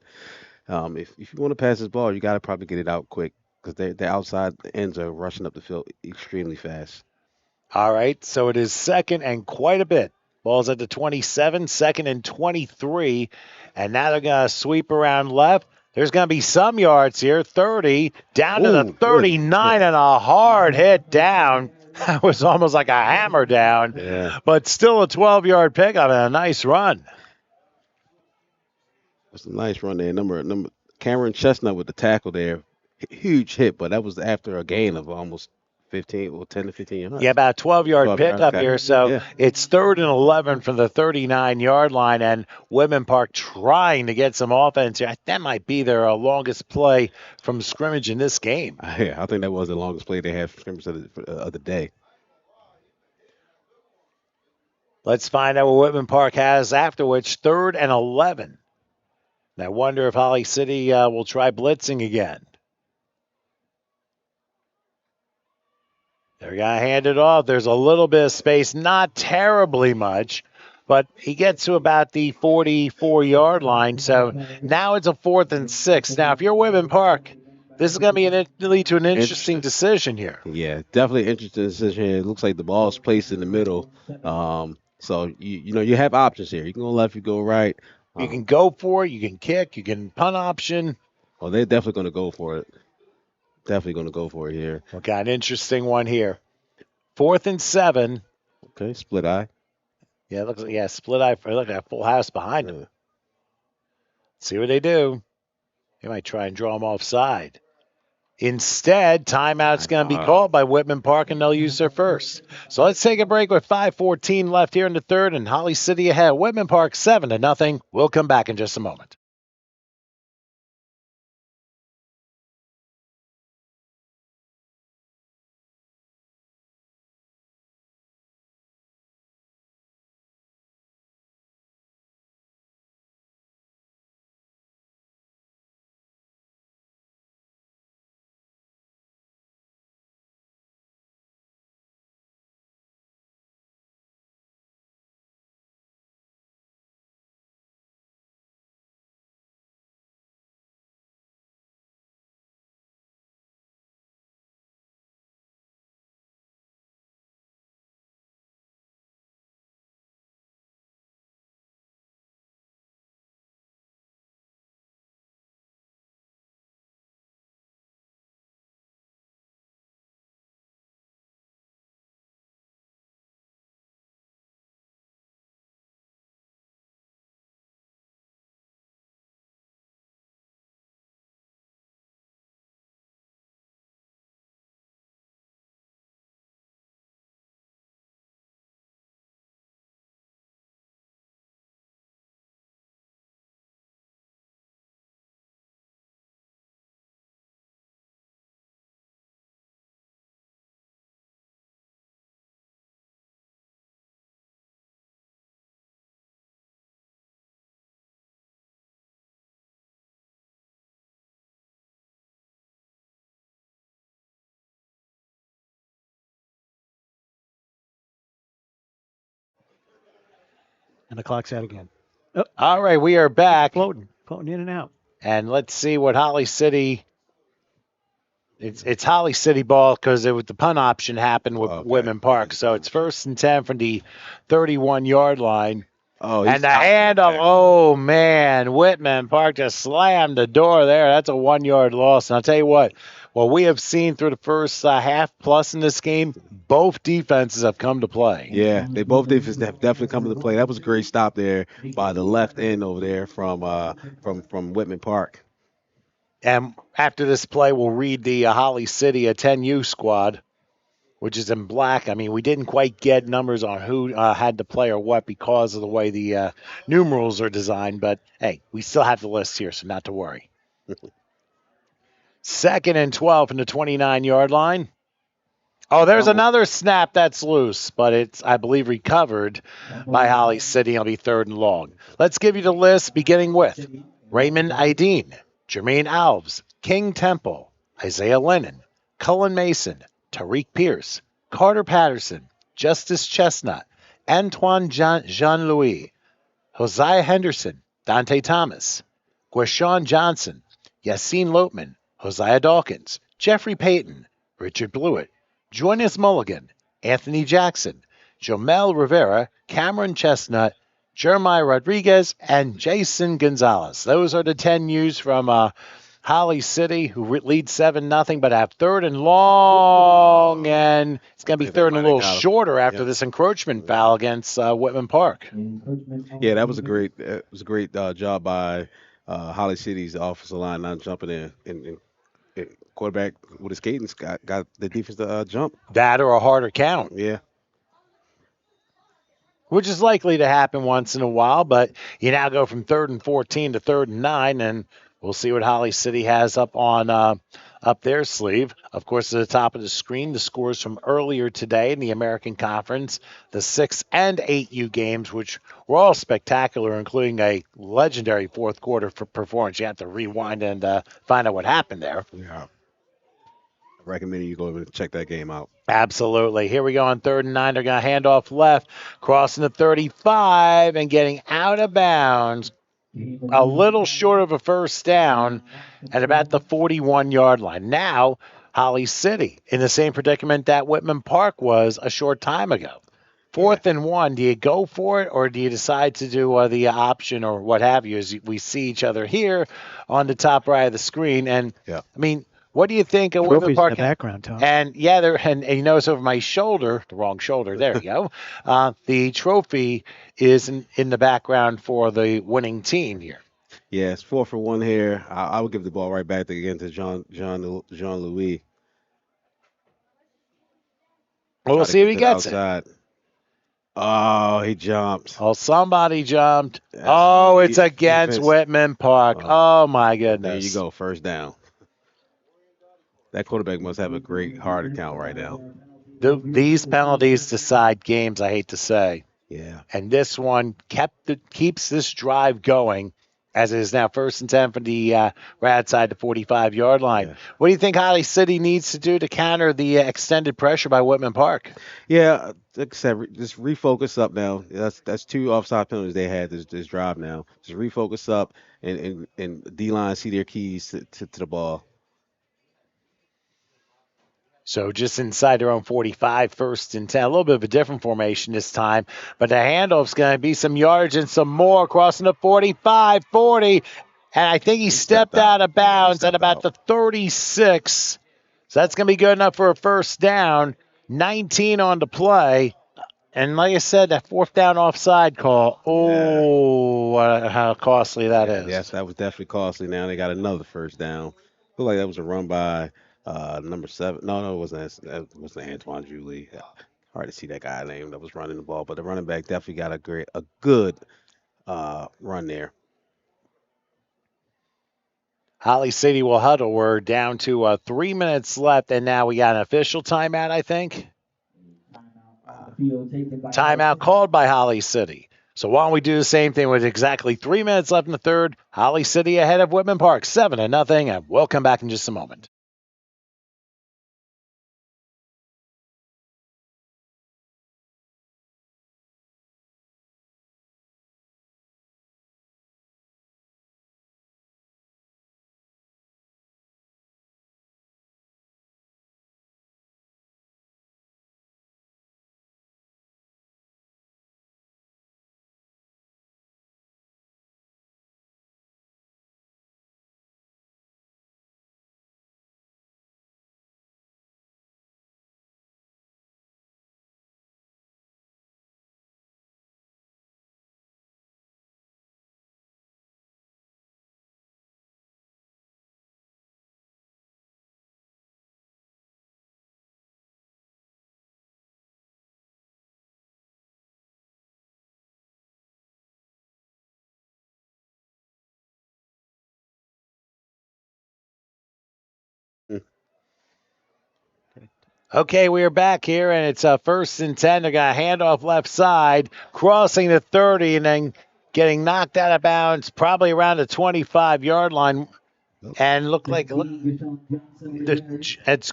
if you want to pass this ball, you got to probably get it out quick because the outside ends are rushing up the field extremely fast. All right, so it is 2nd and quite a bit. Ball's at the 27, 2nd and 23. And now they're going to sweep around left. There's going to be some yards here, 30, down to the 39, and a hard hit down. That was almost like a hammer down, but still a 12-yard pickup and a nice run. That's a nice run there. Number Cameron Chestnut with the tackle there. Huge hit, but that was after a gain of almost 10 to 15 yards. Yeah, about a 12-yard pickup here. So it's 3rd and 11 from the 39-yard line, and Whitman Park trying to get some offense here. That might be their longest play from scrimmage in this game. Yeah, I think that was the longest play they had from scrimmage of the day. Let's find out what Whitman Park has after which. 3rd and 11. And I wonder if Holly City will try blitzing again. They're going to hand it off. There's a little bit of space, not terribly much, but he gets to about the 44-yard line. So now it's a 4th and 6. Now, if you're Whitman Park, this is going to lead to an interesting decision here. Yeah, definitely an interesting decision here. It looks like the ball is placed in the middle. So, you have options here. You can go left, you go right. You can go for it. You can kick. You can punt option. Well, they're definitely going to go for it. Definitely going to go for it here. We got an interesting one here. 4th and 7. Okay, split eye. Yeah, it looks like split eye. Look at a full house behind him. See what they do. They might try and draw him offside. Instead, timeout's going to be called by Whitman Park, and they'll use their first. So let's take a break with 5:14 left here in the third, and Holly City ahead. Whitman Park 7-0. We'll come back in just a moment. And the clock's out again. All right, we are back. Floating in and out. And let's see what Holly City. It's Holly City ball because the punt option happened with Whitman Park. So it's 1st and 10 from the 31-yard line. Oh, and the handoff. Oh, man. Whitman Park just slammed the door there. That's a 1-yard loss. And I'll tell you what we have seen through the first half plus in this game, both defenses have come to play. Yeah, they both defenses have definitely come to play. That was a great stop there by the left end over there from Whitman Park. And after this play, we'll read the Holly City 10U squad, which is in black. I mean, we didn't quite get numbers on who had to play or what because of the way the numerals are designed. But, hey, we still have the list here, so not to worry. 2nd and 12 from the 29-yard line. Oh, there's another snap that's loose, but it's, I believe, recovered by Holly City. It'll be 3rd and long. Let's give you the list, beginning with Raymond Ideen, Jermaine Alves, King Temple, Isaiah Lennon, Cullen Mason, Tariq Pierce, Carter Patterson, Justice Chestnut, Antoine Jean-Louis, Hosea Henderson, Dante Thomas, Guashawn Johnson, Yassine Lotman, Hosea Dawkins, Jeffrey Payton, Richard Blewett, Jonas Mulligan, Anthony Jackson, Jomel Rivera, Cameron Chestnut, Jeremiah Rodriguez, and Jason Gonzalez. Those are the 10 U's from Holly City, who lead 7-0, but have 3rd and long, and it's going to be 3rd and a little shorter after this encroachment foul against Whitman Park. Yeah, that was a great job by Holly City's offensive line, not jumping in and quarterback with his cadence got the defense to jump. That or a harder count. Yeah. Which is likely to happen once in a while, but you now go from 3rd and 14 to 3rd and 9, and we'll see what Holly City has up on up their sleeve. Of course, at the top of the screen, the scores from earlier today in the American Conference, the 6 and 8U games, which were all spectacular, including a legendary fourth quarter performance. You have to rewind and find out what happened there. Yeah. I recommend you go and check that game out. Absolutely. Here we go on 3rd and 9. They're going to hand off left, crossing the 35 and getting out of bounds. A little short of a first down at about the 41-yard line. Now, Holly City in the same predicament that Whitman Park was a short time ago. 4th and 1, do you go for it or do you decide to do the option or what have you? As we see each other here on the top right of the screen. And, I mean, what do you think of Whitman Park? In the background, Tom. And and you notice over my shoulder, the wrong shoulder, there you go. The trophy is in the background for the winning team here. Yeah, it's 4 for 1 here. I would give the ball right back again to Jean-Louis. Well, we'll see if he gets it. Oh, he jumped. Oh, somebody jumped. It's against Whitman Park. Oh, my goodness. There you go, first down. That quarterback must have a great heart account right now. These penalties decide games, I hate to say. Yeah. And this one keeps this drive going as it is now 1st and 10 from the right outside the 45-yard line. Yeah. What do you think Holly City needs to do to counter the extended pressure by Whitman Park? Yeah, like I said, just refocus up now. That's 2 offside penalties they had this drive now. Just refocus up and D-line see their keys to the ball. So just inside their own 45, 1st and 10. A little bit of a different formation this time. But the handoff's going to be some yards and some more, crossing the 45, 40. And I think he stepped out of bounds at about the 36. So that's going to be good enough for a first down. 19 on the play. And like I said, that 4th down offside call, how costly that is. Yes, that was definitely costly. Now they got another first down. Looked like that was a run by number 7. No, it wasn't. That wasn't Antoine Julie. Hard to see that guy name that was running the ball, but the running back definitely got a good run there. Holly City will huddle. We're down to 3 minutes left, and now we got an official timeout, I think. Timeout called by Holly City. So why don't we do the same thing with exactly 3 minutes left in the third? Holly City ahead of Whitman Park, 7-0, and we'll come back in just a moment. Okay, we are back here, and it's first and 10. They're going to hand off left side, crossing the 30, and then getting knocked out of bounds probably around the 25-yard line. And it's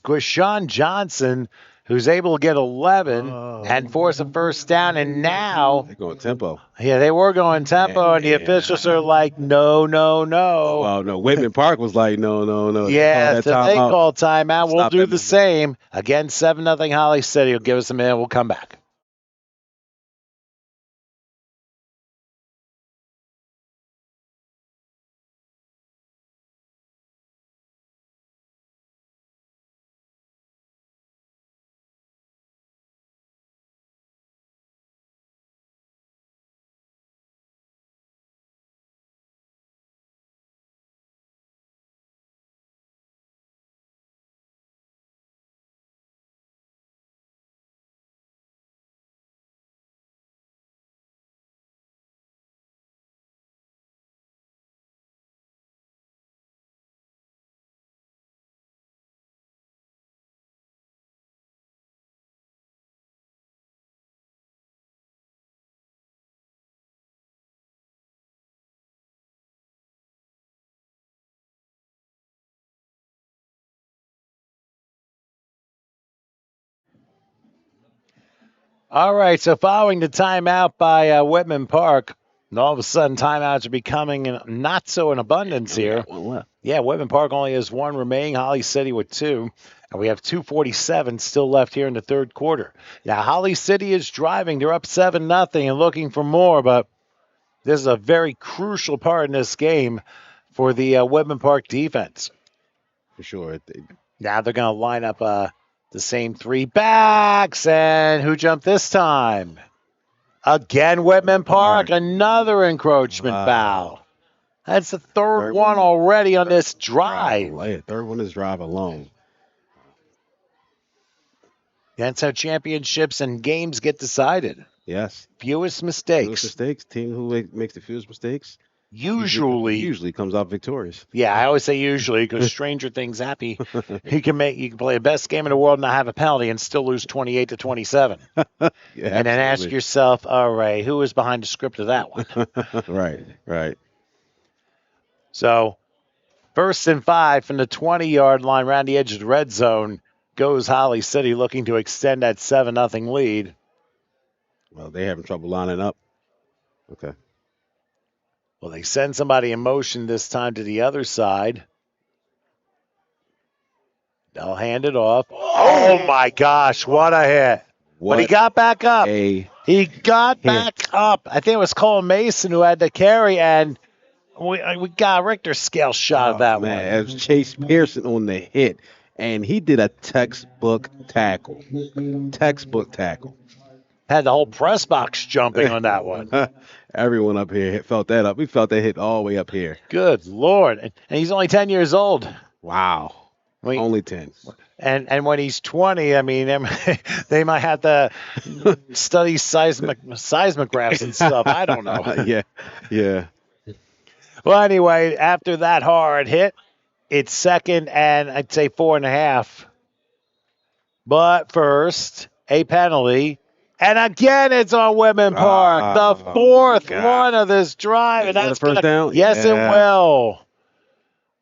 Krishan Johnson who's able to get 11 and force a first down. And now They're going tempo. Yeah, they were going tempo, and the officials are like, no, no, no. Well, no, Whitman Park was like, no, no, no. Yeah, so they call timeout. We'll do the same. Again, 7-0 Holly City. Will give us a minute. We'll come back. All right, so following the timeout by Whitman Park, and all of a sudden timeouts are becoming not so in abundance here. Yeah, Whitman Park only has one remaining, Holly City with two, and we have 2:47 still left here in the third quarter. Now, Holly City is driving. They're up 7-0 and looking for more, but this is a very crucial part in this game for the Whitman Park defense. For sure. Now they're going to line up the same three backs, and who jumped this time? Again, Whitman Park, another encroachment foul. That's the third one already on this drive. Third one is drive alone. That's how championships and games get decided. Yes. Fewest mistakes. Fewest mistakes. Team who makes the fewest mistakes usually comes out victorious. Yeah, I always say usually because stranger things happen. You can play the best game in the world and not have a penalty and still lose 28-27. And then ask yourself, all right, who is behind the script of that one? Right. So, first and 5 from the 20-yard line around the edge of the red zone goes Holly City looking to extend that 7-0 lead. Well, they're having trouble lining up. Okay. Well, they send somebody in motion this time to the other side. They'll hand it off. Oh, my gosh, what a hit. But he got back up. He got back up. I think it was Cole Mason who had the carry, and we got a Richter scale shot of that one. It was Chase Pearson on the hit, and he did a textbook tackle. Had the whole press box jumping on that one. Everyone up here felt that up. We felt that hit all the way up here. Good Lord. And he's only 10 years old. Wow. Only 10. And when he's 20, I mean, they might have to study seismographs and stuff. I don't know. Yeah. Well, anyway, after that hard hit, it's second and I'd say 4.5. But first, a penalty. And again, it's on Whitman Park. The fourth one of this drive. And that's first down? Yes, it will.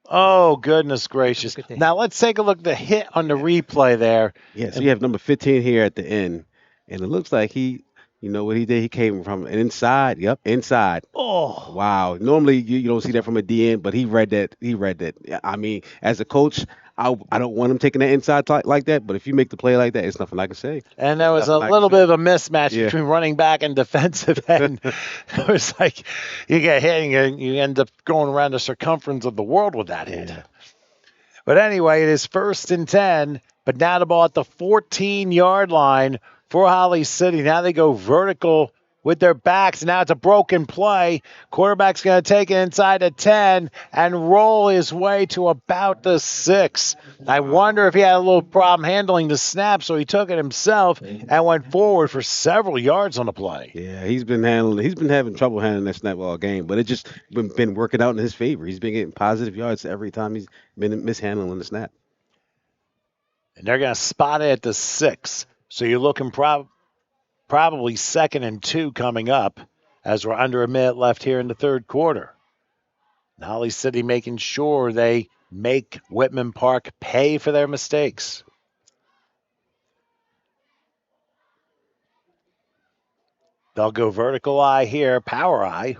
Oh, goodness gracious. Now, let's take a look at the hit on the replay there. Yes, we have number 15 here at the end. And it looks like you know what he did? He came from inside. Yep, inside. Oh. Wow. Normally, you don't see that from a DN, but he read that. I mean, as a coach, I don't want him taking that inside like that, but if you make the play like that, it's nothing I can say. And there was a little bit of a mismatch between running back and defensive end. It was like you get hit and you end up going around the circumference of the world with that hit. But anyway, it is first and 10, but now the ball at the 14-yard line for Holly City. Now they go vertical with their backs. Now it's a broken play. Quarterback's going to take it inside the 10 and roll his way to about the 6. I wonder if he had a little problem handling the snap, so he took it himself and went forward for several yards on the play. Yeah, he's been having trouble handling that snap all game, but it just been working out in his favor. He's been getting positive yards every time he's been mishandling the snap. And they're going to spot it at the 6. So you're looking probably 2nd and 2 coming up as we're under a minute left here in the third quarter. And Holly City making sure they make Whitman Park pay for their mistakes. They'll go vertical eye here, power eye.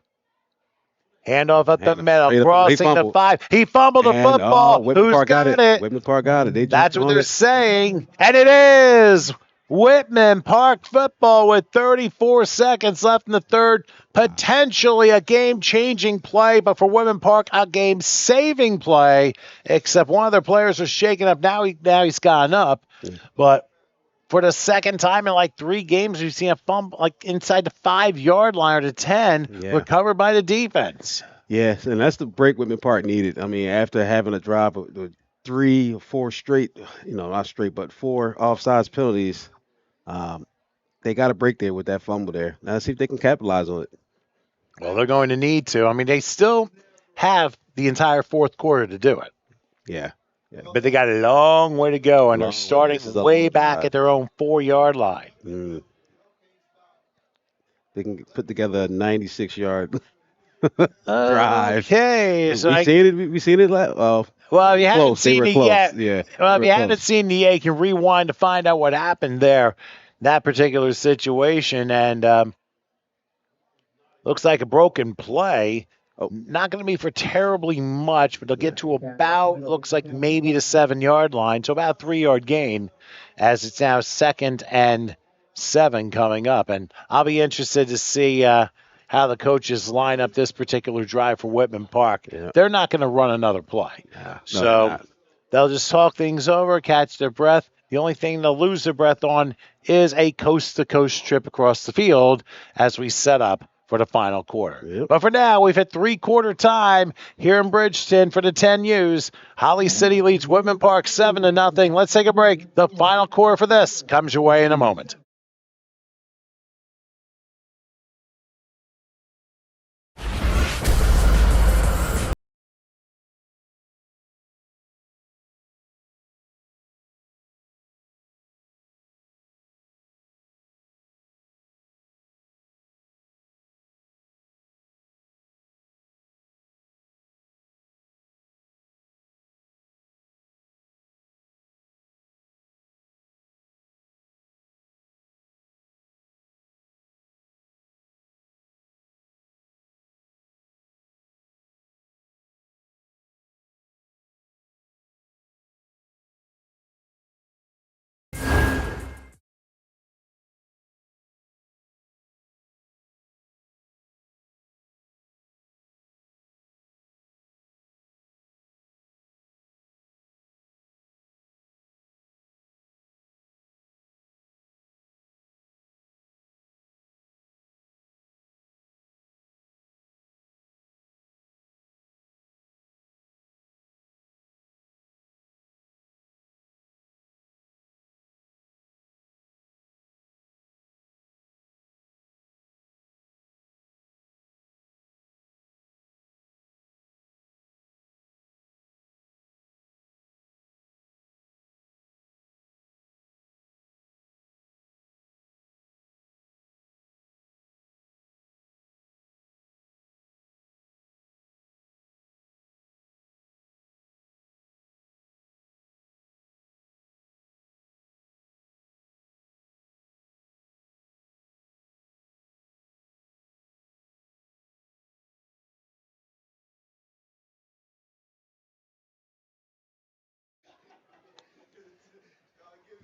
Handoff up the middle, crossing the 5. He fumbled the football. Who's got it? Whitman Park got it. That's what they're saying. And it is Whitman Park football with 34 seconds left in the third. Potentially a game-changing play, but for Whitman Park, a game-saving play, except one of their players was shaken up. Now he's gone up. But for the second time in like 3 games, we've seen a fumble like inside the 5-yard line or the 10, recovered by the defense. Yes, and that's the break Whitman Park needed. I mean, after having a drive of 3 or 4 straight, not straight, but 4 offsides penalties, they got a break there with that fumble there. Now let's see if they can capitalize on it. Well, they're going to need to. I mean, they still have the entire fourth quarter to do it. Yeah. But they got a long way to go, and they're starting way back at their own 4-yard line. They can put together a 96-yard drive. Okay. So we seen it. Well, if you haven't seen it yet, well, if you haven't seen it yet, you can rewind to find out what happened there, that particular situation, and looks like a broken play. Not going to be for terribly much, but they'll get to about, looks like maybe the 7-yard line, so about a 3-yard gain, as it's now 2nd and 7 coming up. And I'll be interested to see how the coaches line up this particular drive for Whitman Park. They're not going to run another play. They'll just talk things over, catch their breath. The only thing they'll lose their breath on is a coast-to-coast trip across the field as we set up for the final quarter. But for now, we've hit 3-quarter time here in Bridgeton for the 10U's. Holly City leads Whitman Park 7-0. Let's take a break. The final quarter for this comes your way in a moment.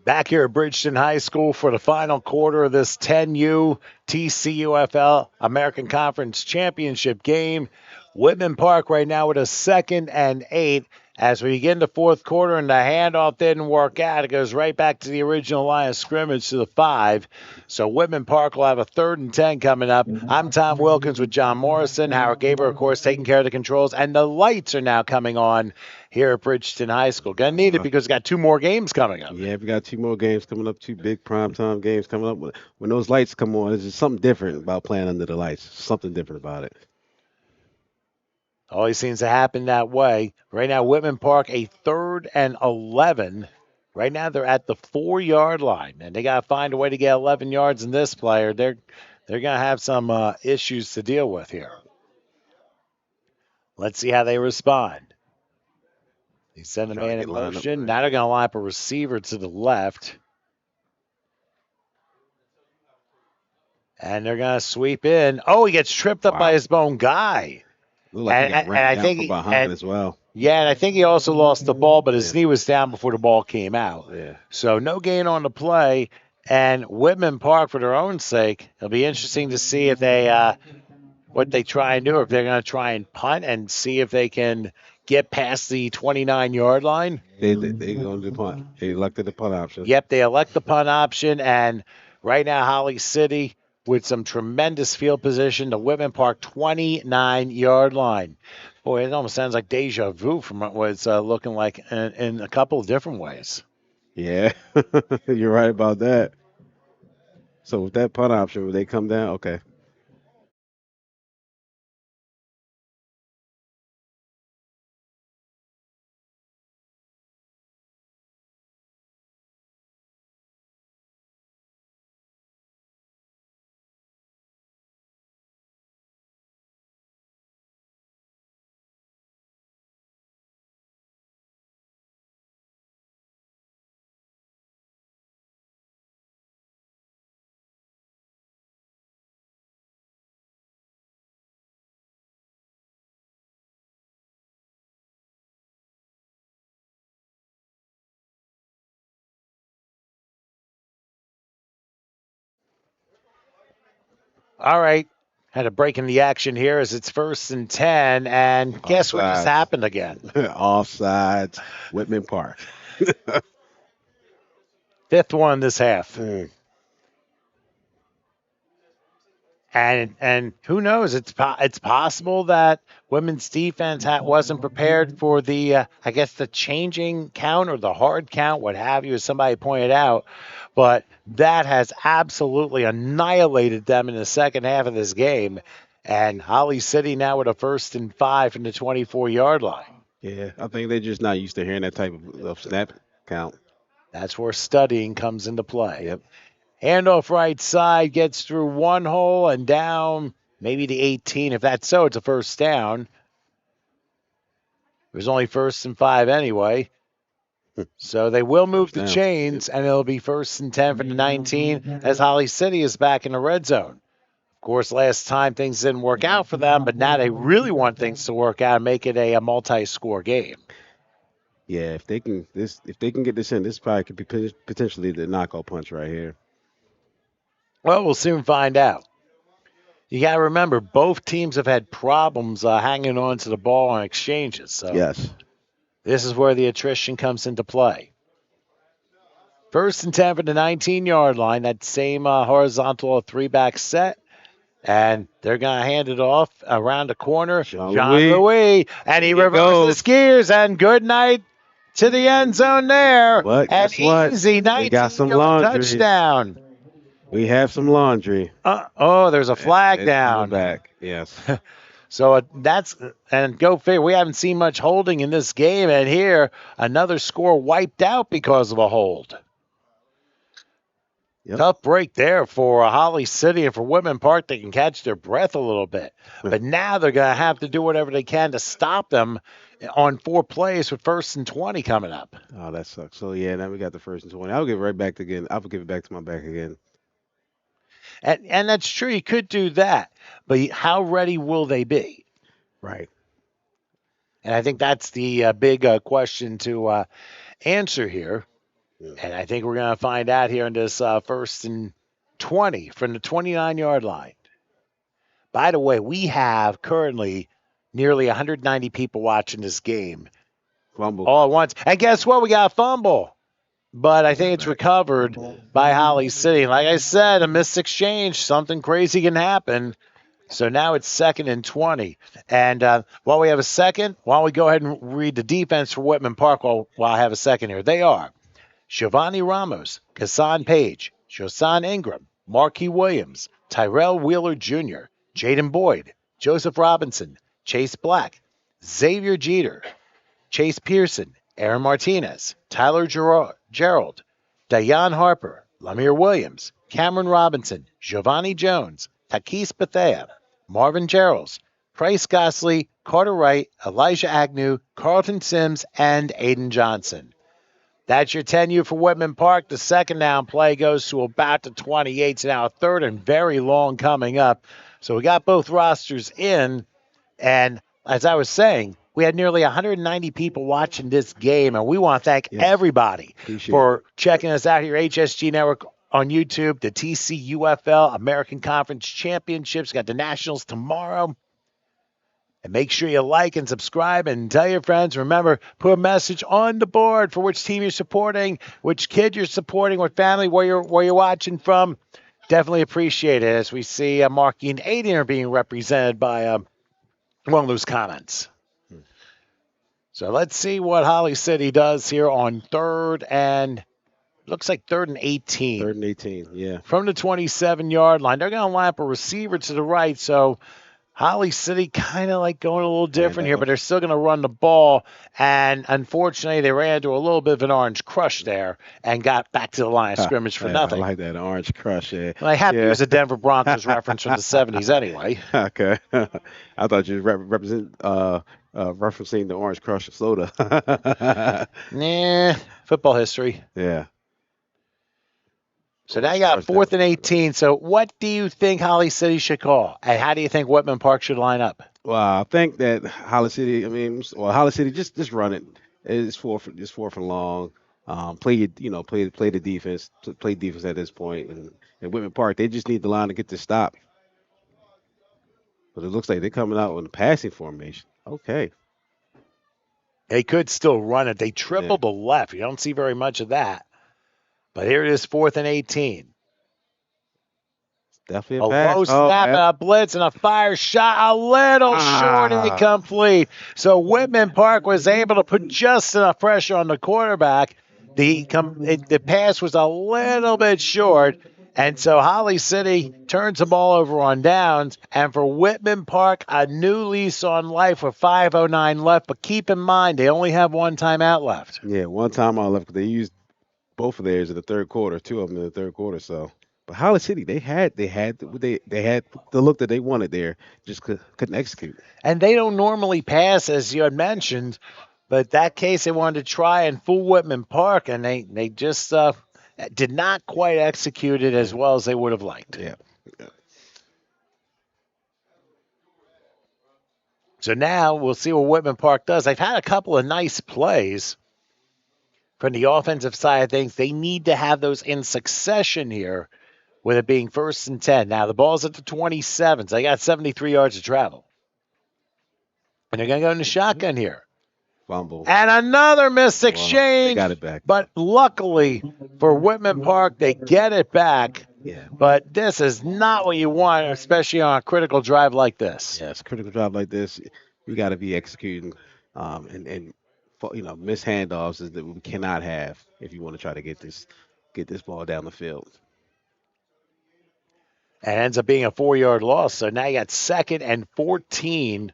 Back here at Bridgeton High School for the final quarter of this 10U TCUFL American Conference Championship game. Whitman Park right now with a 2nd and 8 as we get into fourth quarter, and the handoff didn't work out. It goes right back to the original line of scrimmage to the 5. So Whitman Park will have a 3rd and 10 coming up. I'm Tom Wilkins with John Morrison. Howard Gaber, of course, taking care of the controls, and the lights are now coming on here at Bridgeton High School. Gonna need it because we got 2 more games coming up. Yeah, we got 2 more games coming up, 2 big primetime games coming up. When those lights come on, there's just something different about playing under the lights. Something different about it. Always seems to happen that way. Right now, Whitman Park, a 3rd and 11 Right now they're at the 4-yard line, and they got to find a way to get 11 yards in this play, or they're going to have some issues to deal with here. Let's see how they respond. They send a man in motion. Now they're going to line up a receiver to the left. And they're going to sweep in. Oh, he gets tripped up by his own guy. Looked like he got ran down from behind as well. Yeah, and I think he also lost the ball, but his knee was down before the ball came out. Yeah. So no gain on the play. And Whitman Park, for their own sake, it'll be interesting to see if they what they try and do, or if they're going to try and punt and see if they can get past the 29-yard line. They're going to do punt. They elected the punt option. Yep, they elect the punt option, and right now Holly City with some tremendous field position, the Whitman Park 29-yard line. Boy, it almost sounds like deja vu from what it's looking like in a couple of different ways. Yeah, you're right about that. So with that punt option, will they come down? Okay. All right. Had a break in the action here as it's 1st and 10, and guess what just happened again? Offsides, Whitman Park. 5th one this half. And who knows? It's possible that women's defense wasn't prepared for the I guess the changing count or the hard count, what have you, as somebody pointed out. But that has absolutely annihilated them in the second half of this game. And Holly City now with a 1st and 5 from the 24-yard line. Yeah, I think they're just not used to hearing that type of snap count. That's where studying comes into play. Yep. Handoff right side, gets through one hole and down maybe the 18. If that's so, it's a 1st down. It was only 1st and 5 anyway. So they will move the chains, and it'll be 1st and 10 from the 19 as Holly City is back in the red zone. Of course, last time things didn't work out for them, but now they really want things to work out and make it a multi-score game. Yeah, if they can get this in, this probably could be potentially the knockout punch right here. Well, we'll soon find out. You got to remember, both teams have had problems hanging on to the ball on exchanges. So yes, this is where the attrition comes into play. 1st and 10 from the 19-yard line. That same horizontal 3-back set. And they're going to hand it off around the corner. John Louis. And he reverses gears. And good night to the end zone there. But and easy 19-yard touchdown. We have some laundry. There's a flag down. Back, yes. So and go figure. We haven't seen much holding in this game, and here another score wiped out because of a hold. Yep. Tough break there for Holly City and for Whitman Park. They can catch their breath a little bit, but now they're going to have to do whatever they can to stop them on 4 plays with 1st and 20 coming up. Oh, that sucks. So yeah, now we got the 1st and 20. I'll give it right back again. I'll give it back to my back again. And that's true. You could do that. But how ready will they be? Right. And I think that's the big question to answer here. Yeah. And I think we're going to find out here in this 1st and 20 from the 29-yard line. By the way, we have currently nearly 190 people watching this game. Fumble. All at once. And guess what? We got a fumble. But I think it's recovered by Holly City. Like I said, a missed exchange, something crazy can happen. So now it's 2nd and 20. And while we have a second, why don't we go ahead and read the defense for Whitman Park while I have a second here. They are Shivani Ramos, Kassan Page, Josan Ingram, Marquis Williams, Tyrell Wheeler Jr., Jaden Boyd, Joseph Robinson, Chase Black, Xavier Jeter, Chase Pearson, Aaron Martinez, Tyler Gerald, Dayan Harper, Lamir Williams, Cameron Robinson, Giovanni Jones, Takis Bethea, Marvin Gerald, Price Gosley, Carter Wright, Elijah Agnew, Carlton Sims, and Aiden Johnson. That's your 10U for Whitman Park. The second down play goes to about the 28. So now a third and very long coming up. So we got both rosters in. And as I was saying, we had nearly 190 people watching this game. And we want to thank everybody for checking us out here, HSG Network on YouTube, the TCUFL American Conference Championships. Got the Nationals tomorrow. And make sure you like and subscribe and tell your friends. Remember, put a message on the board for which team you're supporting, which kid you're supporting, what family, where you're watching from. Definitely appreciate it as we see Marky and Aiden are being represented by one of those comments. So let's see what Holly City does here on third and 18. 3rd and 18, yeah. From the 27-yard line. They're going to line up a receiver to the right, so Holly City kind of like going a little different here, but they're still going to run the ball. And unfortunately, they ran into a little bit of an orange crush there and got back to the line of scrimmage for nothing. I like that, orange crush. Yeah. Well, I have to use a Denver Broncos reference from the 70s anyway. Okay. I thought you were referencing the orange crush soda. Nah, football history. Yeah. So now you got 4th and 18. So what do you think Holly City should call? And how do you think Whitman Park should line up? Well, I think that Holly City, Holly City just run it. It's fourth and long. Play the defense. Play defense at this point. And Whitman Park, they just need the line to get the stop. But it looks like they're coming out with a passing formation. Okay. They could still run it. They triple the left. You don't see very much of that. But here it is, 4th and 18. Definitely a pass. Low snap and a blitz and a fire shot, a little short and incomplete. So Whitman Park was able to put just enough pressure on the quarterback. The pass was a little bit short, and so Holly City turns the ball over on downs. And for Whitman Park, a new lease on life with 5:09 left. But keep in mind, they only have one timeout left. Yeah, one timeout left. They used both of theirs in the third quarter, 2 of them in the third quarter. So, but Holly City, they had the look that they wanted there, just couldn't execute. And they don't normally pass, as you had mentioned, but that case they wanted to try and fool Whitman Park, and they just did not quite execute it as well as they would have liked. Yeah. So now we'll see what Whitman Park does. They've had a couple of nice plays. From the offensive side of things, they need to have those in succession here, with it being 1st and 10. Now, the ball's at the 27, so they got 73 yards to travel. And they're going to go into shotgun here. Fumble. And another missed exchange. They got it back. But luckily for Whitman Park, they get it back. Yeah. But this is not what you want, especially on a critical drive like this. Yes, critical drive like this, you got to be executing and missed handoffs is that we cannot have if you want to try to get this ball down the field. And it ends up being a 4-yard loss. So now you got 2nd and 14.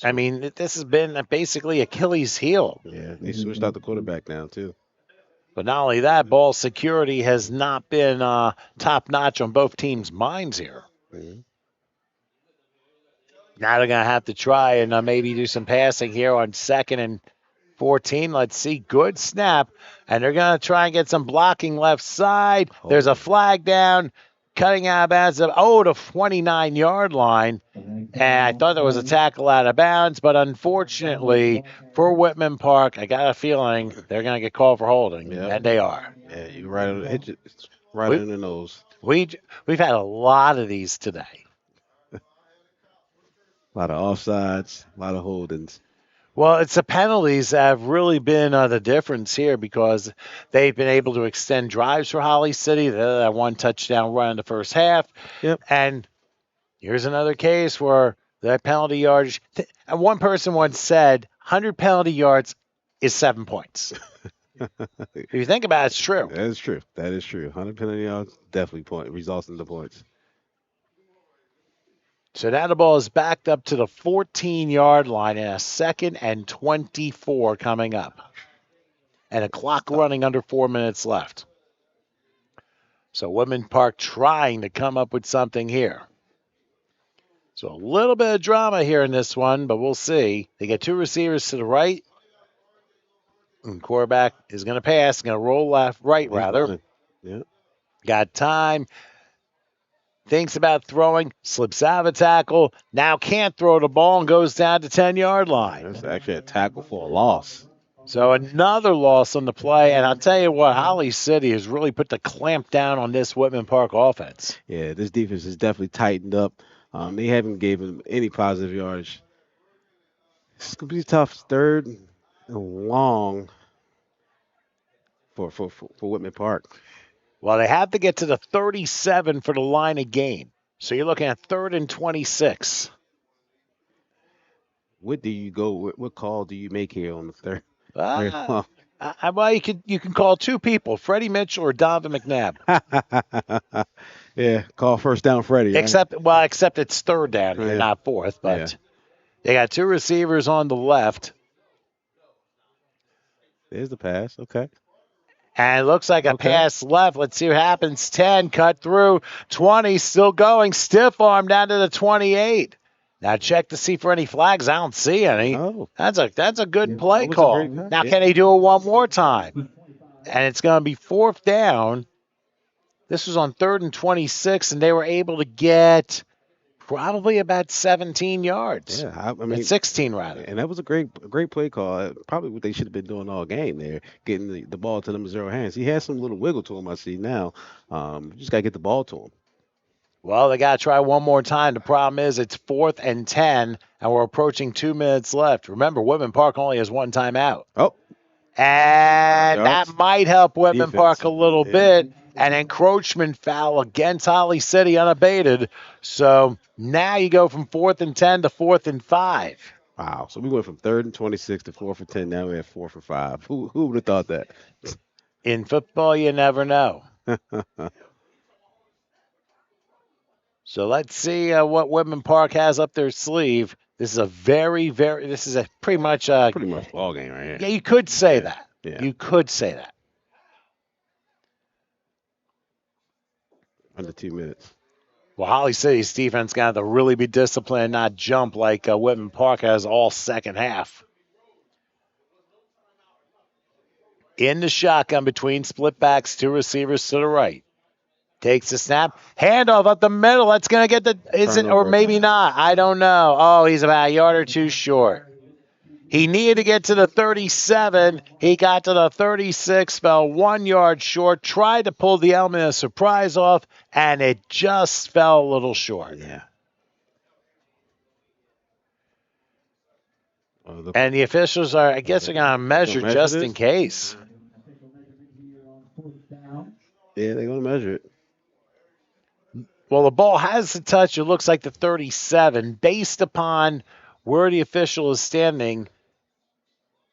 I mean, this has been basically Achilles' heel. Yeah, they switched out the quarterback now too. But not only that, ball security has not been top-notch on both teams' minds here. Mm-hmm. Now they're going to have to try and maybe do some passing here on 2nd and 14. Let's see. Good snap. And they're going to try and get some blocking left side. There's a flag down. Cutting out of bounds the 29-yard line. And I thought there was a tackle out of bounds. But unfortunately for Whitman Park, I got a feeling they're going to get called for holding. Yep. And they are. Yeah, you're right on in the nose. We've had a lot of these today. A lot of offsides, a lot of holdings. Well, it's the penalties that have really been the difference here because they've been able to extend drives for Holly City. That one touchdown run in the first half. Yep. And here's another case where that penalty yardage. And one person once said 100 penalty yards is 7 points. If you think about it, it's true. That is true. 100 penalty yards definitely results in the points. So now the ball is backed up to the 14-yard line and a 2nd and 24 coming up. And a clock running under 4 minutes left. So Woodman Park trying to come up with something here. So a little bit of drama here in this one, but we'll see. They get 2 receivers to the right. And quarterback is going to pass, going to roll right rather. Yeah. Got time. Thinks about throwing, slips out of a tackle, now can't throw the ball and goes down to 10-yard line. That's actually a tackle for a loss. So another loss on the play, and I'll tell you what, Holly City has really put the clamp down on this Whitman Park offense. Yeah, this defense is definitely tightened up. They haven't given any positive yardage. It's going to be tough. 3rd and long for Whitman Park. Well, they have to get to the 37 for the line of gain. So you're looking at 3rd and 26. What do you go? What call do you make here on the 3rd? Well, you can call 2 people, Freddie Mitchell or Donovan McNabb. Yeah, call first down, Freddie. Right? Except it's 3rd down here, not 4th. But they got 2 receivers on the left. There's the pass. Okay. And it looks like a pass left. Let's see what happens. 10, cut through. 20, still going. Stiff arm down to the 28. Now check to see for any flags. I don't see any. Oh. That's a good play call. Now can he do it one more time? And it's going to be 4th down. This was on 3rd and 26, and they were able to get probably about 17 yards. Yeah, I mean 16 rather. And that was a great play call. Probably what they should have been doing all game there, getting the ball to number 0 hands. He has some little wiggle to him. I see now. Just got to get the ball to him. Well, they got to try one more time. The problem is it's 4th and 10, and we're approaching 2 minutes left. Remember, Whitman Park only has 1 timeout. Oh. And that might help Whitman Park a little bit. An encroachment foul against Holly City unabated. So now you go from 4th and 10 to 4th and 5. Wow. So we went from 3rd and 26 to 4th and 10. Now we have 4th and 5. Who would have thought that? In football, you never know. So let's see what Whitman Park has up their sleeve. This is a pretty much ball game right here. Yeah, you could say that. Yeah. You could say that. Under 2 minutes. Well, Holly City's defense got to really be disciplined and not jump like Whitman Park has all second half. In the shotgun between split backs, 2 receivers to the right. Takes the snap. Handoff up the middle. That's going to get or maybe not. I don't know. Oh, he's about a yard or 2 short. He needed to get to the 37. He got to the 36, fell 1 yard short, tried to pull the element of surprise off, and it just fell a little short. Yeah. And the officials are, I guess, they're going to measure just in case. Yeah, they're going to measure it. Well, the ball has the touch. It looks like the 37. Based upon where the official is standing,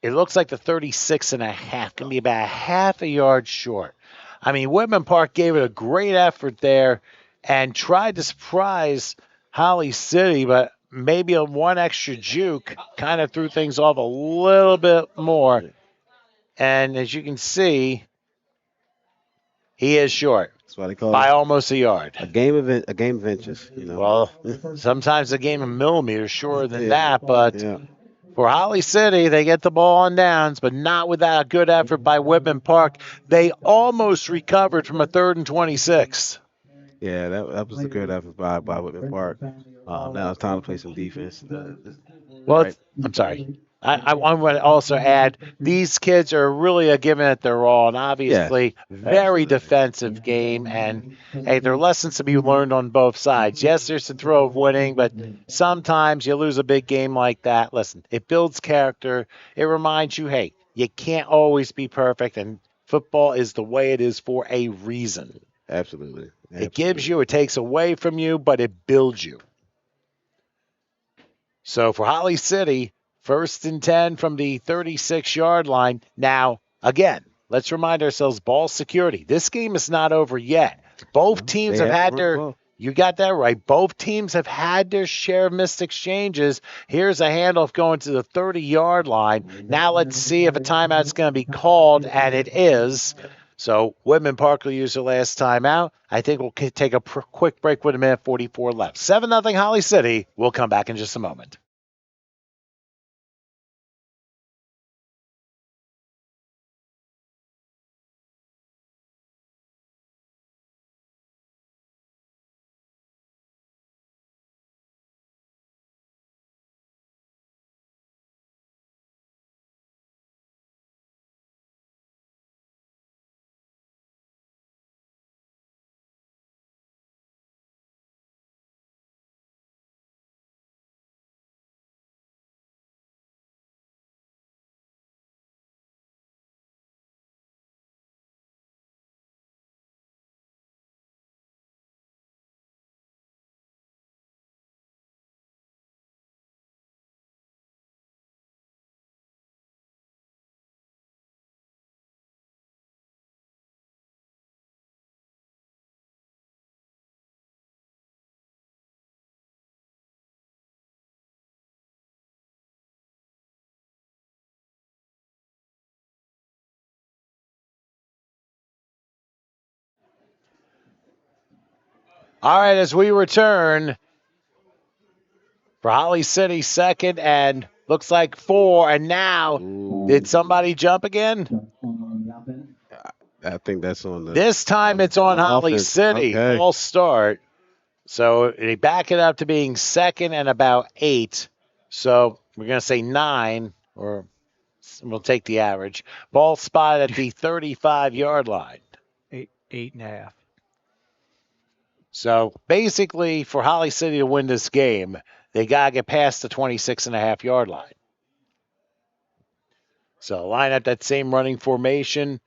it looks like the 36 and a half. Can be about half a yard short. I mean, Whitman Park gave it a great effort there and tried to surprise Holly City, but maybe one extra juke kind of threw things off a little bit more. And as you can see, he is short. That's why they call by almost a yard. A game of inches. You know. Well, sometimes a game of millimeters shorter than that, but for Holly City, they get the ball on downs, but not without a good effort by Whitman Park. They almost recovered from a 3rd and 26. Yeah, that was a good effort by Whitman Park. Now it's time to play some defense. I'm sorry. I want to also add, these kids are really giving it their all, and obviously very defensive game, and hey, there are lessons to be learned on both sides. Yes, there's the thrill of winning, but sometimes you lose a big game like that. Listen, it builds character. It reminds you, hey, you can't always be perfect, and football is the way it is for a reason. Absolutely. It gives you, it takes away from you, but it builds you. So for Holly City, 1st and 10 from the 36-yard line. Now, again, let's remind ourselves, ball security. This game is not over yet. Both teams have had You got that right. Both teams have had their share of missed exchanges. Here's a handoff going to the 30-yard line. Now let's see if a timeout's going to be called, and it is. So Whitman Park will use their last timeout. I think we'll take a quick break with a minute 44 left. 7-0 Holly City. We'll come back in just a moment. All right, as we return for Holly City, second and looks like 4. And now, did somebody jump again? I think that's on the. This time it's on Holly City. Okay. False start. So they back it up to being second and about 8. So we're going to say 9, or we'll take the average. Ball spot at the 35-yard line. 8.5. So basically, for Holly City to win this game, they got to get past the 26.5-yard line. So line up that same running formation.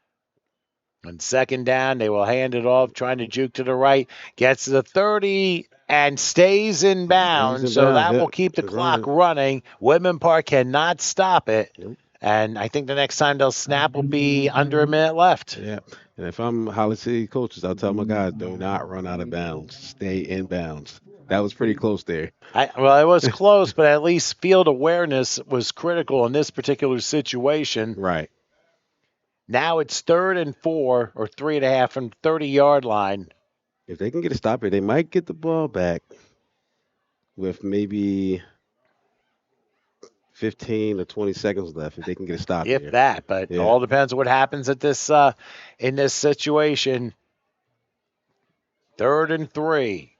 On second down, they will hand it off, trying to juke to the right. Gets to the 30 and stays in bounds. So that will keep the clock running. Whitman Park cannot stop it. Nope. And I think the next time they'll snap will be under a minute left. Yeah. And if I'm Holly City coaches, I'll tell my guys, do not run out of bounds. Stay in bounds. That was pretty close there. Well, it was close, but at least field awareness was critical in this particular situation. Right. Now it's 3rd and 4, or 3.5 from 30-yard line. If they can get a stop here, they might get the ball back with maybe 15 or 20 seconds left if they can get a stop if here. that, but it all depends on what happens at this in this situation. 3rd and 3.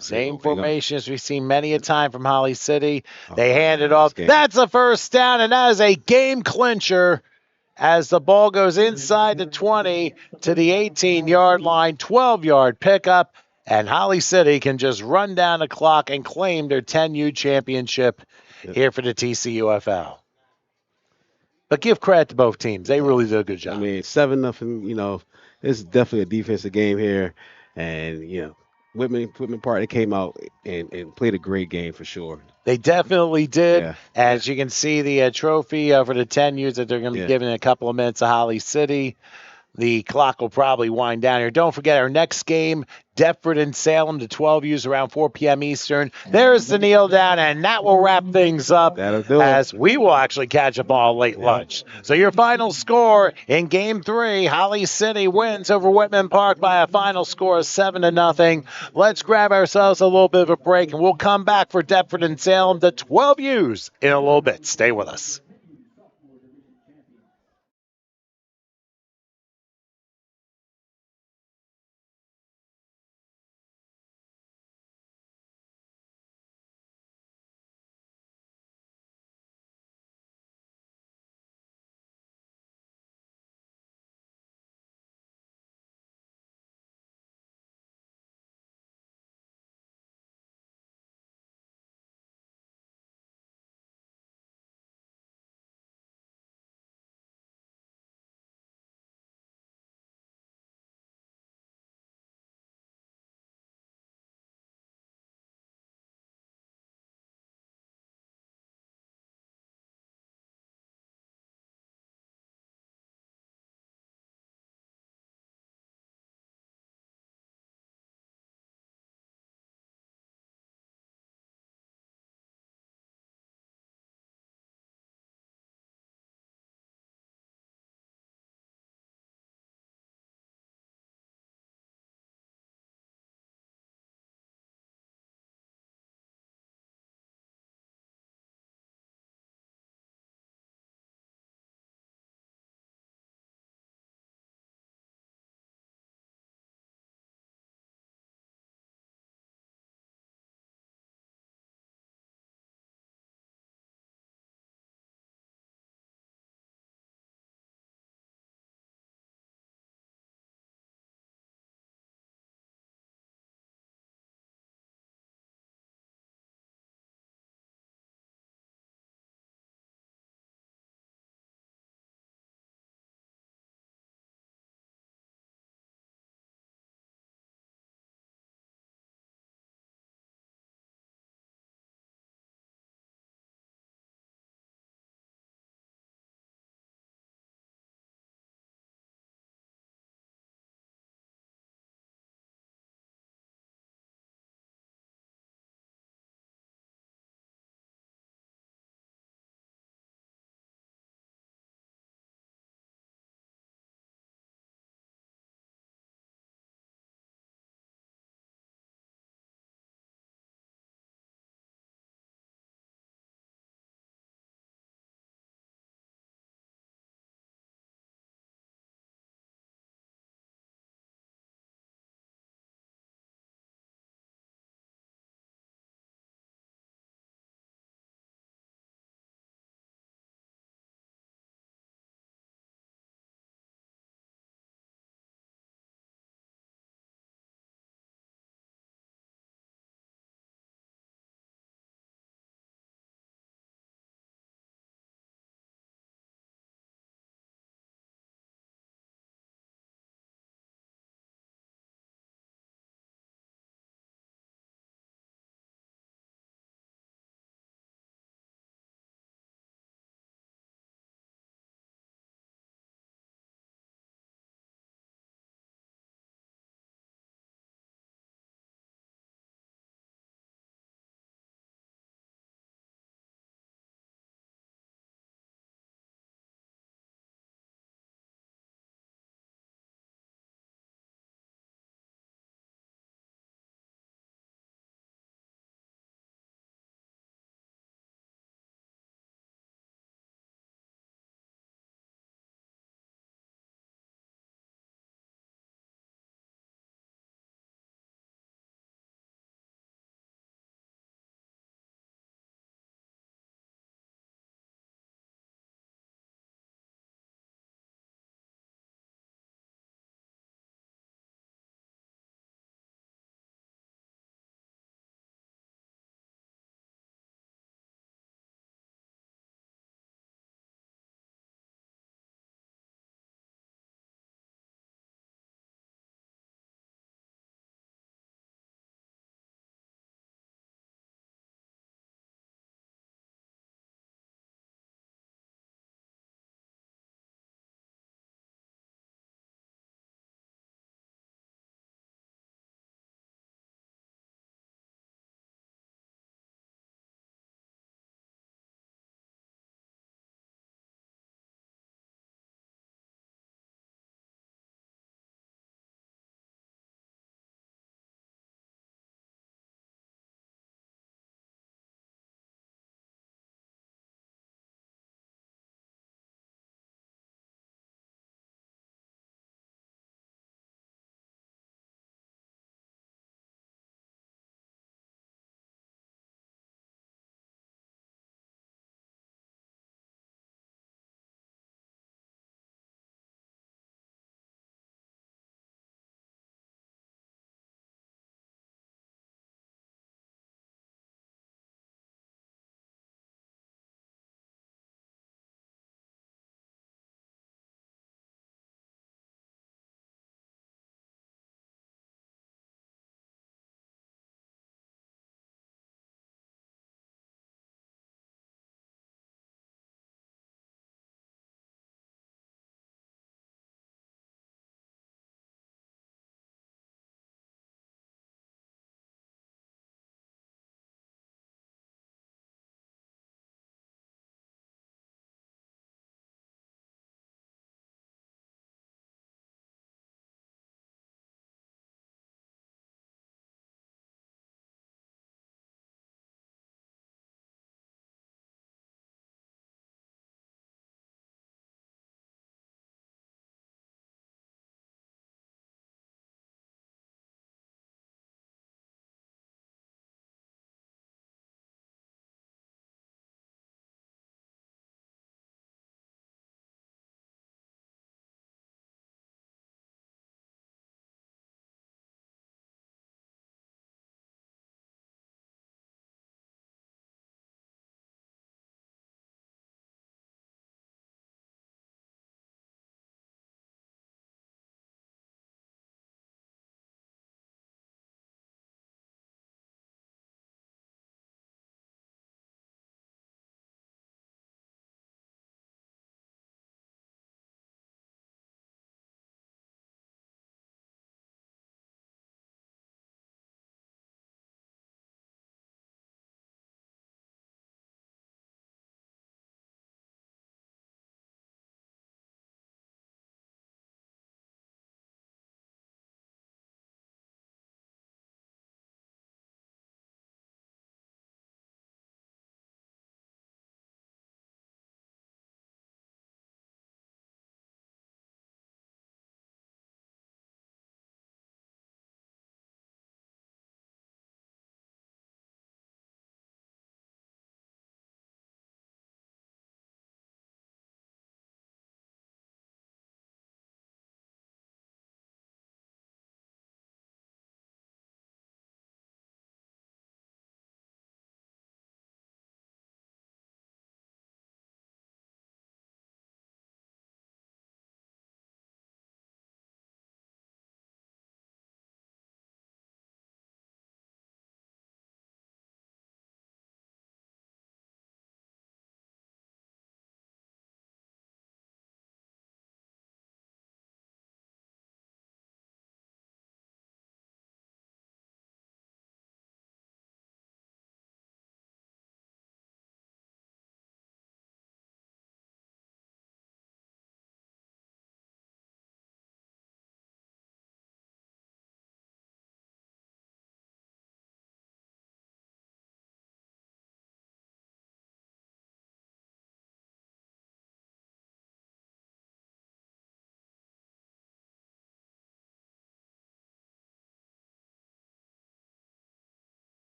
Same formation as we've seen many a time from Holly City. They hand it off. That's a first down, and that is a game clincher as the ball goes inside the 20 to the 18-yard line, 12-yard pickup, and Holly City can just run down the clock and claim their 10U championship here for the TCUFL. But give credit to both teams. They really did a good job. I mean, 7-0, this is definitely a defensive game here. And, Whitman Park, they came out and played a great game for sure. They definitely did. Yeah. As you can see, the trophy for the 10Us that they're going to be giving in a couple of minutes to Holly City. The clock will probably wind down here. Don't forget our next game, Deptford and Salem, the 12Us around 4 p.m. Eastern. There's the kneel down, and that will wrap things up as we will actually catch up on a late lunch. So your final score in Game 3, Holly City wins over Whitman Park by a final score of 7-0. Let's grab ourselves a little bit of a break, and we'll come back for Deptford and Salem, the 12Us, in a little bit. Stay with us.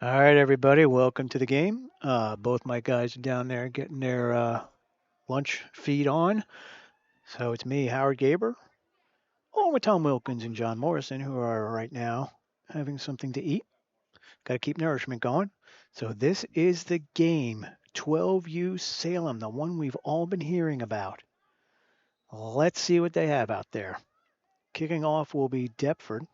All right, everybody, welcome to the game. Both my guys are down there getting their lunch feed on. So it's me, Howard Gaber, along with Tom Wilkins and John Morrison, who are right now having something to eat. Got to keep nourishment going. So this is the game, 12U Salem, the one we've all been hearing about. Let's see what they have out there. Kicking off will be Deptford.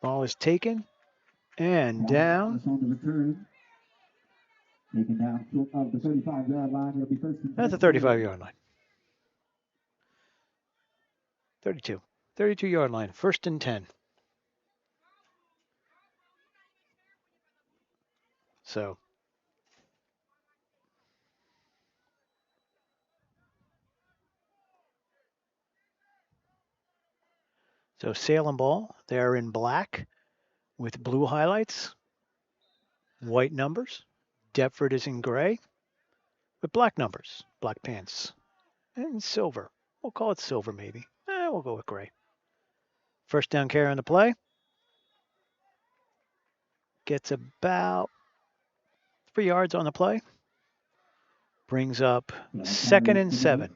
Ball is taken and down. On the return. Taken down of the 35-yard line. It'll be first and That's the 10. 35-yard line. 32. 32-yard line. First and 10. So Salem ball, they're in black with blue highlights, white numbers. Deptford is in gray with black numbers, black pants, and silver. We'll call it silver maybe. We'll go with gray. First down carry on the play. Gets about 3 yards on the play. Brings up 2nd and 7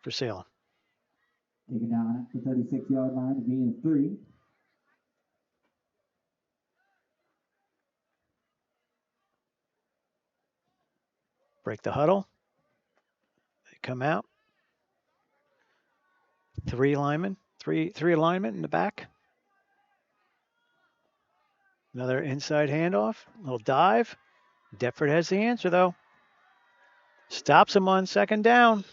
for Salem. Taken down at the 36-yard line, again 3. Break the huddle. They come out. 3 linemen, three alignment in the back. Another inside handoff, little dive. Deptford has the answer though. Stops him on 2nd down.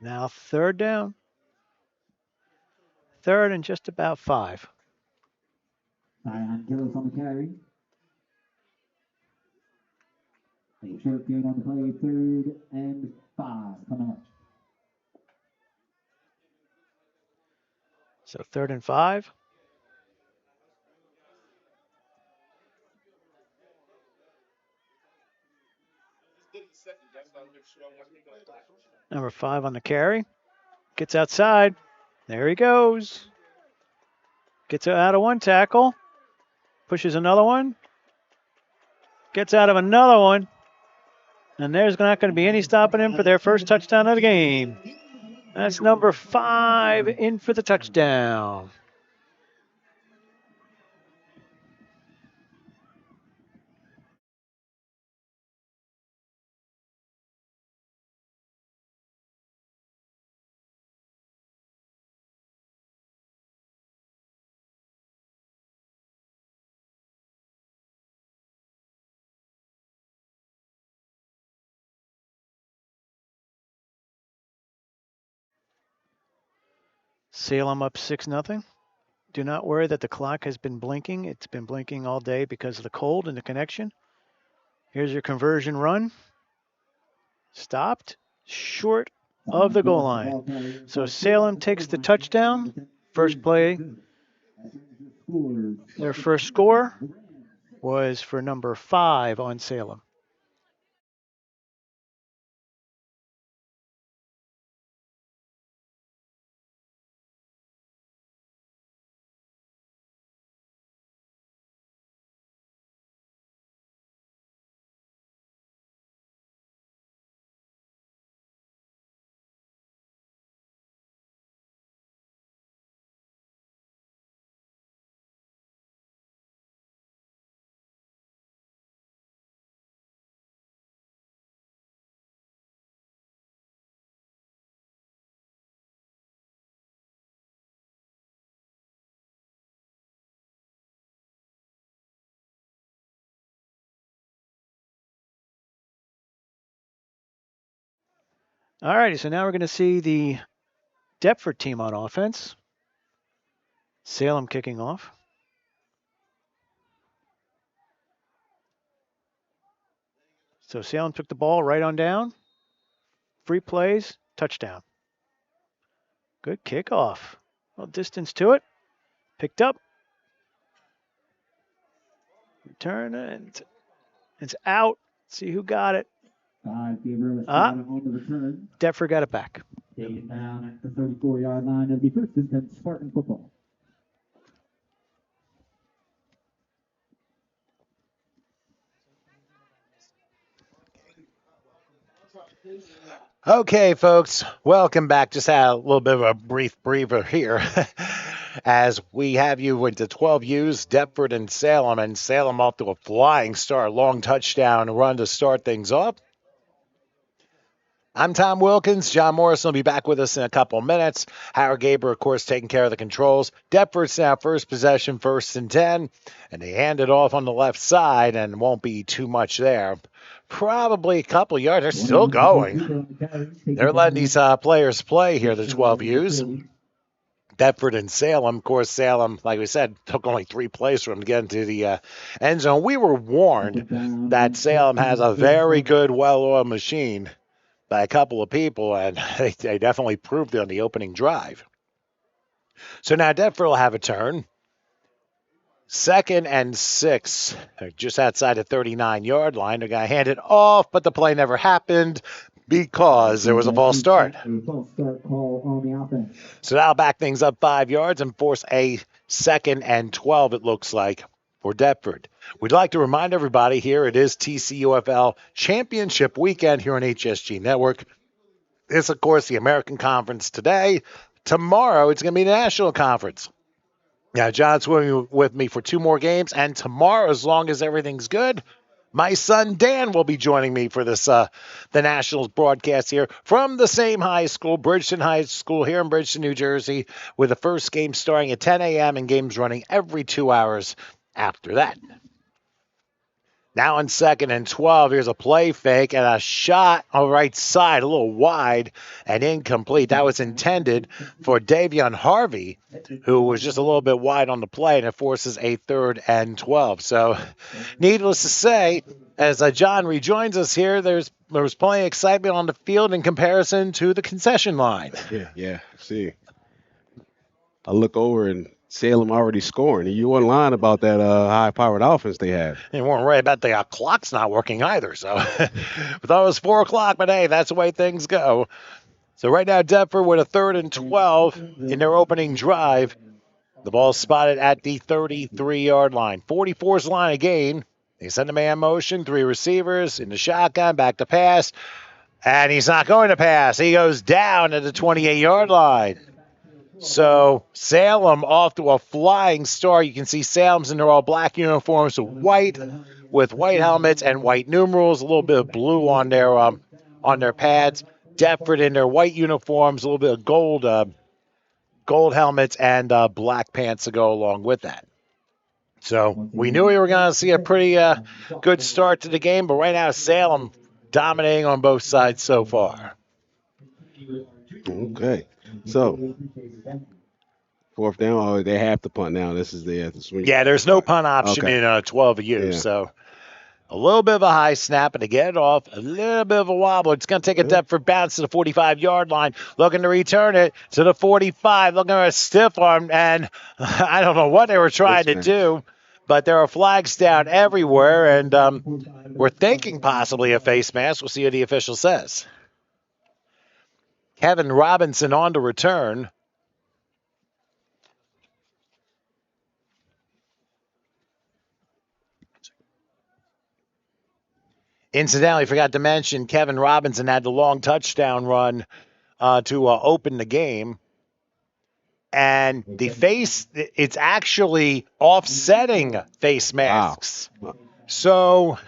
Now 3rd down. 3rd and just about 5. Zion Gillis on the carry. A short gain on the play, 3rd and 5 coming up. So 3rd and 5. Number 5 on the carry. Gets outside. There he goes. Gets out of one tackle. Pushes another one. Gets out of another one. And there's not going to be any stopping him for their first touchdown of the game. That's number 5 in for the touchdown. Salem up 6-0. Do not worry that the clock has been blinking. It's been blinking all day because of the cold and the connection. Here's your conversion run. Stopped short of the goal line. So Salem takes the touchdown. First play. Their first score was for number 5 on Salem. All righty, so now we're going to see the Deptford team on offense. Salem kicking off. So Salem took the ball right on down. Free plays, touchdown. Good kickoff. Well, distance to it. Picked up. Return and it's out. See who got it. Gabriel Ah. on the return. Deptford got it back. Taken down at the 34-yard line. It'll be first and 10 Spartan football. Okay, folks, welcome back. Just had a little bit of a brief breather here as we have you into 12U's, Deptford and Salem off to a flying start, long touchdown run to start things off. I'm Tom Wilkins. John Morrison will be back with us in a couple of minutes. Howard Gaber, of course, taking care of the controls. Deptford's now first possession, 1st and 10, and they hand it off on the left side, and won't be too much there. Probably a couple yards. They're still going. They're letting these players play here, the 12U's. Deptford and Salem. Of course, Salem, like we said, took only 3 plays for them to get into the end zone. We were warned that Salem has a very good, well-oiled machine by a couple of people, and they definitely proved it on the opening drive. So now Deptford will have a turn. 2nd and 6, just outside the 39-yard line. They're going to hand it off, but the play never happened because there was a false start. So that'll back things up 5 yards and force a 2nd and 12, it looks like, for Deptford. We'd like to remind everybody here it is TCUFL Championship Weekend here on HSG Network. This, of course, the American Conference today. Tomorrow, it's going to be the National Conference. Now, John's with me for 2 more games, and tomorrow, as long as everything's good, my son Dan will be joining me for this the Nationals broadcast here from the same high school, Bridgeton High School here in Bridgeton, New Jersey, with the first game starting at 10 a.m. and games running every 2 hours after that. Now on 2nd and 12, here's a play fake and a shot on the right side, a little wide and incomplete. That was intended for Davion Harvey, who was just a little bit wide on the play, and it forces a 3rd and 12. So needless to say, as John rejoins us here, there was plenty of excitement on the field in comparison to the concession line. Yeah. See, I look over and Salem already scoring. And you weren't lying about that high-powered offense they have. They weren't worried about the clock's not working either. So we thought it was 4 o'clock, but hey, that's the way things go. So right now, Deptford with a 3rd and 12 in their opening drive. The ball spotted at the 33-yard line. 44's line of gain. They send a man motion, 3 receivers in the shotgun, back to pass. And he's not going to pass. He goes down at the 28-yard line. So Salem off to a flying start. You can see Salem's in their all black uniforms with white helmets and white numerals, a little bit of blue on their pads. Deptford in their white uniforms, a little bit of gold helmets and black pants to go along with that. So we knew we were going to see a pretty good start to the game, but right now Salem dominating on both sides so far. Okay. So, 4th down, they have to punt now. This is the swing. Yeah, there's no punt option in 12U. Yeah. So, a little bit of a high snap, and to get it off, a little bit of a wobble. It's going to take a Deptford bounce to the 45-yard line, looking to return it to the 45, looking at a stiff arm, and I don't know what they were trying to do, but there are flags down everywhere, and we're thinking possibly a face mask. We'll see what the official says. Kevin Robinson on to return. Incidentally, forgot to mention Kevin Robinson had the long touchdown run to open the game. And the face, it's actually offsetting face masks. Wow. So,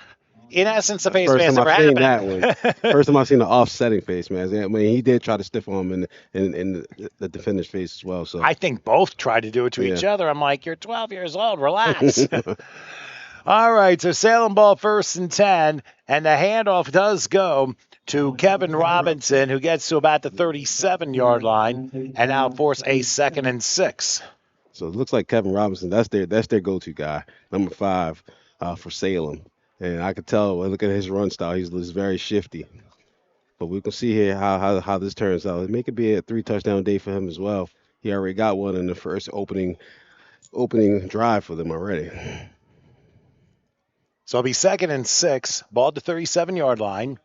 in essence, the face mask never happened. That one. First time I've seen the offsetting face mask. I mean, he did try to stiff arm in the defender's face as well. So I think both tried to do it to each other. I'm like, you're 12 years old. Relax. All right, so Salem ball 1st and 10, and the handoff does go to Kevin Robinson, who gets to about the 37-yard line, and now force a 2nd and 6. So it looks like Kevin Robinson, that's their go-to guy, number 5 for Salem. And I could tell, look at his run style, he's very shifty. But we can see here how this turns out. It could be a 3-touchdown day for him as well. He already got one in the first opening drive for them already. So it'll be 2nd and 6, ball at the 37-yard line.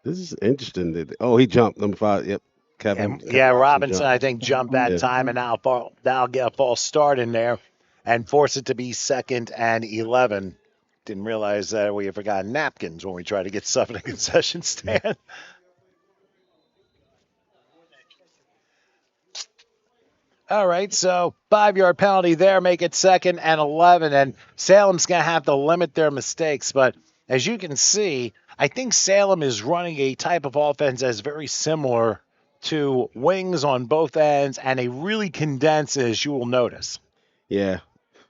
This is interesting. Oh, he jumped number 5. Yep, Kevin. And yeah, Robinson, jumped. I think, jumped that Yeah. time, and now get a false start in there and force it to be 2nd and 11. Didn't realize that we had forgotten napkins when we tried to get stuff in a concession stand. All right, so 5-yard penalty there, make it 2nd and 11, and Salem's going to have to limit their mistakes. But as you can see, I think Salem is running a type of offense that's very similar to wings on both ends, and they really condense, as you will notice. Yeah.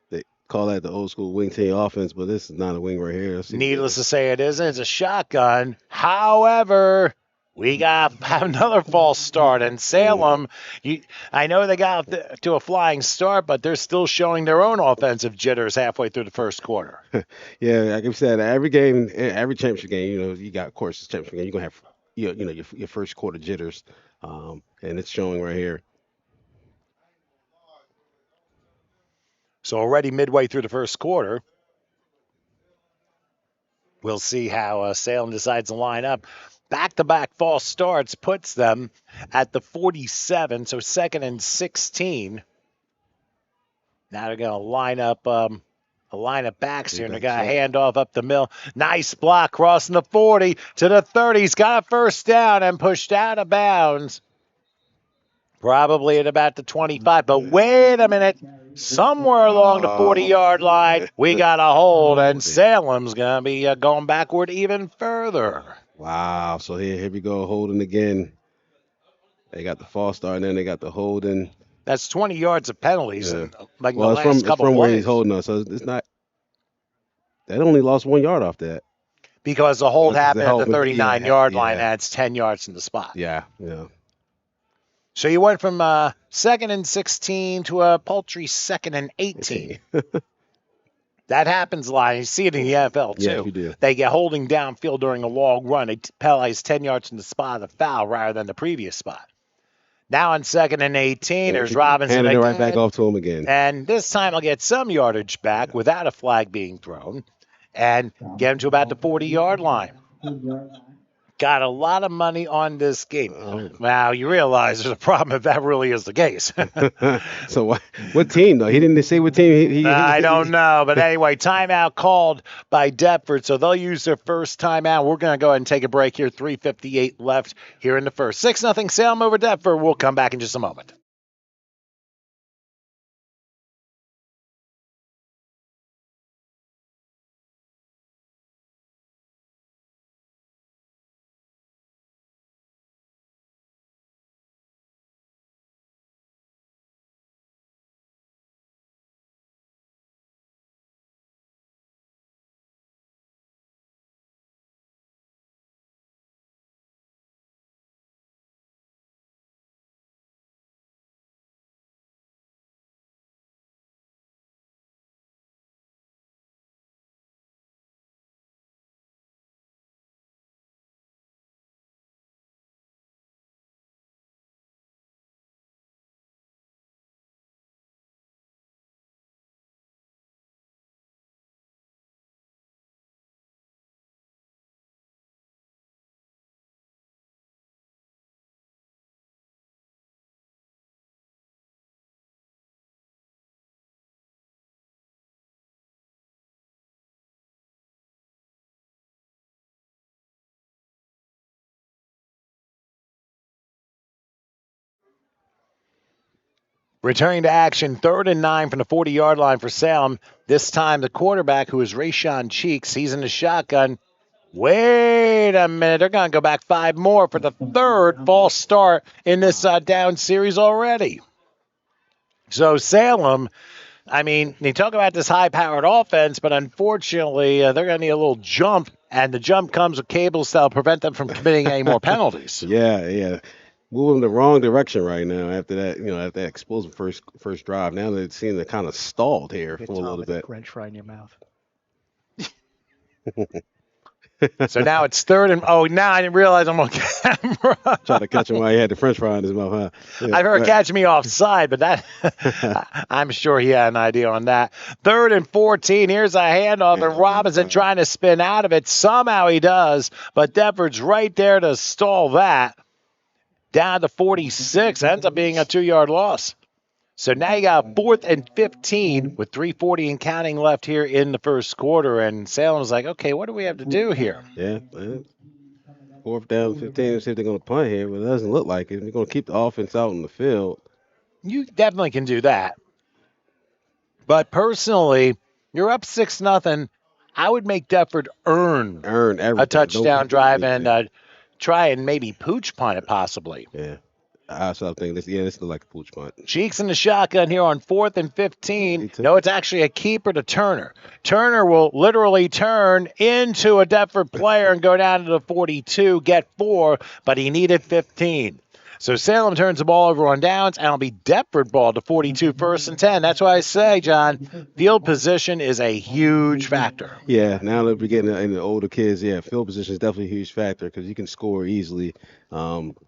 They call that the old school wing team offense, but this is not a wing right here. Needless to say, it isn't. It's a shotgun. However, we got another false start. And Salem, I know they got to a flying start, but they're still showing their own offensive jitters halfway through the first quarter. Yeah, like I said, every game, every championship game, you got, of course, this championship game, you're going to have your first quarter jitters, and it's showing right here. So already midway through the first quarter, we'll see how Salem decides to line up. Back-to-back false starts puts them at the 47, so 2nd and 16. Now they're going to line up a line of backs here, and they're going to hand off up the middle. Nice block crossing the 40 to the 30. He's got a first down and pushed out of bounds. Probably at about the 25. But wait a minute. Somewhere along the 40-yard line, we got a hold, and Salem's going to be going backward even further. Wow. So here we go, holding again. They got the false start, and then they got the holding. That's 20 yards of penalties. Yeah. In, like Well, the last couple it's from plays. where he's holding us, so it's not. They only lost 1 yard off that. Because the hold happened at the 39-yard line. Yeah. That's 10 yards in the spot. Yeah. So you went from 2nd and 16 to a paltry 2nd and 18. That happens a lot. You see it in the NFL, too. Yeah, you do. They get holding downfield during a long run. They penalize 10 yards in the spot of the foul rather than the previous spot. Now on 2nd and 18, there's Robinson handing it again. right back off to him again. And this time he'll get some yardage back without a flag being thrown and get him to about the 40-yard line. Got a lot of money on this game. Now, you realize there's a problem if that really is the case. So what team, though? He didn't say what team. I don't know. But anyway, timeout called by Deptford. So they'll use their first timeout. We're going to go ahead and take a break here. 3:58 left here in the first. 6-0 Salem over Deptford. We'll come back in just a moment. Returning to action, 3rd and 9 from the 40-yard line for Salem. This time the quarterback, who is Rayshawn Cheeks, he's in the shotgun. Wait a minute. They're going to go back 5 more for the 3rd false start in this down series already. So Salem, I mean, you talk about this high-powered offense, but unfortunately they're going to need a little jump, and the jump comes with cables that'll prevent them from committing any more penalties. Yeah. Moving the wrong direction right now after that, after that explosive first drive. Now they seem to kind of stalled here for a little bit. French fry in your mouth. So now it's third and now I didn't realize I'm on camera. Try to catch him while he had the French fry in his mouth, huh? Yeah, I've heard right. catch me offside, but that I'm sure he had an idea on that. Third and 14. Here's a handoff, and Robinson trying to spin out of it. Somehow he does, but Deptford's right there to stall that. Down to 46. Ends up being a 2-yard loss. So now you got 4th and 15 with 3:40 and counting left here in the first quarter. And Salem's like, okay, what do we have to do here? Yeah. 4th down, 15. See if they're going to punt here, but it doesn't look like it. They're going to keep the offense out in the field. You definitely can do that. But personally, you're up 6-0. I would make Deptford earn everything. a touchdown drive and try and maybe pooch punt it possibly. Yeah. I started thinking this looks like a pooch punt. Cheeks in the shotgun here on 4th and 15. No, it's actually a keeper to Turner. Turner will literally turn into a Deptford player and go down to the 42, get 4, but he needed 15. So Salem turns the ball over on downs, and it'll be Deptford ball to 42, 1st and 10. That's why I say, John, field position is a huge factor. Yeah, now that we're getting in the older kids, field position is definitely a huge factor because you can score easily.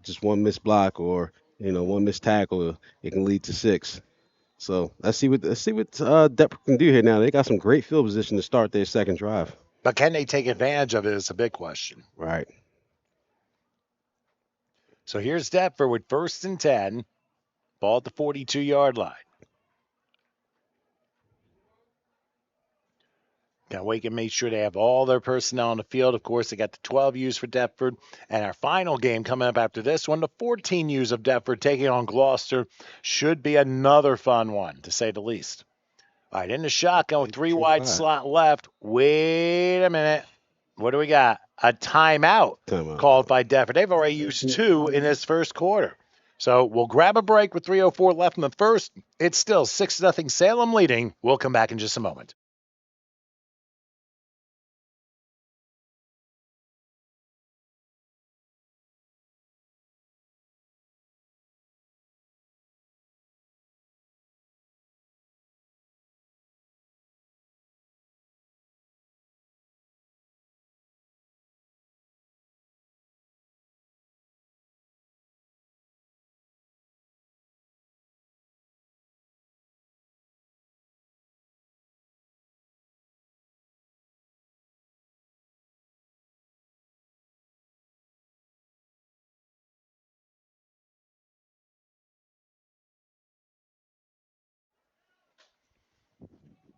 Just one missed block or one missed tackle, it can lead to 6. So let's see what Deptford can do here. Now they got some great field position to start their second drive. But can they take advantage of it is a big question. Right. So here's Deptford with 1st and 10, ball at the 42-yard line. Now, we can make sure they have all their personnel on the field. Of course, they got the 12 U's for Deptford. And our final game coming up after this one, the 14 U's of Deptford taking on Gloucester. Should be another fun one, to say the least. All right, in the shotgun with 3 wide slot left. Wait a minute. What do we got? A timeout called by Deptford. They've already used 2 in this first quarter. So we'll grab a break with 3:04 left in the first. It's still 6-0 Salem leading. We'll come back in just a moment.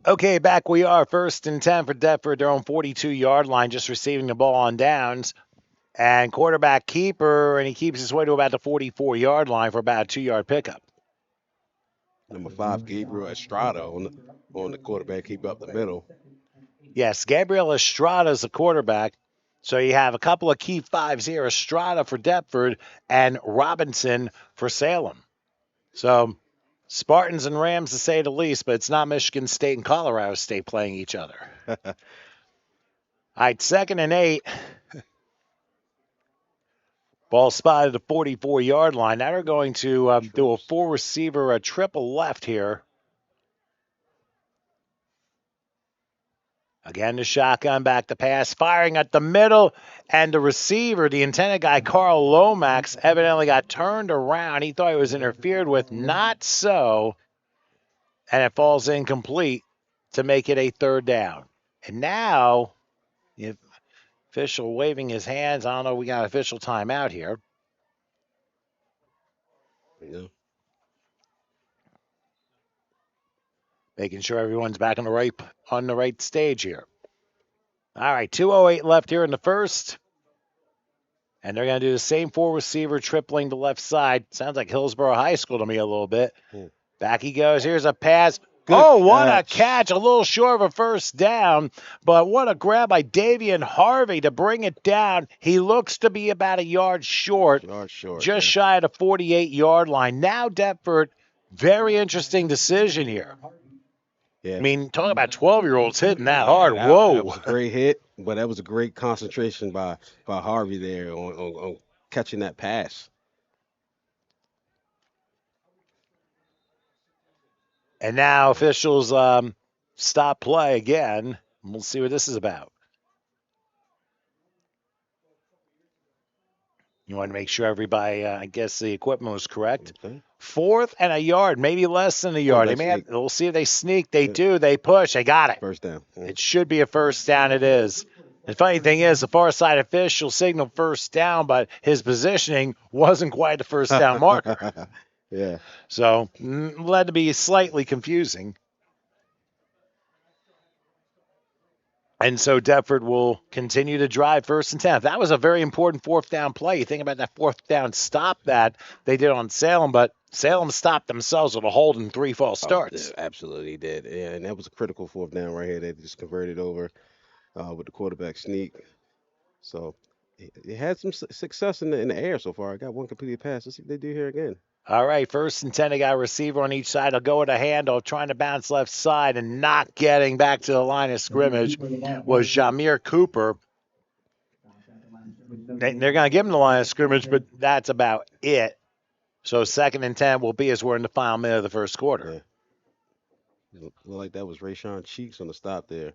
Okay, back we are. 1st and 10 for Deptford. Their own 42-yard line, just receiving the ball on downs. And quarterback keeper, and he keeps his way to about the 44-yard line for about a 2-yard pickup. Number 5, Gabriel Estrada on the quarterback, keep up the middle. Yes, Gabriel Estrada is the quarterback. So you have a couple of key 5s here, Estrada for Deptford and Robinson for Salem. So Spartans and Rams to say the least, but it's not Michigan State and Colorado State playing each other. All right, 2nd and 8. Ball spotted at the 44-yard line. Now they're going to do a 4-receiver, a triple left here. Again, the shotgun back to pass, firing at the middle, and the receiver, the intended guy, Carl Lomax, evidently got turned around. He thought he was interfered with. Not so. And it falls incomplete to make it a 3rd down. And now, the official waving his hands. I don't know, we got official timeout here. Yeah. Making sure everyone's back on the right stage here. All right, 2:08 left here in the first. And they're going to do the same 4-receiver, tripling the left side. Sounds like Hillsborough High School to me a little bit. Back he goes. Here's a pass. What a catch. A little short of a 1st down. But what a grab by Davian Harvey to bring it down. He looks to be about a yard short. Just shy of the 48-yard line. Now Deptford, very interesting decision here. Yeah. I mean, talking about 12-year-olds hitting that hard. Whoa. That was a great hit, but that was a great concentration by Harvey there on catching that pass. And now officials stop play again. We'll see what this is about. You want to make sure everybody, I guess the equipment was correct. Okay. 4th and a yard, maybe less than a yard. We'll see if they sneak. They do. They push. They got it. First down. It should be a first down. It is. The funny thing is, the far side official signaled first down, but his positioning wasn't quite a first down marker. Yeah. So, led to be slightly confusing. And so Deptford will continue to drive 1st and 10. That was a very important 4th down play. You think about that 4th down stop that they did on Salem, but Salem stopped themselves with a hold and 3 false starts. Yeah, absolutely did. Yeah, and that was a critical 4th down right here. They just converted over with the quarterback sneak. So it had some success in the air so far. I got one completed pass. Let's see if they do here again. All right, 1st and 10. They got a receiver on each side. They'll go with a handoff, trying to bounce left side and not getting back to the line of scrimmage was Jameer Cooper. They're going to give him the line of scrimmage, but that's about it. So 2nd and 10 will be as we're in the final minute of the first quarter. Yeah. Looked like that was Rayshawn Cheeks on the stop there.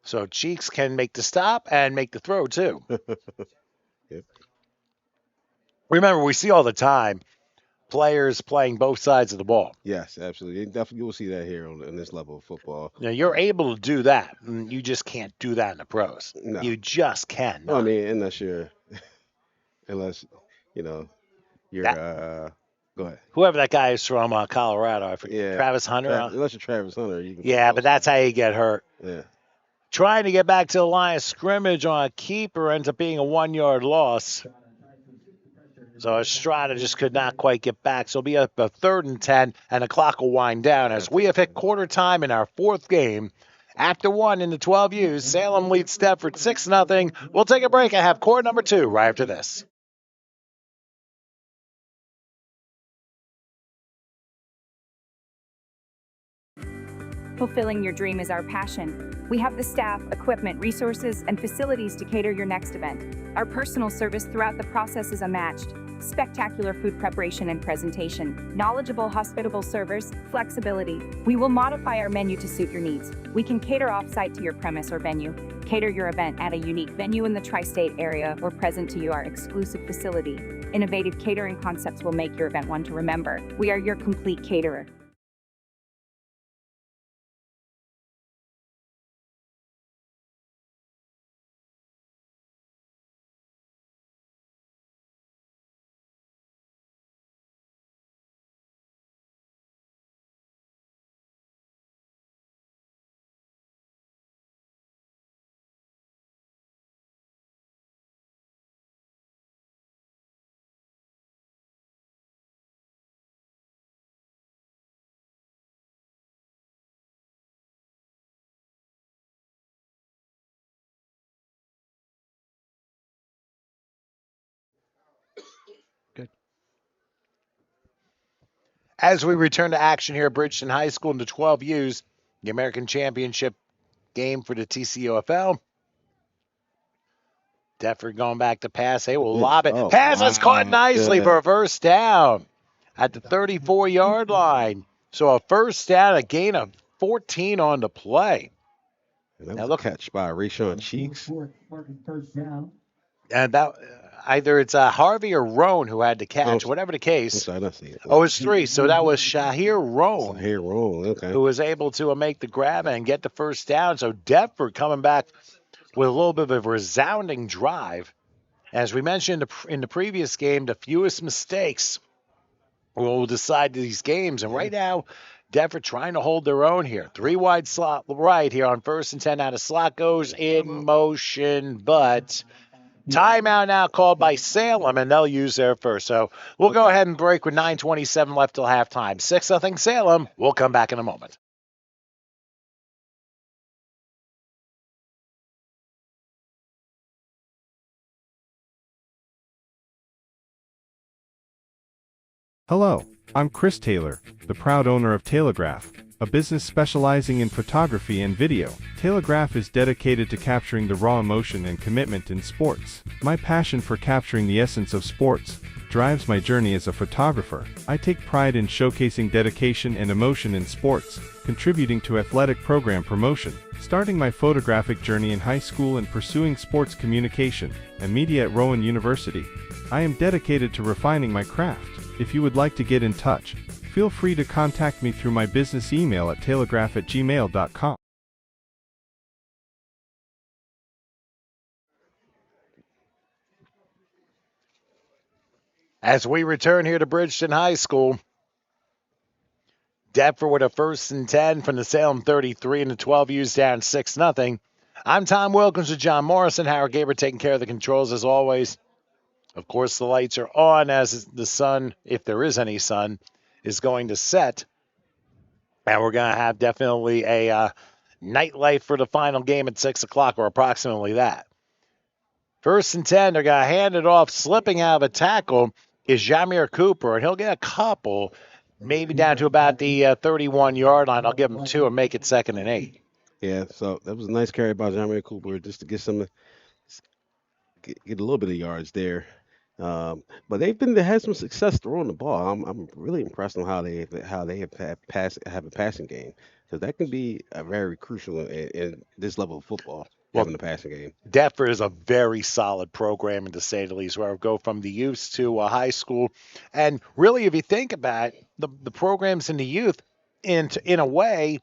So Cheeks can make the stop and make the throw, too. Yep. Remember, we see all the time players playing both sides of the ball. Yes, absolutely. Definitely, you'll see that here on this level of football. Now, you're able to do that. You just can't do that in the pros. No. You just can't. No, I mean, unless you're go ahead. Whoever that guy is from Colorado, I forget. Yeah. Travis Hunter. Unless you're Travis Hunter, you can. Yeah, but that's how you get hurt. Yeah. Trying to get back to the line of scrimmage on a keeper ends up being a 1-yard loss. So Estrada just could not quite get back. So it'll be up a 3rd and 10, and the clock will wind down as we have hit quarter time in our 4th game. After 1 in the 12U's, Salem leads Deptford 6-0. We'll take a break and have quarter number 2 right after this. Fulfilling your dream is our passion. We have the staff, equipment, resources, and facilities to cater your next event. Our personal service throughout the process is unmatched. Spectacular food preparation and presentation, knowledgeable, hospitable servers, flexibility. We will modify our menu to suit your needs. We can cater off-site to your premise or venue. Cater your event at a unique venue in the tri-state area or present to you our exclusive facility. Innovative catering concepts will make your event one to remember. We are your complete caterer. As we return to action here at Bridgeton High School in the 12U's, the American Championship game for the TCUFL. Deptford going back to pass. They will lob it. Pass is caught nicely for a first down at the 34-yard line. So a first down, a gain of 14 on the play. And that was a catch by Rayshawn Cheeks. And that either it's Harvey or Roan who had the catch, whatever the case. I'm sorry, I don't see it. Oh, it's 3. So that was Shahir Roan. Shahir Roan, okay. Who was able to make the grab and get the first down. So Deptford coming back with a little bit of a resounding drive. As we mentioned in the previous game, the fewest mistakes will decide these games. And right now, Deptford trying to hold their own here. 3 wide slot right here on 1st and 10. Now the slot goes in motion, but timeout now called by Salem, and they'll use their first. So we'll go ahead and break with 9:27 left till halftime. 6-0 Salem. We'll come back in a moment. Hello, I'm Chris Taylor, the proud owner of Telegraph, a business specializing in photography and video. Telegraph is dedicated to capturing the raw emotion and commitment in sports. My passion for capturing the essence of sports drives my journey as a photographer. I take pride in showcasing dedication and emotion in sports, contributing to athletic program promotion, Starting my photographic journey in high school and pursuing sports communication and media at Rowan University, I am dedicated to refining my craft. If you would like to get in touch, feel free to contact me through my business email at telegraph@gmail.com. As we return here to Bridgeton High School, Deptford with a 1st and 10 from the Salem 33 and the 12U's down 6-0. I'm Tom Wilkins with John Morrison. Howard Gaber taking care of the controls as always. Of course, the lights are on as the sun, if there is any sun, is going to set. And we're going to have definitely a nightlight for the final game at 6 o'clock or approximately that. 1st and 10, they're going to hand it off. Slipping out of a tackle is Jamir Cooper, and he'll get a couple, maybe down to about the 31-yard line. I'll give him 2 and make it 2nd and 8. Yeah, so that was a nice carry by Jamir Cooper just to get a little bit of yards there. But they had some success throwing the ball. I'm really impressed on how they have a passing game, because that can be a very crucial in this level of football. Having a passing game. Deptford is a very solid program, to say the least, where I go from the youth to high school. And really, if you think about it, the programs in the youth, in a way,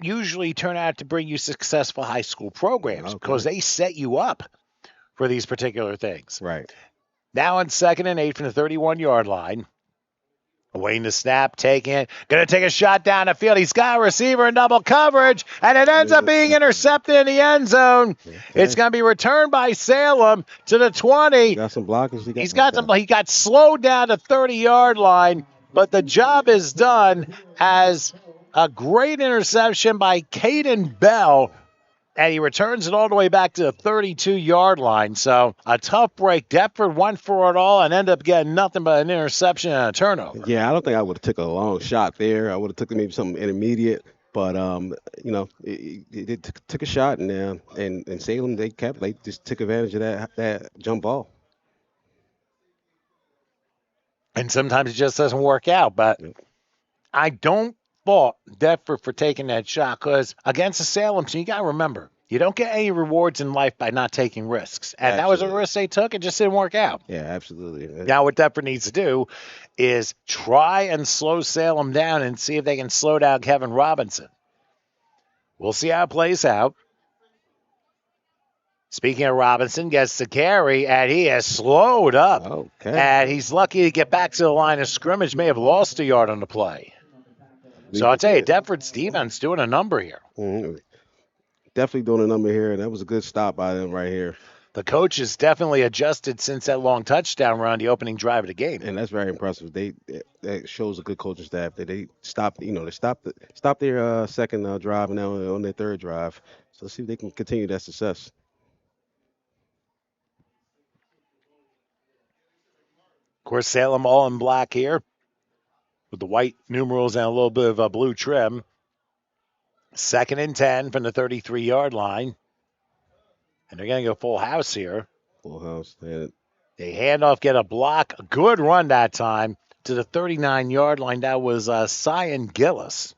usually turn out to bring you successful high school programs because they set you up for these particular things. Right. Now on 2nd and 8 from the 31-yard line. Awaiting the snap, taking it, going to take a shot down the field. He's got a receiver in double coverage, and it ends up being intercepted in the end zone. Okay. It's going to be returned by Salem to the 20. Got some blockers. He got slowed down to 30-yard line, but the job is done as a great interception by Caden Bell, and he returns it all the way back to the 32-yard line. So a tough break. Deptford went for it all and ended up getting nothing but an interception and a turnover. Yeah, I don't think I would have took a long shot there. I would have took maybe something intermediate. But, it took a shot, and Salem, they just took advantage of that jump ball. And sometimes it just doesn't work out. But I don't fault Deptford for taking that shot, because against the Salem team, you got to remember, you don't get any rewards in life by not taking risks. And that was a risk they took. It just didn't work out. Yeah, absolutely. Now what Deptford needs to do is try and slow Salem down and see if they can slow down Kevin Robinson. We'll see how it plays out. Speaking of Robinson, gets the carry, and he has slowed up. Okay. And he's lucky to get back to the line of scrimmage. May have lost a yard on the play. So I'll tell you, Deptford's defense doing a number here. Mm-hmm. Definitely doing a number here. That was a good stop by them right here. The coach has definitely adjusted since that long touchdown run, the opening drive of the game. And that's very impressive. That shows a good coaching staff that they stopped their second drive, and now on their third drive. So let's see if they can continue that success. Of course, Salem all in black here, with the white numerals and a little bit of a blue trim. 2nd and 10 from the 33-yard line. And they're going to go full house here. Full house. They hand off, get a block. A good run that time to the 39-yard line. That was Cyan Gillis,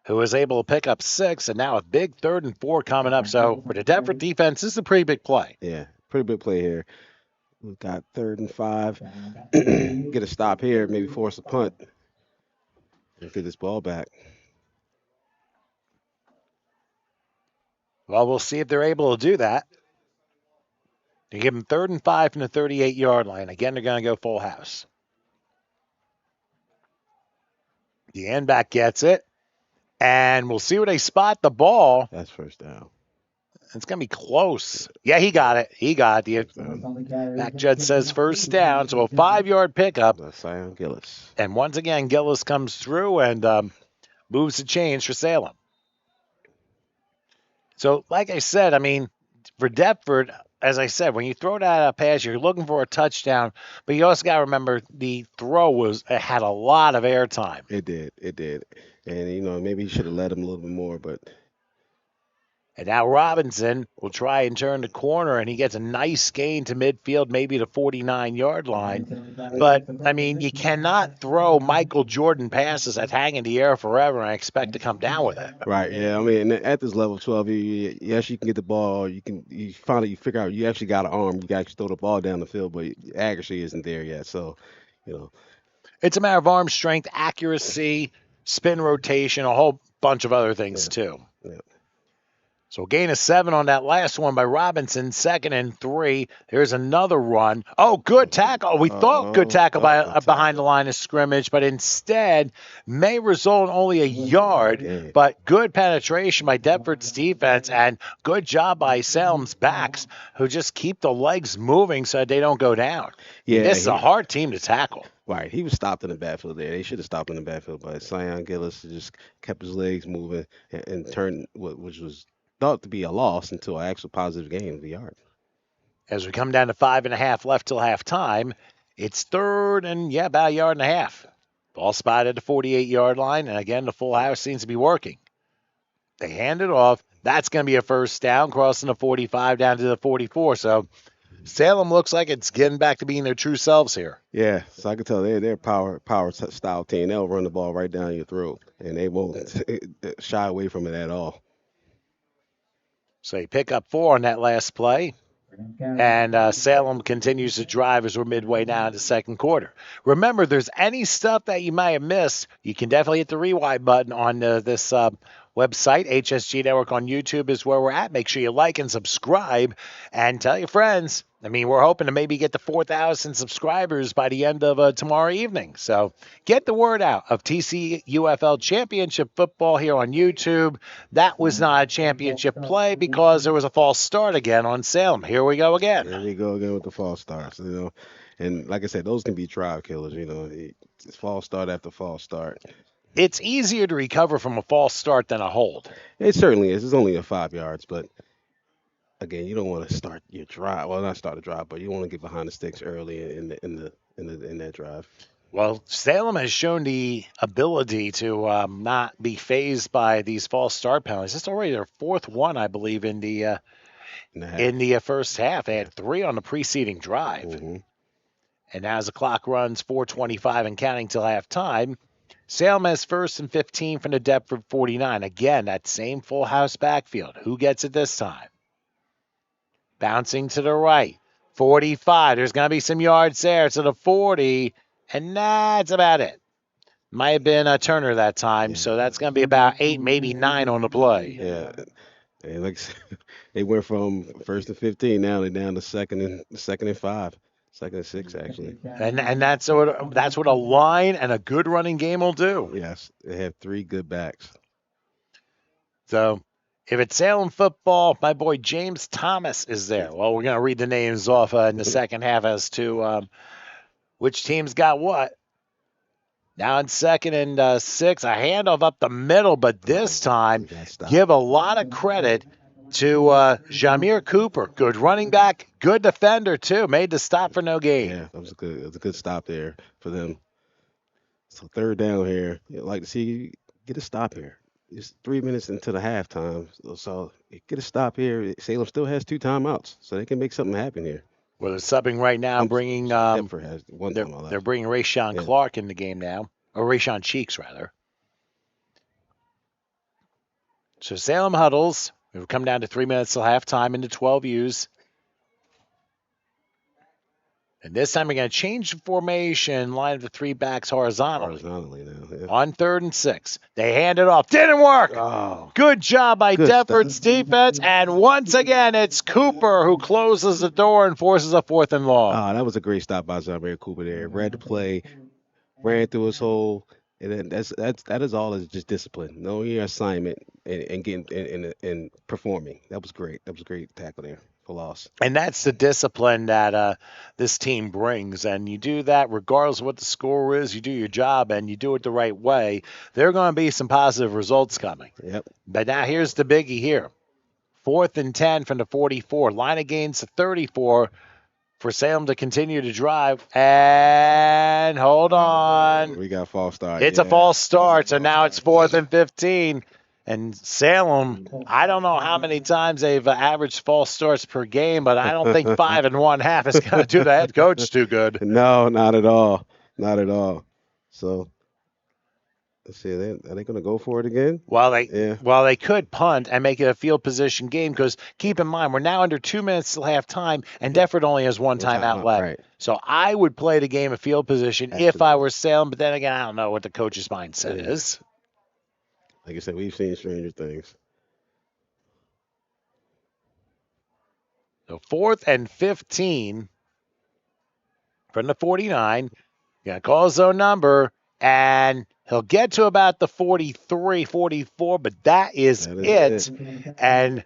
who was able to pick up 6, and now a big 3rd and 4 coming up. So for the Deptford defense, this is a pretty big play. Yeah, pretty big play here. We've got 3rd and 5. Get a stop here, maybe force a punt. And get this ball back. Well, we'll see if they're able to do that. They give them 3rd and 5 from the 38-yard line. Again, they're going to go full house. The end back gets it. And we'll see where they spot the ball. That's first down. It's going to be close. Yeah, he got it. The back judge says first down. So a 5-yard pickup. Cyan Gillis. And once again, Gillis comes through and moves the chains for Salem. So, like I said, I mean, for Deptford, as I said, when you throw that a pass, you're looking for a touchdown, but you also got to remember the throw had a lot of airtime. It did. And, maybe he should have led him a little bit more, but And now Robinson will try and turn the corner, and he gets a nice gain to midfield, maybe the 49-yard line. But, I mean, you cannot throw Michael Jordan passes that hang in the air forever and expect to come down with it. Right. Yeah. I mean, at this level, 12, yes, you can get the ball. You finally figure out you actually got an arm. You can actually throw the ball down the field, but accuracy isn't there yet. So, you know. It's a matter of arm strength, accuracy, spin rotation, a whole bunch of other things, too. Yeah. So a gain of 7 on that last one by Robinson, 2nd and 3. There's another run. Oh, good tackle. We thought good tackle behind the line of scrimmage, but instead may result in only a yard. But good penetration by Deptford's defense and good job by Salem's backs, who just keep the legs moving so that they don't go down. Yeah, this is a hard team to tackle. Right. He was stopped in the backfield there. They should have stopped in the backfield, but Sion Gillis just kept his legs moving and turned, which was thought to be a loss into an actual positive gain of the yard. As we come down to 5.5 left till halftime, it's 3rd and, about a yard and a half. Ball spotted at the 48-yard line, and again, the full house seems to be working. They hand it off. That's going to be a first down, crossing the 45 down to the 44. So Salem looks like it's getting back to being their true selves here. Yeah, so I can tell they're a power style team. They'll run the ball right down your throat, and they won't shy away from it at all. So you pick up 4 on that last play, and Salem continues to drive as we're midway now in the second quarter. Remember, if there's any stuff that you might have missed, you can definitely hit the rewind button on this website. HSG Network on YouTube is where we're at. Make sure you like and subscribe and tell your friends. I mean, we're hoping to maybe get to 4,000 subscribers by the end of tomorrow evening. So get the word out of TCUFL championship football here on YouTube. That was not a championship play because there was a false start again on Salem. Here we go again. Here we go again with the false starts, And like I said, those can be drive killers, It's false start after false start. It's easier to recover from a false start than a hold. It certainly is. It's only 5 yards, but again, you don't want to start your drive. Well, not start a drive, but you want to get behind the sticks early in that drive. Well, Salem has shown the ability to not be fazed by these false start penalties. It's already their 4th one, I believe, in the first half. They had 3 on the preceding drive. Mm-hmm. And now as the clock runs 4:25 and counting till halftime, Salem has 1st and 15 from the Deptford 49. Again, that same full house backfield. Who gets it this time? Bouncing to the right. 45. There's going to be some yards there to the 40. And that's about it. Might have been a Turner that time, so that's going to be about 8, maybe 9 on the play. Yeah. And like they went from 1st and 15, now they're down to 2nd and 5. 2nd and 6, actually. And that's what a line and a good running game will do. Yes, they have 3 good backs. So if it's Salem football, my boy James Thomas is there. Well, we're going to read the names off in the second half as to which team's got what. Now in 2nd and 6, a handoff up the middle, but this time give a lot of credit to Jameer Cooper. Good running back, good defender too. Made the stop for no gain. Yeah, that was a good stop there for them. So 3rd down here. I'd like to see you get a stop here. It's 3 minutes into the halftime, so get a stop here. Salem still has 2 timeouts, so they can make something happen here. Well, they're subbing right now, bringing Deptford has 1 timeout left. They're bringing Rayshawn Clark in the game now, or Rayshawn Cheeks rather. So Salem huddles. We've come down to 3 minutes till halftime into 12 U's. And this time we're going to change the formation, line up the 3 backs horizontally. Horizontally now. Yeah. On 3rd and 6. They hand it off. Didn't work. Oh. Good job by Deptford's defense. And once again, it's Cooper who closes the door and forces a 4th and long. Oh, that was a great stop by Jameer Cooper there. Read the play, ran through his hole. And that is all is just discipline, knowing your assignment and getting and performing. That was great. That was a great tackle there for loss. And that's the discipline that this team brings. And you do that regardless of what the score is. You do your job and you do it the right way. There are going to be some positive results coming. Yep. But now here's the biggie here. 4th and 10 from the 44. Line of gains to 34. For Salem to continue to drive. And hold on. We got false start. It's a false start, so now it's 4th and 15. And Salem, I don't know how many times they've averaged false starts per game, but I don't think 5 1/2 is going to do the head coach too good. No, not at all. Not at all. So let's see. Are they going to go for it again? Well, Yeah. they could punt and make it a field position game because keep in mind we're now under 2 minutes till halftime, and Defford only has one timeout left. Right. So I would play the game of field position if I Absolutely. were Salem, but then again, I don't know what the coach's mindset is. Like I said, we've seen stranger things. So 4th and 15 from the 49. Gonna call his own number, and he'll get to about the 43, 44, but that is it. And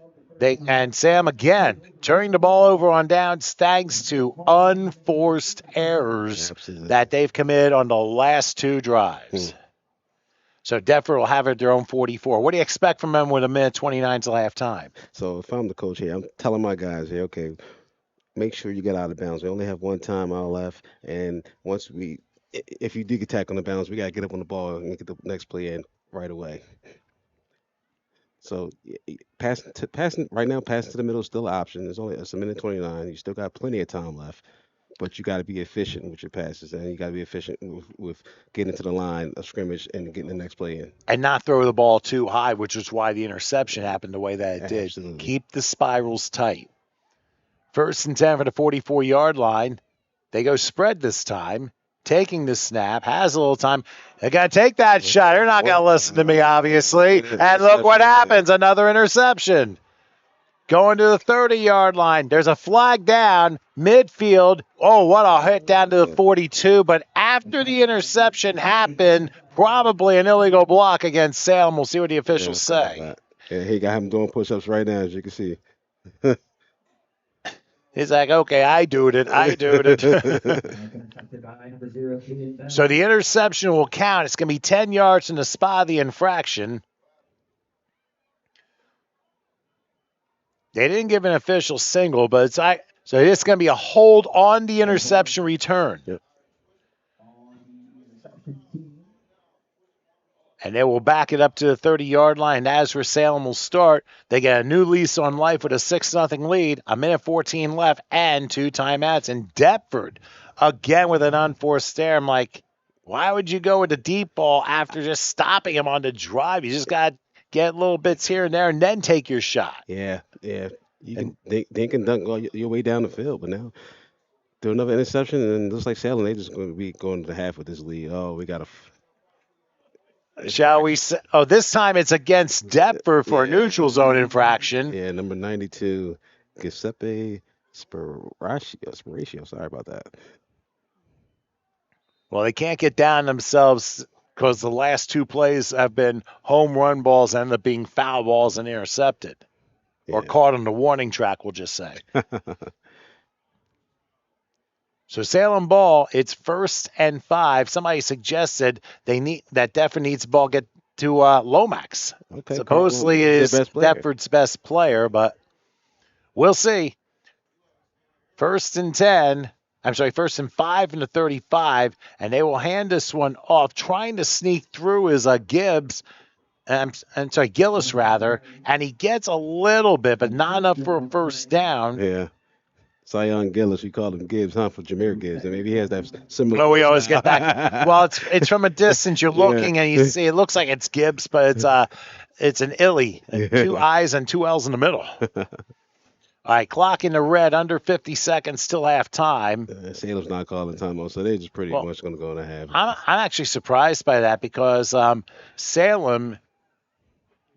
Sam again turning the ball over on downs thanks to unforced errors that they've committed on the last 2 drives. So Defford will have it at their own 44. What do you expect from them with a minute 29 till halftime? So if I'm the coach here, I'm telling my guys here, okay, make sure you get out of bounds. We only have one timeout left, and if you do get tackled on the bounds, we gotta get up on the ball and get the next play in right away. So passing right now, passing to the middle is still an option. It's a minute 29. You still got plenty of time left, but you got to be efficient with your passes, and you got to be efficient with getting to the line of scrimmage and getting the next play in. And not throw the ball too high, which is why the interception happened the way that it did. Absolutely. Keep the spirals tight. 1st and 10 for the 44-yard line. They go spread this time. Taking the snap, has a little time. They got to take that shot. They're not going to listen to me, obviously. And look what happens. Another interception. Going to the 30-yard line. There's a flag down midfield. Oh, what a hit down to the 42. But after the interception happened, probably an illegal block against Salem. We'll see what the officials say. Yeah, he got him doing push-ups right now, as you can see. He's like, okay, I do it. So the interception will count. It's going to be 10 yards in the spot of the infraction. They didn't give an official single, but so it's going to be a hold on the interception return. Yep. And they will back it up to the 30-yard line. And as for Salem will start, they get a new lease on life with a 6-0 lead, a minute 14 left, and 2 timeouts. And Deptford, again with an unforced error. I'm like, why would you go with the deep ball after just stopping him on the drive? You just got to get little bits here and there and then take your shot. Yeah. You can they can dunk your way down the field, but now do another interception, and it looks like Salem, they just going to be going to half with this lead. Oh, we got to... Shall we say? Oh, this time it's against Deptford for a neutral zone infraction. Yeah, number 92, Giuseppe Sparatio. Sorry about that. Well, they can't get down themselves because the last 2 plays have been home run balls and end up being foul balls and intercepted. Or caught on the warning track, we'll just say. So Salem ball, it's 1st and 5. Somebody suggested that Defford needs the ball get to Lomax. Okay, supposedly is Defford's best player, but we'll see. 1st and 10. I'm sorry, 1st and 5 in the 35, and they will hand this one off. Trying to sneak through is Gillis, rather, and he gets a little bit, but not enough for a first down. Yeah. Zion Gillis, we call him Gibbs, huh? For Jameer Gibbs. And maybe he has that similar. No, we always get that. Well, it's from a distance. You're looking and you see it looks like it's Gibbs, but it's an Illy, and 2 I's and 2 L's in the middle. All right, clock in the red, under 50 seconds till halftime. Salem's not calling timeout, so they're just pretty much going to go in a half. I'm actually surprised by that because Salem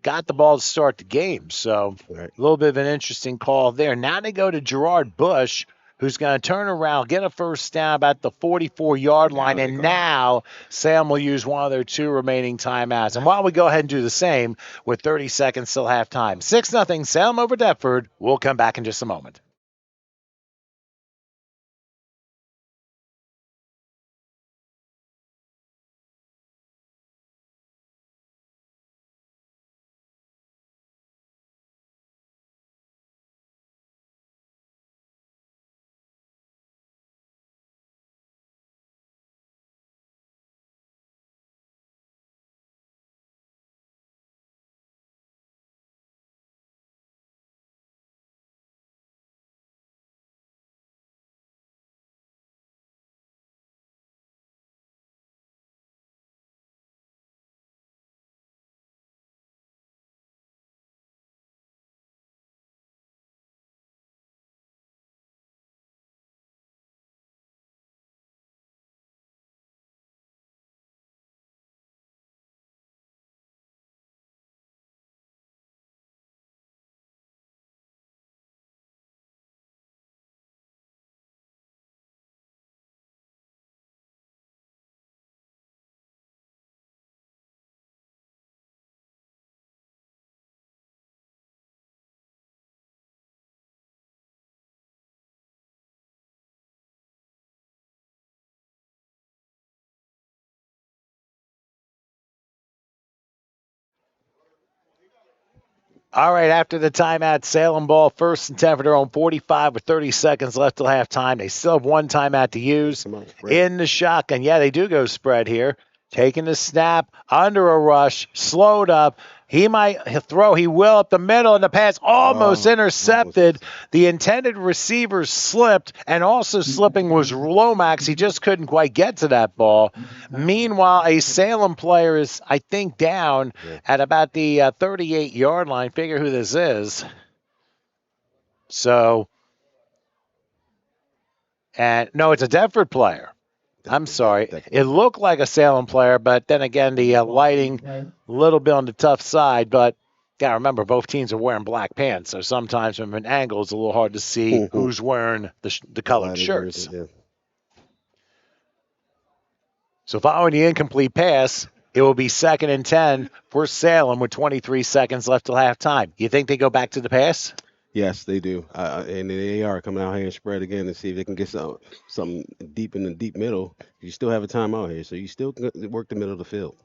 got the ball to start the game. So a little bit of an interesting call there. Now they go to Gerard Bush, who's going to turn around, get a first down about the 44-yard line, and now Salem will use one of their 2 remaining timeouts. And while we go ahead and do the same with 30 seconds till halftime, 6-0 Salem over Deptford. We'll come back in just a moment. All right, after the timeout, Salem ball, 1st and 10 for their own 45 with 30 seconds left till halftime. They still have one timeout to use. In the shotgun. Yeah, they do go spread here. Taking the snap, under a rush, slowed up. He might throw. He will up the middle, and the pass almost intercepted. The intended receiver slipped, and also slipping was Lomax. He just couldn't quite get to that ball. Meanwhile, a Salem player is, I think, down at about the 38-yard line. Figure who this is. So, and no, it's a Deptford player. I'm sorry. It looked like a Salem player, but then again, the lighting a little bit on the tough side. But yeah, remember, both teams are wearing black pants, so sometimes from an angle, it's a little hard to see who's wearing the colored shirts. So following the incomplete pass, it will be 2nd and 10 for Salem with 23 seconds left till halftime. You think they go back to the pass? Yes, they do. And they are coming out here and spread again to see if they can get something deep in the deep middle. You still have a timeout here, so you still can work the middle of the field.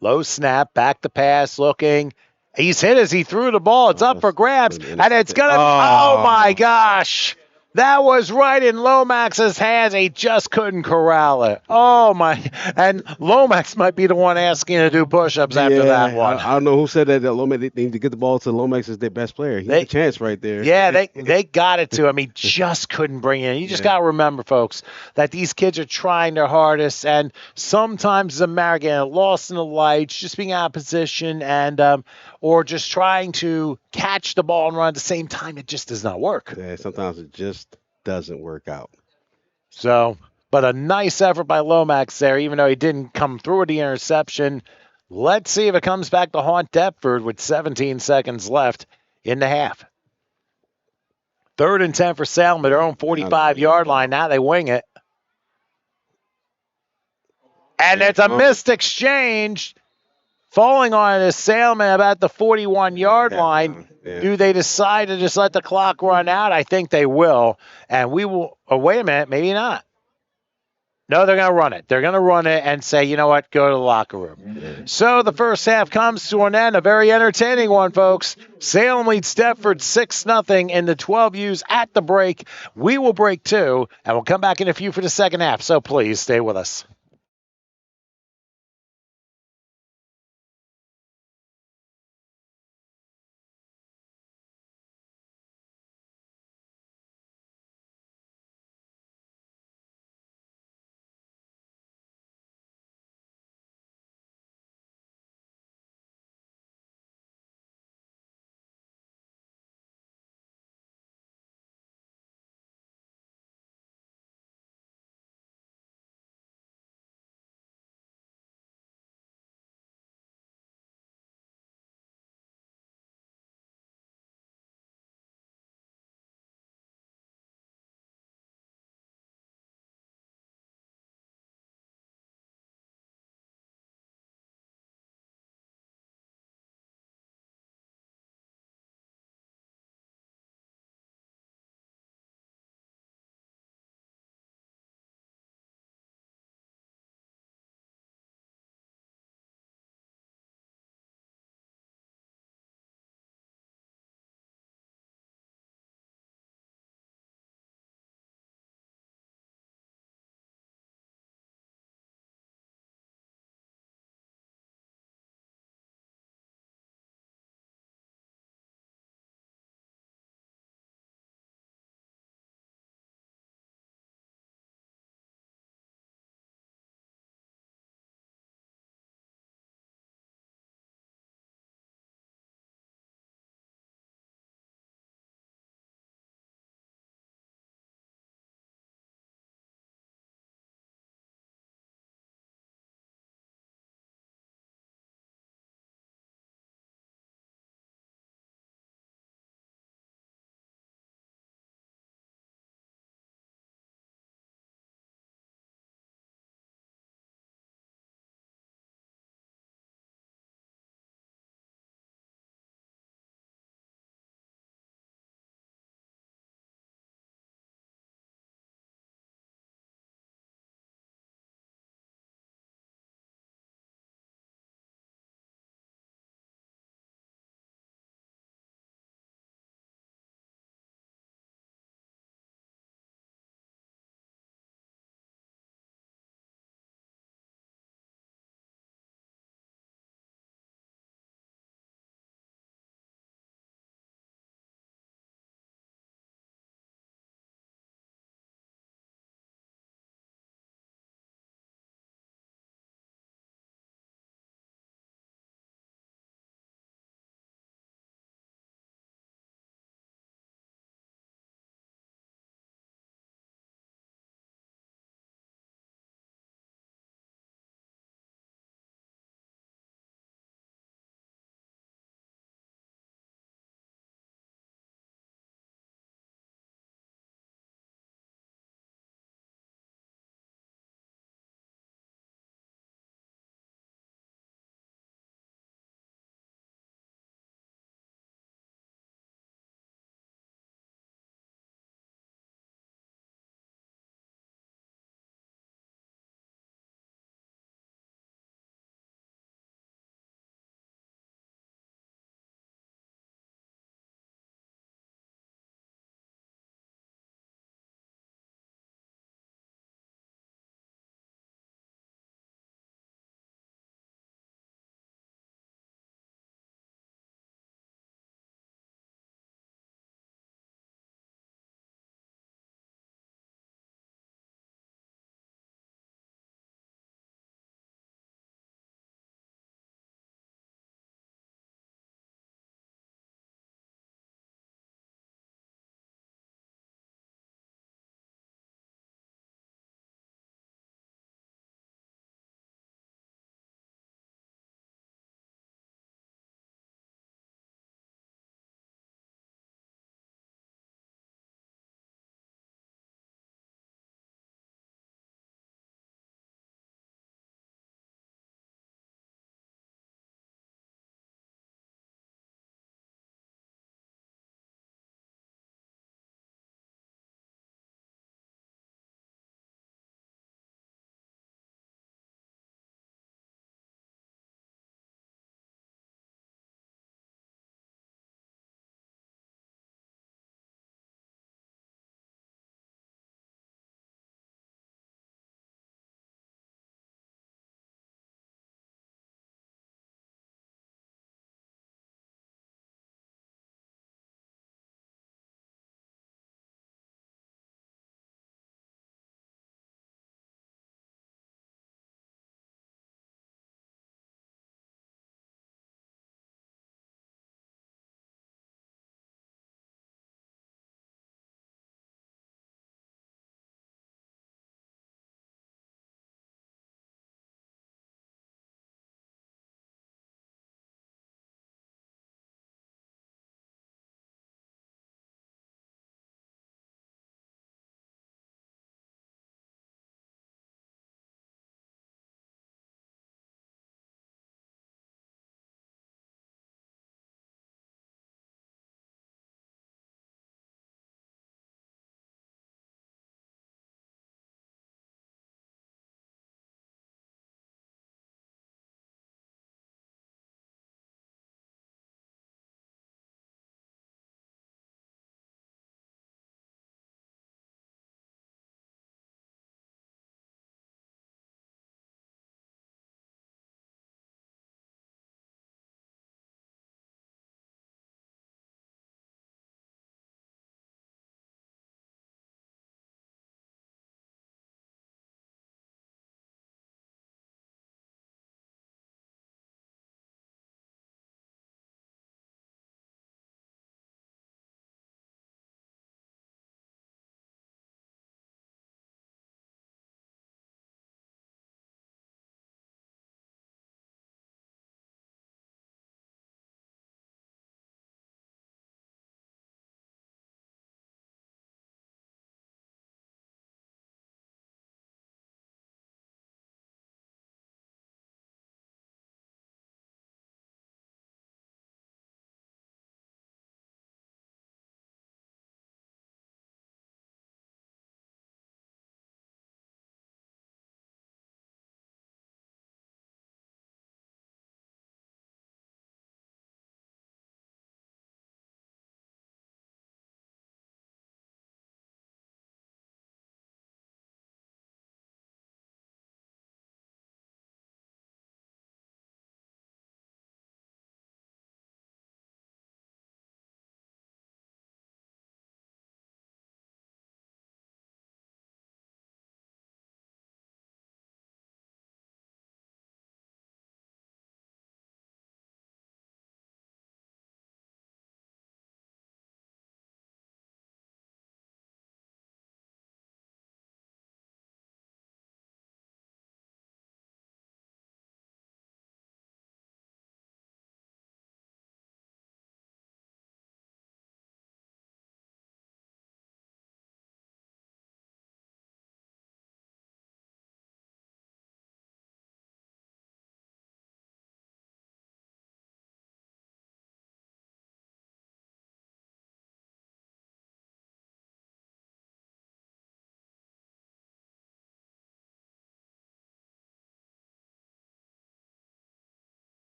Low snap, back to pass, looking. He's hit as he threw the ball. It's up for grabs, and it's going to – oh, my gosh. That was right in Lomax's hands. He just couldn't corral it. Oh, my. And Lomax might be the one asking to do push-ups after that one. I don't know who said that Lomax, they need to get the ball to Lomax as their best player. He had a chance right there. Yeah, they got it to him. He just couldn't bring it in. You just got to remember, folks, that these kids are trying their hardest, and sometimes the getting lost in the lights, just being out of position, and or just trying to catch the ball and run at the same time. It just does not work. Yeah, sometimes it just doesn't work out. So, but a nice effort by Lomax there, even though he didn't come through with the interception. Let's see if it comes back to haunt Deptford with 17 seconds left in the half. 3rd and 10 for Salem at their own 45-yard line. Now they wing it. And it's a missed exchange. Falling on it is Salem at about the 41-yard line. Yeah. Do they decide to just let the clock run out? I think they will. And we will – oh, wait a minute. Maybe not. No, they're going to run it. They're going to run it and say, you know what, go to the locker room. Yeah. So the first half comes to an end. A very entertaining one, folks. Salem leads Deptford 6-0 in the 12U's at the break. We will break too, and we'll come back in a few for the second half. So please stay with us.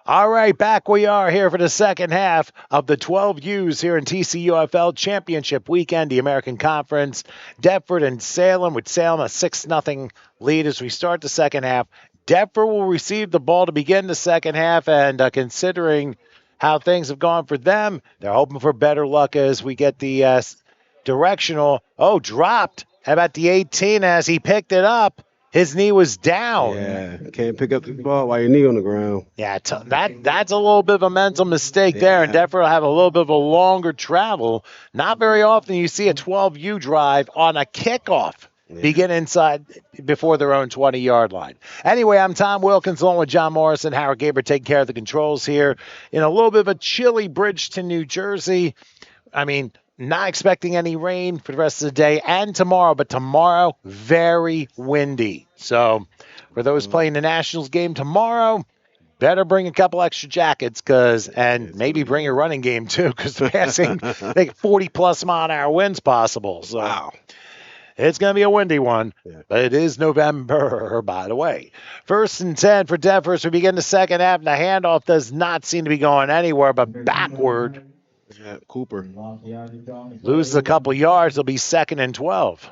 All right, back we are here for the second half of the 12U's here in TCUFL Championship Weekend, the American Conference. Deptford and Salem, with Salem a 6-0 lead as we start the second half. Deptford will receive the ball to begin the second half, and considering how things have gone for them, they're hoping for better luck as we get the directional. Oh, dropped about the 18 as he picked it up. His knee was down. Yeah, can't pick up the ball while your knee on the ground. Yeah, that's a little bit of a mental mistake there, and Deptford will have a little bit of a longer travel. Not very often you see a 12U drive on a kickoff begin inside before their own 20-yard line. Anyway, I'm Tom Wilkins along with John Morris and Howard Gaber taking care of the controls here in a little bit of a chilly Bridgeton, New Jersey. I mean, not expecting any rain for the rest of the day and tomorrow, but tomorrow, very windy. So for those playing the Nationals game tomorrow, better bring a couple extra jackets and maybe bring your running game too, because the passing, they get 40-plus mile-an-hour winds possible. So wow. It's going to be a windy one, but it is November, by the way. 1st and 10 for Deptford as we begin the second half, and the handoff does not seem to be going anywhere but backward. Yeah, Cooper loses a couple yards. It'll be 2nd and 12.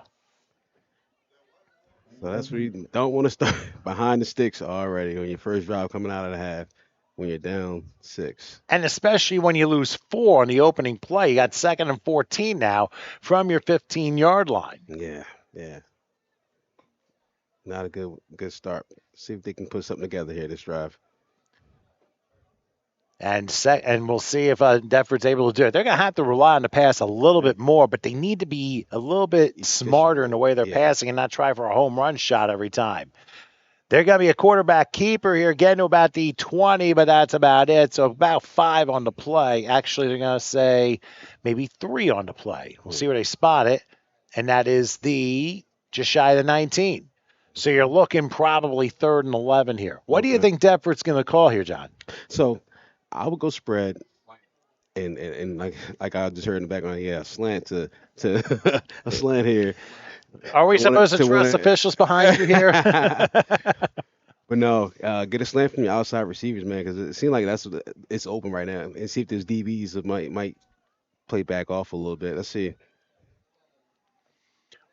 So that's where you don't want to start behind the sticks already on your first drive coming out of the half when you're down 6. And especially when you lose 4 on the opening play. You got 2nd and 14 now from your 15-yard line. Yeah. Not a good start. See if they can put something together here this drive. And we'll see if Deptford's able to do it. They're going to have to rely on the pass a little bit more, but they need to be a little bit smarter in the way they're passing and not try for a home run shot every time. They're going to be a quarterback keeper here, getting to about the 20, but that's about it. So about 5 on the play. Actually, they're going to say maybe 3 on the play. We'll see where they spot it, and that is just shy of the 19. So you're looking probably 3rd and 11 here. What do you think Deptford's going to call here, John? So I would go spread, and like I just heard in the background, slant to a slant here. Are we supposed to trust officials behind you here? But no, get a slant from your outside receivers, man, because it seems like it's open right now. And see if there's DBs that might play back off a little bit. Let's see.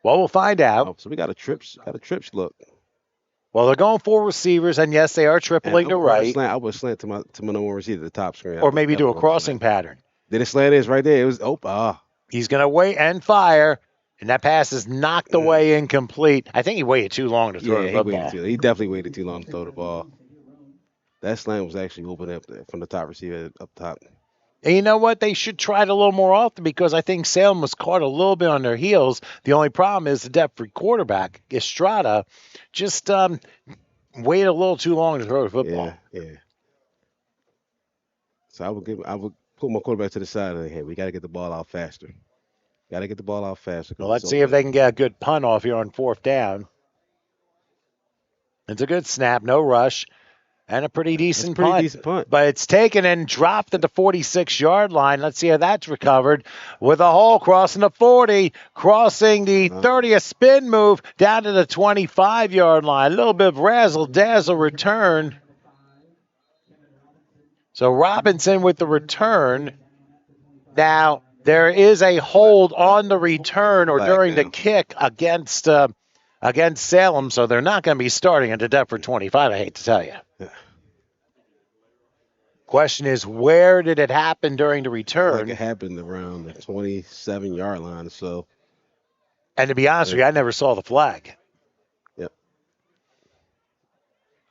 Well, we'll find out. Oh, so we got a trips look. Well, they're going 4 receivers, and yes, they are tripling to right. I would slant to my number 1 receiver, the top screen. Or maybe do a crossing pattern. Then the slant is right there. It was open. He's going to wait and fire, and that pass is knocked away incomplete. I think he waited too long to throw the football. He definitely waited too long to throw the ball. That slant was actually open up from the top receiver up top. And you know what? They should try it a little more often because I think Salem was caught a little bit on their heels. The only problem is the Deptford quarterback, Estrada, just waited a little too long to throw the football. Yeah. So I would put my quarterback to the side and hey, we got to get the ball out faster. Well, let's see if they can get a good punt off here on 4th down. It's a good snap, no rush. And a pretty decent punt. But it's taken and dropped at the 46-yard line. Let's see how that's recovered. With a hole crossing the 40, crossing the 30, a spin move down to the 25-yard line. A little bit of razzle-dazzle return. So Robinson with the return. Now, there is a hold on the return or during the kick against Salem, so they're not going to be starting at the Deptford 25, I hate to tell you. Yeah. Question is, where did it happen during the return? It happened around the 27-yard line or so. And to be honest with you, I never saw the flag. Yep.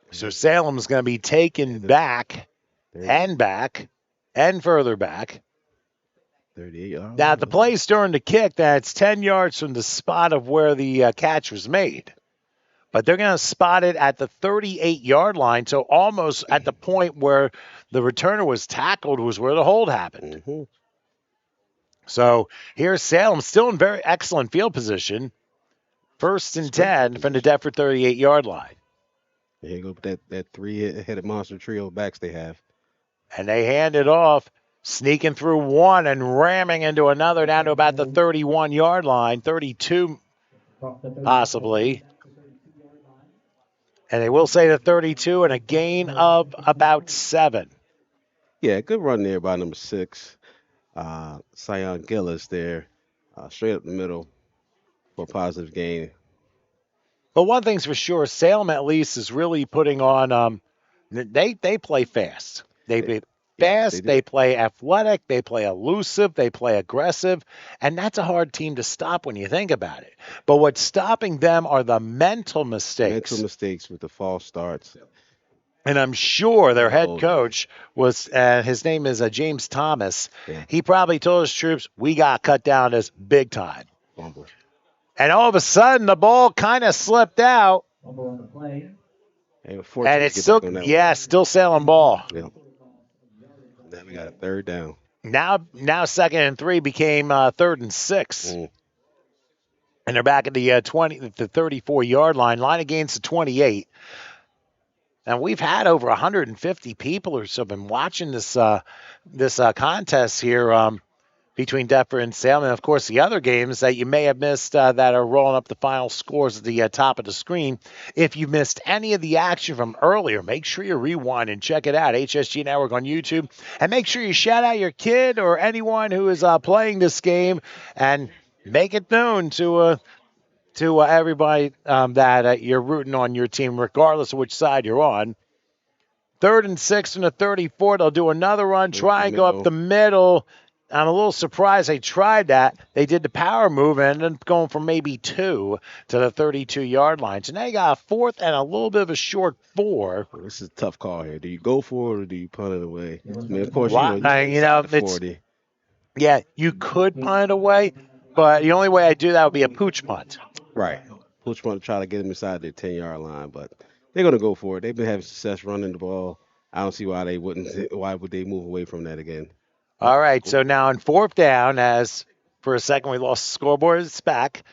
So Salem's going to be taken back and further back. 38 yards. Now, the play's during the kick, that's 10 yards from the spot of where the catch was made. But they're going to spot it at the 38-yard line, so almost at the point where the returner was tackled was where the hold happened. Mm-hmm. So here's Salem still in very excellent field position. 1st and 10 from the Deptford 38-yard line. Here you go with that 3-headed monster trio of backs they have. And they hand it off Sneaking through one and ramming into another down to about the 31-yard line, 32 possibly. And they will say the 32 and a gain of about 7. Yeah, good run there by number 6. Sion Gillis there, straight up the middle for a positive gain. But one thing's for sure, Salem at least is really putting on. They play fast. They play fast. They play athletic. They play elusive. They play aggressive, and that's a hard team to stop when you think about it. But what's stopping them are the mental mistakes. Mental mistakes with the false starts. And I'm sure their head coach was, his name is James Thomas. Yeah. He probably told his troops, we got cut down this big time. Fumble. And all of a sudden, the ball kind of slipped out. Fumble on the play. And it's still Salem ball. Yeah. Now we got a 3rd down. Now 2nd and 3 became 3rd and 6. Mm. And they're back at the 34-yard line against the 28. And we've had over 150 people or so been watching this contest here between Deptford and Salem. And, of course, the other games that you may have missed that are rolling up the final scores at the top of the screen. If you missed any of the action from earlier, make sure you rewind and check it out, HSG Network on YouTube. And make sure you shout out your kid or anyone who is playing this game and make it known to everybody that you're rooting on your team, regardless of which side you're on. 3rd and 6 from the 34. They'll do another run, try and go up the middle. I'm a little surprised they tried that. They did the power move and ended up going from maybe 2 to the 32-yard line. So now you got a 4th and a little bit of a short 4. Well, this is a tough call here. Do you go for it or do you punt it away? I mean, of course, it's 40. Yeah, you could punt it away, but the only way I do that would be a pooch punt. Right. Pooch punt to try to get them inside their 10-yard line, but they're going to go for it. They've been having success running the ball. I don't see why they wouldn't. Why would they move away from that again? All right, so now on 4th down, as for a second we lost the scoreboard, it's back.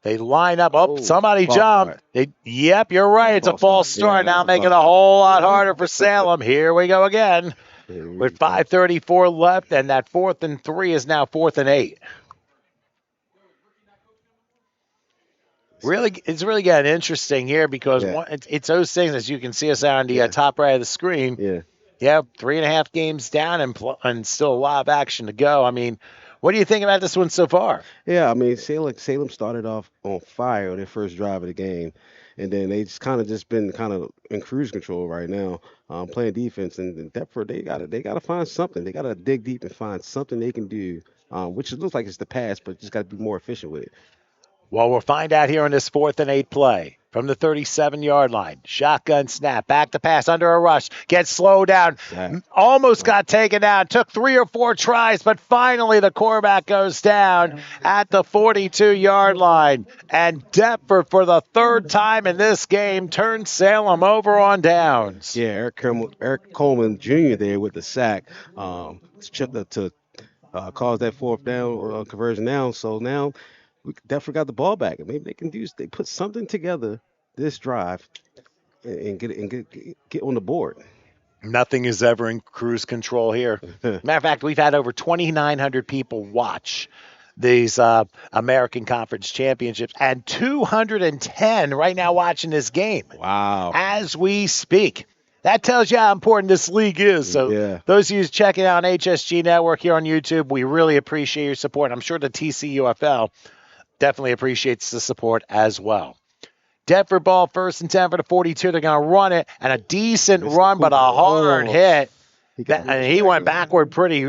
They line up. Somebody jumped. Yep, you're right. It's a false start. Now making it a whole lot harder for Salem. Here we go again with 5:34 left, and that 4th and 3 is now 4th and 8. It's really getting interesting here because it's those things, as you can see us on the top right of the screen. Yeah, 3.5 games down and still a lot of action to go. I mean, what do you think about this one so far? Yeah, I mean, Salem started off on fire on their first drive of the game, and then they just been in cruise control right now, playing defense. And Deptford, they gotta find something. They gotta dig deep and find something they can do, which it looks like it's the pass, but just got to be more efficient with it. Well, we'll find out here on this 4th and 8 play. From the 37-yard line, shotgun snap, back to pass, under a rush, gets slowed down, almost got taken down, took 3 or 4 tries, but finally the quarterback goes down at the 42-yard line. And Deptford, for the 3rd time in this game, turns Salem over on downs. Yeah, Eric Coleman Jr. there with the sack to cause that 4th down conversion down. So now we definitely got the ball back, and maybe they put something together this drive and get on the board. Nothing is ever in cruise control here. Matter of fact, we've had over 2,900 people watch these American Conference Championships, and 210 right now watching this game. Wow! As we speak. That tells you how important this league is. So those of you checking out on HSG Network here on YouTube, we really appreciate your support. I'm sure the TCUFL definitely appreciates the support as well. Deptford ball, 1st and 10 for the 42. They're going to run it, and a decent run, but a hard hit. And he went backward pretty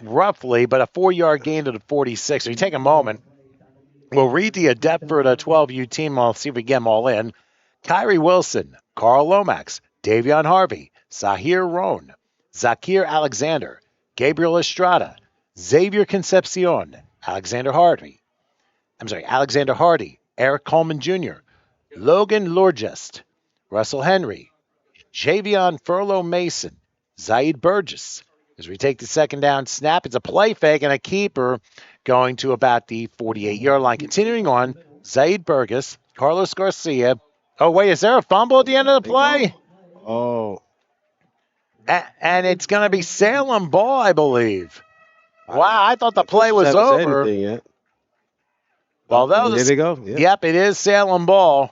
roughly, but a 4-yard gain to the 46. So you take a moment. We'll read the Deptford 12U team. I'll see if we get them all in. Kyrie Wilson, Carl Lomax, Davion Harvey, Zahir Rohn, Zakir Alexander, Gabriel Estrada, Xavier Concepcion, Alexander Hardy, Eric Coleman Jr., Logan Lorgest, Russell Henry, Javion Furlow Mason, Zaid Burgess. As we take the 2nd down snap, it's a play fake and a keeper going to about the 48-yard line. Continuing on, Zaid Burgess, Carlos Garcia. Oh, wait, is there a fumble at the end of the play? Oh. And it's going to be Salem ball, I believe. Wow, I thought the play Coaches was haven't said over. anything yet. Well, There they go. Yeah. Yep, it is Salem ball. A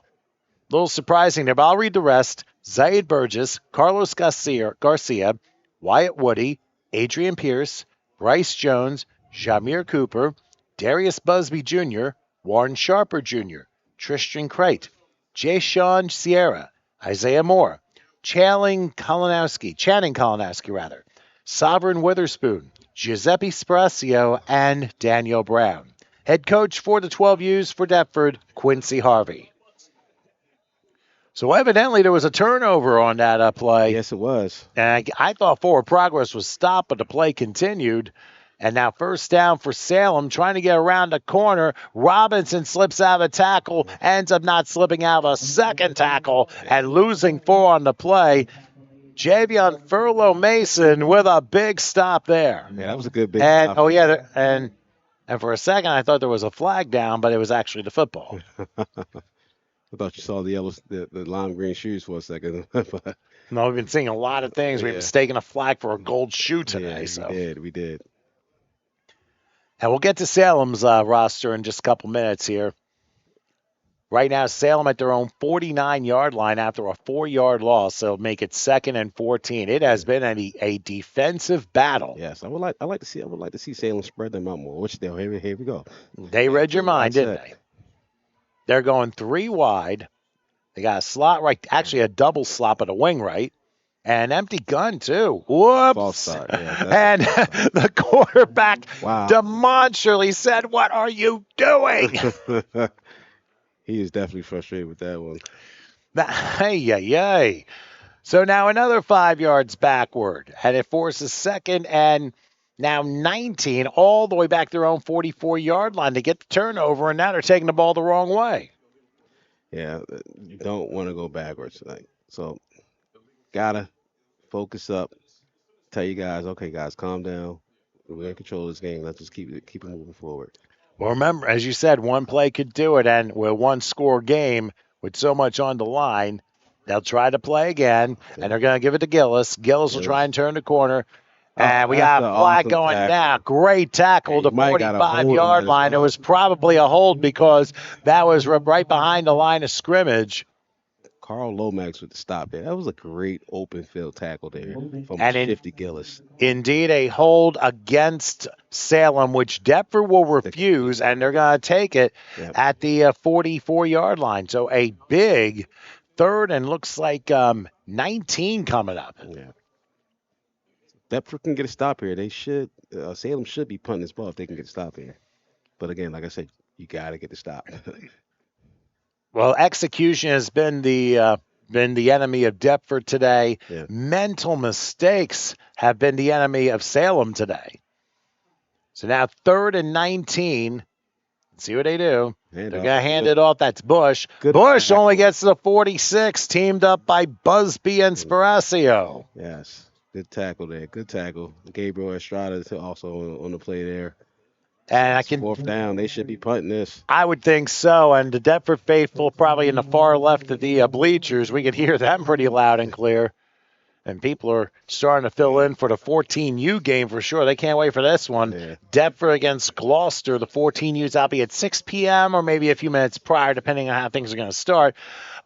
little surprising there, but I'll read the rest. Zaid Burgess, Carlos Garcia, Wyatt Woody, Adrian Pierce, Bryce Jones, Jameer Cooper, Darius Busby Jr., Warren Sharper Jr., Tristan Crate, Jay-Sean Sierra, Isaiah Moore, Channing Kalinowski, Sovereign Witherspoon, Giuseppe Sparacio, and Daniel Brown. Head coach for the 12U's for Deptford, Quincy Harvey. So evidently there was a turnover on that play. Yes, it was. And I thought forward progress was stopped, but the play continued. And now first down for Salem, trying to get around the corner. Robinson slips out of a tackle, ends up not slipping out of a second tackle and losing 4 on the play. Javion Furlow Mason with a big stop there. Yeah, that was a good big And stop. and for a second I thought there was a flag down, but it was actually the football. I thought you saw the lime green shoes for a second. But, No, we've been seeing a lot of things. We've mistaken a flag for a gold shoe today. We did. And we'll get to Salem's roster in just a couple minutes here. Right now, Salem at their own 49-yard line after a 4-yard loss, so make it 2nd and 14. It has been a defensive battle. Yes, I would like to see Salem spread them out more. Which here we go. They read your mind, didn't they? They're going 3 wide. They got a slot right, actually a double slot at a wing right. And an empty gun, too. Whoops. False start. Yeah, and the quarterback demonstrably said, "What are you doing?" He is definitely frustrated with that one. Hey. So now another 5 yards backward. And it forces 2nd and now 19 all the way back their own 44-yard line to get the turnover. And now they're taking the ball the wrong way. Yeah, you don't want to go backwards. So, gotta focus up. Tell you guys, okay, guys, calm down. We're in control of this game. Let's just keep it moving forward. Well, remember, as you said, one play could do it, and with one-score game with so much on the line, they'll try to play again, and they're going to give it to Gillis. Gillis will try and turn the corner. And we got a flag going now. Great tackle to 45-yard line. It was probably a hold because that was right behind the line of scrimmage. Carl Lomax with the stop there. That was a great open field tackle there from 50 Gillis. Indeed, a hold against Salem, which Deptford will refuse, and they're going to take it at the 44-yard line. So a big 3rd and looks like 19 coming up. Yeah. Deptford can get a stop here. They should. Salem should be punting this ball if they can get a stop here. But again, like I said, you got to get the stop. Well, execution has been the enemy of Deptford today. Yeah. Mental mistakes have been the enemy of Salem today. So now 3rd and 19. Let's see what they do. They're going to hand it off. That's Bush. Bush only gets to the 46, teamed up by Busby and Sparacio. Yes. Good tackle there. Good tackle. Gabriel Estrada also on the play there. And it's 4th down. They should be punting this. I would think so. And the Deptford faithful probably in the far left of the bleachers, we could hear them pretty loud and clear. And people are starting to fill in for the 14U game for sure. They can't wait for this one. Yeah. Deptford against Gloucester. The 14U's will be at 6 p.m. or maybe a few minutes prior, depending on how things are going to start.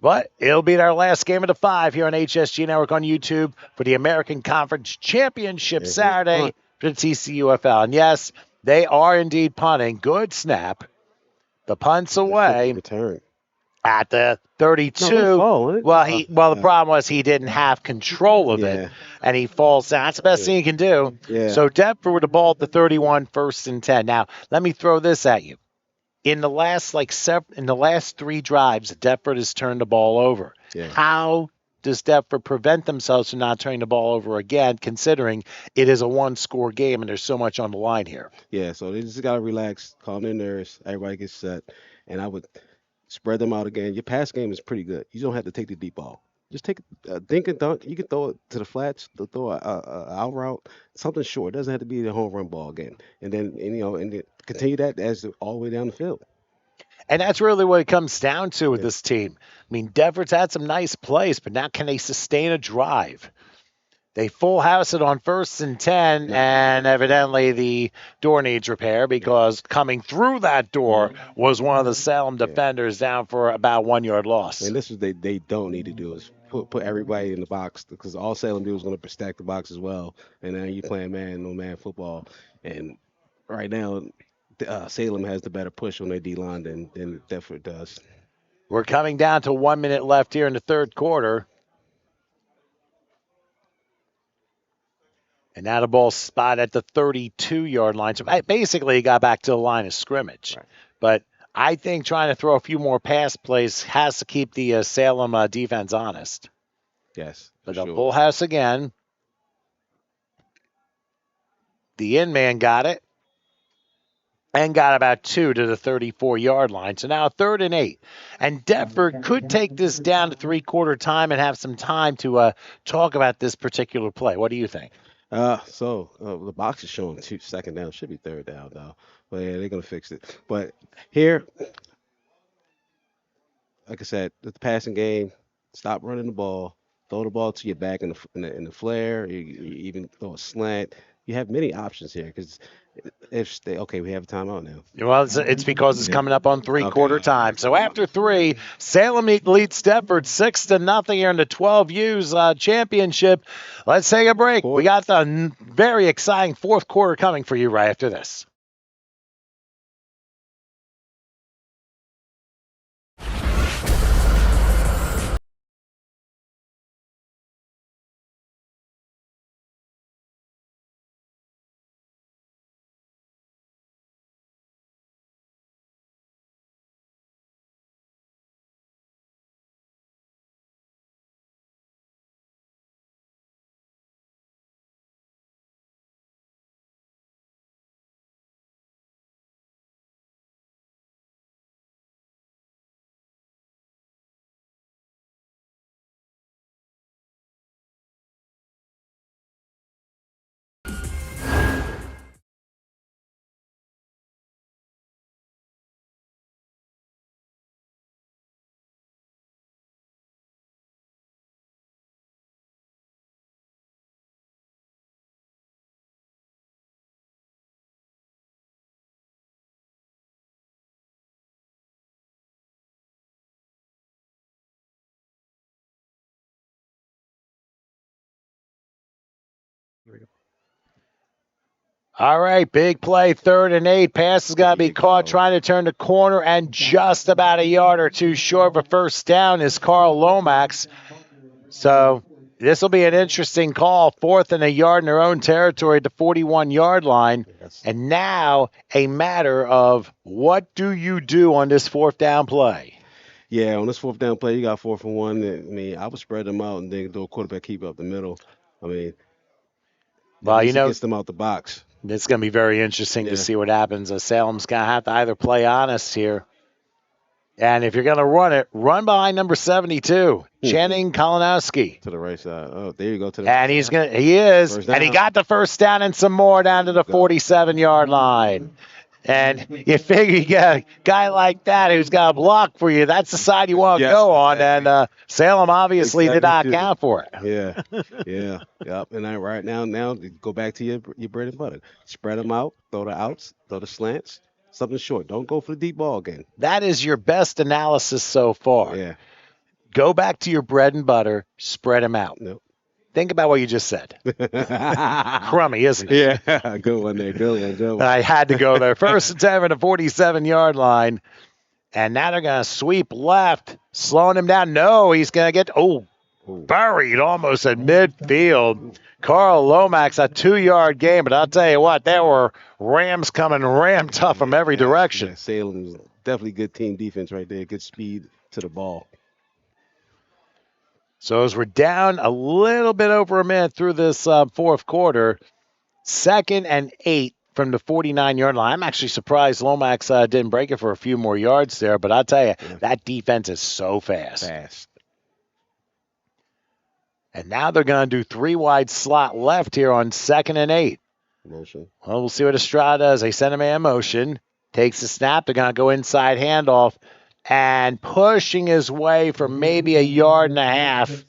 But it'll be our last game of the 5 here on HSG Network on YouTube for the American Conference Championship Saturday for the TCUFL. And yes, they are indeed punting. Good snap. The punt's away. Return. At the 32. No, the problem was he didn't have control of it, and he falls down. That's the best thing he can do. Yeah. So Deptford with the ball at the 31, 1st and 10. Now, let me throw this at you. In the last 3 drives, Deptford has turned the ball over. Yeah. How does Deptford prevent themselves from not turning the ball over again, considering it is a one-score game and there's so much on the line here? Yeah, so they just got to relax, calm their nerves, everybody gets set, and I would spread them out again. Your pass game is pretty good. You don't have to take the deep ball. Just take a dink and dunk. You can throw it to the flats, throw a out route, something short. It doesn't have to be the home run ball again. And then continue that as all the way down the field. And that's really what it comes down to with this team. I mean, Deptford's had some nice plays, but now can they sustain a drive? They full house it on 1st and 10, and evidently the door needs repair because coming through that door was one of the Salem defenders down for about 1 yard loss. And this is they don't need to do is put everybody in the box because all Salem did was going to stack the box as well. And now you're playing man football. And right now, Salem has the better push on their D-line than Deptford does. We're coming down to 1 minute left here in the third quarter. And now the ball spot at the 32-yard line. So basically, he got back to the line of scrimmage. Right. But I think trying to throw a few more pass plays has to keep the Salem defense honest. Yes. But the full house again. The in-man got it. And got about 2 to the 34-yard line. So now 3rd and 8. And Deptford could take this down to three-quarter time and have some time to talk about this particular play. What do you think? The box is showing 2nd down. Should be 3rd down, though. But, yeah, they're going to fix it. But here, like I said, the passing game, stop running the ball, throw the ball to your back in the flare, you even throw a slant. You have many options here because we have a timeout now. Well, it's because it's coming up on three-quarter time. So after 3, Salem leads Deptford 6-0 here in the 12U's championship. Let's take a break. We got the very exciting fourth quarter coming for you right after this. All right, big play, 3rd and 8. Pass has got to be caught, trying to turn the corner, and just about a yard or two short of a first down is Carl Lomax. So this will be an interesting call. 4th and a yard in their own territory at the 41-yard line. Yes. And now a matter of what do you do on this 4th down play? Yeah, on this 4th down play, you got 4th and 1. I mean, I would spread them out and then do a quarterback keep up the middle. I mean, well, gets them out the box. It's going to be very interesting to see what happens. Salem's going to have to either play honest here. And if you're going to run it, run behind number 72, Channing Kalinowski. To the right side. Oh, there you go. And he is. And he got the first down and some more down to the 47-yard line. And you figure you get a guy like that who's got a block for you. That's the side you want to go on. And Salem obviously did not count for it. Yeah. Yep. And right now go back to your bread and butter. Spread them out. Throw the outs. Throw the slants. Something short. Don't go for the deep ball again. That is your best analysis so far. Yeah. Go back to your bread and butter. Spread them out. Nope. Think about what you just said. Crummy, isn't it? Yeah, good one there. Good one. I had to go there. 1st and 10 at the 47-yard line. And now they're going to sweep left, slowing him down. No, he's going to get, buried almost at midfield. Carl Lomax, a 2-yard gain. But I'll tell you what, there were Rams coming ram tough from every direction. Yeah, Salem's definitely good team defense right there. Good speed to the ball. So as we're down a little bit over a minute through this fourth quarter, 2nd and 8 from the 49-yard line. I'm actually surprised Lomax didn't break it for a few more yards there, but I'll tell you, that defense is so fast. And now they're going to do 3 wide slot left here on 2nd and 8. Motion. Well, we'll see what Estrada does. They send a man motion, takes the snap. They're going to go inside handoff. And pushing his way for maybe a yard and a half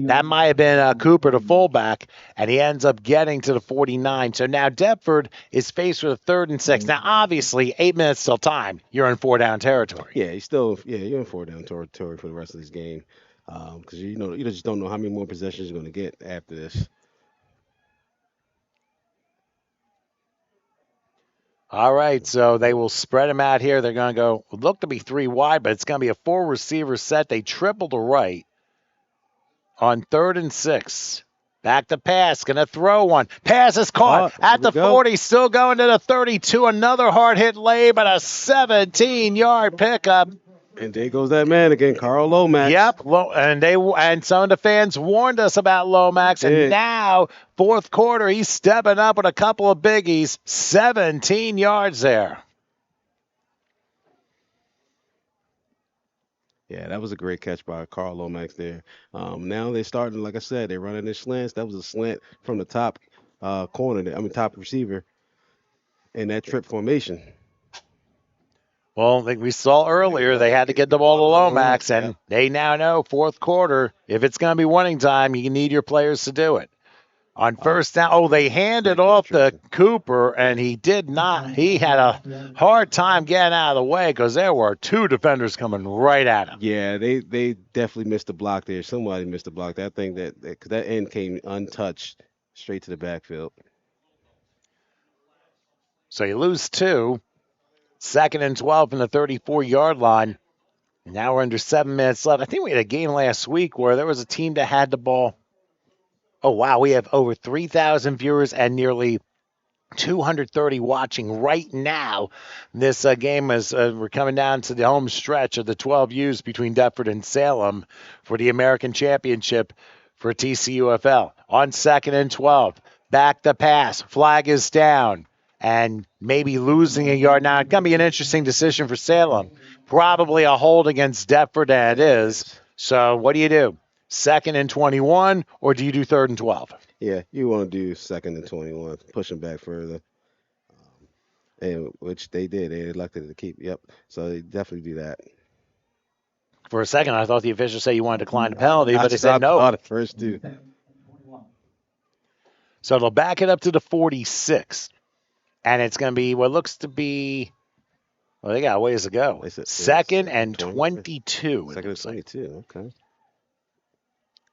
That might have been Cooper, the fullback, and he ends up getting to the 49. So now Deptford is faced with a 3rd and 6. Now, obviously, 8 minutes till time, you're in 4-down territory. Yeah, you're in 4-down territory for the rest of this game, because you just don't know how many more possessions you're going to get after this. All right, so they will spread them out here. They're going to go, look to be 3 wide, but it's going to be a 4-receiver set. They triple to right on 3rd and 6. Back to pass, going to throw one. Pass is caught at the 40, still going to the 32. Another hard hit lay, but a 17-yard pickup. And there goes that man again, Carl Lomax. Yep, and some of the fans warned us about Lomax, and now, 4th quarter, he's stepping up with a couple of biggies. 17 yards there. Yeah, that was a great catch by Carl Lomax there. Now they're starting, like I said, they're running their slants. That was a slant from the top top receiver in that trip formation. Well, like we saw earlier, they had to get the ball to Lomax, and they now know 4th quarter, if it's going to be winning time, you need your players to do it. On 1st down, they handed off to Cooper, and he did not. He had a hard time getting out of the way because there were 2 defenders coming right at him. Yeah, they definitely missed the block there. Somebody missed the block. That thing that end came untouched straight to the backfield. So you lose 2. 2nd and 12 from the 34-yard line. Now we're under 7 minutes left. I think we had a game last week where there was a team that had the ball. Oh, wow. We have over 3,000 viewers and nearly 230 watching right now. This game is we're coming down to the home stretch of the 12 U's between Deptford and Salem for the American Championship for TCUFL. On 2nd and 12, back to pass. Flag is down. And maybe losing a yard. Now, it's going to be an interesting decision for Salem. Probably a hold against Deptford, and it is. So what do you do? 2nd and 21, or do you do 3rd and 12? Yeah, you want to do 2nd and 21, push them back further, and which they did. They elected to keep. Yep. So they definitely do that. For a second, I thought the officials said you wanted to decline the penalty, but they said no. The first 2. So they'll back it up to the 46. And it's going to be what looks to be, well, they got a ways to go. 2nd and 22. 2nd and 22, okay.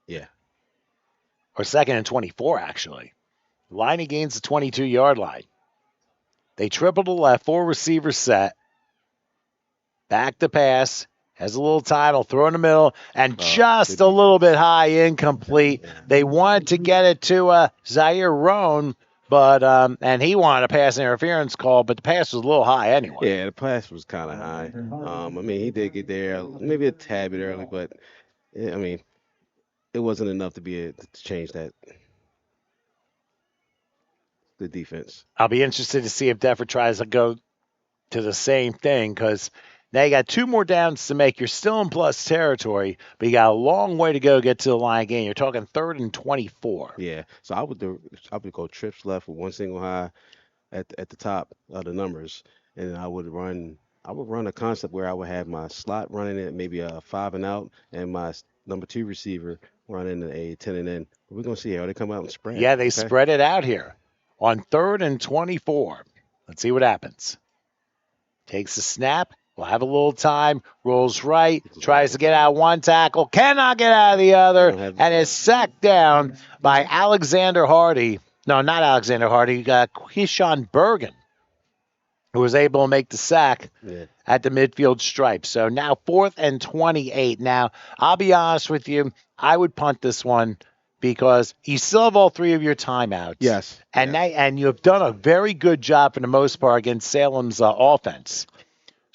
Yeah. Or 2nd and 24, actually. Line gains the 22-yard line. They triple to left, 4-receiver set. Back to pass. Has a little time. He'll throw in the middle. And just a little bit high, incomplete. Yeah. They wanted to get it to Zaire Roan. But and he wanted a pass interference call, but the pass was a little high anyway. Yeah, the pass was kind of high. He did get there maybe a tad bit early, but it wasn't enough to change that. The defense. I'll be interested to see if Deptford tries to go to the same thing because now you got 2 more downs to make. You're still in plus territory, but you got a long way to go to get to the line again. You're talking 3rd and 24. Yeah, so I would go trips left with 1 single high at the top of the numbers, and I would run a concept where I would have my slot running at maybe a 5 and out, and my number 2 receiver running a 10 and in. We're gonna see how they come out and spread. Yeah, they spread it out here on 3rd and 24. Let's see what happens. Takes the snap. We'll have a little time, rolls right, tries to get out 1 tackle, cannot get out of the other, and is sacked down by Alexander Hardy. No, not Alexander Hardy. You got Keyshawn Bergen, who was able to make the sack at the midfield stripe. So now 4th and 28. Now, I'll be honest with you, I would punt this one because you still have all 3 of your timeouts. Yes. And you have done a very good job for the most part against Salem's offense.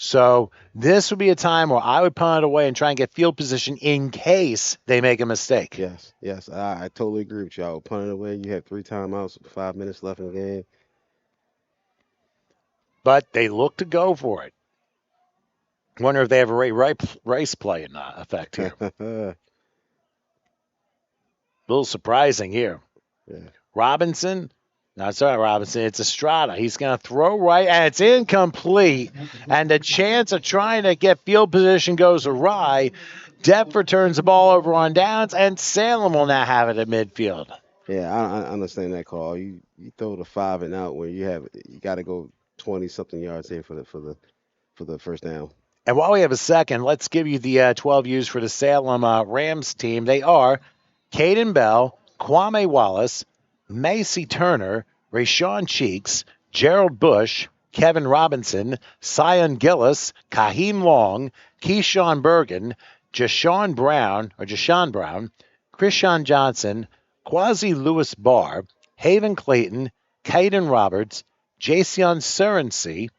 So this would be a time where I would punt it away and try and get field position in case they make a mistake. Yes, I totally agree with you. I would punt it away. You have 3 timeouts, 5 minutes left in the game. But they look to go for it. Wonder if they have a Ray Rice play in effect here. A little surprising here. Yeah. Robinson. No, it's not Robinson. It's Estrada. He's going to throw right, and it's incomplete. And the chance of trying to get field position goes awry. Deptford turns the ball over on downs, and Salem will now have it at midfield. Yeah, I understand that call. You throw the 5 and out where you got to go 20 something yards here for the first down. And while we have a second, let's give you the 12 used for the Salem Rams team. They are Caden Bell, Kwame Wallace, Macy Turner, Rashawn Cheeks, Gerald Bush, Kevin Robinson, Sion Gillis, Kaheem Long, Keyshawn Bergen, Jashawn Brown, Krishan Johnson, Quasi Lewis Barr, Haven Clayton, Caden Roberts, Jason Surrency,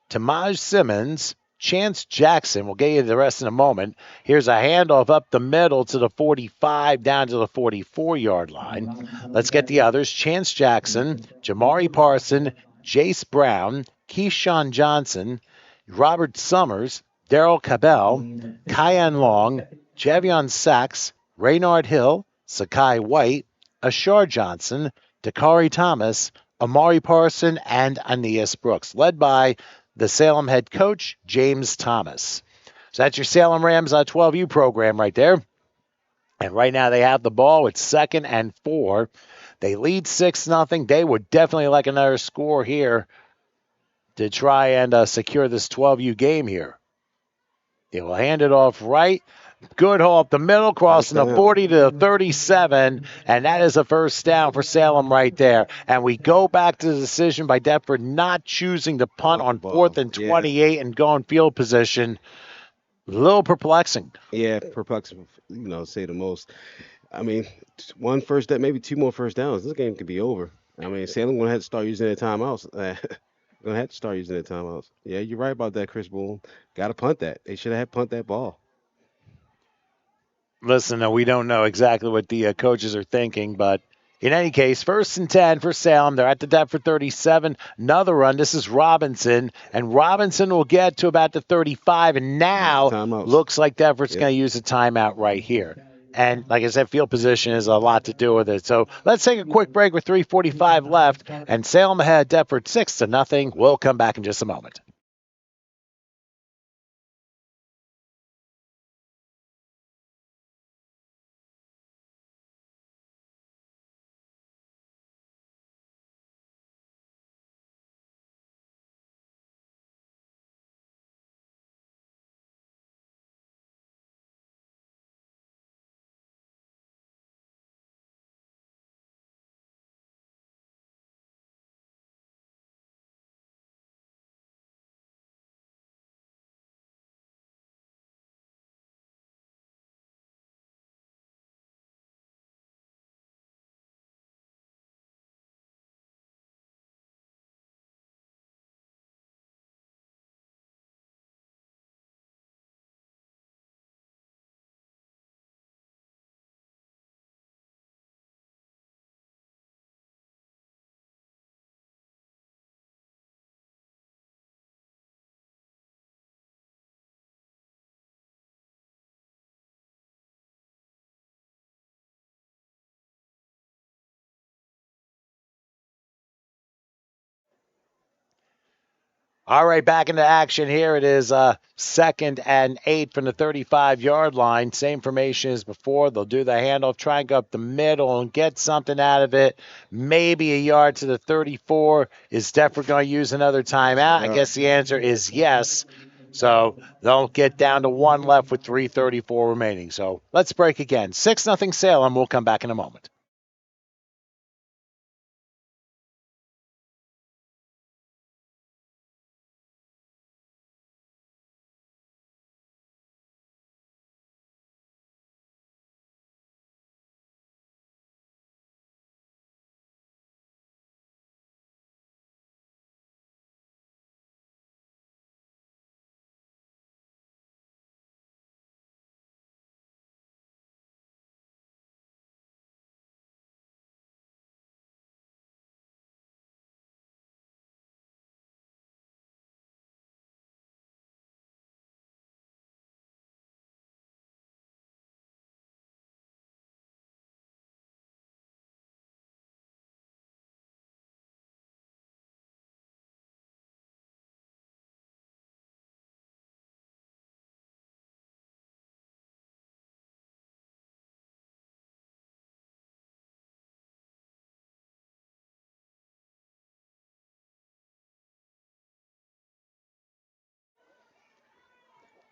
Tamaj Simmons, Chance Jackson. We'll get you the rest in a moment. Here's a handoff up the middle to the 45 down to the 44-yard line. Let's get the others. Chance Jackson, Jamari Parson, Jace Brown, Keyshawn Johnson, Robert Summers, Daryl Cabell, Kyan Long, Javion Sachs, Raynard Hill, Sakai White, Ashar Johnson, Dakari Thomas, Amari Parson, and Aeneas Brooks, led by the Salem head coach, James Thomas. So that's your Salem Rams 12U program right there. And right now they have the ball. It's 2nd and 4. They lead 6-0. They would definitely like another score here to try and secure this 12U game here. They will hand it off right. Good haul up the middle, crossing the 40 to the 37, and that is a first down for Salem right there. And we go back to the decision by Deptford not choosing to punt on 4th and 28 and go in field position. A little perplexing. Yeah, perplexing, say the most. I mean, one first down, maybe 2 more first downs. This game could be over. I mean, Salem going to have to start using their timeouts. Going to have to start using their timeouts. Yeah, you're right about that, Chris Boone. Got to punt that. They should have punt that ball. Listen, we don't know exactly what the coaches are thinking, but in any case, 1st and 10 for Salem. They're at the Deptford 37. Another run. This is Robinson, and Robinson will get to about the 35, and now looks like Deptford's going to use a timeout right here. And like I said, field position has a lot to do with it. So let's take a quick break with 3:45 left, and Salem ahead Deptford 6-0. We'll come back in just a moment. All right, back into action here. It is 2nd and 8 from the 35-yard line. Same formation as before. They'll do the handoff, try and go up the middle and get something out of it. Maybe a yard to the 34. Is Deptford going to use another timeout? I guess the answer is yes. So they'll get down to 1 left with 3:34 remaining. So let's break again. 6-0 Salem. We'll come back in a moment.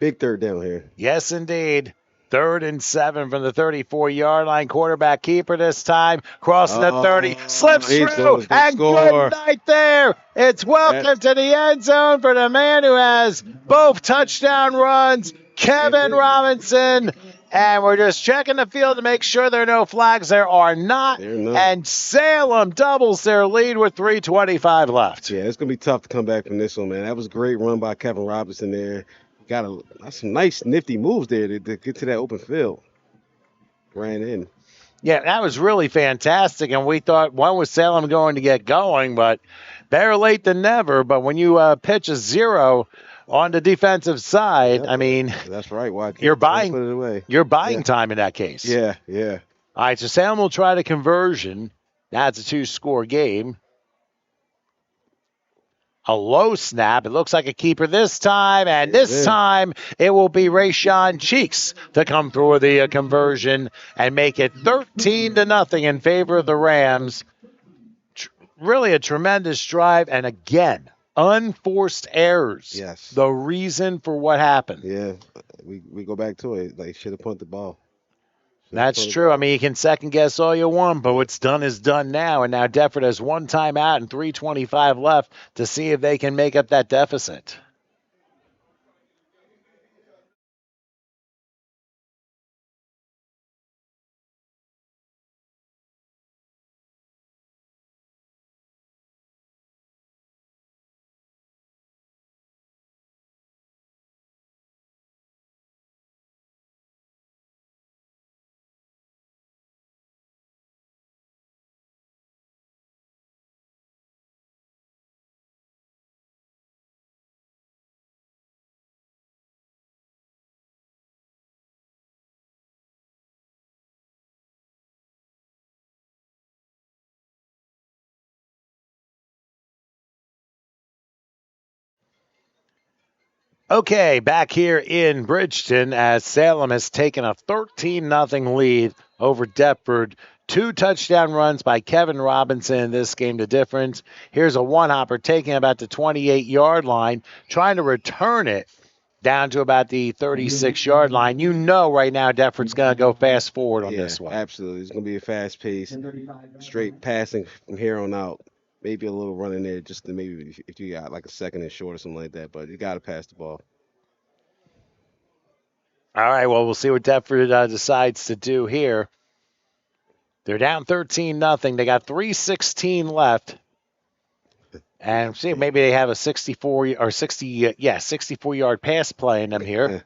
Big third down here. Yes, indeed. 3rd and 7 from the 34-yard line. Quarterback keeper this time. Crossing the 30. Slips he through. scores. Good And score. good night there. It's welcome to the end zone for the man who has both touchdown runs, Kevin Robinson. And we're just checking the field to make sure there are no flags. There are not. And Salem doubles their lead with 3:25 left. Yeah, it's going to be tough to come back from this one, man. That was a great run by Kevin Robinson there. Got some nice, nifty moves there to get to that open field. Ran in. Yeah, that was really fantastic. And we thought, when was Salem going to get going? But better late than never. But when you pitch a 0 on the defensive side, I mean, that's right. Why you're buying put it away? You're buying time in that case. Yeah. All right, so Salem will try the conversion. That's a 2-score game. A low snap. It looks like a keeper this time, and this time it will be Rayshawn Cheeks to come through with the conversion and make it 13-0 in favor of the Rams. Really a tremendous drive, and again, unforced errors. Yes. The reason for what happened. Yeah, we go back to it. They should have punted the ball. That's true. I mean, you can second guess all you want, but what's done is done now. And now Deptford has 1 timeout and 3:25 left to see if they can make up that deficit. Okay, back here in Bridgeton as Salem has taken a 13-0 lead over Deptford. 2 touchdown runs by Kevin Robinson in this game, the difference. Here's a one-hopper taking about the 28-yard line, trying to return it down to about the 36-yard line. You know right now Deptford's going to go fast forward on this one. Absolutely. It's going to be a fast pace, straight passing from here on out. Maybe a little run in there just to maybe if you got like a second and short or something like that, but you got to pass the ball. All right, well, we'll see what Deptford decides to do here. They're down 13-0. They got 3:16 left. And see, maybe they have a 64-yard pass play in them here.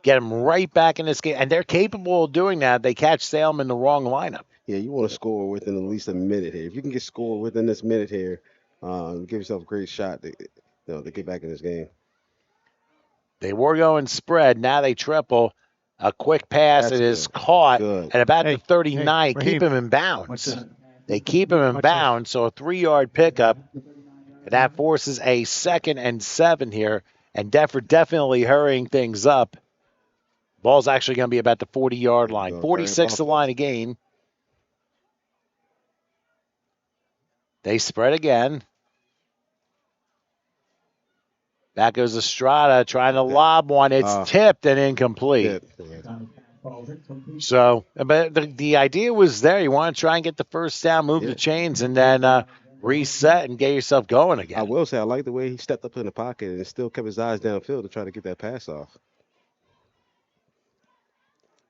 Get them right back in this game. And they're capable of doing that. They catch Salem in the wrong lineup. Yeah, you want to score within at least a minute here. If you can get scored within this minute here, give yourself a great shot to get back in this game. They were going spread. Now they triple. A quick pass. It is caught at about the 39. Keep him in bounds. They keep him in bounds, so a 3-yard pickup. That forces a 2nd and 7 here. And Deptford definitely hurrying things up. Ball's actually going to be about the 40-yard line. 46 the line of gain. They spread again. Back goes Estrada trying to lob one. It's tipped and incomplete. So, but the idea was there. You want to try and get the first down, move the chains, and then reset and get yourself going again. I will say I like the way he stepped up in the pocket and still kept his eyes downfield to try to get that pass off.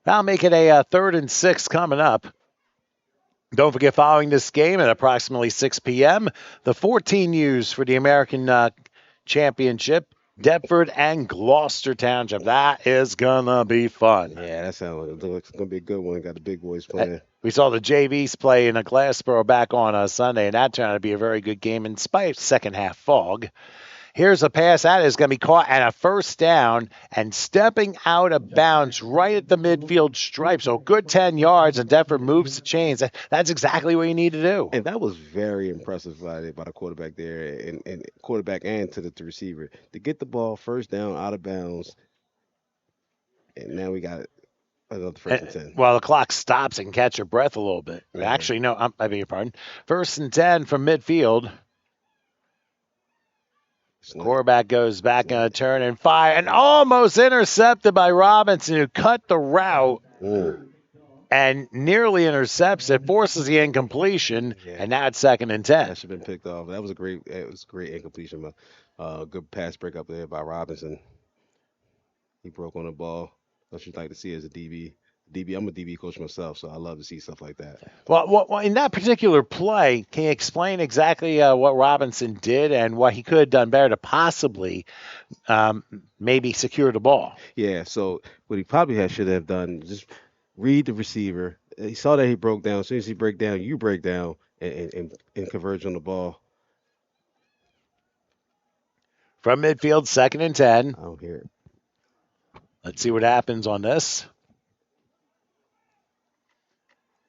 That'll make it a 3rd and 6 coming up. Don't forget, following this game at approximately 6 p.m., the 14 U's for the American Championship, Deptford and Gloucester Township. That is going to be fun. Yeah, that sounds like it's going to be a good one. Got the big boys playing. We saw the JVs play in a Glassboro back on Sunday, and that turned out to be a very good game in spite of second-half fog. Here's a pass that is going to be caught at a first down and stepping out of bounds right at the midfield stripe. So good 10 yards, and Deptford moves the chains. That's exactly what you need to do. And that was very impressive by the quarterback there, and quarterback and to the receiver. To get the ball first down out of bounds, and now we got another 1st and 10. Well, the clock stops and catch your breath a little bit. Mm-hmm. Actually, no, I beg your pardon. 1st and 10 from midfield. Quarterback goes back on a turn and fire, and almost intercepted by Robinson, who cut the route and nearly intercepts it, forces the incompletion, and now it's 2nd and 10. That should have been picked off. It was a great incompletion. Good pass break up there by Robinson. He broke on the ball. That's what you'd like to see as a DB. I'm a DB coach myself, so I love to see stuff like that. Well, in that particular play, can you explain exactly what Robinson did and what he could have done better to possibly maybe secure the ball? Yeah, so what he probably should have done, just read the receiver. He saw that he broke down. As soon as he break down, you break down and converge on the ball. From midfield, 2nd and 10. I don't hear it. Let's see what happens on this.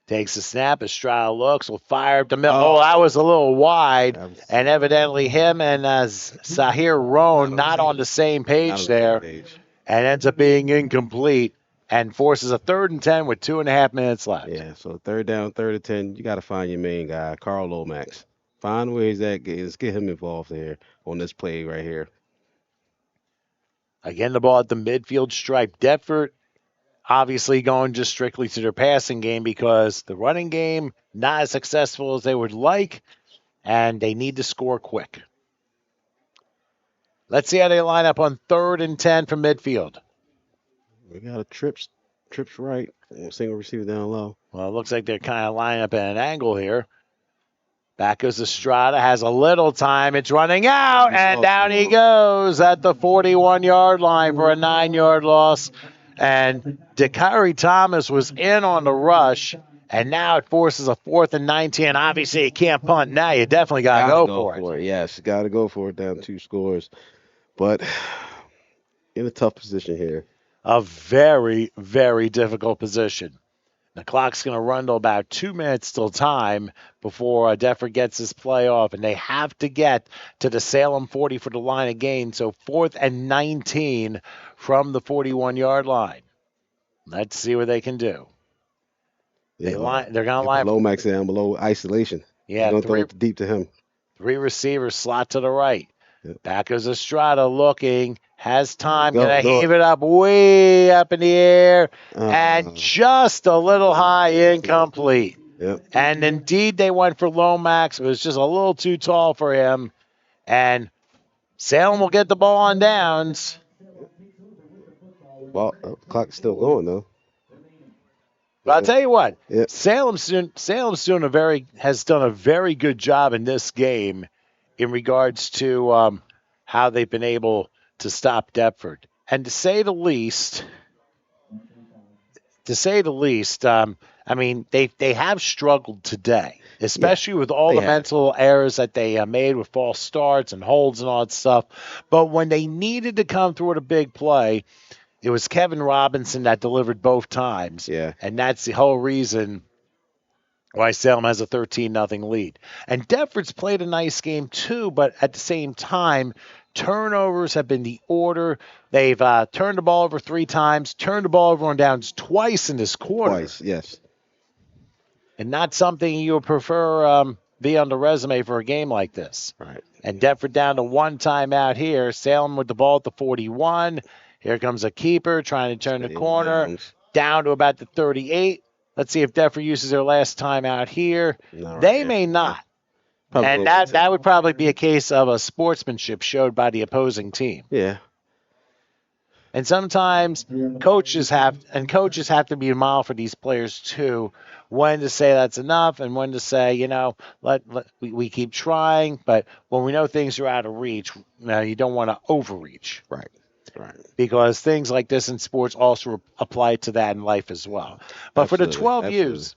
Takes the snap. Estrada looks. Will fire up the middle. Oh, that was a little wide. And evidently him and Sahir Roan not on the same page there. And ends up being incomplete and forces a 3rd and 10 with 2.5 minutes left. Yeah, so 3rd down, 3rd and 10. You got to find your main guy, Carl Lomax. Find where he's at. Let's get him involved here on this play right here. Again, the ball at the midfield stripe. Deptford obviously going just strictly to their passing game because the running game not as successful as they would like, and they need to score quick. Let's see how they line up on 3rd and 10 from midfield. We got a trips right. Single receiver down low. Well, it looks like they're kind of lining up at an angle here. Back goes Estrada, has a little time. It's running out, and down he goes at the 41-yard line for a 9-yard loss. And Dakari Thomas was in on the rush, and now it forces a 4th and 19. Obviously, you can't punt now. You definitely got to go for it. Yes, you got to go for it down 2 scores. But in a tough position here. A very, very difficult position. The clock's going to run to about 2 minutes till time before Deptford gets his play off, and they have to get to the Salem 40 for the line of gain, so 4th and 19 from the 41-yard line. Let's see what they can do. They're going to line Lomax down below isolation. Yeah, going to throw it deep to him. 3 receivers, slot to the right. Yep. Back goes Estrada looking, has time, going to heave it up way up in the air, and just a little high, incomplete. Yep. And indeed, they went for Lomax. It was just a little too tall for him, and Salem will get the ball on downs. Well, the clock's still going, though. But I'll tell you what, yep. Salem's has done a very good job in this game in regards to how they've been able to stop Deptford. And to say the least, I mean, they have struggled today, especially with all the mental errors that they made with false starts and holds and all that stuff. But when they needed to come through with a big play, it was Kevin Robinson that delivered both times. Yeah. And that's the whole reason why Salem has a 13-0 lead. And Deptford's played a nice game too, but at the same time, turnovers have been the order. They've turned the ball over 3 times, turned the ball over on downs twice in this quarter. Twice, yes. And not something you would prefer be on the resume for a game like this. Right. And Deptford down to 1 timeout here. Salem with the ball at the 41. Here comes a keeper trying to turn the corner. Down to about the 38. Let's see if Deptford uses their last time out here. They may not. And that would probably be a case of a sportsmanship showed by the opposing team. Yeah. And sometimes coaches have to be a model for these players too, when to say that's enough and when to say, we keep trying, but when we know things are out of reach, you don't want to overreach. Right. Right. Because things like this in sports also apply to that in life as well. But for the 12 U's,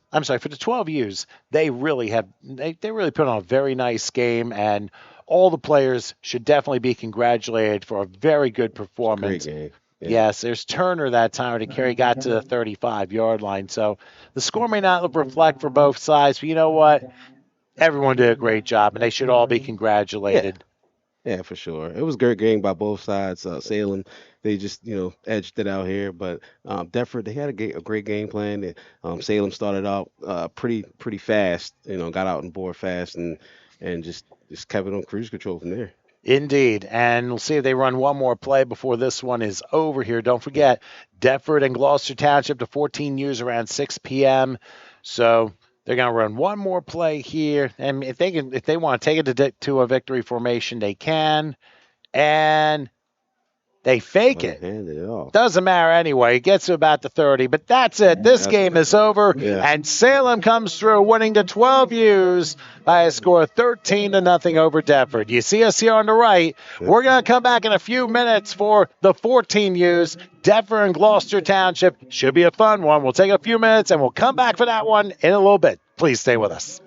they really put on a very nice game, and all the players should definitely be congratulated for a very good performance. Great game. Yeah. Yes, there's Turner that time to carry got to the 35-yard line. So the score may not reflect for both sides, but you know what? Everyone did a great job, and they should all be congratulated. Yeah, for sure. It was a great game by both sides. Salem, they just, edged it out here. But Deptford, they had a great game plan. Salem started out pretty fast, got out and board fast and just kept it on cruise control from there. Indeed. And we'll see if they run one more play before this one is over here. Don't forget, Deptford and Gloucester Township to 14 U's around 6 p.m. So they're going to run one more play here. And if they want to take it to a victory formation, they can. And they fake it. Handed it off. Doesn't matter anyway. It gets to about the 30. But that's it. This game is over. Yeah. And Salem comes through, winning to 12 U's by a score of 13-0 over Deptford. You see us here on the right. We're going to come back in a few minutes for the 14 U's. Deptford and Gloucester Township. Should be a fun one. We'll take a few minutes, and we'll come back for that one in a little bit. Please stay with us.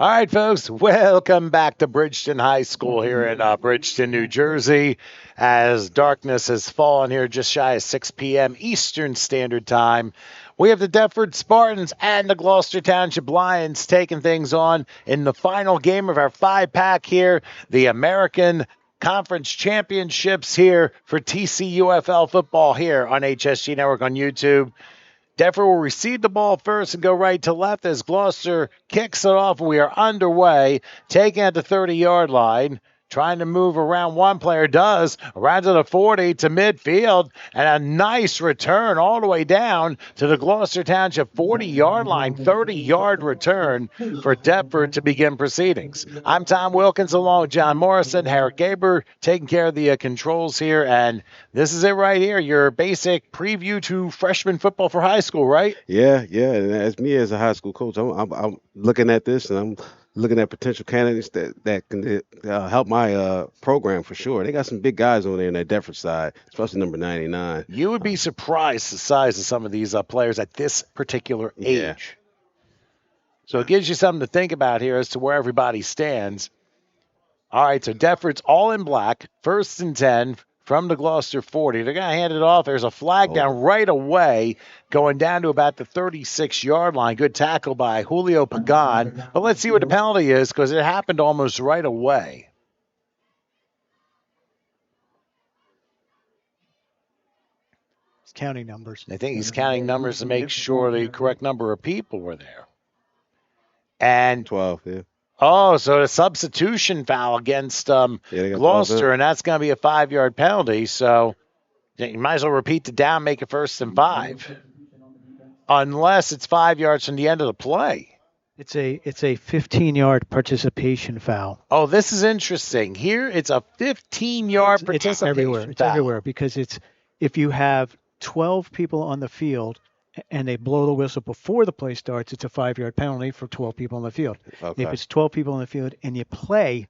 All right, folks, welcome back to Bridgeton High School here in Bridgeton, New Jersey. As darkness has fallen here just shy of 6 p.m. Eastern Standard Time, we have the Deptford Spartans and the Gloucester Township Lions taking things on in the final game of our 5-pack here, the American Conference Championships here for TCUFL football here on HSG Network on YouTube. Deptford will receive the ball first and go right to left as Gloucester kicks it off. We are underway, taking at the 30-yard line, trying to move around. One player does, around to the 40 to midfield, and a nice return all the way down to the Gloucester Township 40-yard line, 30-yard return for Deptford to begin proceedings. I'm Tom Wilkins along with John Morrison, Harry Gaber taking care of the controls here, and this is it right here, your basic preview to freshman football for high school, right? Yeah. And as me as a high school coach, I'm looking at this and I'm looking at potential candidates that can help my program for sure. They got some big guys over there in that Deptford side, especially number 99. You would be surprised the size of some of these players at this particular age. Yeah. So it gives you something to think about here as to where everybody stands. All right, so Deptford's all in black, 1st and 10 from the Gloucester 40. They're going to hand it off. There's a flag down right away, going down to about the 36-yard line. Good tackle by Julio Pagan. But let's see what the penalty is because it happened almost right away. He's counting numbers. I think he's counting numbers to make sure the correct number of people were there. And 12, yeah. Oh, so a substitution foul against Gloucester, and that's going to be a 5-yard penalty. So you might as well repeat the down, make it 1st and 5, unless it's 5 yards from the end of the play. It's a 15-yard participation foul. Oh, this is interesting. Here, it's a 15-yard participation it's everywhere. foul. It's everywhere because it's if you have 12 people on the field and they blow the whistle before the play starts, it's a 5-yard penalty for 12 people on the field. Okay. If it's 12 people on the field and you play,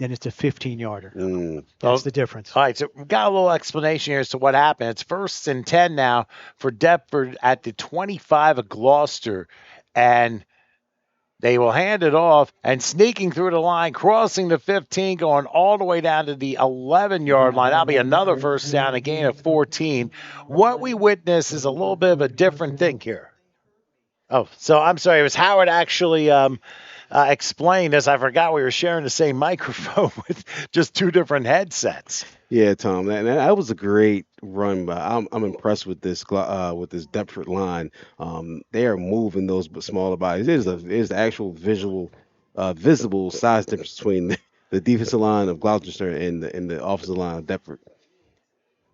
then it's a 15-yarder. That's the difference. All right, so we've got a little explanation here as to what happened. It's 1st and 10 now for Deptford at the 25 of Gloucester, and they will hand it off, and sneaking through the line, crossing the 15, going all the way down to the 11-yard line. That'll be another 1st down, a gain of 14. What we witness is a little bit of a different thing here. Oh, so I'm sorry. It was Howard actually explained this. I forgot we were sharing the same microphone with just 2 different headsets. Yeah, Tom, that was a great run. But I'm impressed with this Deptford line. They are moving those smaller bodies. There's the actual visible size difference between the defensive line of Gloucester and the offensive line of Deptford.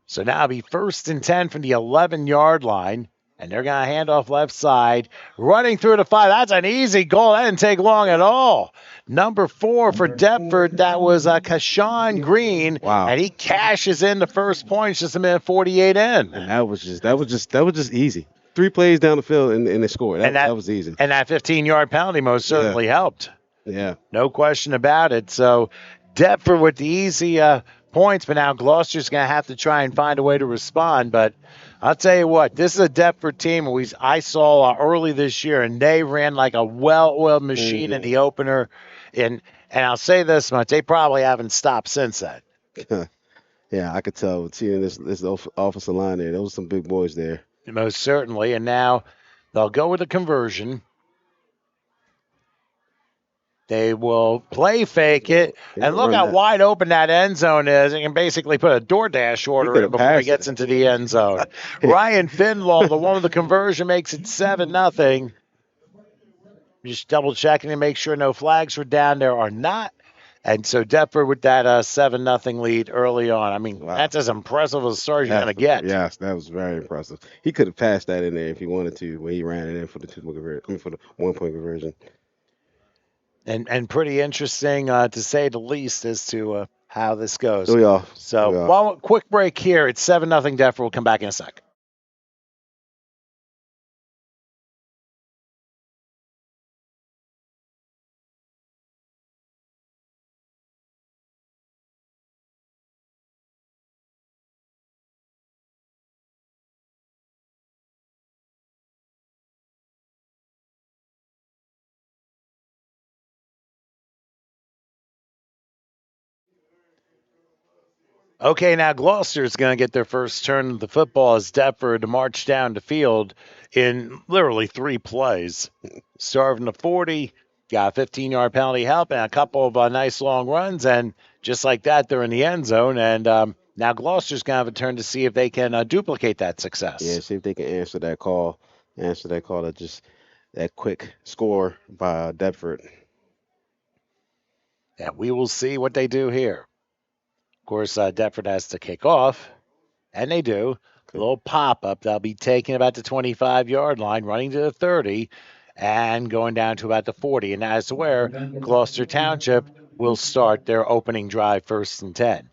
So now it'll be 1st and 10 from the 11-yard line. And they're going to hand off left side, running through the 5. That's an easy goal. That didn't take long at all. Number 4 for Deptford, that was Kashawn Green. Wow. And he cashes in the first points just a minute 48 in. And that was just easy. 3 plays down the field and they scored. That was easy. And that 15-yard penalty most certainly helped. Yeah. No question about it. So Deptford with the easy points, but now Gloucester's going to have to try and find a way to respond. But I'll tell you what, this is a Deptford team I saw early this year, and they ran like a well-oiled machine in the opener. And I'll say this much, they probably haven't stopped since that. Yeah, I could tell seeing this offensive line there. Those were some big boys there. Most certainly. And now they'll go with a conversion. They will play fake it. And look how wide open that end zone is. You can basically put a DoorDash order in before he gets into the end zone. Ryan Finlaw, the one with the conversion, makes it 7-0. Just double checking to make sure no flags were down. There are not. And so Deptford with that 7-0 lead early on. I mean, that's as impressive a start as you're going to get. Yes, that was very impressive. He could have passed that in there if he wanted to when he ran it in for the 2-point conversion. For the 1-point conversion. And pretty interesting, to say the least, as to how this goes. Oh, yeah. So, one quick break here. It's 7-0 Deptford. We'll come back in a sec. Okay, now Gloucester's going to get their first turn of the football as Deptford march down the field in literally 3 plays. Start from the 40, got a 15-yard penalty help and a couple of nice long runs, and just like that, they're in the end zone. And now Gloucester's going to have a turn to see if they can duplicate that success. Yeah, see if they can answer that call. That quick score by Deptford. And we will see what they do here. Of course, Deptford has to kick off, and they do. A little pop-up. They'll be taking about the 25-yard line, running to the 30, and going down to about the 40. And that's where Gloucester Township will start their opening drive, 1st and 10.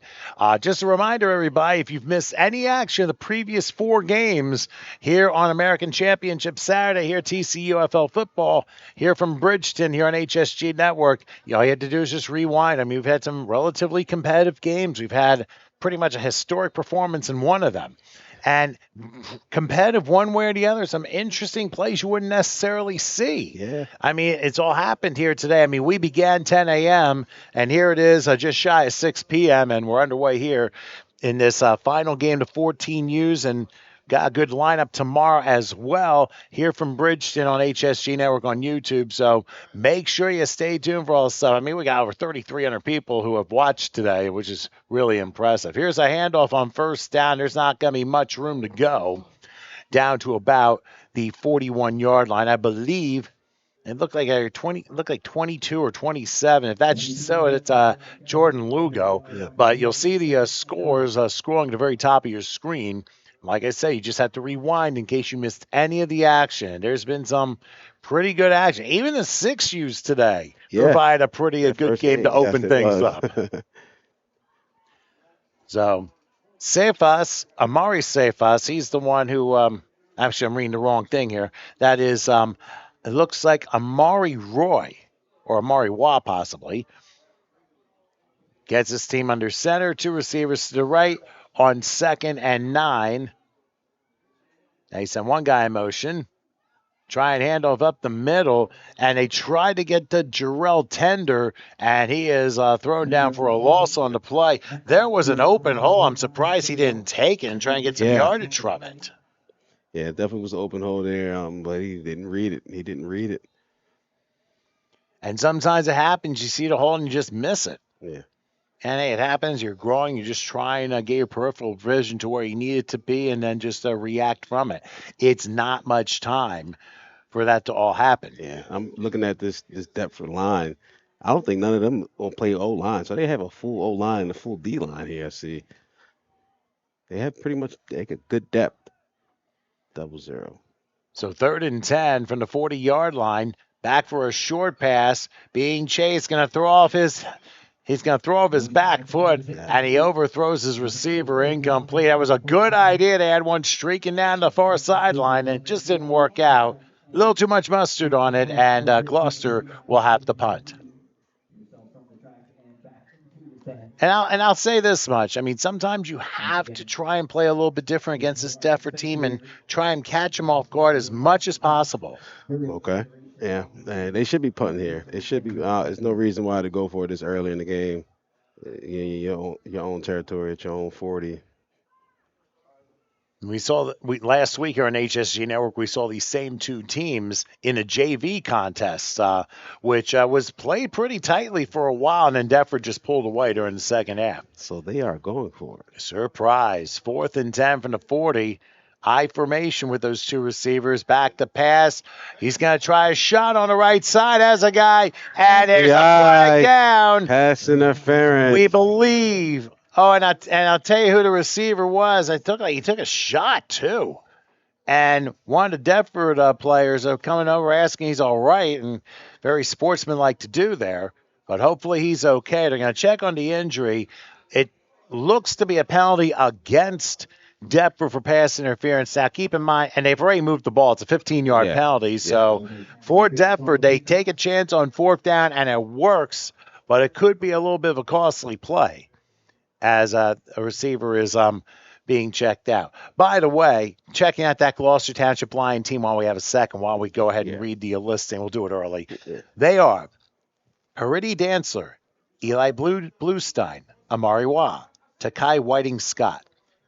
Just a reminder, everybody, if you've missed any action of the previous 4 games here on American Championship Saturday, here at TCUFL Football, here from Bridgeton, here on HSG Network, all you had to do is just rewind. I mean, we've had some relatively competitive games. We've had pretty much a historic performance in one of them. And competitive one way or the other, some interesting plays you wouldn't necessarily see. Yeah. I mean, it's all happened here today. I mean, we began 10 a.m., and here it is just shy of 6 p.m., and we're underway here in this final game to 14Us, and got a good lineup tomorrow as well here from Bridgeton on HSG Network on YouTube. So make sure you stay tuned for all this stuff. I mean, we got over 3,300 people who have watched today, which is really impressive. Here's a handoff on 1st down. There's not going to be much room to go down to about the 41-yard line. I believe it looked like 22 or 27. If that's so, it's Jordan Lugo. Yeah. But you'll see the scores scrolling at the very top of your screen. Like I say, you just have to rewind in case you missed any of the action. There's been some pretty good action. Even the 6Us today provide a pretty good game to open things up. So, Amari Cephas, he's the one who, actually I'm reading the wrong thing here. That is, it looks like Amari Roy, or Amari Waugh possibly, gets his team under center, 2 receivers to the right on 2nd and 9. Now he sent one guy in motion. Try and handoff up the middle, and they try to get to Jarrell Tender, and he is thrown down for a loss on the play. There was an open hole. I'm surprised he didn't take it and try and get some yardage from it. Yeah, definitely was an open hole there, but he didn't read it. And sometimes it happens. You see the hole and you just miss it. Yeah. And hey, it happens. You're growing. You just try and get your peripheral vision to where you need it to be and then just react from it. It's not much time for that to all happen. Yeah, I'm looking at this Deptford line. I don't think none of them will play O-line. So they have a full O-line and a full D-line here, see. They have pretty much a good depth. 0-0. So 3rd and 10 from the 40-yard line. Back for a short pass. Being chased. He's going to throw off his back foot, and he overthrows his receiver, incomplete. That was a good idea. They had one streaking down the far sideline, and it just didn't work out. A little too much mustard on it, and Gloucester will have to punt. And I'll say this much. I mean, sometimes you have to try and play a little bit different against this Deptford team and try and catch them off guard as much as possible. Okay. Yeah, they should be punting here. It should be. There's no reason why to go for it this early in the game. Your own territory at your own 40. We saw last week here on HSG Network, we saw these same 2 teams in a JV contest, which was played pretty tightly for a while, and then Deptford just pulled away during the second half. So they are going for it. Surprise. 4th and 10 from the 40. I formation with those 2 receivers. Back to pass. He's going to try a shot on the right side as a guy, and there's a flag down. Pass interference. We believe. Oh, and I'll tell you who the receiver was. He took a shot too, and one of the Deptford players are coming over asking he's all right, and very sportsmanlike to do there. But hopefully he's okay. They're going to check on the injury. It looks to be a penalty against Deptford for pass interference. Now keep in mind, and they've already moved the ball. It's a 15-yard penalty. So for Deptford, they take a chance on 4th down, and it works, but it could be a little bit of a costly play as a receiver is being checked out. By the way, checking out that Gloucester Township Lion team while we have a second, while we go ahead and read the listing. We'll do it early. They are Haridi Dantzler, Eli Bluestein, Amari Waugh, Takai Whiting Scott,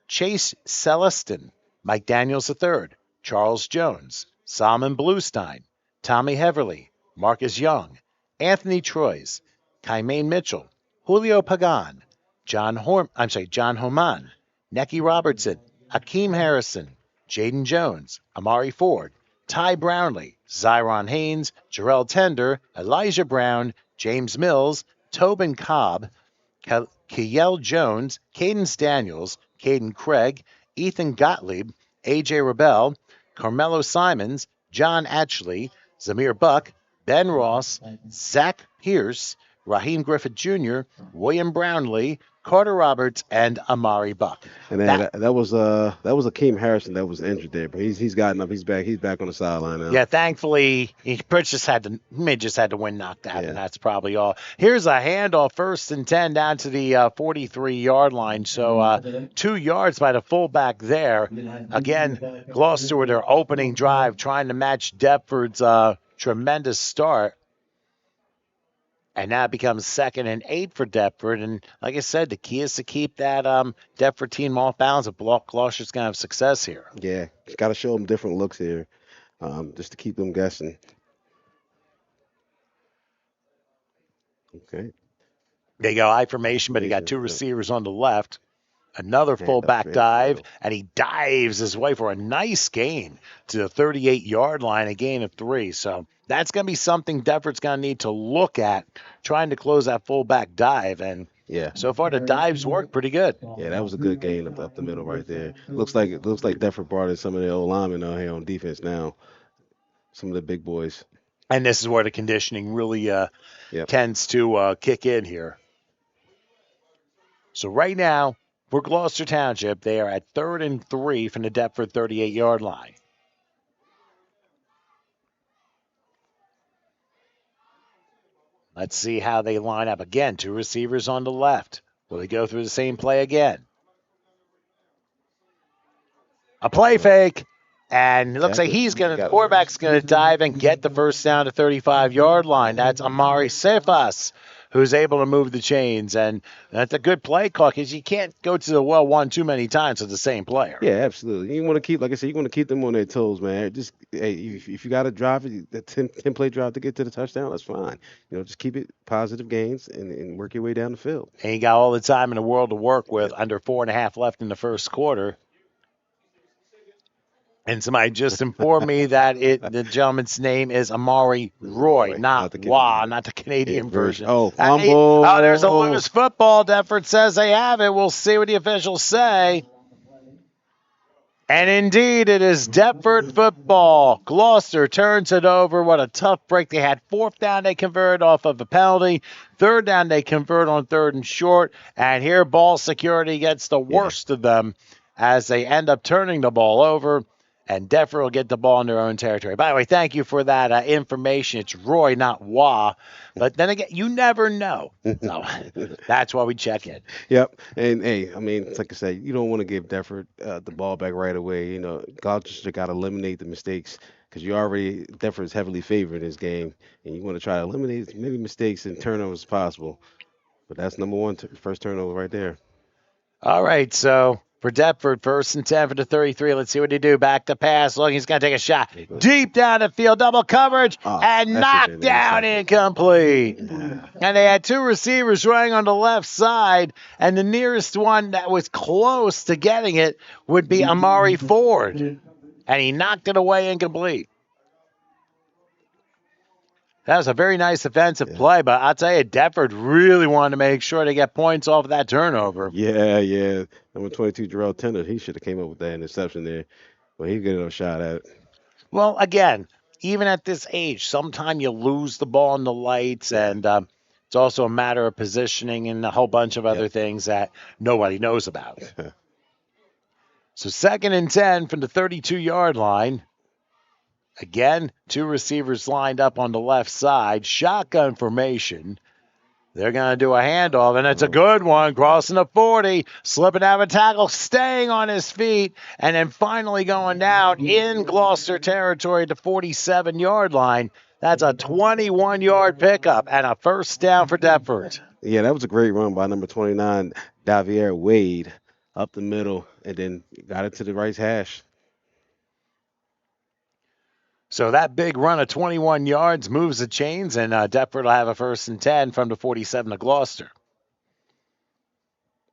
Chase Celestin, Mike Daniels III, Charles Jones, Solomon Bluestein, Tommy Heverly, Marcus Young, Anthony Troyes, Kymane Mitchell, Julio Pagan, John Homan, Necky Robertson, Akeem Harrison, Jaden Jones, Amari Ford, Ty Brownlee, Zyron Haynes, Jarrell Tender, Elijah Brown, James Mills, Tobin Cobb, Kiel Jones, Cadence Daniels, Caden Craig, Ethan Gottlieb, AJ Rebel, Carmelo Simons, John Atchley, Zamir Buck, Ben Ross, Zach Pierce, Raheem Griffith Jr., William Brownlee, Carter Roberts, and Amari Buck. And that was Akeem Harrison that was injured there, but he's gotten up. He's back on the sideline now. Yeah, thankfully he just had to win knocked out, and that's probably all. Here's a handoff, 1st and 10 down to the 43-yard line. So 2 yards by the fullback there. Again, Gloucester with their opening drive, trying to match Deptford's tremendous start. And now it becomes 2nd and 8 for Deptford. And like I said, the key is to keep that Deptford team off balance if Gloucester's going to have success here. Yeah, got to show them different looks here just to keep them guessing. Okay. There you go, I formation, but he got 2 receivers on the left. Another fullback dive, and he dives his way for a nice gain to the 38-yard line, a gain of 3. So that's going to be something Deptford's going to need to look at, trying to close that fullback dive. And so far the dives work pretty good. Yeah, that was a good gain up the middle right there. Looks like Deptford brought in some of the old linemen out here on defense now. Some of the big boys. And this is where the conditioning really tends to kick in here. So right now, for Gloucester Township, they are at 3rd and 3 from the Deptford 38-yard line. Let's see how they line up. Again, 2 receivers on the left. Will they go through the same play again? A play fake. And it looks like the quarterback's going to dive and get the first down to 35-yard line. That's Amari Cephas, who's able to move the chains. And that's a good play call because you can't go to the well one too many times with the same player. Yeah, absolutely. You want to keep, like I said, you want to keep them on their toes, man. Just, if you got to drive it, the 10-play drive to get to the touchdown, that's fine. Just keep it positive gains and work your way down the field. And you got all the time in the world to work with, under 4.5 left in the first quarter. And somebody just informed me that the gentleman's name is Amari Roy, not the Canadian version. Oh, fumble. There's a loose football. Deptford says they have it. We'll see what the officials say. And indeed, it is Deptford football. Gloucester turns it over. What a tough break. They had 4th down. They converted off of a penalty. 3rd down, they convert on 3rd and short. And here, ball security gets the worst of them as they end up turning the ball over. And Deptford will get the ball in their own territory. By the way, thank you for that information. It's Roy, not Wah. But then again, you never know. So that's why we check in. Yep. And, hey, I mean, like I said, you don't want to give Deptford the ball back right away. Gloucester got to eliminate the mistakes because Deptford is heavily favored in this game. And you want to try to eliminate as many mistakes and turnovers as possible. But that's number one, first turnover right there. All right, so for Deptford, 1st and 10 for the 33. Let's see what they do. Back to pass. Look, he's going to take a shot. Deep down the field, double coverage, and knocked down incomplete. And they had 2 receivers running on the left side, and the nearest one that was close to getting it would be Amari Ford. And he knocked it away incomplete. That was a very nice defensive play, but I'll tell you, Deptford really wanted to make sure they get points off of that turnover. Yeah. Number 22, Jarrell Tender, he should have came up with that interception there. Well, he get a shot at it. Well, again, even at this age, sometimes you lose the ball in the lights, and it's also a matter of positioning and a whole bunch of other things that nobody knows about. So 2nd and 10 from the 32-yard line. Again, 2 receivers lined up on the left side. Shotgun formation. They're going to do a handoff, and it's a good one. Crossing the 40, slipping out of a tackle, staying on his feet, and then finally going down in Gloucester territory at the 47-yard line. That's a 21-yard pickup and a first down for Deptford. Yeah, that was a great run by number 29. Davier Wade up the middle and then got it to the right hash. So that big run of 21 yards moves the chains, and Deptford will have a 1st and 10 from the 47 of Gloucester.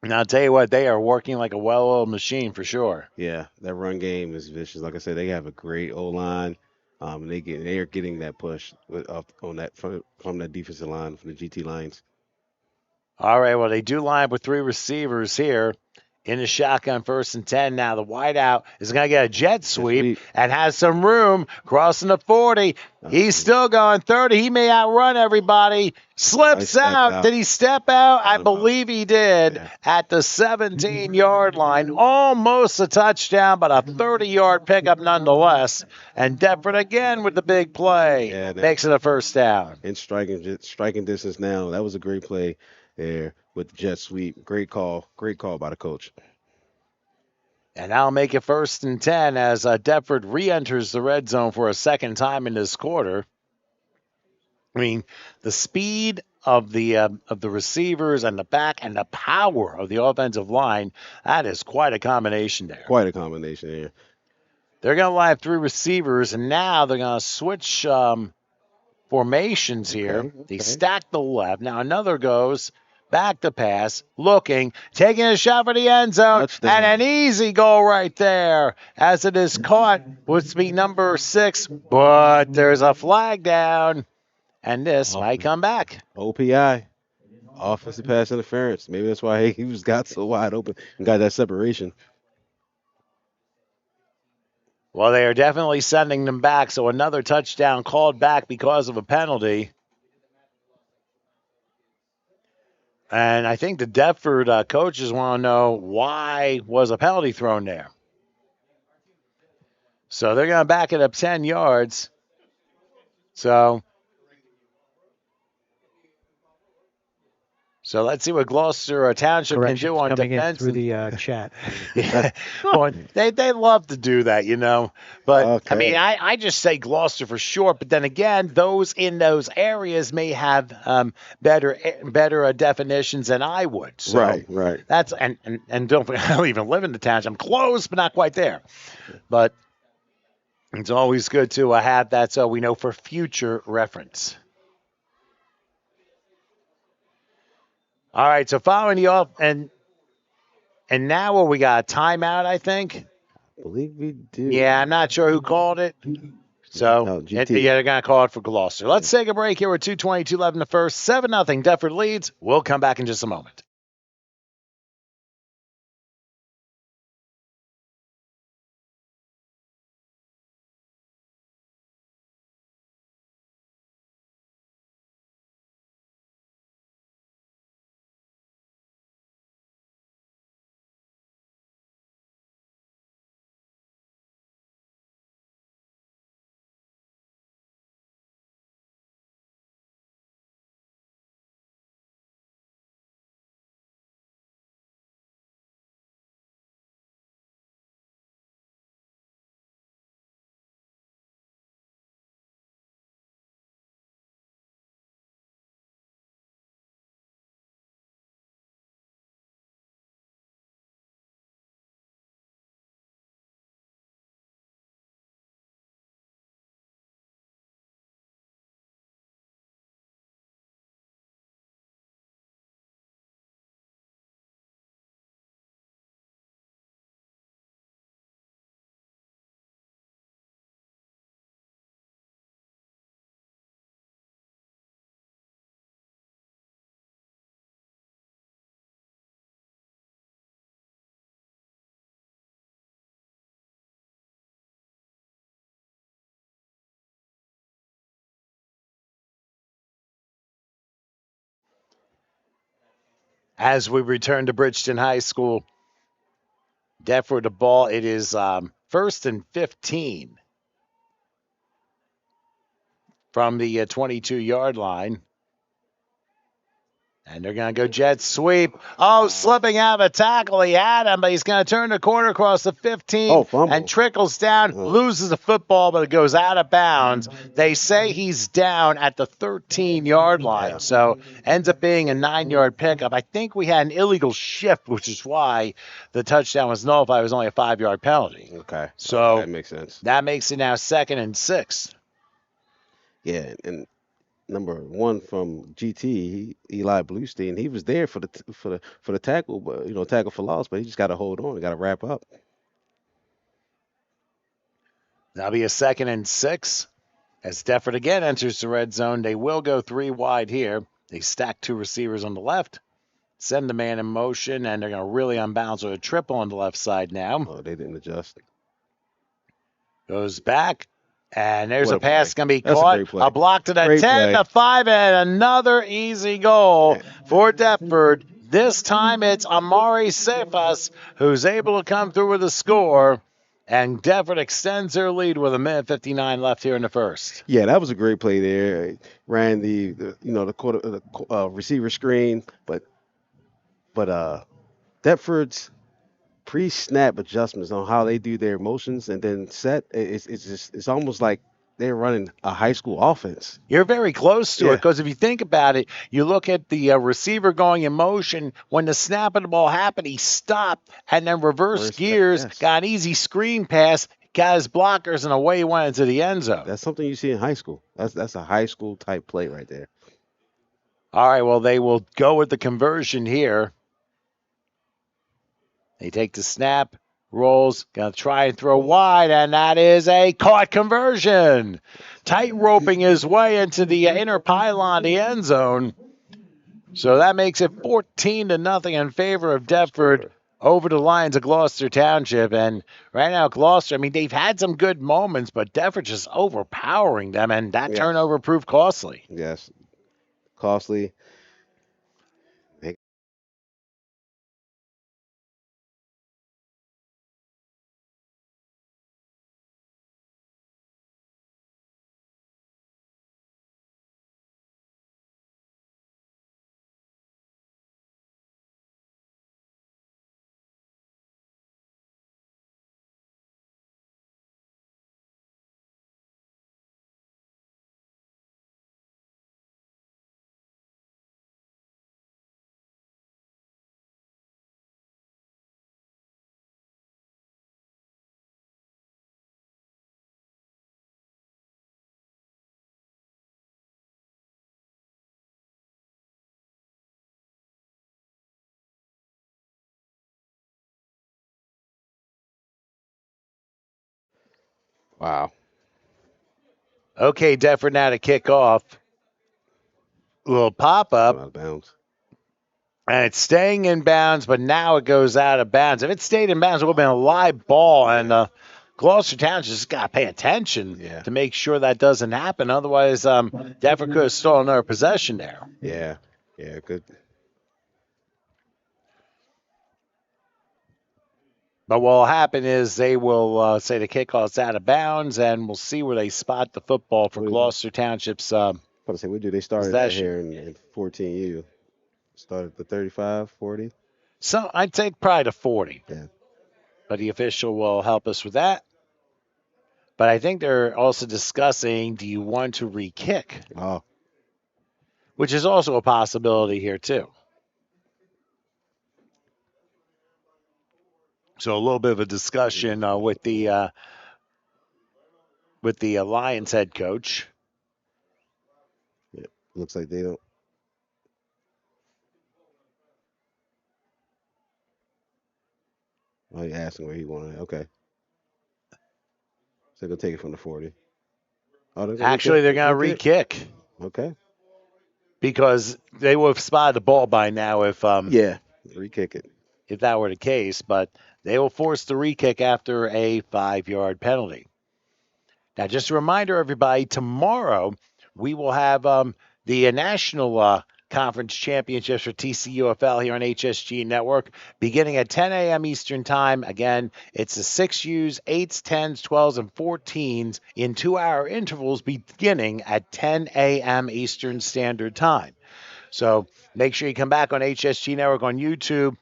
And I'll tell you what, they are working like a well-oiled machine for sure. Yeah, that run game is vicious. Like I said, they have a great O line. They are getting that push up on that from that defensive line from the GT lines. All right, well, they do line up with 3 receivers here in the shotgun 1st and 10. Now the wideout is going to get a jet sweep and has some room crossing the 40. He's still going 30. He may outrun everybody. Slips out. Did he step out? I believe he did at the 17-yard line. Almost a touchdown, but a 30-yard pickup nonetheless. And Deptford again with the big play. Makes it a 1st down. In striking distance now. That was a great play there with the jet sweep. Great call by the coach. And that'll make it 1st and 10 as Deptford re-enters the red zone for a second time in this quarter. I mean, the speed of the receivers and the back and the power of the offensive line, that is quite a combination there. Quite a combination there. They're going to line up 3 receivers, and now they're going to switch formations here. Okay. They stack the left. Now another goes back to pass, looking, taking a shot for the end zone, and an easy goal right there as it is caught with speed number 6, but there's a flag down, and this might come back. OPI, offensive pass interference. Maybe that's why he got so wide open and got that separation. Well, they are definitely sending them back, so another touchdown called back because of a penalty. And I think the Deptford coaches want to know why was a penalty thrown there. So they're going to back it up 10 yards. So let's see what Gloucester Township can do on defense. Through the chat. Yeah. Well, they love to do that, you know. But, I mean, I just say Gloucester for short. But then again, those in those areas may have better definitions than I would. So right. That's and don't forget, I don't even live in the township. I'm close, but not quite there. But it's always good to have that so we know for future reference. All right, so following the off, and now we got a timeout, I think. I believe we do. Yeah, I'm not sure who called it. So, they're going to call it for Gloucester. Let's take a break here with 2:22 left in the first. 7-0, Deptford leads. We'll come back in just a moment. As we return to Bridgeton High School, Deptford the ball. It is 1st and 15 from the 22-yard line. And they're going to go jet sweep. Oh, slipping out of a tackle. He had him, but he's going to turn the corner across the 15 and trickles down, loses the football, but it goes out of bounds. They say he's down at the 13-yard line, so ends up being a 9-yard pickup. I think we had an illegal shift, which is why the touchdown was nullified. It was only a 5-yard penalty. Okay. So that makes sense. That makes it now 2nd and 6. Yeah, and number 1 from GT, Eli Bluestein, he was there for the tackle, but tackle for loss, but he just got to hold on, got to wrap up. That'll be a 2nd and 6. As Defford again enters the red zone, they will go 3 wide here. They stack 2 receivers on the left, send the man in motion, and they're going to really unbalance with a triple on the left side now. Oh, they didn't adjust. Goes back. And there's What a pass going to be That's caught. a great play. A block to the Great 10, play. the 5, and another easy goal for Deptford. This time it's Amari Cephas who's able to come through with a score. And Deptford extends their lead with 1:59 left here in the first. Yeah, that was a great play there. Ran the receiver screen, but Deptford's pre-snap adjustments on how they do their motions and then set, it's almost like they're running a high school offense. You're very close to it because if you think about it, you look at the receiver going in motion. When the snap of the ball happened, he stopped and then reversed gears, got an easy screen pass, got his blockers, and away he went into the end zone. That's something you see in high school. That's a high school type play right there. All right, well, they will go with the conversion here. They take the snap, rolls, going to try and throw wide, and that is a caught conversion. Tight roping his way into the inner pylon of the end zone. So that makes it 14-0 in favor of Deptford over the Lions of Gloucester Township. And right now, Gloucester, I mean, they've had some good moments, but Deptford just overpowering them, and that turnover proved costly. Yes, costly. Wow. Okay, Deptford now to kick off. A little pop-up. Out of bounds. And it's staying in bounds, but now it goes out of bounds. If it stayed in bounds, it would have been a live ball. And Gloucester Township just got to pay attention to make sure that doesn't happen. Otherwise, Deptford could have stolen another possession there. Yeah, good. But what will happen is they will say the kickoff's out of bounds, and we'll see where they spot the football for Gloucester Township's I was going to say, what do they start possession. here in 14U? Started at the 35, 40? So I'd say probably the 40. Yeah. But the official will help us with that. But I think they're also discussing, do you want to re-kick? Oh. Which is also a possibility here, too. So a little bit of a discussion with the Lions head coach. Yeah, looks like they don't. Oh, you asked him where he wanted it. Okay. So they'll take it from the 40. Oh, Actually, they're going to re-kick. Okay. Because they would have spotted the ball by now if re-kick it. If that were the case, but they will force the re-kick after a 5-yard penalty. Now, just a reminder, everybody, tomorrow we will have the National Conference Championships for TCUFL here on HSG Network beginning at 10 a.m. Eastern Time. Again, it's the 6Us, 8s, 10s, 12s, and 14s in 2-hour intervals beginning at 10 a.m. Eastern Standard Time. So make sure you come back on HSG Network on YouTube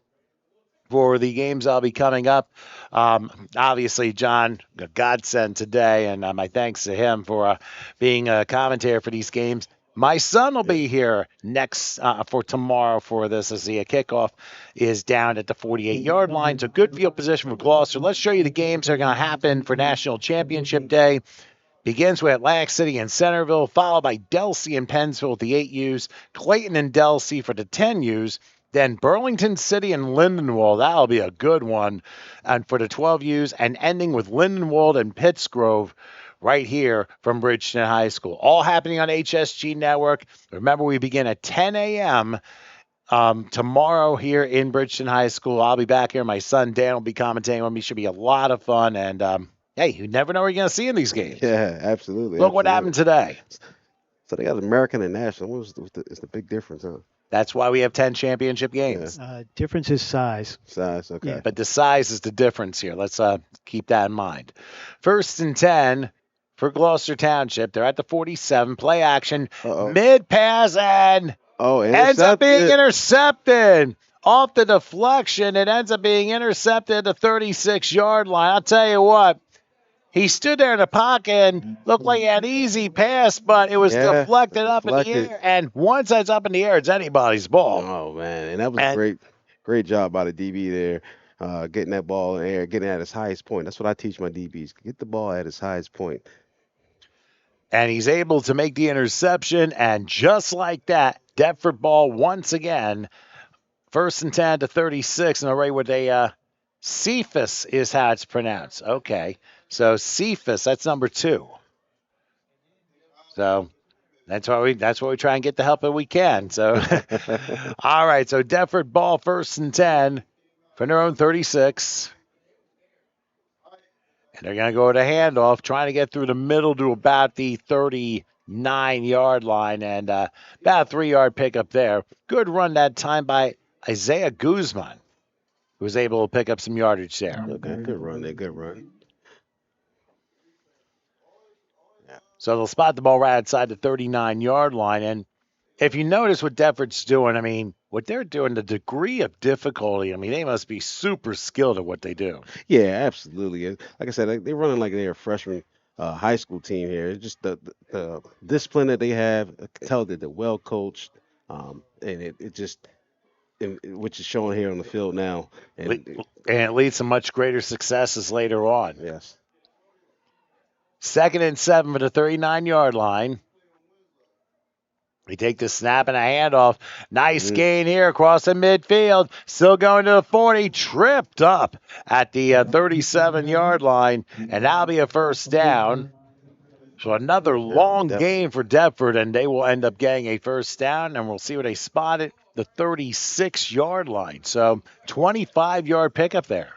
for the games I'll be coming up. Obviously, John, a godsend today, and my thanks to him for being a commentator for these games. My son will be here next for tomorrow for this as the kickoff is down at the 48-yard line. So good field position for Gloucester. Let's show you the games that are going to happen for National Championship Day. Begins with Atlantic City and Centerville, followed by Delsea and Pennsville with the 8Us, Clayton and Delsea for the 10Us, then Burlington City and Lindenwold. That'll be a good one. And for the 12Us, and ending with Lindenwold and Pittsgrove right here from Bridgeton High School. All happening on HSG Network. Remember, we begin at 10 a.m. Tomorrow here in Bridgeton High School. I'll be back here. My son Dan will be commentating with me. Should be a lot of fun. And hey, you never know what you're going to see in these games. Yeah, absolutely. Look what happened today. So they got American and National. What was the big difference, huh? That's why we have 10 championship games. Difference is size. Size, okay. Yeah. But the size is the difference here. Let's keep that in mind. 1st and 10 for Gloucester Township. They're at the 47. Play action. Mid-pass and ends up being intercepted. Off the deflection, it ends up being intercepted at the 36-yard line. I'll tell you what. He stood there in the pocket and looked like he had an easy pass, but it was deflected up in the air. And once that's up in the air, it's anybody's ball. Oh, man. And that was a great job by the DB there, getting that ball in the air, getting it at its highest point. That's what I teach my DBs. Get the ball at its highest point. And he's able to make the interception, and just like that, Deptford ball once again, 1st and 10 to 36, and already with a Cephas is how it's pronounced. Okay. So Cephas, that's number 2. So that's why we try and get the help that we can. So all right, so Deptford ball 1st and 10 from their own 36. And they're going to go to handoff, trying to get through the middle to about the 39-yard line, and about a 3-yard pickup there. Good run that time by Isaiah Guzman, who was able to pick up some yardage there. Okay, good run there, good run. So they'll spot the ball right outside the 39-yard line. And if you notice what Deptford's doing, I mean, what they're doing, the degree of difficulty, I mean, they must be super skilled at what they do. Yeah, absolutely. Like I said, they're running like they're a freshman high school team here. It's just the discipline that they have. I can tell that they're well coached, and it just, which is showing here on the field now. And it leads to much greater successes later on. Yes. 2nd and 7 for the 39-yard line. We take the snap and a handoff. Nice gain here across the midfield. Still going to the 40. Tripped up at the 37-yard line. And that'll be a 1st down. So another long gain for Deptford, and they will end up getting a 1st down. And we'll see where they spot it, the 36-yard line. So 25-yard pickup there.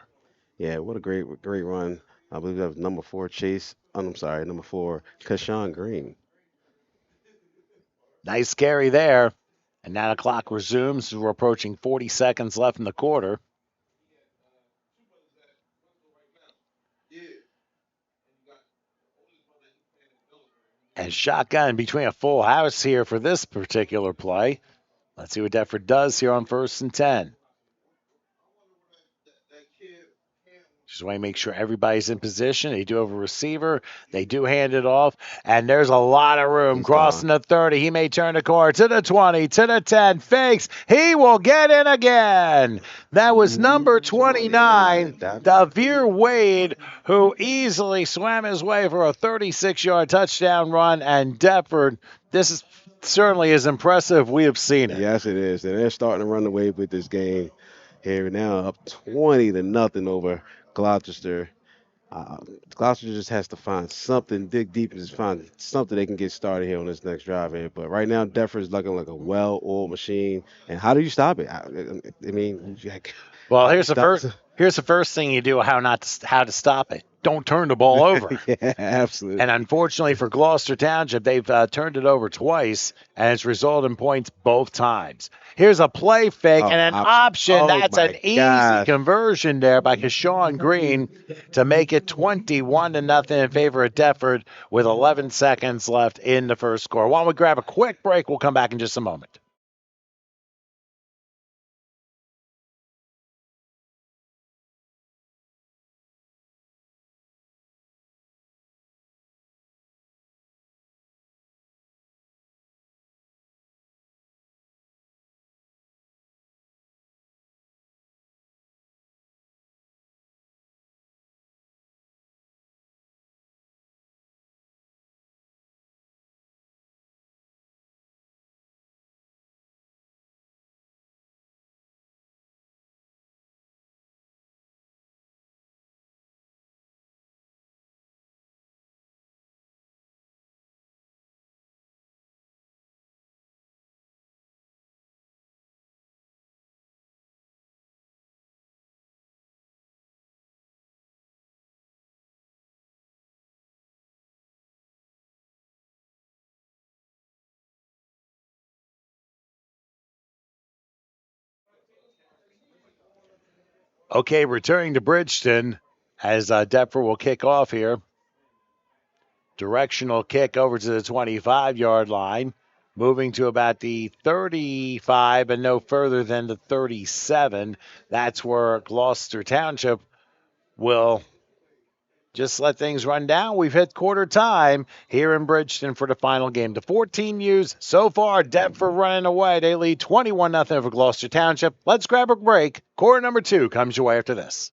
Yeah, what a great run. I believe that was number 4, Chase. Number 4, Kashawn Green. Nice carry there. And now the clock resumes. We're approaching 40 seconds left in the quarter. And shotgun between a full house here for this particular play. Let's see what Deptford does here on 1st and 10. Just want to make sure everybody's in position. They do have a receiver. They do hand it off. And there's a lot of room. Crossing the 30. He may turn the corner to the 20, to the 10. Fakes. He will get in again. That was number 29, Davir Wade, who easily swam his way for a 36-yard touchdown run. And Deptford, this is certainly as impressive we have seen it. Yes, it is. And they're starting to run away with this game here now, up 20-0 over Gloucester. Gloucester just has to find something, dig deep and just find something they can get started here on this next drive here. But right now, Deptford is looking like a well-oiled machine. And how do you stop it? I mean, well, here's the first thing you do. How to stop it? Don't turn the ball over. Yeah, absolutely. And unfortunately for Gloucester Township, they've turned it over twice, and it's resulted in points both times. Here's a play fake and an option. That's an easy conversion there by Kashawn Green to make it 21-0 in favor of Deptford with 11 seconds left in the first quarter. Why don't we grab a quick break? We'll come back in just a moment. Okay, returning to Bridgeton as Deptford will kick off here. Directional kick over to the 25-yard line, moving to about the 35 and no further than the 37. That's where Gloucester Township will just let things run down. We've hit quarter time here in Bridgeton for the final game. The 14 U's so far, Deptford running away. They lead 21-0 over Gloucester Township. Let's grab a break. Quarter number 2 comes your way after this.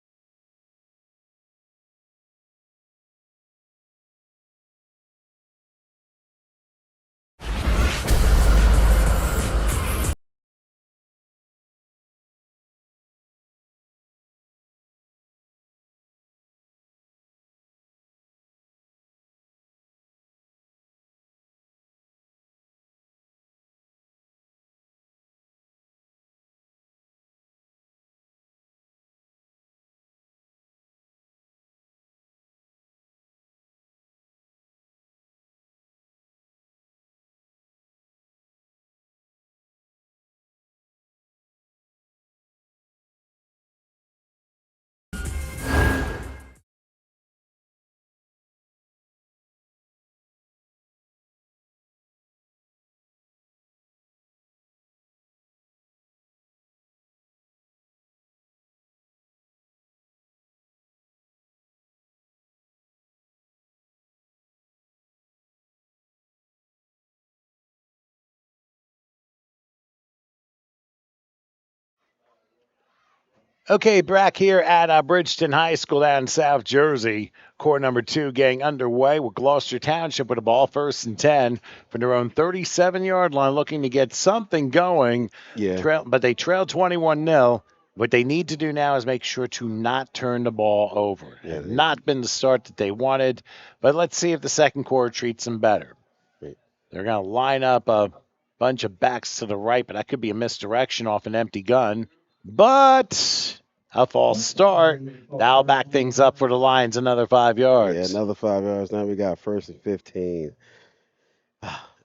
Okay, back here at Bridgeton High School down in South Jersey. Quarter number 2 getting underway with Gloucester Township with the ball 1st and 10 from their own 37-yard line, looking to get something going. Yeah. But they trail 21-0. What they need to do now is make sure to not turn the ball over. Yeah, Have not been the start that they wanted, but let's see if the second quarter treats them better. Right. They're going to line up a bunch of backs to the right, but that could be a misdirection off an empty gun. But a false start. That'll back things up for the Lions another 5 yards. Yeah, another 5 yards. Now we got 1st and 15.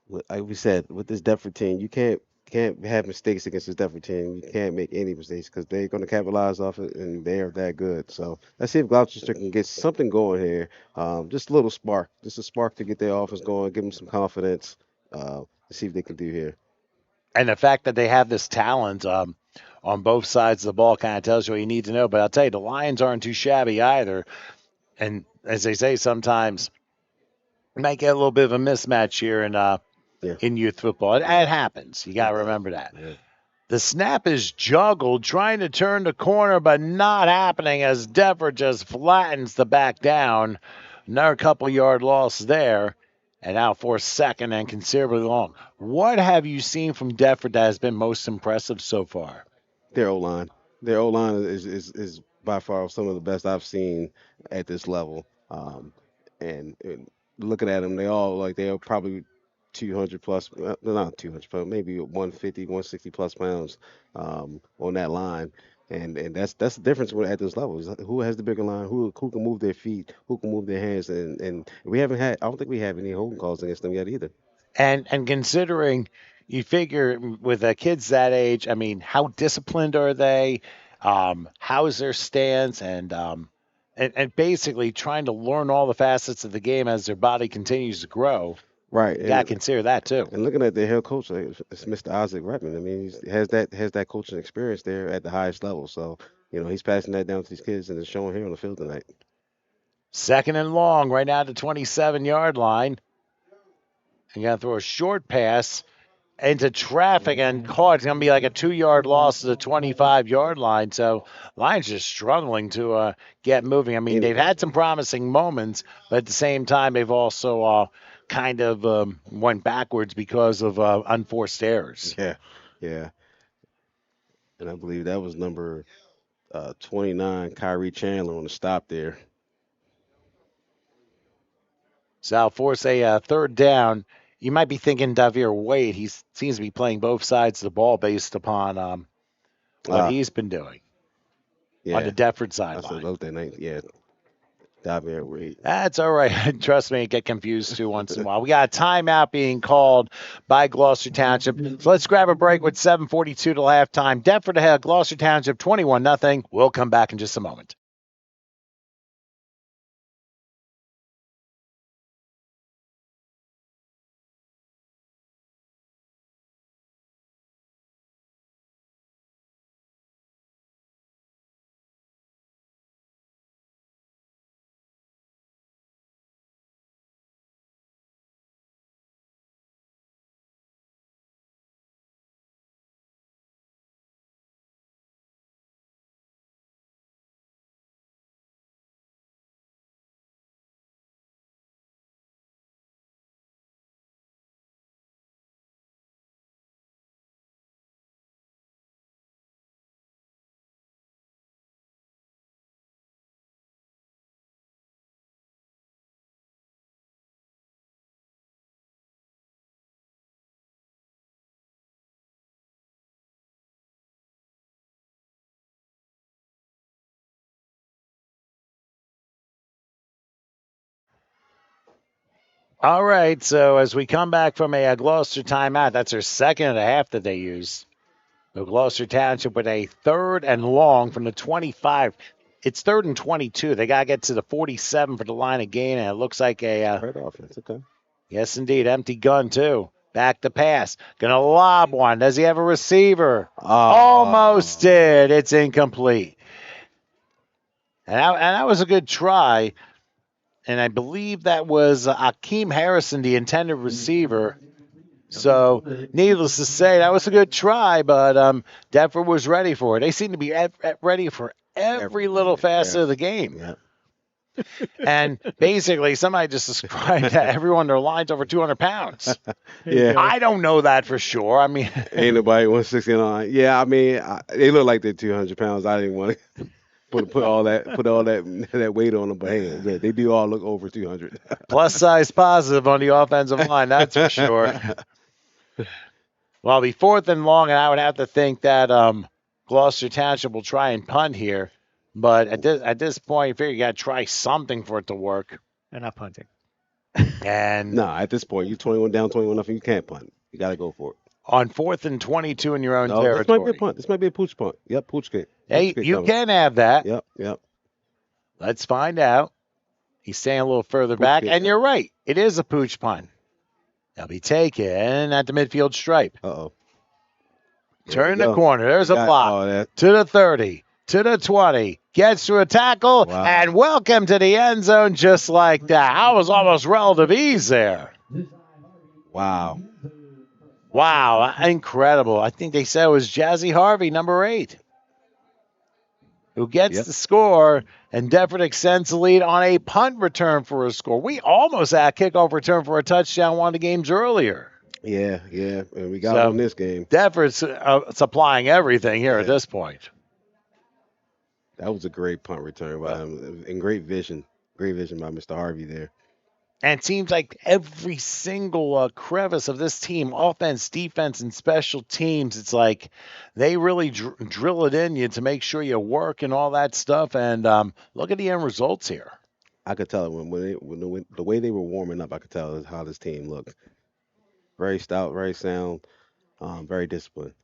Like we said, with this Deptford team, you can't have mistakes against this Deptford team. You can't make any mistakes because they're going to capitalize off it, and they are that good. So let's see if Gloucester can get something going here. Just a little spark, just a spark to get their offense going, give them some confidence. To see if they can do here. And the fact that they have this talent on both sides of the ball kind of tells you what you need to know. But I'll tell you, the Lions aren't too shabby either. And as they say, sometimes you might get a little bit of a mismatch here in youth football. It happens. You got to remember that. Yeah. The snap is juggled, trying to turn the corner, but not happening as Deptford just flattens the back down. Another couple-yard loss there, and now for 2nd and considerably long. What have you seen from Deptford that has been most impressive so far? Their O-line. Their O-line is by far some of the best I've seen at this level. And looking at them, they're probably 200 plus, not 200, but maybe 150, 160 plus pounds on that line. And that's the difference at this level. Is who has the bigger line, who can move their feet, who can move their hands, and I don't think we have any holding calls against them yet either. And considering you figure with kids that age, I mean, how disciplined are they? How is their stance? And basically trying to learn all the facets of the game as their body continues to grow. Right. You got to consider that too. And looking at their head coach, it's Mr. Isaac Redmond. I mean, he has that coaching experience there at the highest level. So, he's passing that down to these kids, and it's showing here on the field tonight. 2nd and long, right now at the 27-yard line. You got to throw a short pass into traffic and caught. It's going to be like a 2-yard loss to the 25-yard line. So Lions just struggling to get moving. I mean, they've had some promising moments, but at the same time, they've also kind of went backwards because of unforced errors. Yeah. And I believe that was number 29, Kyrie Chandler, on the stop there. So I'll force a 3rd down. You might be thinking Davir Wade. He seems to be playing both sides of the ball based upon what he's been doing on the Deptford sideline. Yeah. Davir Reed. That's all right. Trust me, I get confused too once in a while. We got a timeout being called by Gloucester Township. So let's grab a break with 7:42 till halftime. Deptford ahead, Gloucester Township 21-0. We'll come back in just a moment. All right, so as we come back from a Gloucester timeout, that's their second and a half that they used. So Gloucester Township with a 3rd and long from the 25. It's 3rd and 22. They got to get to the 47 for the line of gain, and it looks like a Great offense. Okay. yes, indeed, empty gun too. Back to pass. Gonna lob one. Does he have a receiver? Almost did. It's incomplete. And that was a good try. And I believe that was Akeem Harrison, the intended receiver. So, needless to say, that was a good try, but Deptford was ready for it. They seem to be ready for every little facet of the game. Yeah. And basically, somebody just described that everyone their line's over 200 pounds. Yeah. I don't know that for sure. I mean, Ain't nobody 169. Yeah, I mean, they look like they're 200 pounds. I didn't want to put all that weight on them, but hey, yeah, they do all look over 200. plus size positive on the offensive line, that's for sure. Well, it'll be 4th and long, and I would have to think that Gloucester Township will try and punt here. But at this point, you figure you got to try something for it to work. They're not punting. And No, at this point, you're 21 down, 21 nothing. You can't punt. You got to go for it. on 4th and 22 in your own No, territory. this might be a punt. This might be a pooch punt. Yep, pooch kick. Hey, you can have that. Yep. Let's find out. He's staying a little further Pooch back, kick. and you're right. It is a pooch punt. They'll be taken at the midfield stripe. Uh-oh. Turn the corner. There's a block. To the 30. To the 20. Gets to a tackle. Wow. And welcome to the end zone just like that. I was almost relative ease there. Wow. Wow. Incredible. I think they said it was Jazzy Harvey, number 8, who gets the score. And Deptford extends the lead on a punt return for a score. We almost had a kickoff return for a touchdown one of the games earlier. Yeah. And we got on this game. Deptford's supplying everything here at this point. That was a great punt return by him. And great vision. Great vision by Mr. Harvey there. And it seems like every single crevice of this team, offense, defense, and special teams, it's like they really drill it in you to make sure you work and all that stuff. And look at the end results here. I could tell when the way they were warming up, I could tell how this team looked. Very stout, very sound, very disciplined.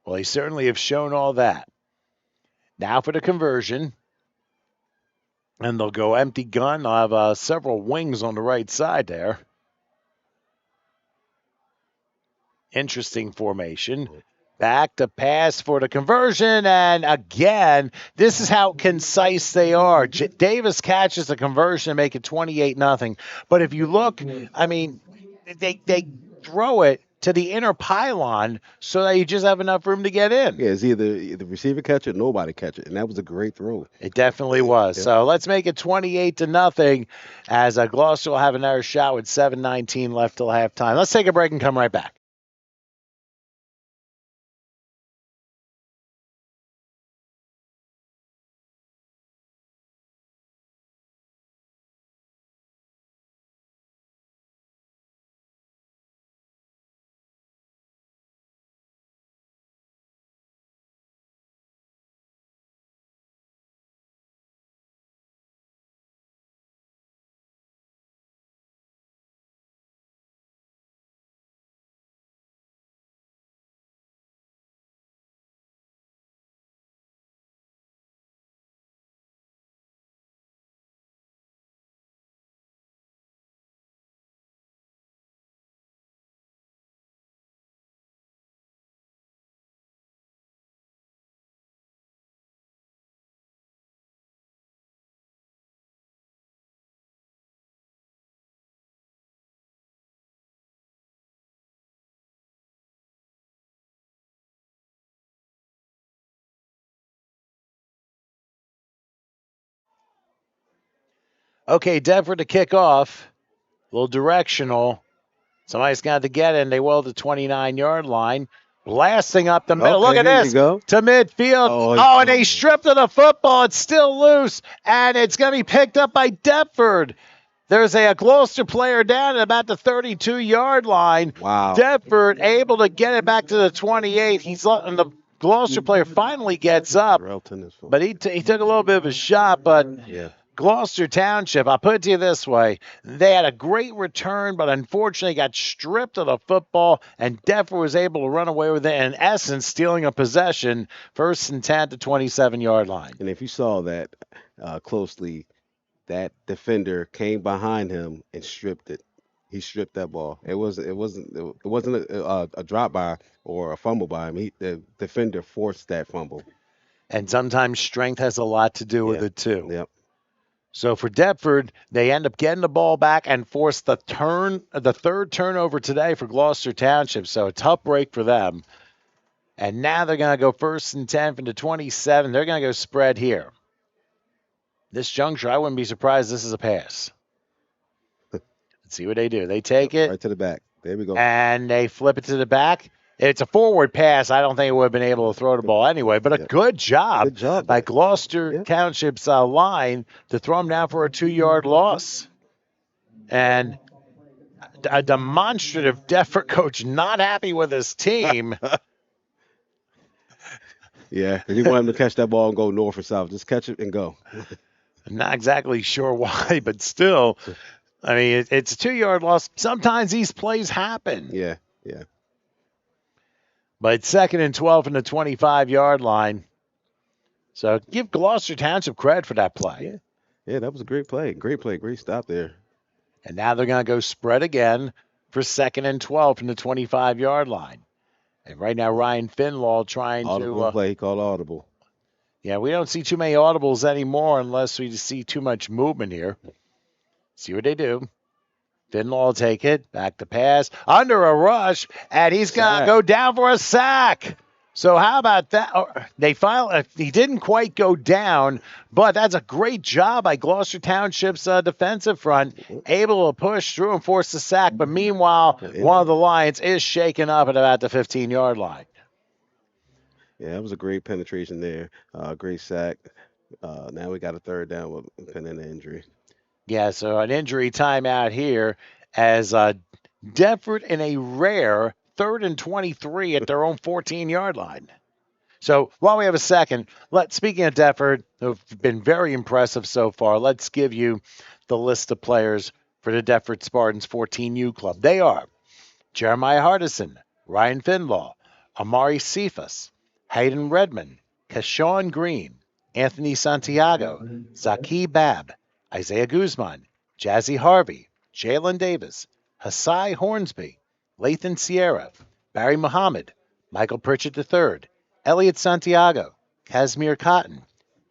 Well, they certainly have shown all that. Now for the conversion. And they'll go empty gun. They'll have several wings on the right side there. Interesting formation. Back to pass for the conversion. And again, this is how concise they are. Davis catches the conversion and make it 28-0. But if you look, I mean, they throw it to the inner pylon so that you just have enough room to get in. Yeah, it's either the receiver catch it, or nobody catch it, and that was a great throw. It definitely was. Yeah. So let's make it 28-0 as Gloucester will have another shot with 7:19 left till halftime. Let's take a break and come right back. Okay, Denver to kick off. A little directional. Somebody's got to get in. They will at the 29-yard line. Blasting up the middle. Okay, Look at there you this. go. To midfield. Oh, And they stripped of the football. It's still loose. And it's going to be picked up by Deptford. There's a Gloucester player down at about the 32-yard line. Wow. Deptford able to get it back to the 28. And the Gloucester player finally gets up. But he took a little bit of a shot. But yeah. Gloucester Township, I'll put it to you this way. They had a great return, but unfortunately got stripped of the football, and Deptford was able to run away with it, in essence, stealing a possession, 1st and 10 at the 27-yard line. And if you saw that closely, that defender came behind him and stripped it. He stripped that ball. It wasn't a drop by or a fumble by him. The defender forced that fumble. And sometimes strength has a lot to do with it too. Yep. So for Deptford, they end up getting the ball back and force the third turnover today for Gloucester Township. So a tough break for them. And now they're going to go 1st and 10 from the 27. They're going to go spread here. This juncture, I wouldn't be surprised this is a pass. Let's see what they do. They take it. Right to the back. There we go. And they flip it to the back. It's a forward pass. I don't think it would have been able to throw the ball anyway, but a good job by Gloucester Township's line to throw him down for a 2-yard loss. And a demonstrative Deptford coach not happy with his team. Yeah, he wanted him to catch that ball and go north or south. Just catch it and go. I'm not exactly sure why, but still, I mean, it's a 2-yard loss. Sometimes these plays happen. Yeah. But it's 2nd and 12 from the 25-yard line. So give Gloucester Township credit for that play. Yeah, that was a great play. Great stop there. And now they're going to go spread again for 2nd and 12 from the 25-yard line. And right now, Ryan Finlaw trying audible play. He called audible. Yeah, we don't see too many audibles anymore unless we see too much movement here. See what they do. Finlaw will take it. Back to pass. Under a rush. And he's going to go down for a sack. So how about that? He didn't quite go down, but that's a great job by Gloucester Township's defensive front, able to push through and force the sack. But meanwhile, one of the Lions is shaken up at about the 15-yard line. Yeah, that was a great penetration there. Great sack. Now we got a 3rd down with an injury. Yeah, so an injury timeout here as Deptford in a rare 3rd and 23 at their own 14-yard line. So while we have a second, speaking of Deptford, who've been very impressive so far, let's give you the list of players for the Deptford Spartans 14U club. They are Jeremiah Hardison, Ryan Finlaw, Amari Cephas, Hayden Redmond, Keshawn Green, Anthony Santiago, Zaki Bab, Isaiah Guzman, Jazzy Harvey, Jalen Davis, Hasai Hornsby, Lathan Sierra, Barry Muhammad, Michael Pritchett III, Elliot Santiago, Casimir Cotton,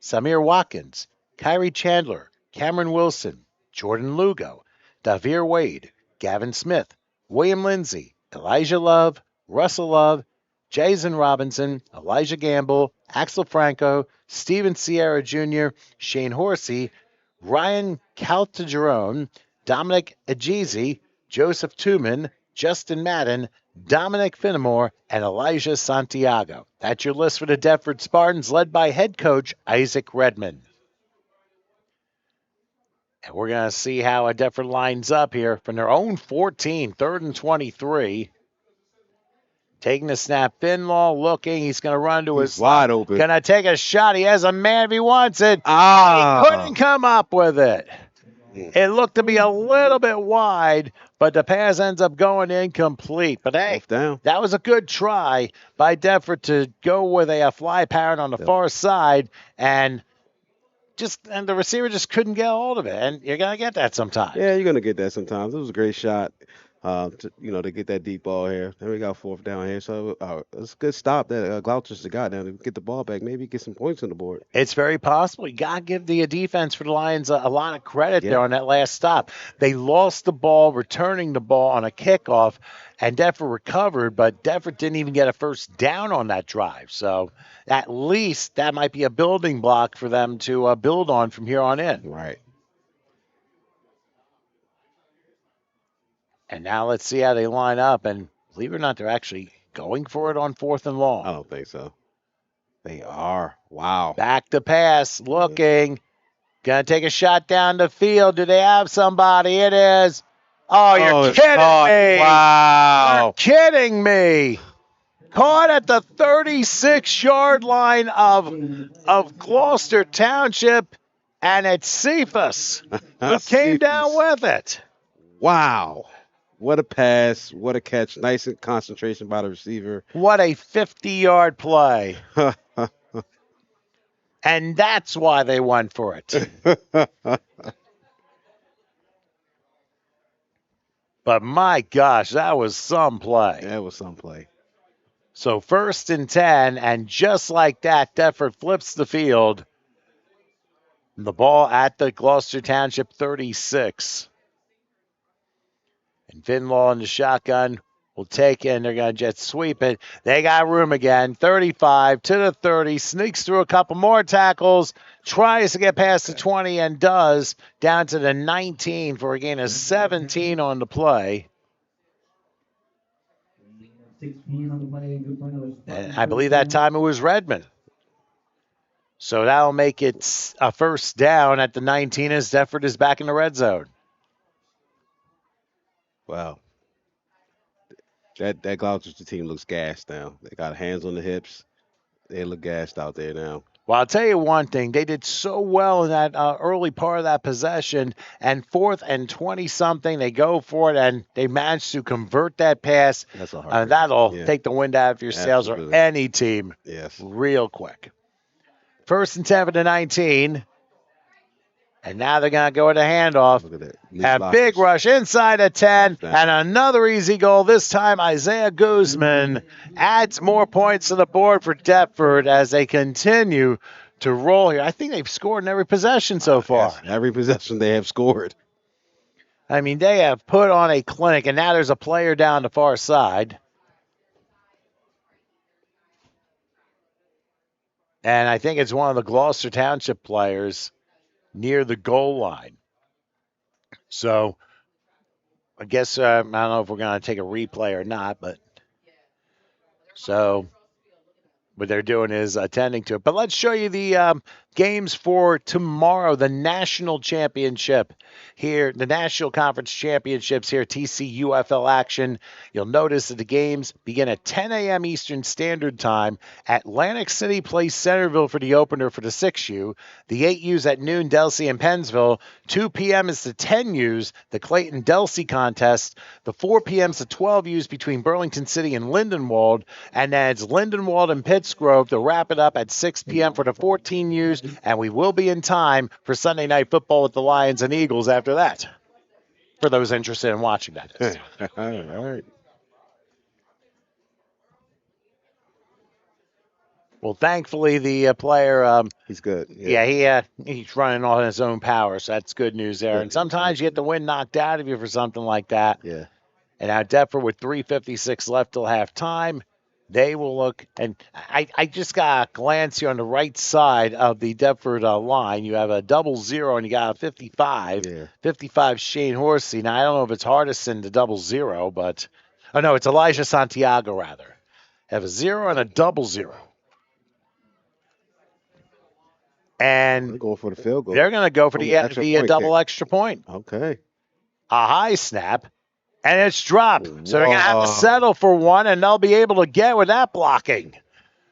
Samir Watkins, Kyrie Chandler, Cameron Wilson, Jordan Lugo, Davir Wade, Gavin Smith, William Lindsay, Elijah Love, Russell Love, Jason Robinson, Elijah Gamble, Axel Franco, Steven Sierra Jr., Shane Horsey, Ryan Caltagerone, Dominic Ajizi, Joseph Tuman, Justin Madden, Dominic Finnemore, and Elijah Santiago. That's your list for the Deptford Spartans, led by head coach Isaac Redmond. And we're going to see how Deptford lines up here from their own 14, 3rd and 23. Taking the snap, Finlaw looking. He's going to run to his wide open. Going to take a shot. He has a man if he wants it. He couldn't come up with it. It looked to be a little bit wide, but the pass ends up going incomplete. But hey, that was a good try by Deptford to go with a fly pattern on the far side, and the receiver just couldn't get a hold of it. And you're going to get that sometimes. Yeah, you're going to get that sometimes. It was a great shot. To get that deep ball here. Then we got 4th down here. So it's a good stop that Gloucester's got now to get the ball back. Maybe get some points on the board. It's very possible. You got to give the defense for the Lions a lot of credit there on that last stop. They lost the ball, returning the ball on a kickoff, and Deptford recovered, but Deptford didn't even get a 1st down on that drive. So at least that might be a building block for them to build on from here on in. Right. And now let's see how they line up. And believe it or not, they're actually going for it on 4th and long. I don't think so. They are. Wow. Back to pass, looking. Gonna take a shot down the field. Do they have somebody? It is. Oh, you're it's kidding caught. me. Wow. You're kidding me. Caught at the 36-yard line of Gloucester Township, and it's Cephas who came down with it. Wow. What a pass. What a catch. Nice concentration by the receiver. What a 50-yard play. And that's why they went for it. But my gosh, that was some play. That was some play. So 1st and 10, and just like that, Deptford flips the field. The ball at the Gloucester Township 36. And Finlaw in the shotgun will take it, and they're going to jet sweep it. They got room again. 35 to the 30, sneaks through a couple more tackles, tries to get past the 20, and does, down to the 19 for a gain of 17 on the play. 16 on the play. Good for another. And I believe that time it was Redmond. So that'll make it a 1st down at the 19 as Deptford is back in the red zone. Wow. That Gloucester team looks gassed now. They got hands on the hips. They look gassed out there now. Well, I'll tell you one thing. They did so well in that early part of that possession, and 4th and 20-something, they go for it, and they managed to convert that pass. That's a hard that'll take the wind out of your sails or any team real quick. 1st and 10 for the 19. And now they're going to go with a handoff. Look at that. A big rush inside of 10. And another easy goal. This time, Isaiah Guzman adds more points to the board for Deptford as they continue to roll here. I think they've scored in every possession so far. Yes, every possession they have scored. I mean, they have put on a clinic. And now there's a player down the far side. And I think it's one of the Gloucester Township players near the goal line. So I guess I don't know if we're going to take a replay or not, but so what they're doing is attending to it. But let's show you the games for tomorrow, the national championship here, the National Conference Championships here, TCUFL action. You'll notice that the games begin at 10 a.m. Eastern Standard Time. Atlantic City plays Centerville for the opener for the 6U. The 8U's at noon, Delsey and Pennsville. 2 p.m. is the 10U's, the Clayton-Delsey contest. The 4 p.m. is the 12U's between Burlington City and Lindenwold. And then it's Lindenwold and Pittsgrove to wrap it up at 6 p.m. for the 14U's. And we will be in time for Sunday Night Football with the Lions and Eagles after that, for those interested in watching that. All right. Well, thankfully, the player, he's good. He's running on his own power, so that's good news there. And sometimes you get the wind knocked out of you for something like that. Yeah. And now Deptford with 3:56 left till halftime. They will look, and I just got a glance here on the right side of the Deptford line. You have a 00 and you got a 55. Yeah. 55 Shane Horsey. Now, I don't know if it's Hardison to 00, but, oh no, it's Elijah Santiago rather. Have a 0 and a 00. And they're going for the field goal. They're going to go for the extra point. Okay. A high snap. And it's dropped. So they're going to have to settle for one, and they'll be able to get with that blocking.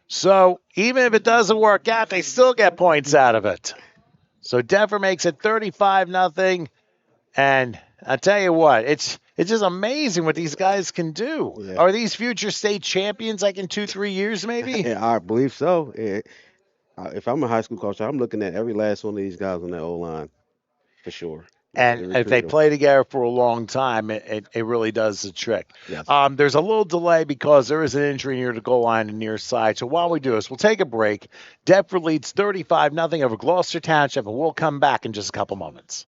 So even if it doesn't work out, they still get points out of it. So Denver makes it 35-0. And I tell you what, it's just amazing what these guys can do. Yeah. Are these future state champions like in 2-3 years maybe? Yeah, I believe so. Yeah. If I'm a high school coach, I'm looking at every last one of these guys on that O-line for sure. And if they play together for a long time, it really does the trick. Yes. There's a little delay because there is an injury near the goal line and near side. So while we do this, we'll take a break. Deptford leads 35-0 over Gloucester Township, and we'll come back in just a couple moments.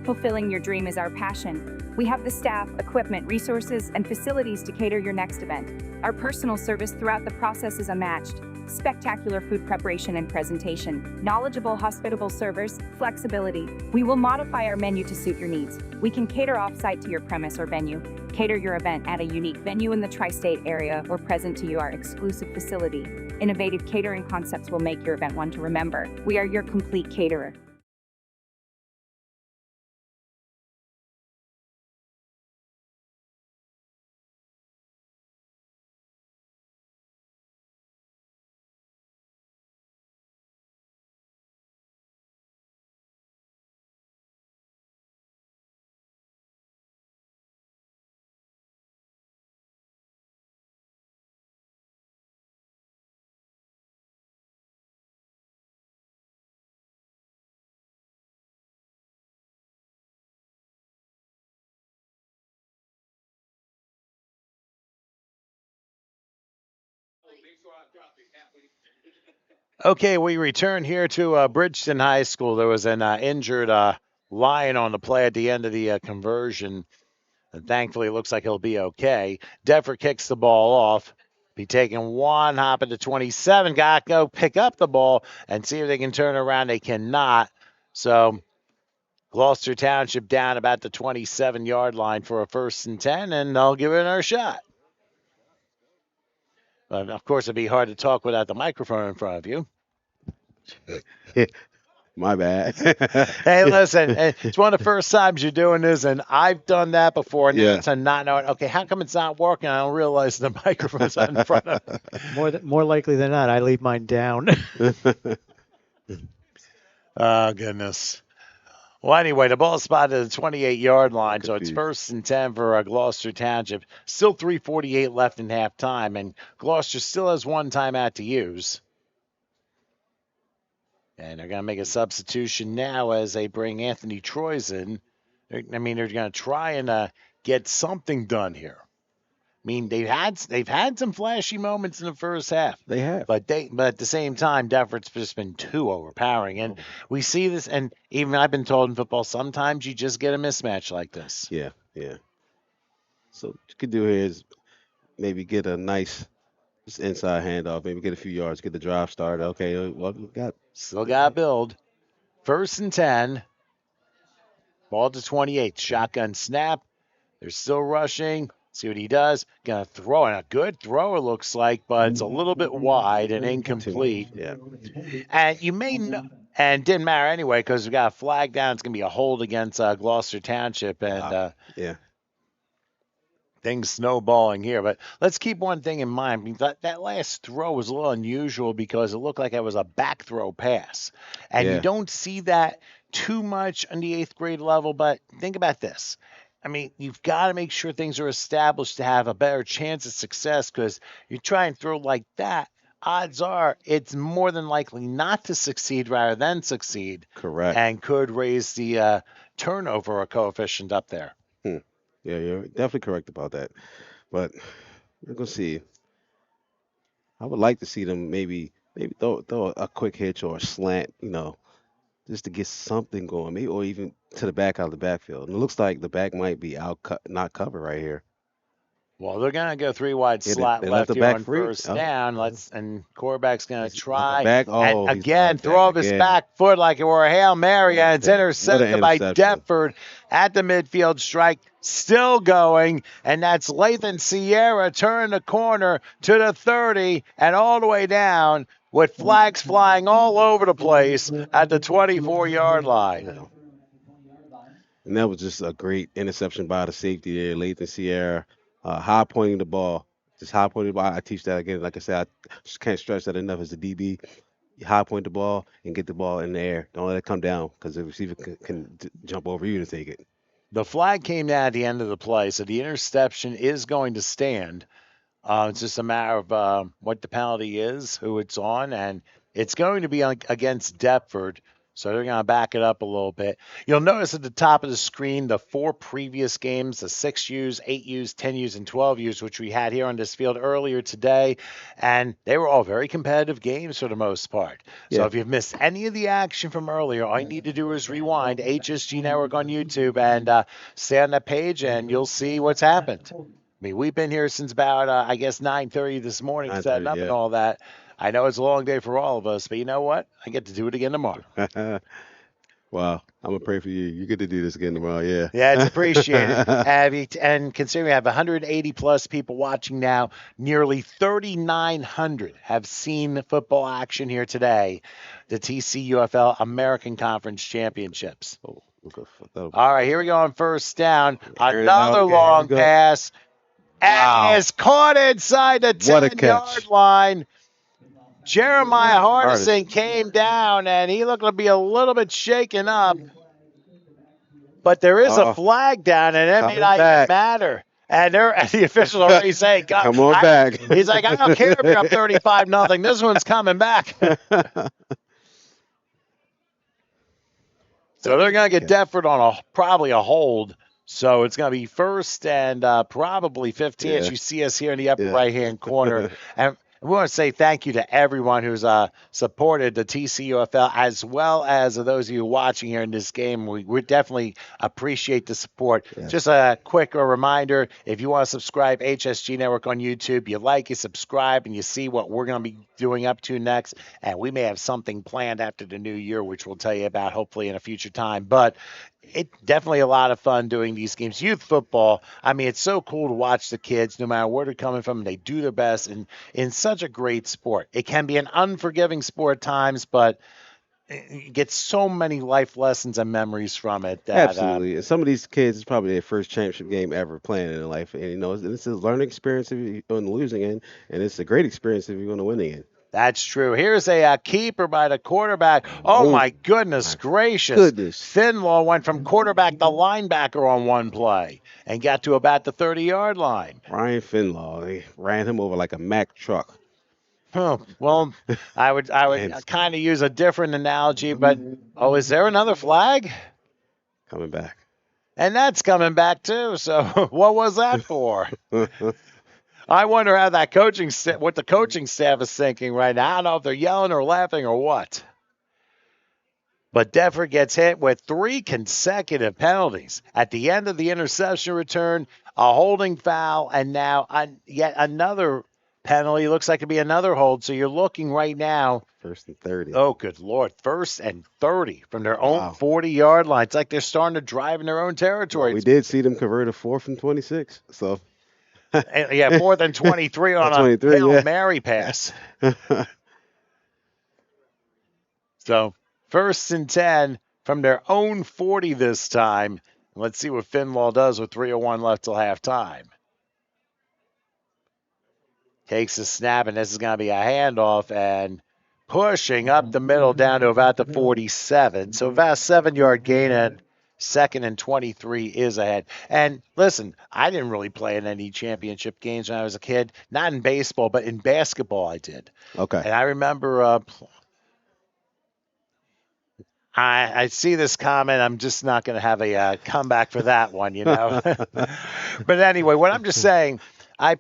Fulfilling your dream is our passion. We have the staff, equipment, resources, and facilities to cater your next event. Our personal service throughout the process is unmatched. spectacular food preparation and presentation, knowledgeable, hospitable servers, flexibility. We will modify our menu to suit your needs. We can cater off-site to your premise or venue, cater your event at a unique venue in the tri-state area, or present to you our exclusive facility. Innovative catering concepts will make your event one to remember. We are your complete caterer. Okay, we return here to Bridgeton High School. There was an injured Lion on the play at the end of the conversion. And thankfully, it looks like he'll be okay. Deffer kicks the ball off. Be taking one hop at the 27. Got to go pick up the ball and see if they can turn around. They cannot. So Gloucester Township down about the 27-yard line for a 1st and 10, and they'll give it another shot. But of course, it'd be hard to talk without the microphone in front of you. My bad. Hey, listen, it's one of the first times you're doing this, and I've done that before. And Yeah. to not know it. Okay, how come it's not working? I don't realize the microphone's in front of me. More likely than not, I leave mine down. Oh, goodness. Well, anyway, the ball spotted at the 28-yard line, so it's Confused. 1st and 10 for Gloucester Township. Still 3:48 left in halftime, and Gloucester still has one timeout to use. And they're going to make a substitution now as they bring Anthony Troyes in. They're going to try and get something done here. I mean, they've had some flashy moments in the first half. They have. But at the same time, Deffert's just been too overpowering. And we see this, and even I've been told in football, sometimes you just get a mismatch like this. Yeah. So what you could do here is maybe get a nice just inside handoff, maybe get a few yards, get the drive started. Okay, well, we got Still got to build. 1st and 10. Ball to 28. Shotgun snap. They're still rushing. See what he does. Gonna throw, and a good throw it looks like, but it's a little bit wide and incomplete. Yeah. And you may know, and it didn't matter anyway because we got a flag down. It's gonna be a hold against Gloucester Township, and Yeah. things snowballing here. But let's keep one thing in mind. I mean, that last throw was a little unusual because it looked like it was a back throw pass, and Yeah. you don't see that too much on the 8th grade level. But think about this. I mean, you've got to make sure things are established to have a better chance of success because you try and throw like that, odds are it's more than likely not to succeed rather than succeed. Correct. And could raise the turnover coefficient up there. Yeah, you're definitely correct about that. But we're gonna see. I would like to see them maybe throw a quick hitch or a slant, just to get something going, maybe or even to the back out of the backfield. And it looks like the back might be not covered right here. Well, they're gonna go 3 wide Yeah, slot they left left the here back on free. 1st Oh. down. And quarterback's gonna try back. Oh, and he's again back throw off his again. back foot like it were a Hail Mary, and it's What an intercepted by interception. Deptford at the midfield strike. Still going, and that's Lathan Sierra turning the corner to the 30 and all the way down with flags flying all over the place at the 24-yard line. And that was just a great interception by the safety there, Lathan Sierra, high pointing the ball. Just high pointing the ball. I teach that again. Like I said, I just can't stress that enough as a DB. You high point the ball and get the ball in the air. Don't let it come down because the receiver can jump over you to take it. The flag came down at the end of the play, so the interception is going to stand. It's just a matter of what the penalty is, who it's on, and it's going to be against Deptford, so they're going to back it up a little bit. You'll notice at the top of the screen the 4 previous games, the 6Us, 8Us, 10Us, and 12Us, which we had here on this field earlier today, and they were all very competitive games for the most part. So Yeah. if you've missed any of the action from earlier, all you need to do is rewind HSG Network on YouTube and stay on that page, and you'll see what's happened. I mean, we've been here since about, 9:30 this morning, setting 9:30, up and yeah. all that. I know it's a long day for all of us, but you know what? I get to do it again tomorrow. Wow. I'm going to pray for you. You get to do this again tomorrow. Yeah. Yeah, it's appreciated. And considering we have 180 plus people watching now, nearly 3,900 have seen football action here today. The TCUFL American Conference Championships. Oh, All right, here we go on first down. Air it out. Another Okay, here we long go. pass. Wow. And is caught inside the What a 10-yard catch. line. Jeremiah Hardison came down, and he looked to be a little bit shaken up. But there is a flag down, and it may not even matter. And the officials are already saying, Come on back. He's like, I don't care if you're up 35-0. This one's coming back. So they're going to get deferred on probably a hold. So it's going to be first and probably 15, as you see us here in the upper right-hand corner. And we want to say thank you to everyone who's supported the TCUFL, as well as those of you watching here in this game. We definitely appreciate the support. Yes. Just a quick reminder, if you want to subscribe HSG Network on YouTube, you like, you subscribe, and you see what we're going to be doing up to next. And we may have something planned after the new year, which we'll tell you about hopefully in a future time. But it's definitely a lot of fun doing these games. Youth football, I mean, it's so cool to watch the kids, no matter where they're coming from, they do their best in such a great sport. It can be an unforgiving sport at times, but you get so many life lessons and memories from it. That, Absolutely. Some of these kids, it's probably their first championship game ever playing in their life. And, you know, this is a learning experience if you're on the losing end, and it's a great experience if you're on the winning end. That's true. Here's a keeper by the quarterback. Oh, my goodness gracious. Finlaw went from quarterback to linebacker on one play and got to about the 30-yard line. Ryan Finlaw, they ran him over like a Mack truck. Oh, well, I would kind of use a different analogy, but, is there another flag? Coming back. And that's coming back, too. So what was that for? I wonder how that what the coaching staff is thinking right now. I don't know if they're yelling or laughing or what. But Deffer gets hit with 3 consecutive penalties. At the end of the interception return, a holding foul, and now yet another penalty. Looks like it'll be another hold. So you're looking right now. 1st and 30. Oh, good Lord. 1st and 30 from their own 40-yard line. It's like they're starting to drive in their own territory. Well, we did see them convert a 4th and 26. So. Yeah, 4th and 23 on a Hail Mary pass. So 1st and 10 from their own 40 this time. Let's see what Finlaw does with 3:01 left till halftime. Takes a snap, and this is going to be a handoff, and pushing up the middle down to about the 47. So about a 7-yard gain, and 2nd and 23 is ahead. And listen, I didn't really play in any championship games when I was a kid. Not in baseball, but in basketball I did. Okay. And I remember I see this comment. I'm just not going to have a comeback for that one, you know. But anyway, what I'm just saying, I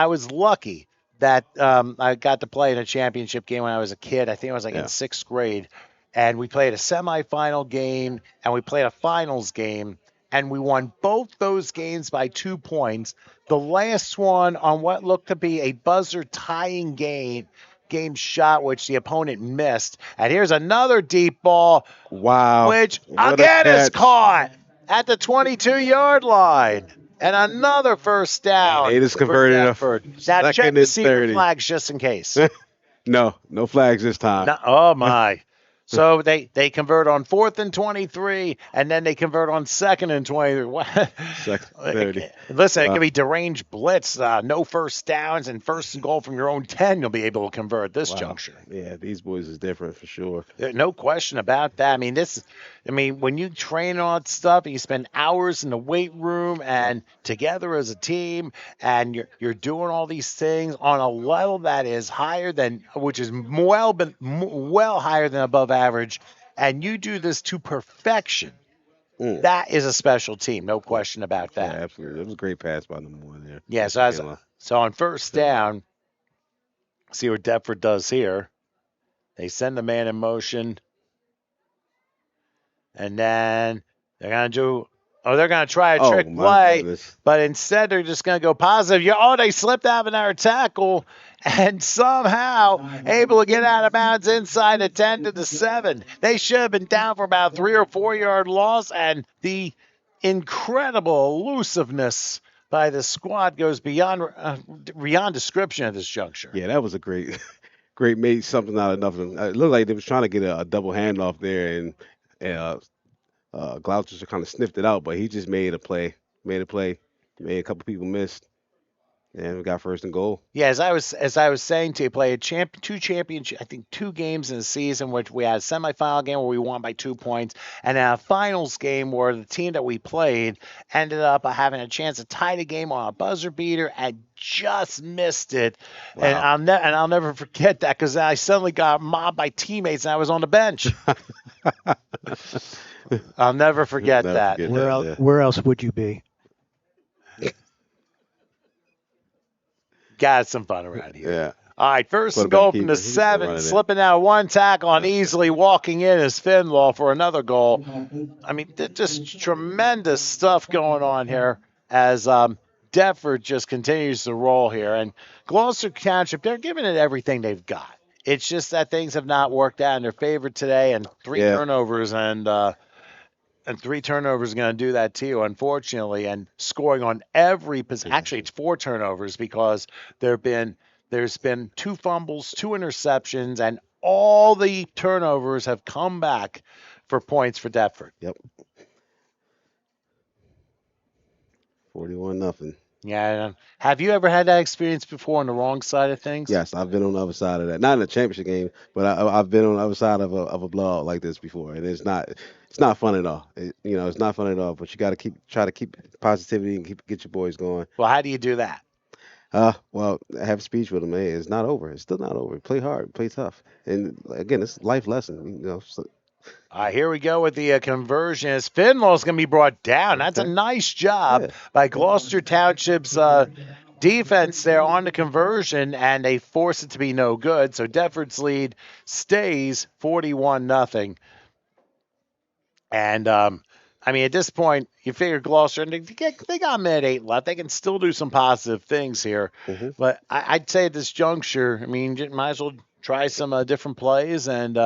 was lucky that I got to play in a championship game when I was a kid. I think I was in 6th grade. And we played a semifinal game, and we played a finals game, and we won both those games by 2 points. The last one on what looked to be a buzzer-tying game shot, which the opponent missed. And here's another deep ball, which again is caught at the 22-yard line. And another first down. They just converted a now check the secret flags just in case. No flags this time. No, oh, my. So they convert on 4th and 23, and then they convert on 2nd and 23. 2nd 30. Listen, it could be deranged blitz, no first downs, and 1st and goal from your own 10 you'll be able to convert this juncture. Yeah, these boys is different for sure. No question about that. I mean, when you train on stuff, and you spend hours in the weight room and together as a team, and you're doing all these things on a level that is higher than, which is well higher than above average, and you do this to perfection. That is a special team, no question about that. Yeah, absolutely. It was a great pass by number 1 there. Yeah, so on first down, see what Deptford does here. They send the man in motion. And then they're going to do Oh, they're going to try a Oh, trick my play, goodness. but instead they're just going to go positive. They slipped out of our tackle and somehow able to get out of bounds inside the 10 to the 7. They should have been down for about 3 or 4 yard loss, and the incredible elusiveness by the squad goes beyond description at this juncture. Yeah, that was a great, great made something out of nothing. It looked like they was trying to get a double handoff there, and Gloucester kind of sniffed it out, but he just made a play, made a couple people missed, and we got first and goal. Yeah, as I was saying to you, played I think 2 games in the season, which we had a semifinal game where we won by 2 points, and a finals game where the team that we played ended up having a chance to tie the game on a buzzer beater and just missed it. And Wow. I'll never forget that because I suddenly got mobbed by teammates and I was on the bench. I'll never forget Never that. forget Where that, else? yeah. Where else would you be? Got some fun around here. Yeah. All right, first and Quarterback goal from keeper, the he's still 7, running it. slipping out one tackle and easily walking in is Finlaw for another goal. I mean, just tremendous stuff going on here as Deptford just continues to roll here. And Gloucester Township, they're giving it everything they've got. It's just that things have not worked out in their favor today, and 3 Yeah. turnovers and 3 turnovers are going to do that to you, unfortunately, and scoring on every position. Actually, it's 4 turnovers because there's been 2 fumbles, 2 interceptions, and all the turnovers have come back for points for Deptford. Yep. 41-0. Yeah. Have you ever had that experience before on the wrong side of things? Yes, I've been on the other side of that. Not in a championship game, but I've been on the other side of a blowout like this before, and it's not fun at all. It's not fun at all. But you got to try to keep positivity and get your boys going. Well, how do you do that? Well, have a speech with them. Hey, it's not over. It's still not over. Play hard, play tough, and again, it's a life lesson. So, All right, here we go with the conversion. As Finlaw's going to be brought down. That's a Okay. nice job Yeah. by Gloucester Township's defense there on the conversion, and they force it to be no good. So Deptford's lead stays 41-0. And I mean, at this point, you figure Gloucester, and they got a minute 8 left. They can still do some positive things here. Mhm. But I'd say at this juncture, I mean, you might as well try some different plays and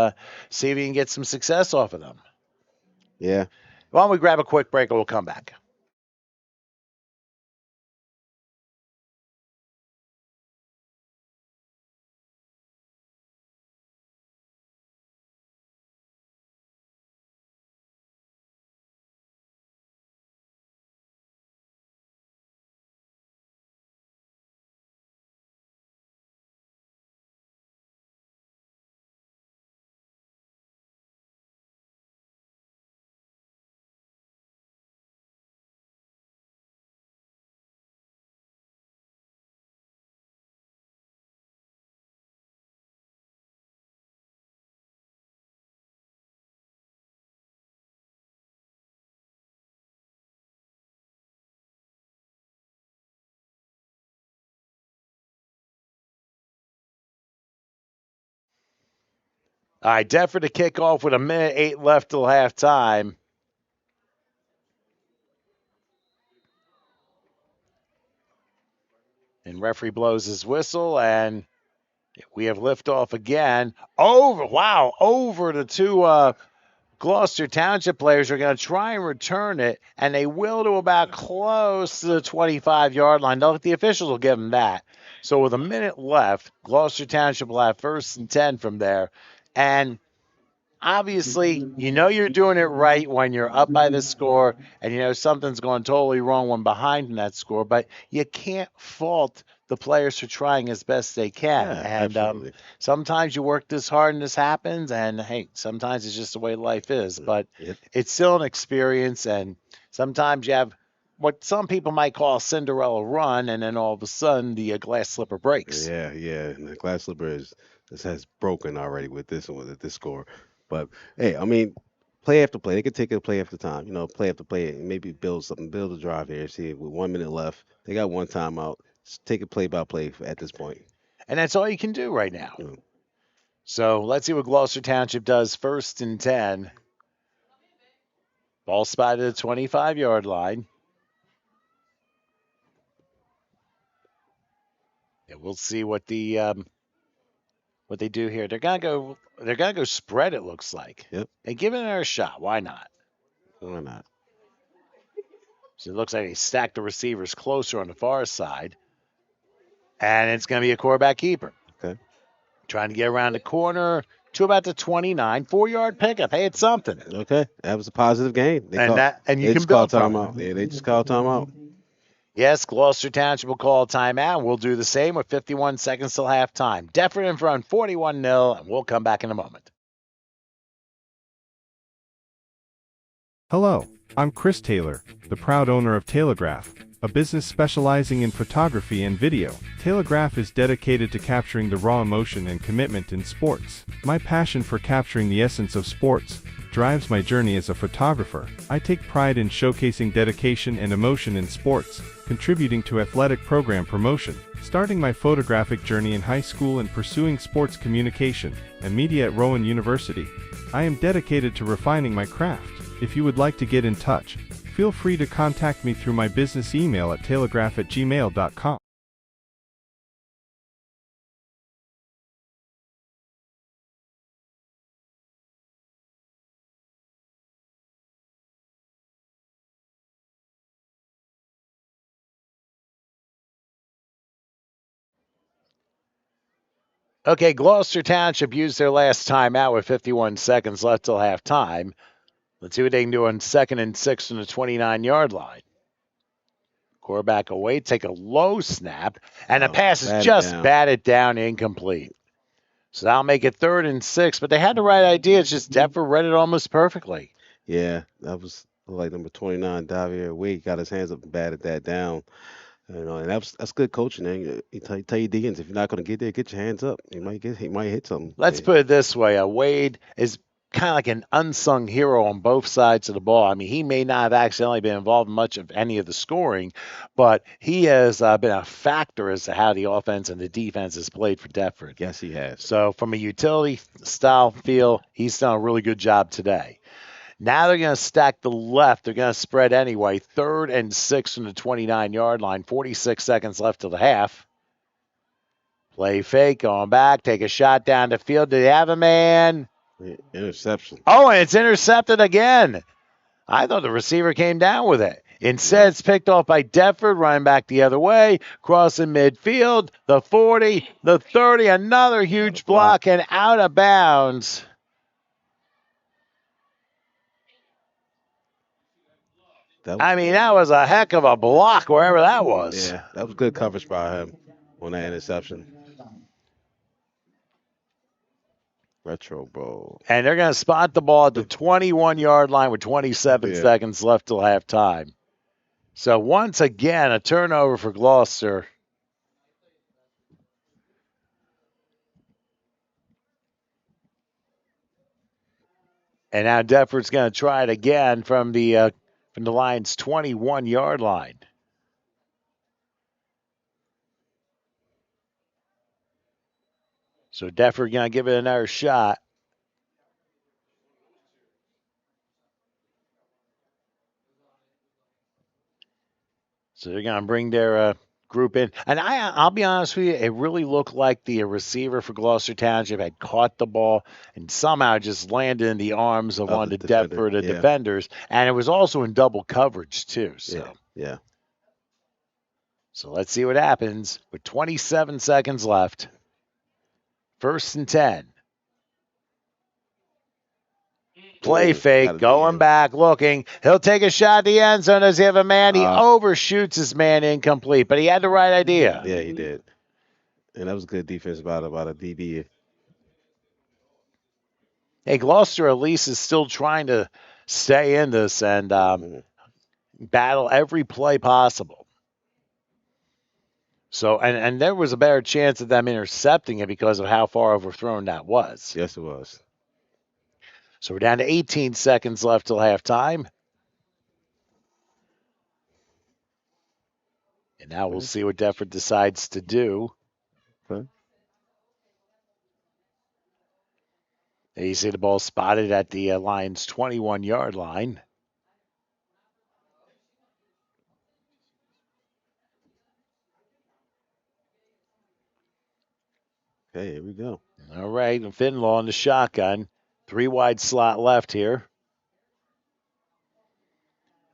see if you can get some success off of them. Yeah. Why don't we grab a quick break and we'll come back. All right, Deptford to kick off with a minute 8 left till halftime. And referee blows his whistle, and we have liftoff again. Over the 2 Gloucester Township players are going to try and return it, and they will to about close to the 25-yard line. The officials will give them that. So with a minute left, Gloucester Township will have 1st and 10 from there. And obviously, you're doing it right when you're up by the score, and something's going totally wrong when behind in that score, but you can't fault the players for trying as best they can. Yeah, And absolutely. sometimes you work this hard and this happens, and hey, sometimes it's just the way life is, but Yep. it's still an experience, and sometimes you have what some people might call a Cinderella run, and then all of a sudden the glass slipper breaks. Yeah. And the glass slipper has broken already with this score. But hey, I mean, play after play. They could take a play after time. Play after play, and maybe build a drive here. See, with 1 minute left, they got one timeout. Just take it play by play at this point. And that's all you can do right now. Yeah. So let's see what Gloucester Township does 1st and 10. Ball spotted at the 25-yard line. And we'll see what they do here. They're gonna go spread, it looks like. Yep. And give it another shot. Why not? Why not? So it looks like they stack the receivers closer on the far side. And it's going to be a quarterback keeper. Okay. Trying to get around the corner to about the 29. 4-yard pickup. Hey, it's something. Okay. That was a positive game. And you they can just called build from timeout. Yeah, they just called timeout. Yes, Gloucester Township will call a timeout. We'll do the same with 51 seconds till halftime. Defford in front 41-0, and we'll come back in a moment. Hello, I'm Chris Taylor, the proud owner of Telegraph, a business specializing in photography and video. Telegraph is dedicated to capturing the raw emotion and commitment in sports. My passion for capturing the essence of sports drives my journey as a photographer. I take pride in showcasing dedication and emotion in sports, contributing to athletic program promotion. Starting my photographic journey in high school and pursuing sports communication and media at Rowan University, I am dedicated to refining my craft. If you would like to get in touch, feel free to contact me through my business email at telegraph@gmail.com. Okay, Gloucester Township used their last timeout with 51 seconds left till halftime. Let's see what they can do on 2nd and 6 on the 29-yard line. Quarterback away, take a low snap, and the pass is just batted down, incomplete. So that'll make it 3rd and 6, but they had the right idea. It's just Defford read it almost perfectly. Yeah, that was like number 29, Davier Wade, got his hands up and batted that down. And that's good coaching. Man. You tell your Deacons, if you're not going to get there, get your hands up. He might hit something. Let's put it this way: Wade is kind of like an unsung hero on both sides of the ball. I mean, he may not have accidentally been involved in much of any of the scoring, but he has been a factor as to how the offense and the defense has played for Defford. Yes, he has. So from a utility style feel, he's done a really good job today. Now they're going to stack the left. They're going to spread anyway. 3rd and 6 from the 29-yard line. 46 seconds left till the half. Play fake, going back, take a shot down the field. Do they have a man? Interception. Oh, and it's intercepted again. I thought the receiver came down with it. Instead, it's picked off by Defford, running back the other way, crossing midfield, the 40, the 30, another huge block, and out of bounds. That was a heck of a block wherever that was. Yeah, that was good coverage by him on that interception. Retro Bowl. And they're going to spot the ball at the 21-yard line with 27 seconds left till halftime. So once again, a turnover for Gloucester. And now Defford's going to try it again from the Lions' 21-yard line. So Defford going to give it another shot. So they're going to bring their group in. And I'll be honest with you, it really looked like the receiver for Gloucester Township had caught the ball and somehow just landed in the arms of one of the Defford defenders. And it was also in double coverage, too. So. Yeah. So let's see what happens with 27 seconds left. 1st and 10. Play fake, going back, looking. He'll take a shot at the end zone. Does he have a man? He overshoots his man, incomplete, but he had the right idea. Yeah, he did. And that was good defense about a DB. Hey, Gloucester at least is still trying to stay in this and battle every play possible. So, and there was a better chance of them intercepting it because of how far overthrown that was. Yes, it was. So we're down to 18 seconds left till halftime. And now we'll see what Defford decides to do. Okay. And you see the ball spotted at the Lions' 21-yard line. Okay, here we go. All right, and Finlaw in the shotgun. 3 wide slot left here.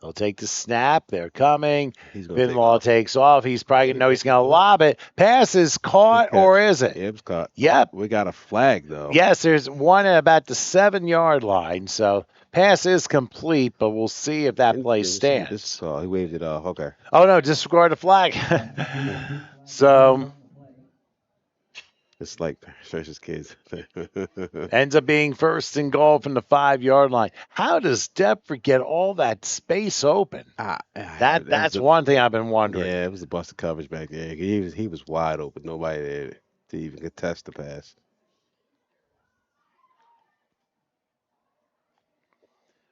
They'll take the snap. They're coming. He's gonna take Finlaw off. takes off. He's probably going to know he's going to lob it. Pass is caught, Good catch. or is it? Yeah, it was caught. Yep. We got a flag though. Yes, there's one at about the 7-yard line. So pass is complete, but we'll see if that play stands. This call, he waved it off. Okay. Oh, no, disregard the flag. So It's like Stretch's kids. ends up being first and goal from the 5-yard line. How does Deptford get all that space open? That's one thing I've been wondering. Yeah, it was a busted coverage back there. He was wide open. Nobody there to even contest the pass.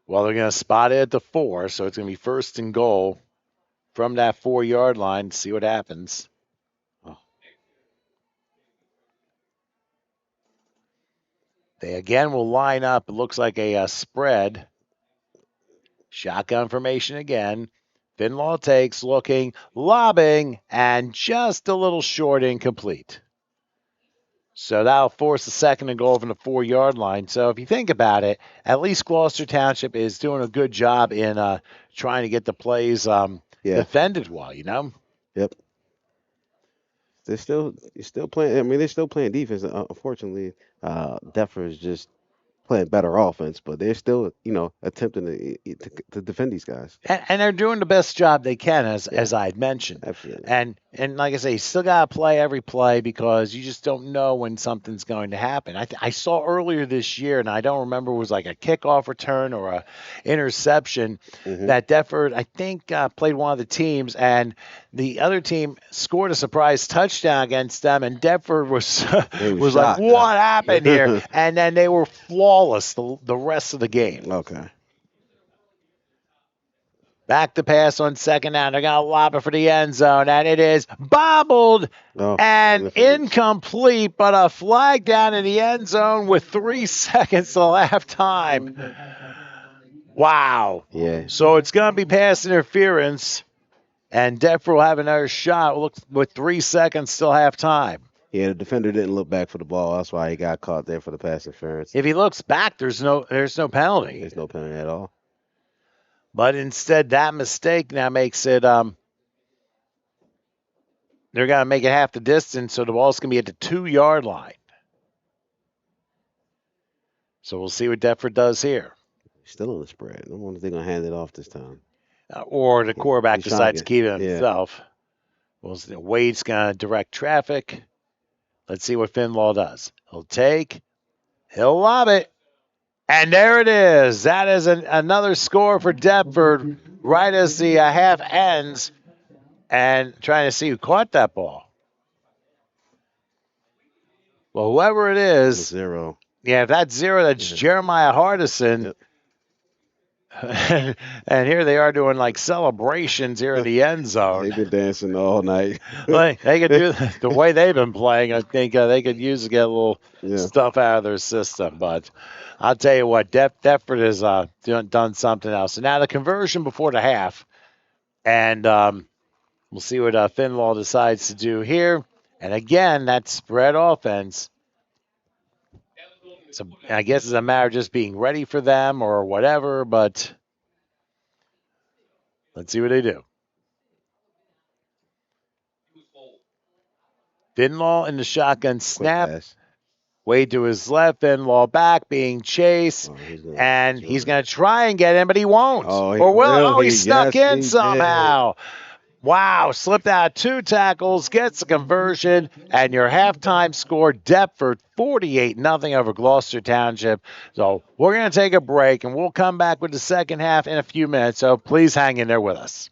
Well, they're going to spot it at the 4, so it's going to be first and goal from that 4-yard line. See what happens. Oh. They again will line up. It looks like a spread. Shotgun formation again. Finlaw takes, looking, lobbing, and just a little short, incomplete. So that'll force a second and goal from the 4-yard line. So if you think about it, at least Gloucester Township is doing a good job in trying to get the plays defended well, you know? Yep. They're still playing. I mean, they're still playing defense. Unfortunately, Deptford is just playing better offense, but they're still, attempting to defend these guys. And they're doing the best job they can, as I had mentioned. Absolutely. And like I say, you still got to play every play because you just don't know when something's going to happen. I saw earlier this year, and I don't remember it was like a kickoff return or a interception, that Deptford, I think, played one of the teams, and the other team scored a surprise touchdown against them, and Deptford was like, what happened here? And then they were flawless the rest of the game. Okay. Back to pass on second down. They're going to lob it for the end zone, and it is bobbled and incomplete, but a flag down in the end zone with 3 seconds till halftime. Wow. Yeah. So it's going to be pass interference, and Deptford will have another shot with 3 seconds till halftime. Yeah, the defender didn't look back for the ball. That's why he got caught there for the pass interference. If he looks back, there's no penalty. There's no penalty at all. But instead, that mistake now makes it they're going to make it half the distance, so the ball's going to be at the 2-yard line. So we'll see what Deptford does here. Still on the spread. I wonder if they're going to hand it off this time. Or the quarterback decides to keep it himself. Yeah. Well, Wade's going to direct traffic. Let's see what Finlaw does. He'll lob it. And there it is. That is another score for Deptford right as the half ends. And trying to see who caught that ball. Well, whoever it is. 0. Yeah, if that's 0, that's Jeremiah Hardison. Yep. And here they are doing like celebrations here in the end zone. They've been dancing all night. Like they could do the way they've been playing. I think they could use to get a little stuff out of their system. But I'll tell you what, Deptford has done something else. So now the conversion before the half, and we'll see what Finlaw decides to do here. And again, that spread offense. So I guess it's a matter of just being ready for them or whatever, but let's see what they do. Finlaw in the shotgun snap. Wade to his left, Finlaw back, being chased, and he's going to try and get in, but he won't. He snuck in somehow. Did. Wow, slipped out 2 tackles, gets a conversion, and your halftime score, Deptford 48-0 over Gloucester Township. So we're going to take a break, and we'll come back with the second half in a few minutes, so please hang in there with us.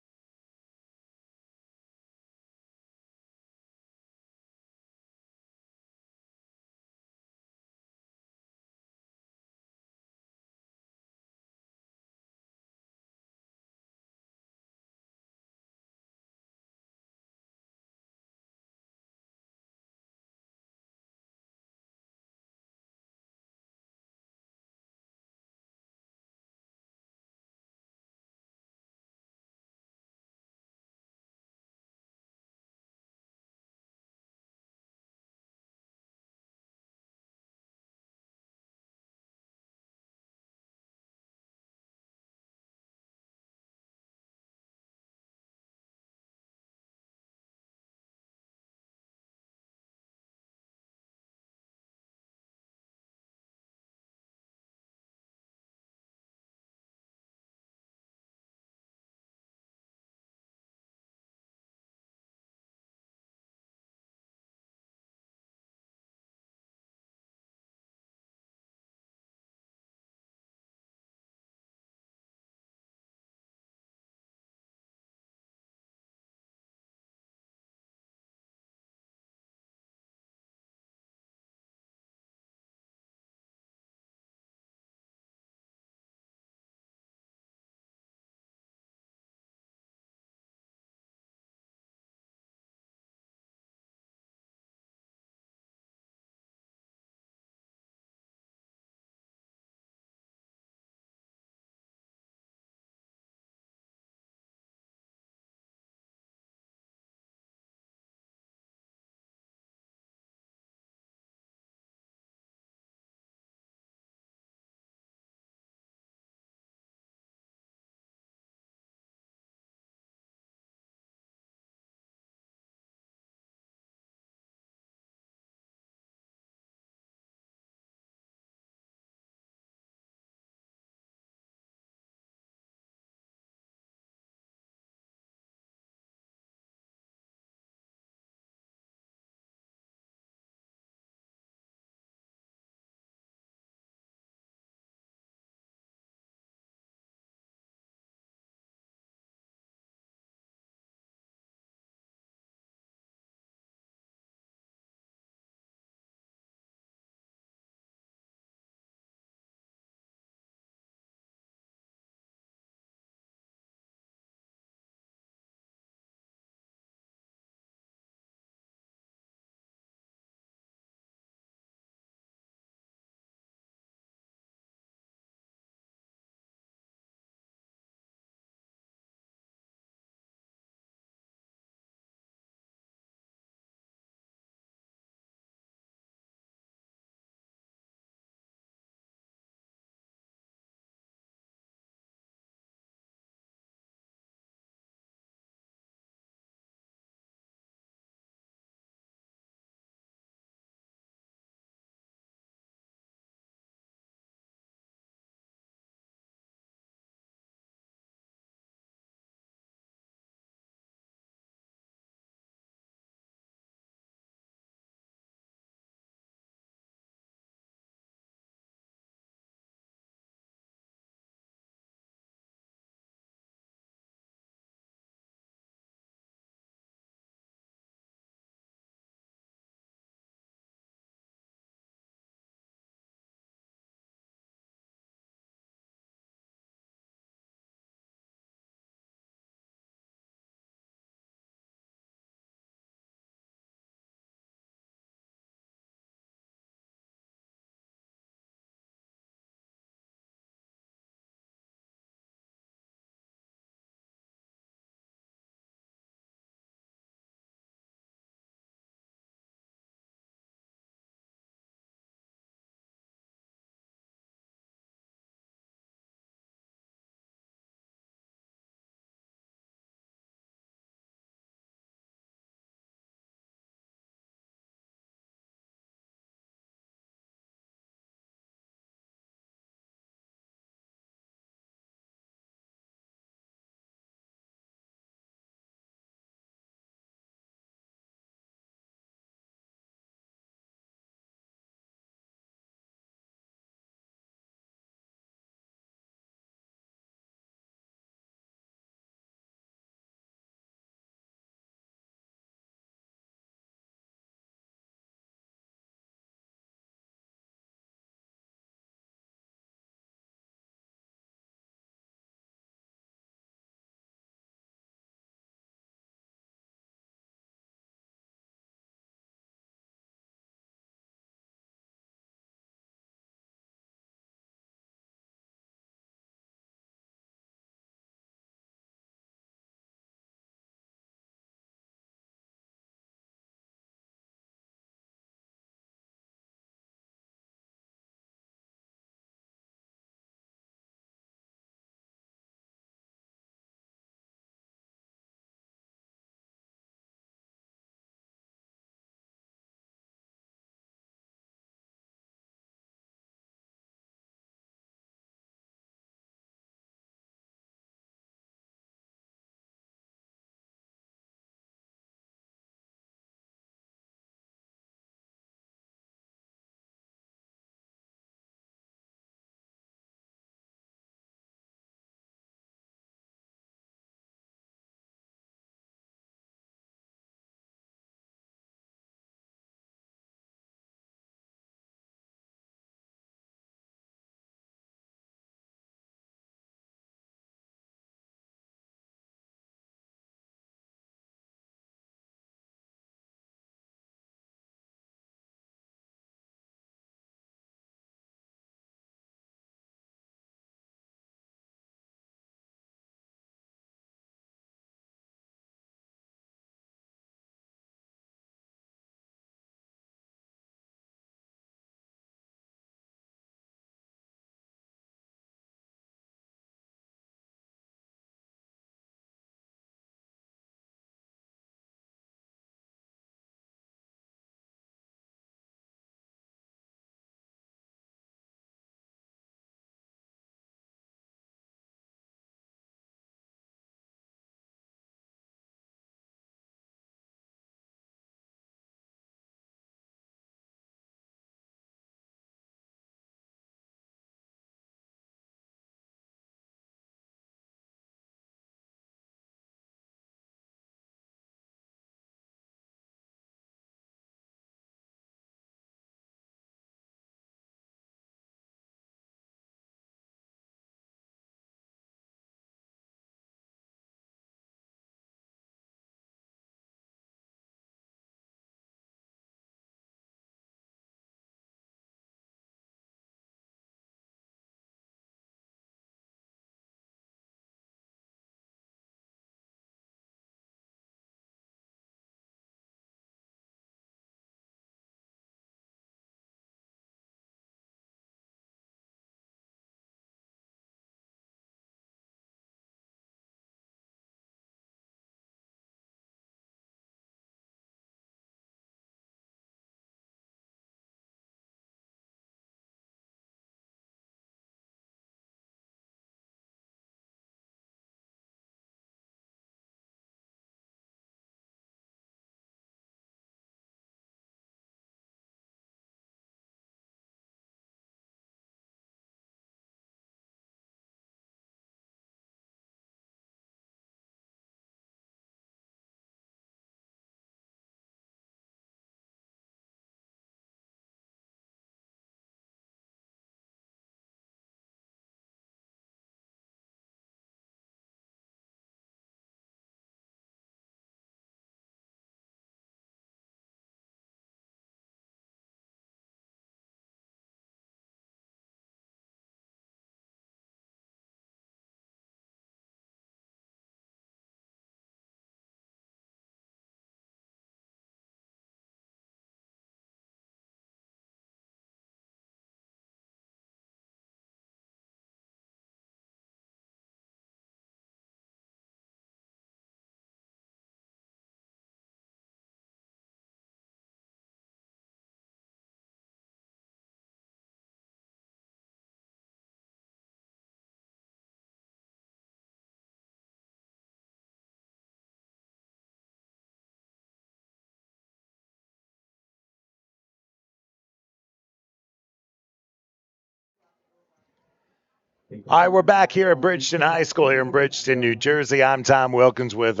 All right, we're back here at Bridgeton High School here in Bridgeton, New Jersey. I'm Tom Wilkins with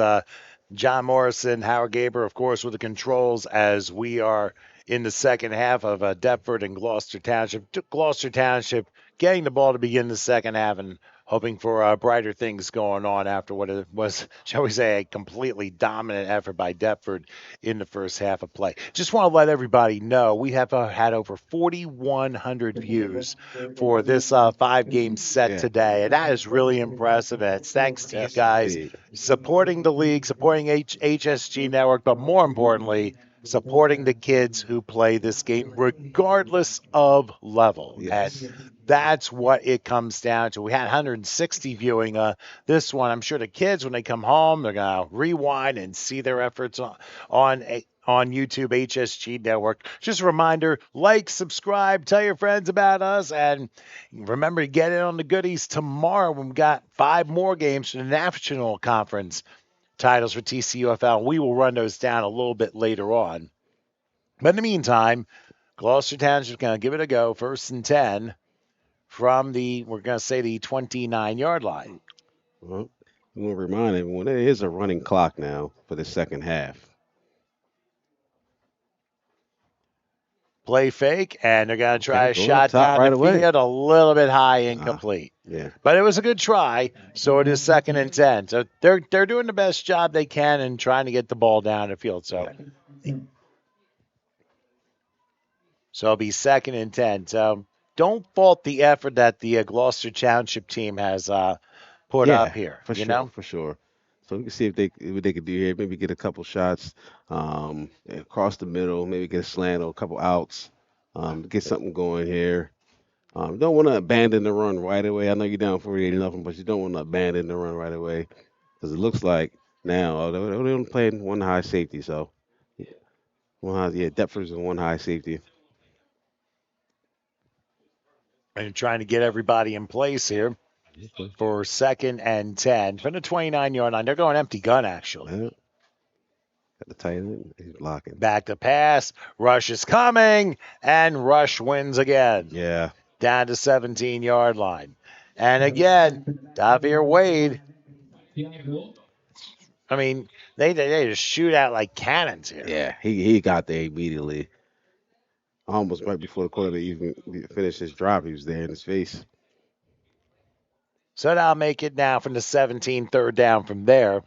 John Morrison, Howard Gaber, of course, with the controls as we are in the second half of Deptford and Gloucester Township. Gloucester Township getting the ball to begin the second half and hoping for brighter things going on after what it was, shall we say, a completely dominant effort by Deptford in the first half of play. Just want to let everybody know we have had over 4,100 views for this 5-game set today, and that is really impressive. And it's thanks to you guys supporting the league, supporting HSG Network, but more importantly, supporting the kids who play this game regardless of level. Yes. And that's what it comes down to. We had 160 viewing this one. I'm sure the kids, when they come home, they're going to rewind and see their efforts on YouTube, HSG Network. Just a reminder, like, subscribe, tell your friends about us, and remember to get in on the goodies tomorrow when we've got 5 more games for the National Conference titles for TCUFL. We will run those down a little bit later on. But in the meantime, Gloucester Township is going to give it a go, 1st and 10 from the 29-yard line. Well, I want to remind everyone there is a running clock now for the second half. Play fake, and they're going to try a Go shot up top down right the away. field, a little bit high, incomplete. Yeah. But it was a good try, so it is 2nd and 10. So they're doing the best job they can and trying to get the ball down the field. So it'll be 2nd and 10. So don't fault the effort that the Gloucester Township team has put up here. For sure, for sure. So we can see if they could do here. Maybe get a couple shots across the middle. Maybe get a slant or a couple outs. Get something going here. You don't want to abandon the run right away. I know you're down 48-0, but you don't want to abandon the run right away because it looks like now they're only playing one high safety. So Deptford's in one high safety. And trying to get everybody in place here for 2nd and 10 from the 29-yard line. They're going empty gun, actually. Yeah. Got the tight end. He's blocking. Back to pass. Rush is coming, and Rush wins again. Yeah. Down to 17-yard line. And again, Davir Wade. I mean, they just shoot out like cannons here. Yeah, he got there immediately. Almost right before the quarterback even finished his drop, he was there in his face. So that'll make it now from the 17, 3rd down from there.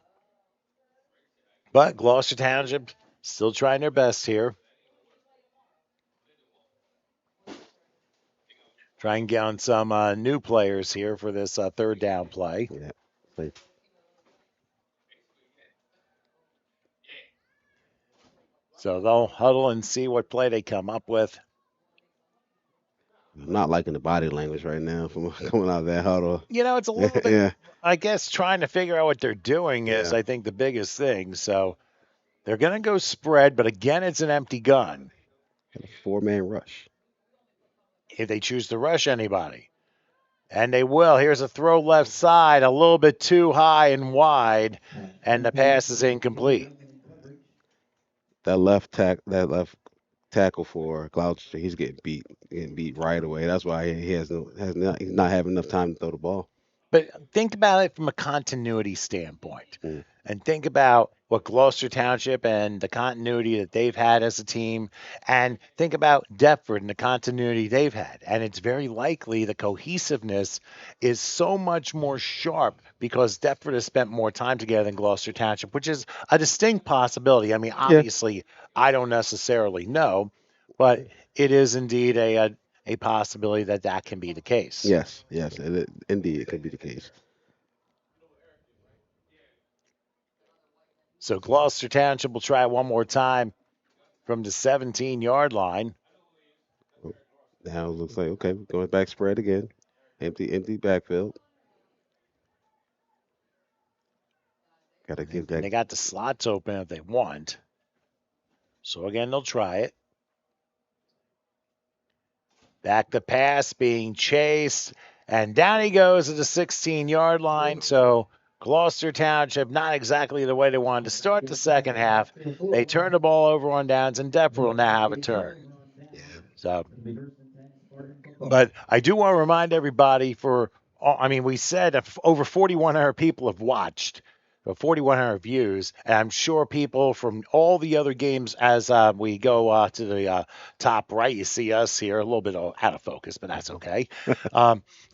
But Gloucester Township still trying their best here. Try and get on some new players here for this 3rd down play. Yeah. So they'll huddle and see what play they come up with. I'm not liking the body language right now from coming out of that huddle. It's a little bit, I guess, trying to figure out what they're doing is, I think, the biggest thing. So they're going to go spread, but again, it's an empty gun. A 4-man rush. If they choose to rush anybody. And they will. Here's a throw left side, a little bit too high and wide, and the pass is incomplete. That left tackle for Gloucester, he's getting beat right away. That's why he's not having enough time to throw the ball. But think about it from a continuity standpoint. And think about what Gloucester Township and the continuity that they've had as a team. And think about Deptford and the continuity they've had. And it's very likely the cohesiveness is so much more sharp because Deptford has spent more time together than Gloucester Township, which is a distinct possibility. I mean, obviously, I don't necessarily know, but it is indeed a possibility that can be the case. Yes, indeed, it could be the case. So Gloucester Township will try one more time from the 17-yard line. Now it looks like, okay, going back spread again. Empty backfield. Got to give that. And they got the slots open if they want. So again, they'll try it. Back the pass being chased. And down he goes at the 16-yard line. So Gloucester Township, not exactly the way they wanted to start the second half. They turn the ball over on downs, and Deptford will now have a turn. So, but I do want to remind everybody for I mean, we said over 4,100 people have watched, 4,100 views, and I'm sure people from all the other games, as we go to the top right, you see us here a little bit out of focus, but that's okay.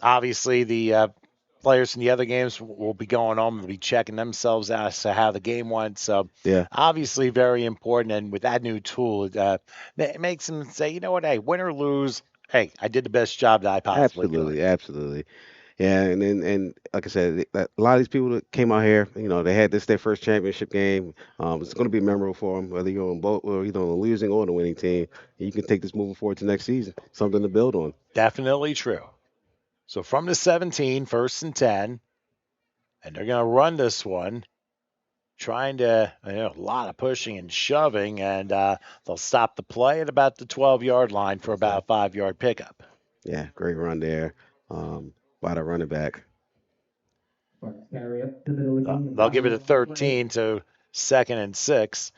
Obviously, the players from the other games will be going on, will be checking themselves out as to how the game went. So Yeah, obviously very important. And with that new tool, it makes them say, you know what, hey, win or lose, hey, I did the best job that I possibly could. absolutely, absolutely. Yeah, and like I said, a lot of these people that came out here, they had this their first championship game. It's going to be memorable for them, whether you're on both or either on the losing or the winning team. You can take this moving forward to next season, something to build on. Definitely true. So from the 17, 1st and 10, and they're going to run this one, trying to, a lot of pushing and shoving, and they'll stop the play at about the 12-yard line for about a 5-yard pickup. Yeah, great run there by the running back. They'll give it a 13 to 2nd and 6.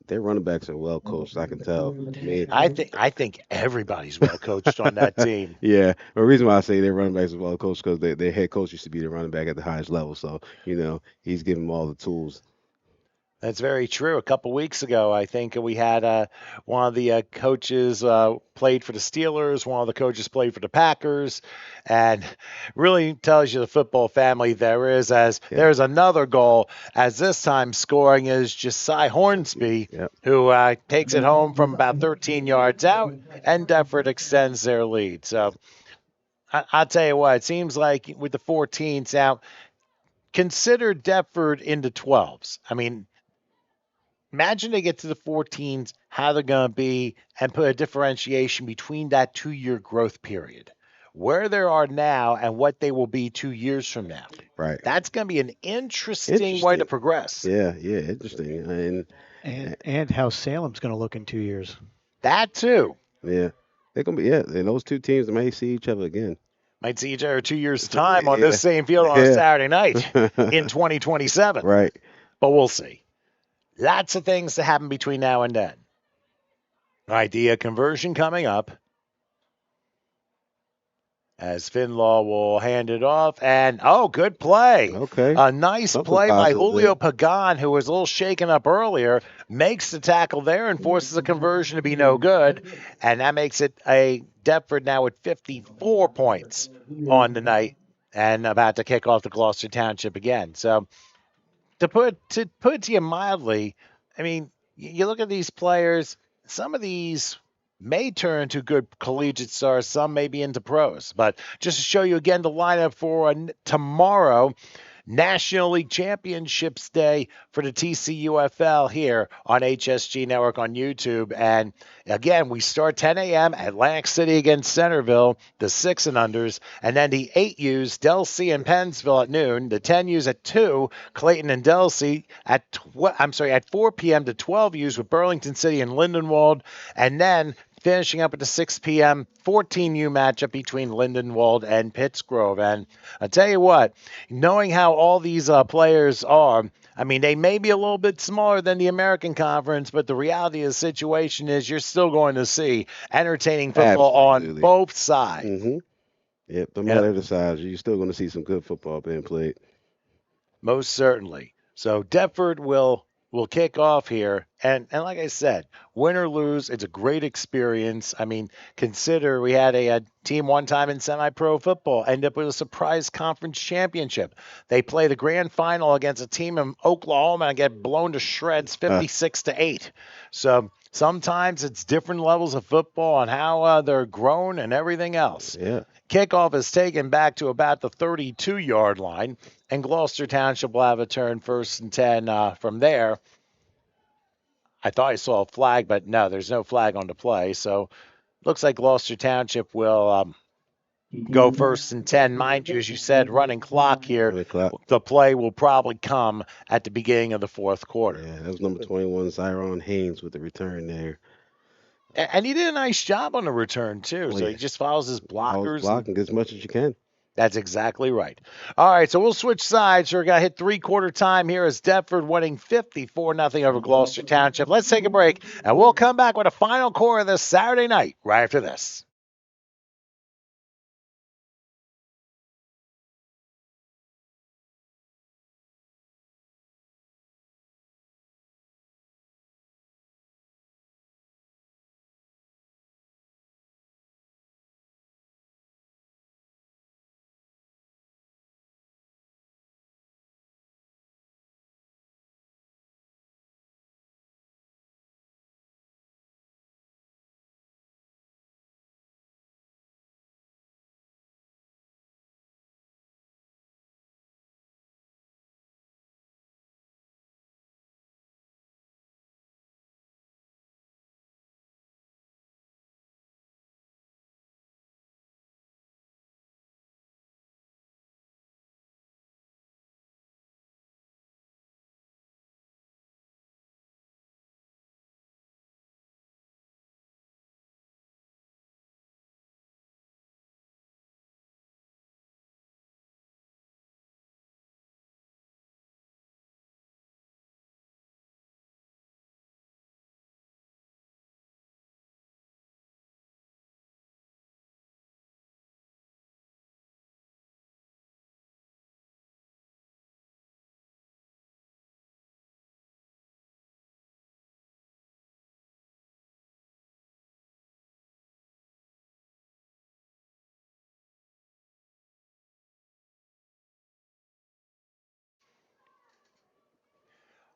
Their running backs are well coached. I can tell. I think everybody's well coached on that team. Yeah, the reason why I say their running backs are well coached because their head coach used to be the running back at the highest level. So he's giving them all the tools. That's very true. A couple weeks ago, I think we had one of the coaches played for the Steelers, one of the coaches played for the Packers, and really tells you the football family there is. As there's another goal, as this time scoring is Josiah Hornsby, who takes it home from about 13 yards out, and Defford extends their lead. So I'll tell you what, it seems like with the 14s now, consider Defford into 12s. I mean, imagine they get to the 14s, how they're going to be, and put a differentiation between that 2-year growth period, where they are now and what they will be 2 years from now. Right. That's going to be an interesting way to progress. Yeah, interesting. And how Salem's going to look in 2 years. That too. Yeah, they're going to be. Yeah, and those two teams may see each other again. Might see each other 2 years' time on this same field on a Saturday night in 2027. Right. But we'll see. Lots of things to happen between now and then. Idea conversion coming up. As Finlaw will hand it off. And, good play. Okay. A nice play by Julio Pagan, who was a little shaken up earlier, makes the tackle there and forces a conversion to be no good. And that makes it a Deptford now with 54 points on the night and about to kick off the Gloucester Township again. So, to put it to you mildly, I mean, you look at these players, some of these may turn to good collegiate stars, some may be into pros. But just to show you again the lineup for tomorrow, National League Championships Day for the TCUFL here on HSG Network on YouTube. And again, we start 10 a.m. Atlantic City against Centerville, the 6 and unders, and then the 8Us, Delsea and Pennsville at noon, the 10Us at 2, Clayton and Delsea at 4 p.m. to 12Us with Burlington City and Lindenwold, and then finishing up at the 6 p.m. 14U matchup between Lindenwold and Pittsgrove. And I'll tell you what, knowing how all these players are, I mean, they may be a little bit smaller than the American Conference, but the reality of the situation is you're still going to see entertaining football on both sides. Mm-hmm. Yep, no matter the size, you're still going to see some good football being played. Most certainly. So Deptford will kick off here. And like I said, win or lose, it's a great experience. I mean, consider we had a team one time in semi-pro football end up with a surprise conference championship. They play the grand final against a team in Oklahoma and get blown to shreds 56-8. So sometimes it's different levels of football and how they're grown and everything else. Yeah. Kickoff is taken back to about the 32-yard line, and Gloucester Township will have a turn 1st and 10 from there. I thought I saw a flag, but no, there's no flag on the play. So looks like Gloucester Township will go 1st and 10. Mind you, as you said, running clock here. The play will probably come at the beginning of the 4th quarter. Yeah, that was number 21, Zyron Haynes with the return there. And he did a nice job on the return, too. So he just follows his blockers. Blocking as much as you can. That's exactly right. All right, so we'll switch sides. We're going to hit 3-quarter time here as Deptford winning 54-0 over Gloucester Township. Let's take a break, and we'll come back with a final core of this Saturday night right after this.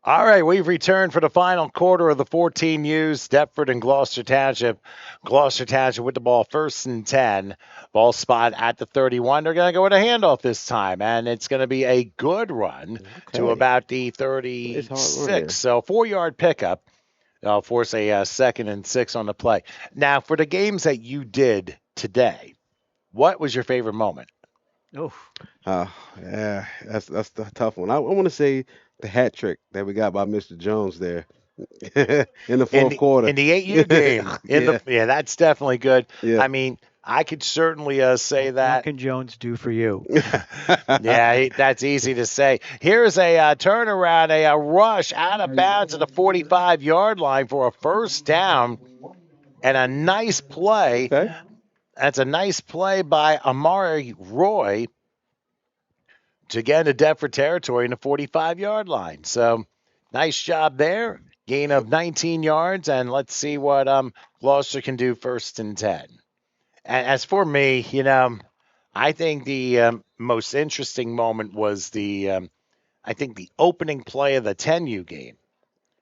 All right, we've returned for the final quarter of the 14U's, Deptford and Gloucester Township. Gloucester Township with the ball 1st and 10. Ball spot at the 31. They're going to go with a handoff this time, and it's going to be a good run to about the It's hard run 36. So 4-yard pickup. They'll force a 2nd and 6 on the play. Now, for the games that you did today, what was your favorite moment? Oh, Yeah, that's the tough one. I want to say the hat trick that we got by Mr. Jones there in the fourth quarter. In the 8U game. Yeah. That's definitely good. Yeah. I mean, I could certainly say what that. can Jones do for you? Yeah, that's easy to say. Here's a turnaround, a rush out of bounds at the 45-yard line for a 1st down, and a nice play. Okay. That's a nice play by Amari Roy to get into Deptford territory in the 45-yard line. So nice job there. Gain of 19 yards, and let's see what Gloucester can do 1st and 10. And as for me, I think the most interesting moment was I think the opening play of the 10U game.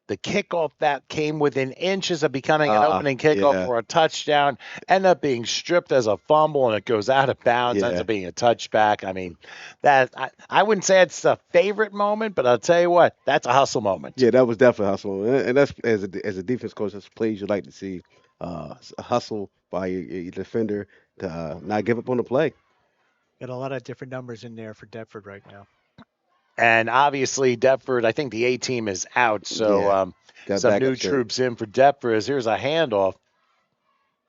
The kickoff that came within inches of becoming an opening kickoff for a touchdown, ended up being stripped as a fumble, and it goes out of bounds, ends up being a touchback. I mean, I wouldn't say it's the favorite moment, but I'll tell you what, that's a hustle moment. Yeah, that was definitely a hustle moment. And that's as a defense coach, that's plays you like to see. A hustle by your defender to not give up on the play. Got a lot of different numbers in there for Deptford right now. And obviously, Deptford, I think the A team is out, so some new troops in for Deptford. Here's a handoff.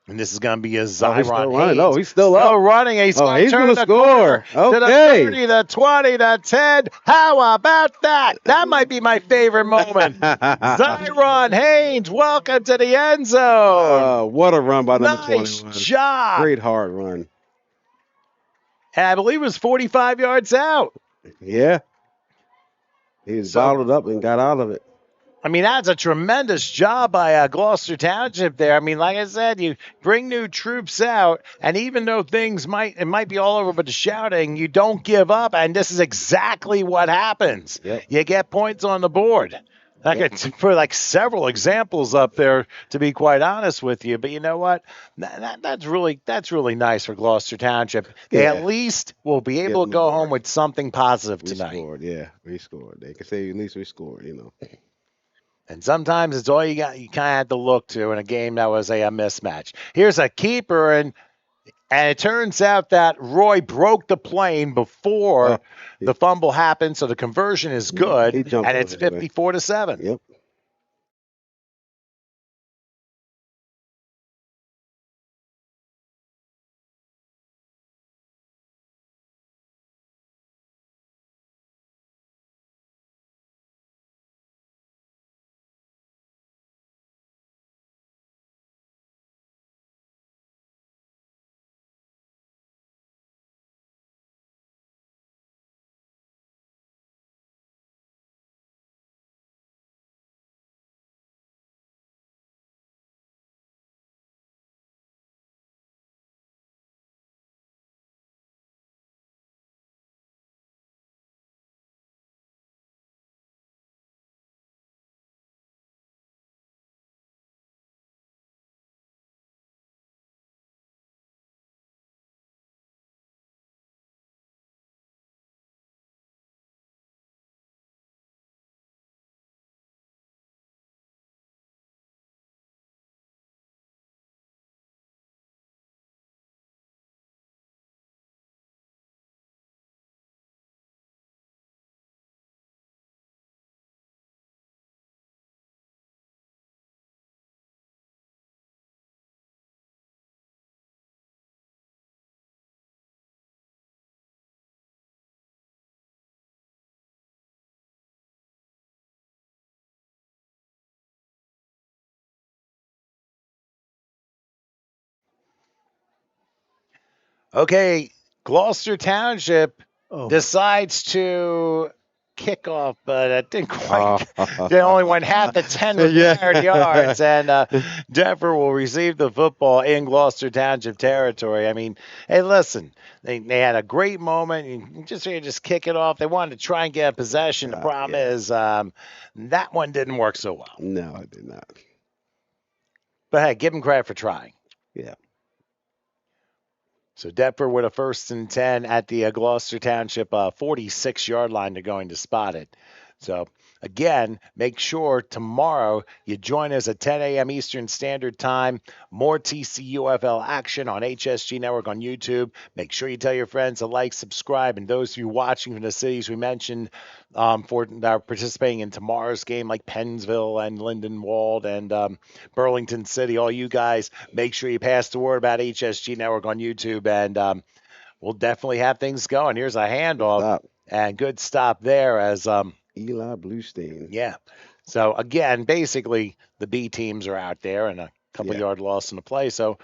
And this is going to be a Zyron Haynes. Oh, he's still up. Running. He's going to score. To the 30, the 20, the 10. How about that? That might be my favorite moment. Zyron Haynes, welcome to the end zone. What a run by number 21. Nice job. Great hard run. And I believe it was 45 yards out. Yeah. He was bottled up and got out of it. I mean, that's a tremendous job by Gloucester Township there. I mean, like I said, you bring new troops out, and even though things might be all over with the shouting, you don't give up, and this is exactly what happens. Yep. You get points on the board. I could put several examples up there, to be quite honest with you. But you know what? That's really nice for Gloucester Township. They at least will be able to go home with something positive tonight. We scored. They can say at least we scored, And sometimes it's all you got. You kind of had to look to in a game that was a mismatch. Here's a keeper, and it turns out that Roy broke the plane before the fumble happened, so the conversion is good, and it's 54-7. Yep. Okay, Gloucester Township decides to kickoff, but it didn't quite. They only went half the 10 required yards, and Denver will receive the football in Gloucester Township territory. I mean, hey, listen, they had a great moment. You just kick it off. They wanted to try and get a possession. The problem is that one didn't work so well. No, it did not. But hey, give them credit for trying. Yeah. So Deptford with a 1st and 10 at the Gloucester Township 46-yard line. They're going to spot it. So, again, make sure tomorrow you join us at 10 a.m. Eastern Standard Time. More TCUFL action on HSG Network on YouTube. Make sure you tell your friends to like, subscribe, and those of you watching from the cities we mentioned for participating in tomorrow's game, like Pennsville and Lindenwold and Burlington City, all you guys, make sure you pass the word about HSG Network on YouTube, and we'll definitely have things going. Here's a handoff, and good stop there as Eli Bluestein. Yeah. So, again, basically the B teams are out there and a couple yard loss in the play. So,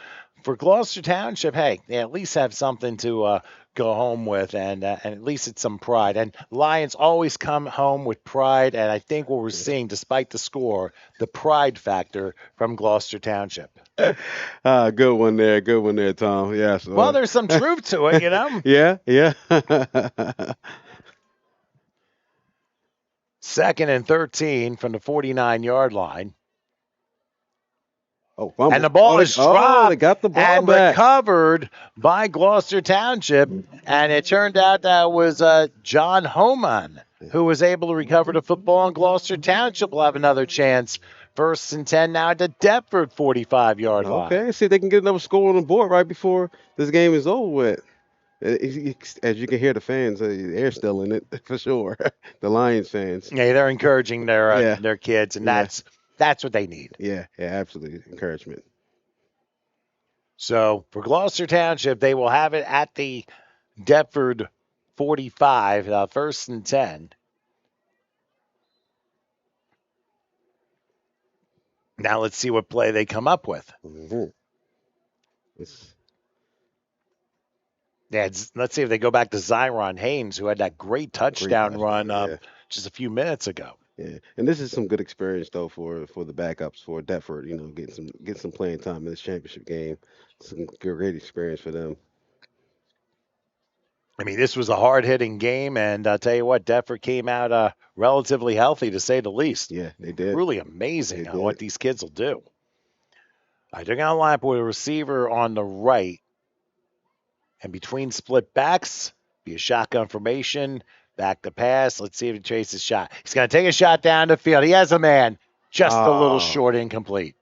for Gloucester Township, hey, they at least have something to go home with, and at least it's some pride. And Lions always come home with pride, and I think what we're seeing, despite the score, the pride factor from Gloucester Township. Good one there, Tom. Yeah. So. Well, there's some truth to it, you know? Yeah. 2nd and 13 from the 49-yard line. Oh, fumble. And the ball is dropped they got the ball and back. recovered by Gloucester Township. And it turned out that was John Homan who was able to recover the football, and Gloucester Township will have another chance. 1st and 10 now at the Deptford 45-yard line. Okay, see if they can get another score on the board right before this game is over with. As you can hear the fans, they're still in it for sure. The Lions fans. Yeah, they're encouraging their kids, and that's what they need. Yeah, absolutely. Encouragement. So for Gloucester Township, they will have it at the Deptford 45, 1st and 10. Now let's see what play they come up with. Mm-hmm. Yeah, let's see if they go back to Zyron Haynes, who had that great touchdown run just a few minutes ago. Yeah, and this is some good experience though for the backups for Deptford. You know, get some playing time in this championship game. Some great experience for them. I mean, this was a hard-hitting game, and I'll tell you what, Deptford came out relatively healthy, to say the least. Yeah, they did. Really amazing what these kids will do. All right, they're going to line up with a receiver on the right. And between split backs, be a shotgun formation, back to pass. Let's see if he traces shot. He's going to take a shot down the field. He has a man, just a little short, incomplete.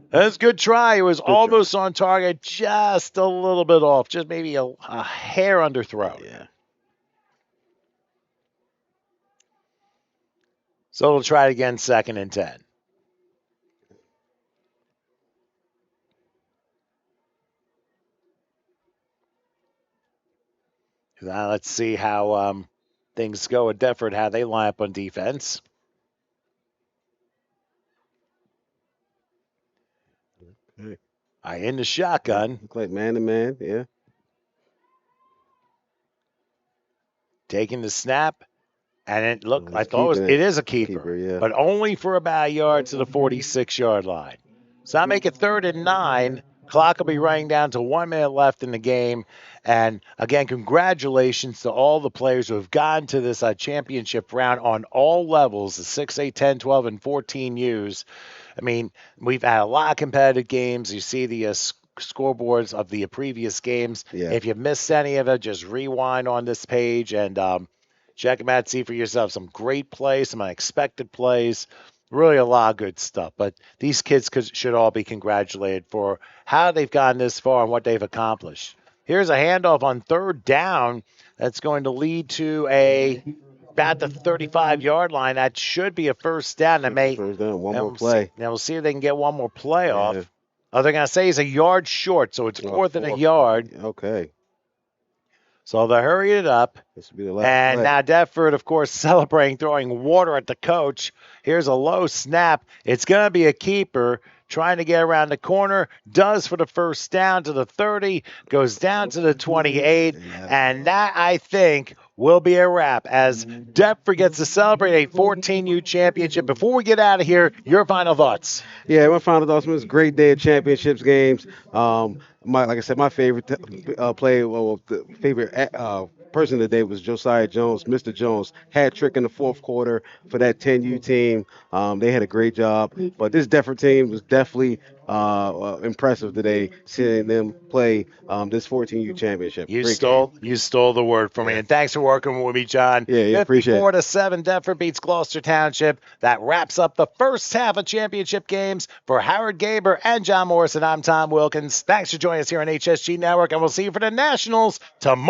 That's a good try. It was almost on target, just a little bit off, just maybe a hair underthrow. Yeah. So we'll try it again, 2nd and 10. Now let's see how things go at Deptford, how they line up on defense. In the shotgun. Look like man-to-man, yeah. Taking the snap, and I thought it is a keeper, but only for about a yard to the 46-yard line. So I make it 3rd and 9. Clock will be running down to 1 minute left in the game. And again, congratulations to all the players who have gotten to this championship round on all levels, the 6A, 10, 12, and 14 U's. I mean, we've had a lot of competitive games. You see the scoreboards of the previous games. Yeah. If you've missed any of it, just rewind on this page and check them out, see for yourself. Some great plays, some unexpected plays. Really a lot of good stuff. But these kids should all be congratulated for how they've gotten this far and what they've accomplished. Here's a handoff on 3rd down that's going to lead to about the 35-yard line. That should be a 1st down. First down, one more play. Now we'll see if they can get one more play off. Oh, they're going to say he's a yard short, so it's 4th and a yard. Okay. So they're hurrying it up. This will be the last and play. Now Deptford, of course, celebrating, throwing water at the coach. Here's a low snap. It's going to be a keeper trying to get around the corner. Does for the 1st down to the 30. Goes down to the 28. And that, I think, will be a wrap as Deptford gets to celebrate a 14U championship. Before we get out of here, your final thoughts. Yeah, my final thoughts was a great day of championships games. Like I said, my favorite the favorite person of the day was Josiah Jones, Mr. Jones. Hat trick in the fourth quarter for that 10U team. They had a great job, but this Deptford team was definitely impressive today, seeing them play this 14U championship. You Great stole the word from me, and thanks for working with me, John. Yeah, appreciate it. 54-7, Deptford beats Gloucester Township. That wraps up the first half of championship games for Howard Gaber and John Morrison. I'm Tom Wilkins. Thanks for joining us here on HSG Network, and we'll see you for the Nationals tomorrow.